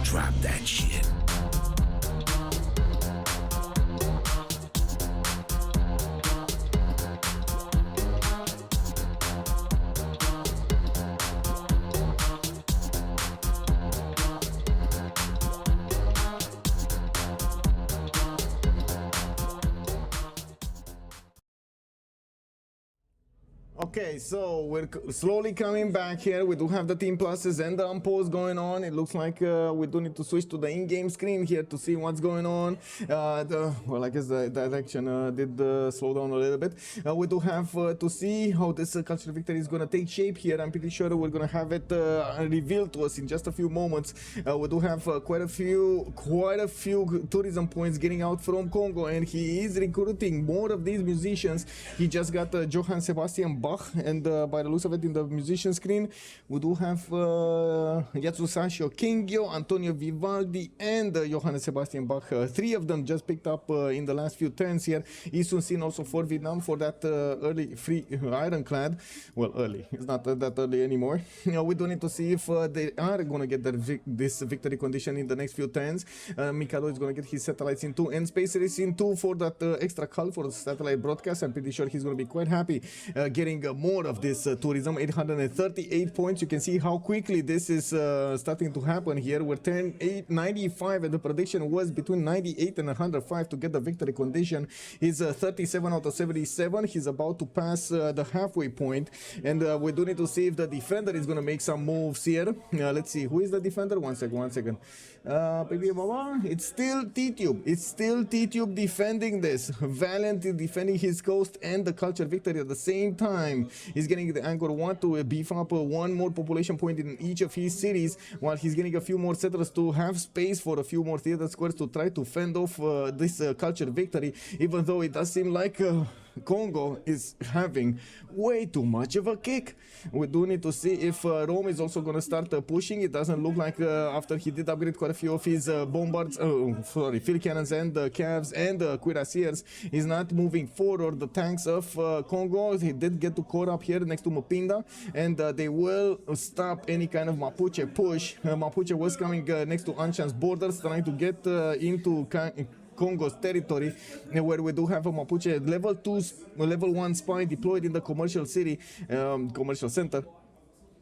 Drop that shit. Okay, so we're slowly coming back here. We do have the team pluses and the unpause going on. It looks like we do need to switch to the in-game screen here to see what's going on. Well, I guess the direction did slow down a little bit. We do have to see how this cultural victory is going to take shape here. I'm pretty sure we're going to have it revealed to us in just a few moments. We do have quite a few tourism points getting out from Congo, and he is recruiting more of these musicians. He just got Johann Sebastian Bach, and by the looks of it in the musician screen, we do have Yatsusashio Kengyo, Antonio Vivaldi, and Johann Sebastian Bach. Three of them just picked up in the last few turns here. Isun Sin also for Vietnam for that early free ironclad. Well, early. It's not that early anymore. We do need to see if they are going to get this victory condition in the next few turns. Mikado is going to get his satellites in 2 and Space Race in 2 for that extra call for the satellite broadcast. I'm pretty sure he's going to be quite happy getting more of this tourism. 838 points. You can see how quickly this is starting to happen here. We're 95 and the prediction was between 98 and 105 to get the victory condition. He's 37 out of 77. He's about to pass the halfway point, and we do need to see if the defender is going to make some moves here. Let's see, who is the defender? One second. It's still T-Tube. It's still T-Tube defending this. Valiant defending his coast and the culture victory at the same time. He's getting the Angkor Wat to beef up one more population point in each of his cities, while he's getting a few more settlers to have space for a few more theater squares to try to fend off this culture victory, even though it does seem like Congo is having way too much of a kick. We do need to see if Rome is also going to start pushing. It doesn't look like after he did upgrade quite a few of his field cannons and calves and cuirassiers, he's not moving forward. The tanks of Congo, he did get to core up here next to Mapinda, and they will stop any kind of Mapuche push. Mapuche was coming next to Anshan's borders, trying to get into Congo's territory, where we do have a Mapuche level 1 spy deployed in the commercial center.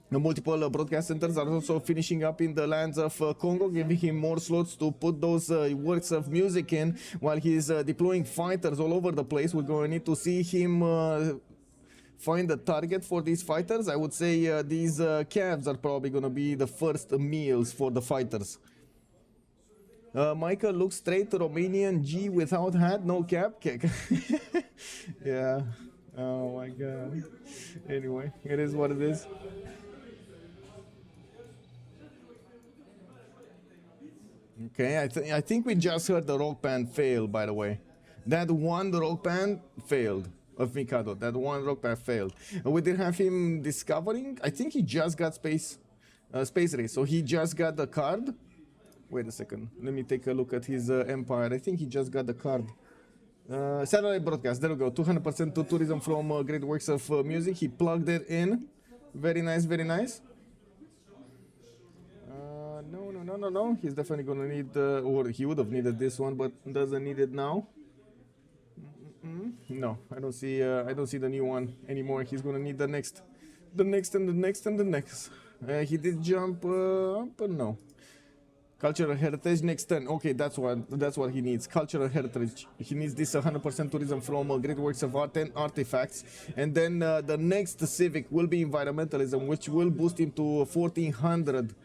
Multiple broadcast centers are also finishing up in the lands of Congo, giving him more slots to put those works of music in, while he's deploying fighters all over the place. We're going to need to see him find a target for these fighters. I would say these calves are probably going to be the first meals for the fighters. Michael looks straight Romanian G without hat, no cap. Yeah. Oh my god. Anyway, it is what it is. Okay, I think we just heard the rock band fail, by the way. That one rock band failed of Mikado. That one rock band failed. We did have him discovering. I think he just got space race. So he just got the card. Wait a second. Let me take a look at his empire. I think he just got the card. Satellite broadcast. There we go. 200% to tourism from Great Works of Music. He plugged it in. Very nice, very nice. No. He's definitely gonna need, or he would have needed this one, but doesn't need it now. No, I don't see the new one anymore. He's gonna need the next, and the next. He did jump up, but no. Cultural heritage next turn. Okay, that's what he needs. Cultural heritage. He needs this 100% tourism from Great Works of Art and artifacts, and then the next civic will be environmentalism, which will boost him to 1400.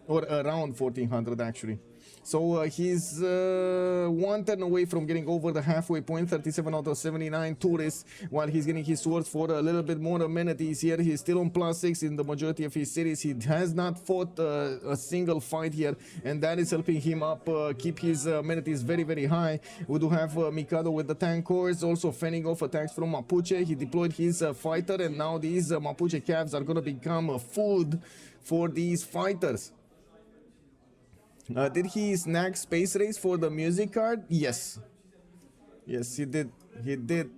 Or around 1400 actually. So he's 1 turn away from getting over the halfway point. 37 out of 79 tourists, while he's getting his swords for a little bit more amenities here. He's still on +6 in the majority of his cities. He has not fought a single fight here, and that is helping him up keep his amenities very, very high. We do have Mikado with the tank cores, also fending off attacks from Mapuche. He deployed his fighter, and now these Mapuche calves are going to become food for these fighters. Did he snag Space Race for the music card? Yes. Yes, he did. He did.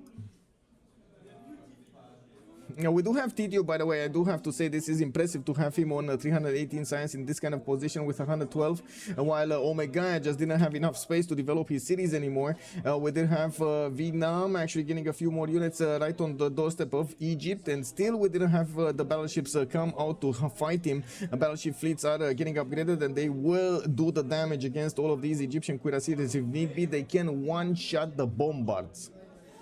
Now we do have TTO, by the way. I do have to say this is impressive to have him on 318 science in this kind of position with 112, while Omega just didn't have enough space to develop his series anymore. We did have Vietnam actually getting a few more units right on the doorstep of Egypt, and still we didn't have the battleships come out to fight him. Battleship fleets are getting upgraded, and they will do the damage against all of these Egyptian cuirassiers. If need be, they can one-shot the bombards.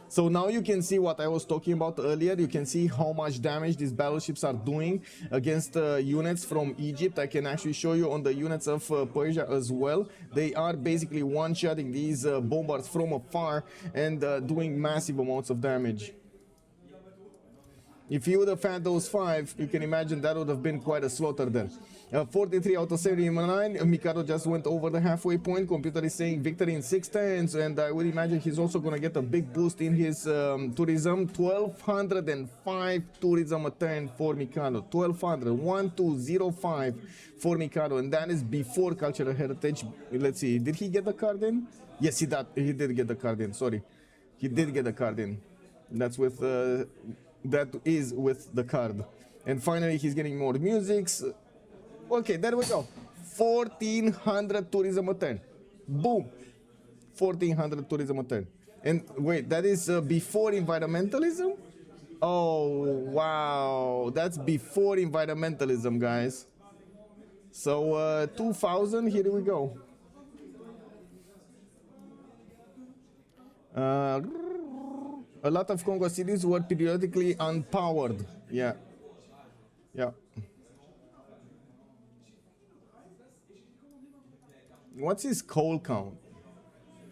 So now you can see what I was talking about earlier. You can see how much damage these battleships are doing against units from Egypt. I can actually show you on the units of Persia as well. They are basically one-shotting these bombards from afar and doing massive amounts of damage. If you would have had those 5, you can imagine that would have been quite a slaughter there. 43 out of 79. Mikado just went over the halfway point. Computer is saying victory in 6 turns, and I would imagine he's also going to get a big boost in his tourism. 1205 tourism a turn for Mikado. 1205 for Mikado, and that is before cultural heritage. Let's see, did he get the card in? Yes, he did get the card in. Sorry, he did get the card in. That's with that is with the card. And finally he's getting more musics. Okay, there we go. 1400 tourism a turn. Boom. 1400 tourism a turn. And wait, that is before environmentalism? Oh wow, that's before environmentalism, guys. So 2000, here we go. A lot of Congo cities were periodically unpowered. Yeah. Yeah. What's his coal count?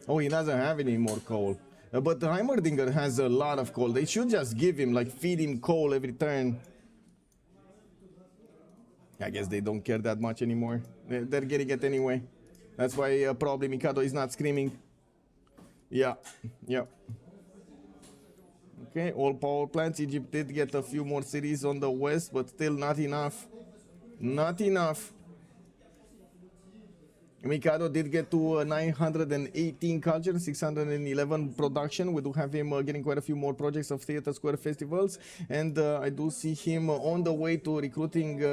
Oh, he doesn't have any more coal. But Heimerdinger has a lot of coal. They should just give him, like, feed him coal every turn. I guess they don't care that much anymore. They're getting it anyway. That's why probably Mikado is not screaming. Yeah. Yeah. Okay, all power plants. Egypt did get a few more cities on the west, but still not enough. Not enough. Mikado did get to 918 culture, 611 production. We do have him getting quite a few more projects of Theater Square festivals, and I do see him on the way to recruiting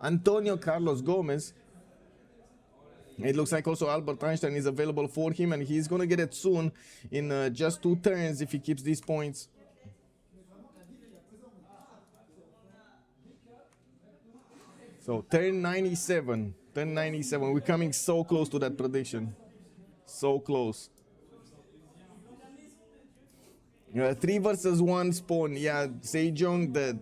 Antonio Carlos Gomez. It looks like also Albert Einstein is available for him, and he's gonna get it soon in just 2 turns if he keeps these points. So turn 97. 1097. We're coming so close to that prediction. So close. 3 versus 1 spawn. Yeah, Sejong dead.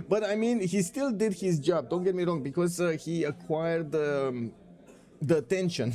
But I mean, he still did his job. Don't get me wrong, because he acquired the attention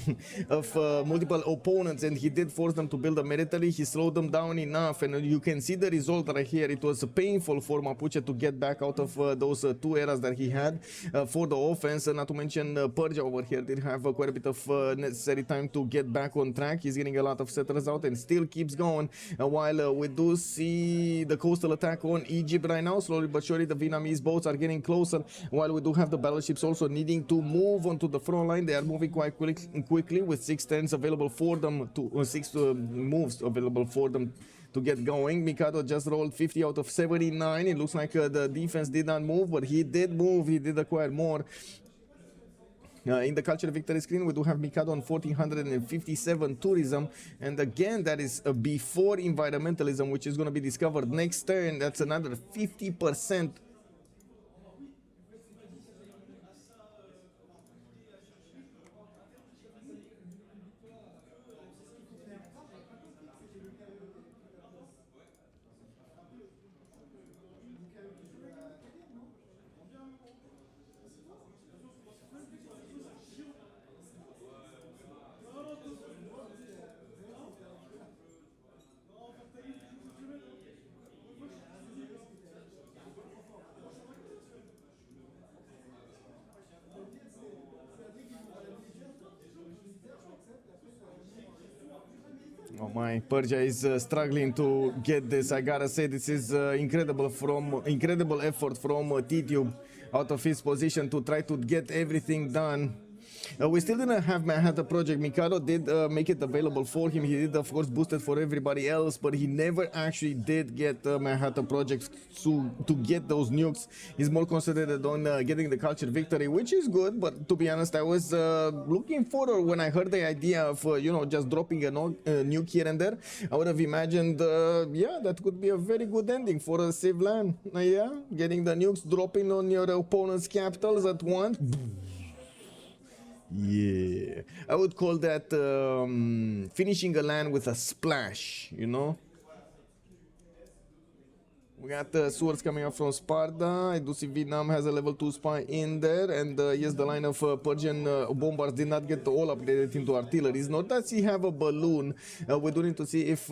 of multiple opponents, and he did force them to build a military. He slowed them down enough, and you can see the result right here. It was painful for Mapuche to get back out of those 2 eras that he had for the offense, not to mention Persia over here did have quite a bit of necessary time to get back on track. He's getting a lot of settlers out and still keeps going, while we do see the coastal attack on Egypt right now. Slowly but surely the Vietnamese boats are getting closer, while we do have the battleships also needing to move onto the front line. They are moving quite quickly with 6 turns available for them to 6 moves available for them to get going. Mikado just rolled 50 out of 79. It looks like the defense did not move, but he did move. He did acquire more. In the culture victory screen, we do have Mikado on 1457 tourism, and again that is before environmentalism, which is going to be discovered next turn. That's another 50%. Oh my, Persia is struggling to get this. I gotta say, this is incredible effort from T-Tube out of his position to try to get everything done. We still didn't have Manhattan Project. Mikado did make it available for him. He did, of course, boost it for everybody else, but he never actually did get Manhattan Project to get those nukes. He's more concentrated on getting the culture victory, which is good, but to be honest, I was looking forward when I heard the idea of, you know, just dropping a nuke here and there. I would have imagined, yeah, that could be a very good ending for a CivLAN. Yeah, getting the nukes dropping on your opponent's capitals at once. Yeah, I would call that finishing a LAN with a splash, you know. We got swords coming up from Sparta. I do see Vietnam has a level 2 spy in there. And yes, the line of Persian bombers did not get all upgraded into artilleries. Not that he have a balloon. We do need to see if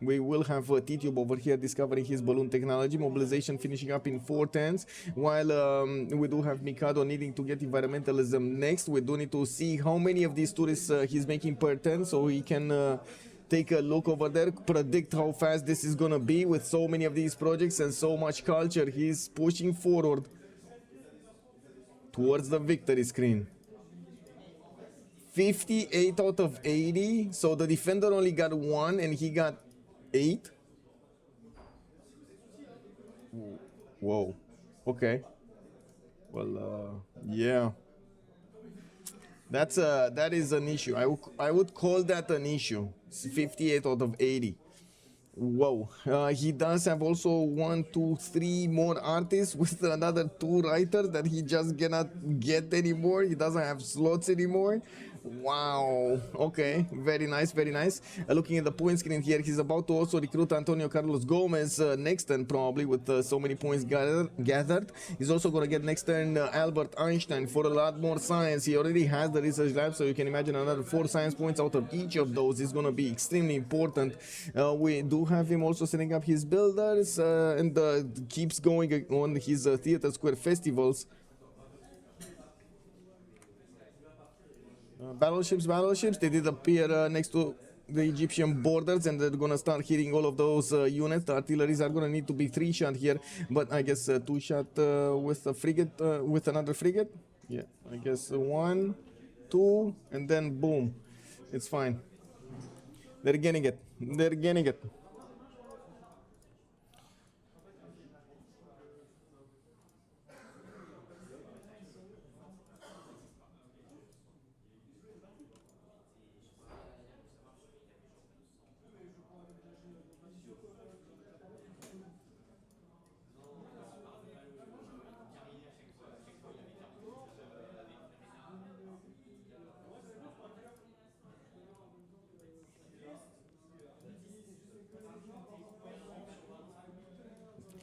we will have T-Tube over here discovering his balloon technology. Mobilization finishing up in 4/10. While we do have Mikado needing to get environmentalism next. We do need to see how many of these tourists he's making per turn so he can... take a look over there, predict how fast this is gonna be with so many of these projects and so much culture. He's pushing forward towards the victory screen. 58 out of 80, so the defender only got 1 and he got 8. Whoa, okay. Well, yeah. That is an issue. I would call that an issue. 58 out of 80. Whoa. He does have also 1, 2, 3 more artists with another 2 writers that he just cannot get anymore. He doesn't have slots anymore. Wow. Okay. Very nice. Very nice. Looking at the point screen here, he's about to also recruit Antonio Carlos Gomez next turn, probably with so many points gathered. He's also going to get next turn Albert Einstein for a lot more science. He already has the research lab, so you can imagine another 4 science points out of each of those is going to be extremely important. We do have him also setting up his builders and keeps going on his Theater Square festivals. Battleships, they did appear next to the Egyptian borders and they're gonna start hitting all of those units. The artilleries are gonna need to be 3-shot here, but I guess 2-shot with a frigate, with another frigate. Yeah, I guess 1, 2, and then boom. It's fine. They're getting it. They're getting it.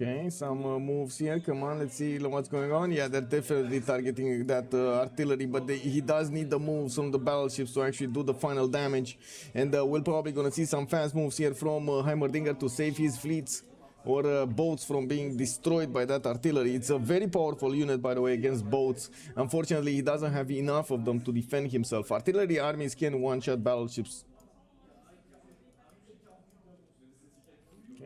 Okay, some moves here. Come on, let's see what's going on. Yeah, they're definitely targeting that artillery, but he does need the moves from the battleships to actually do the final damage. And we're probably going to see some fast moves here from Heimerdinger to save his fleets or boats from being destroyed by that artillery. It's a very powerful unit, by the way, against boats. Unfortunately, he doesn't have enough of them to defend himself. Artillery armies can one-shot battleships.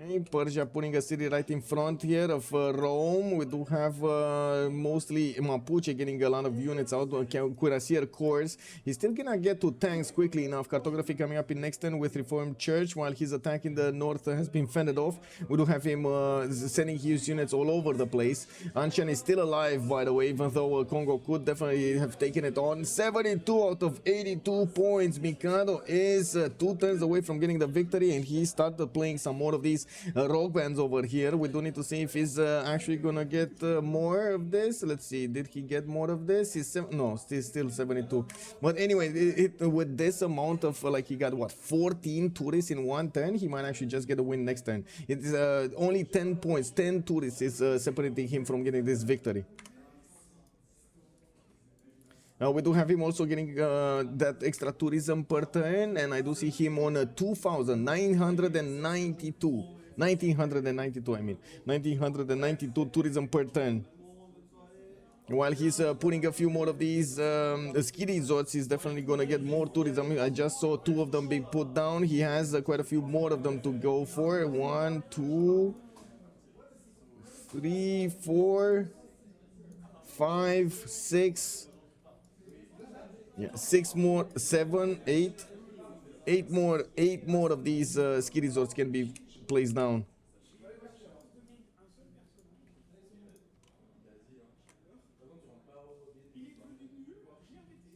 Okay, Persia putting a city right in front here of Rome. We do have mostly Mapuche getting a lot of units out. Cuirassier corps. He's still gonna get to tanks quickly enough. Cartography coming up in next turn with Reformed Church while his attack in the north has been fended off. We do have him sending his units all over the place. Anshan is still alive, by the way, even though Congo could definitely have taken it on. 72 out of 82 points. Mikado is 2 turns away from getting the victory, and he started playing some more of these rock bands over here. We do need to see if he's actually gonna get more of this. Let's see, did he get more of this? He's no, still 72. But anyway, with this amount of like he got what, 14 tourists in 1 turn, he might actually just get a win next turn. It is only 10 points, 10 tourists is separating him from getting this victory. We do have him also getting that extra tourism per turn, and I do see him on 2,992. 1992, I mean. 1992 tourism per turn. While he's putting a few more of these ski resorts, he's definitely going to get more tourism. I just saw 2 of them being put down. He has quite a few more of them to go for. 1, 2, 3, 4, 5, 6... Yeah, 6 more, 7, 8. 8 more of these ski resorts can be placed down.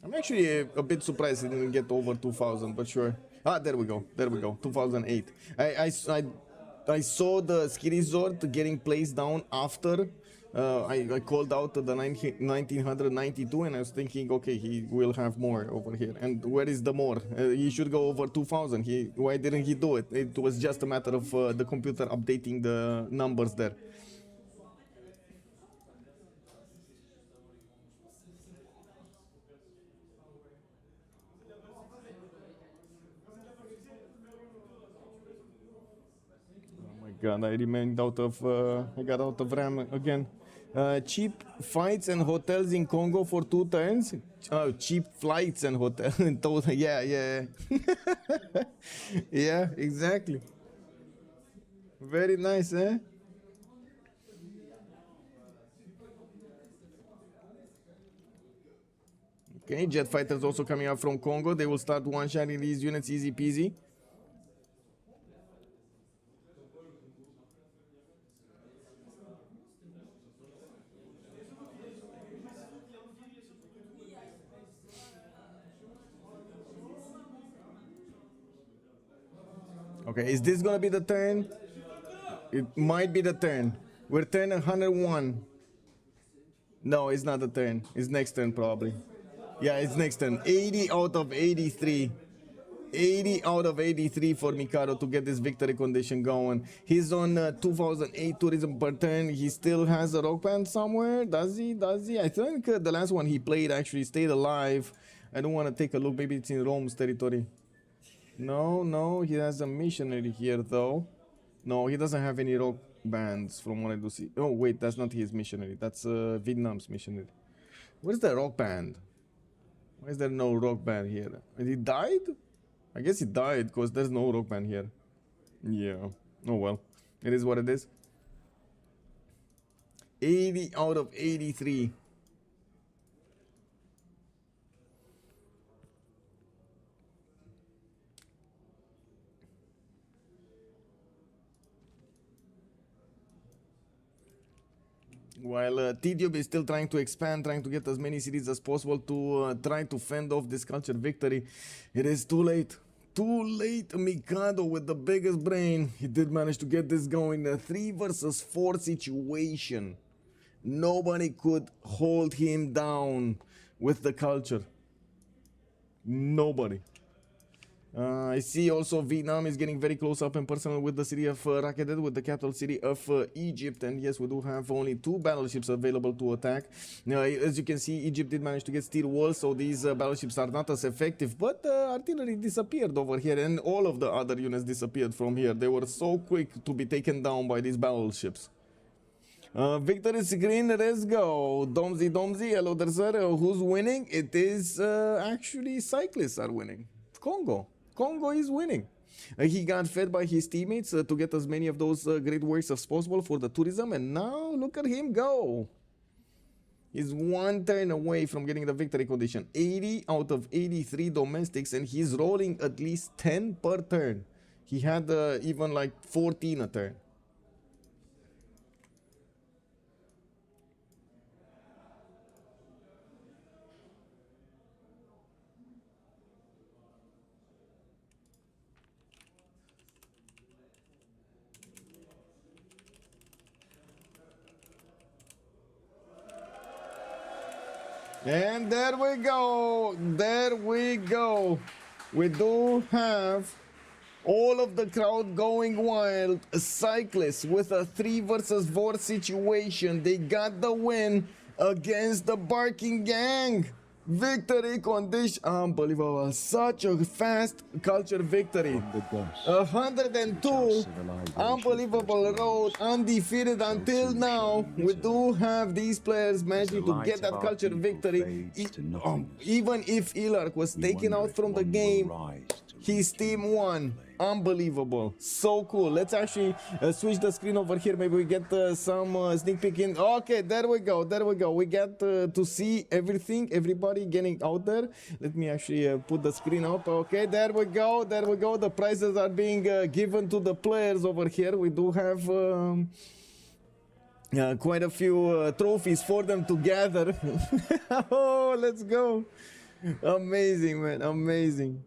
I'm actually a bit surprised it didn't get over 2,000, but sure. Ah, there we go. There we go. 2008. I saw the ski resort getting placed down after I called out the 1992, and I was thinking, okay, he will have more over here. And where is the more? He should go over 2,000. Why didn't he do it? It was just a matter of the computer updating the numbers there. God, I remained out of, I got out of RAM again. Cheap fights and hotels in Congo for 2 turns. Oh, cheap flights and hotels. Yeah, yeah. Yeah, exactly. Very nice, eh? Okay, jet fighters also coming out from Congo. They will start one-shotting these units easy peasy. Okay, is this gonna be the turn? It might be the turn. We're turn 101. No, it's not the turn. It's next turn probably. Yeah, it's next turn. 80 out of 83. 80 out of 83 for Mikado to get this victory condition going. He's on 2008 tourism per turn. He still has a rock band somewhere. Does he? Does he? I think the last one he played actually stayed alive. I don't want to take a look. Maybe it's in Rome's territory. No, no, he has a missionary here though. No, he doesn't have any rock bands from what I do see. Oh wait, that's not his missionary. That's Vietnam's missionary. Where's the rock band? Why is there no rock band here? He died? I guess he died because there's no rock band here. Yeah. Oh well. It is what it is. 80 out of 83. While Tedium is still trying to expand, trying to get as many cities as possible to try to fend off this culture victory, it is too late. Too late. Mikado with the biggest brain. He did manage to get this going. A 3 versus 4 situation. Nobody could hold him down with the culture. Nobody. I see also Vietnam is getting very close up and personal with the city of Rakedet, with the capital city of Egypt. And yes, we do have only 2 battleships available to attack. Now, as you can see, Egypt did manage to get steel walls, so these battleships are not as effective. But artillery disappeared over here, and all of the other units disappeared from here. They were so quick to be taken down by these battleships. Victory screen, let's go. Domzi, hello there, sir. Who's winning? It is actually cyclists are winning. Congo is winning. He got fed by his teammates to get as many of those great works as possible for the tourism, and now look at him go. He's 1 turn away from getting the victory condition. 80 out of 83 domestics, and he's rolling at least 10 per turn. He had even like 14 a turn. And there we go. There we go. We do have all of the crowd going wild. Cyclists with a 3 versus 4 situation. They got the win against the Barking Gang. Victory condition. Unbelievable. Such a fast culture victory. 102. Unbelievable road. Undefeated until now. We do have these players managing to get that culture victory. Even if Ilark was taken out from the game, his team won. unbelievable, so cool. Let's actually switch the screen over here. Maybe we get some sneak peek in. Okay, there we go, we get to see everything, everybody getting out there. Let me actually put the screen up. Okay, there we go, the prizes are being given to the players over here. We do have quite a few trophies for them to gather. Oh, let's go. Amazing, man, amazing.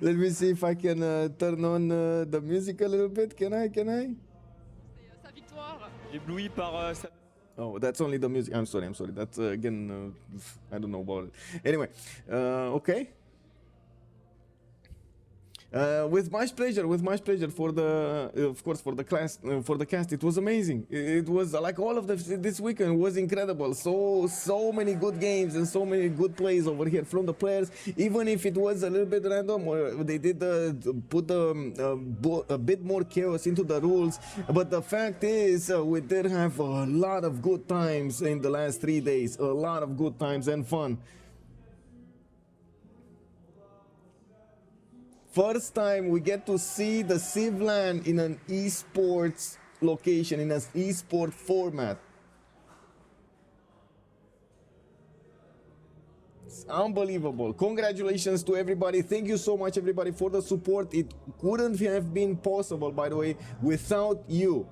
Let me see if I can turn on the music a little bit. Can I? Sa victoire. Ébloui par sa... Oh, that's only the music. I'm sorry. That's again, I don't know about it. Anyway, okay. With much pleasure for the, of course, for the class, for the cast. It was amazing. It was like all of this weekend was incredible. So many good games and so many good plays over here from the players. Even if it was a little bit random, or they did put a bit more chaos into the rules. But the fact is, we did have a lot of good times in the last 3 days. A lot of good times and fun. First time we get to see the CivLAN in an esports location, in an esport format. It's unbelievable. Congratulations to everybody. Thank you so much, everybody, for the support. It couldn't have been possible, by the way, without you.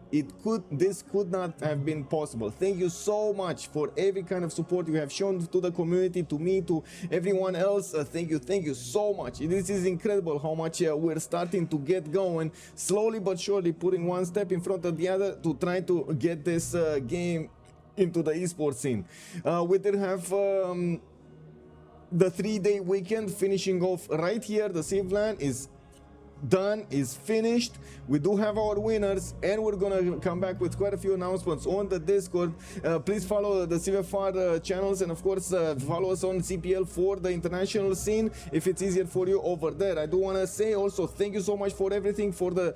This could not have been possible. Thank you so much for every kind of support you have shown to the community, to me, to everyone else. Thank you so much. This is incredible how much we're starting to get going, slowly but surely, putting one step in front of the other to try to get this game into the esports scene. We did have the 3-day weekend finishing off right here. The CivLAN is done, is finished. We do have our winners, and we're gonna come back with quite a few announcements on the Discord. Please follow the CVFR channels, and of course follow us on CPL for the international scene if it's easier for you over there. I do want to say also thank you so much for everything, for the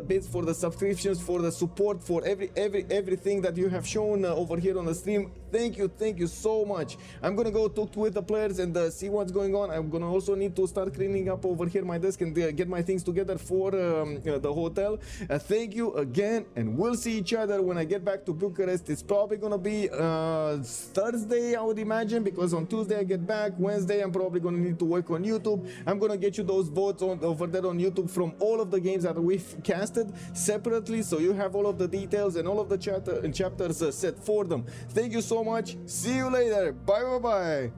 bits, for the subscriptions, for the support, for everything that you have shown over here on the stream. Thank you so much. I'm gonna go talk with the players and see what's going on. I'm gonna also need to start cleaning up over here my desk and get my things together for the hotel. Thank you again, and we'll see each other when I get back to Bucharest. It's probably gonna be Thursday, I would imagine, because on Tuesday I get back. Wednesday I'm probably gonna need to work on YouTube. I'm gonna get you those votes over there on YouTube from all of the games that we've casted separately, so you have all of the details and all of the chapters set for them. Thank you so much. See you later. Bye.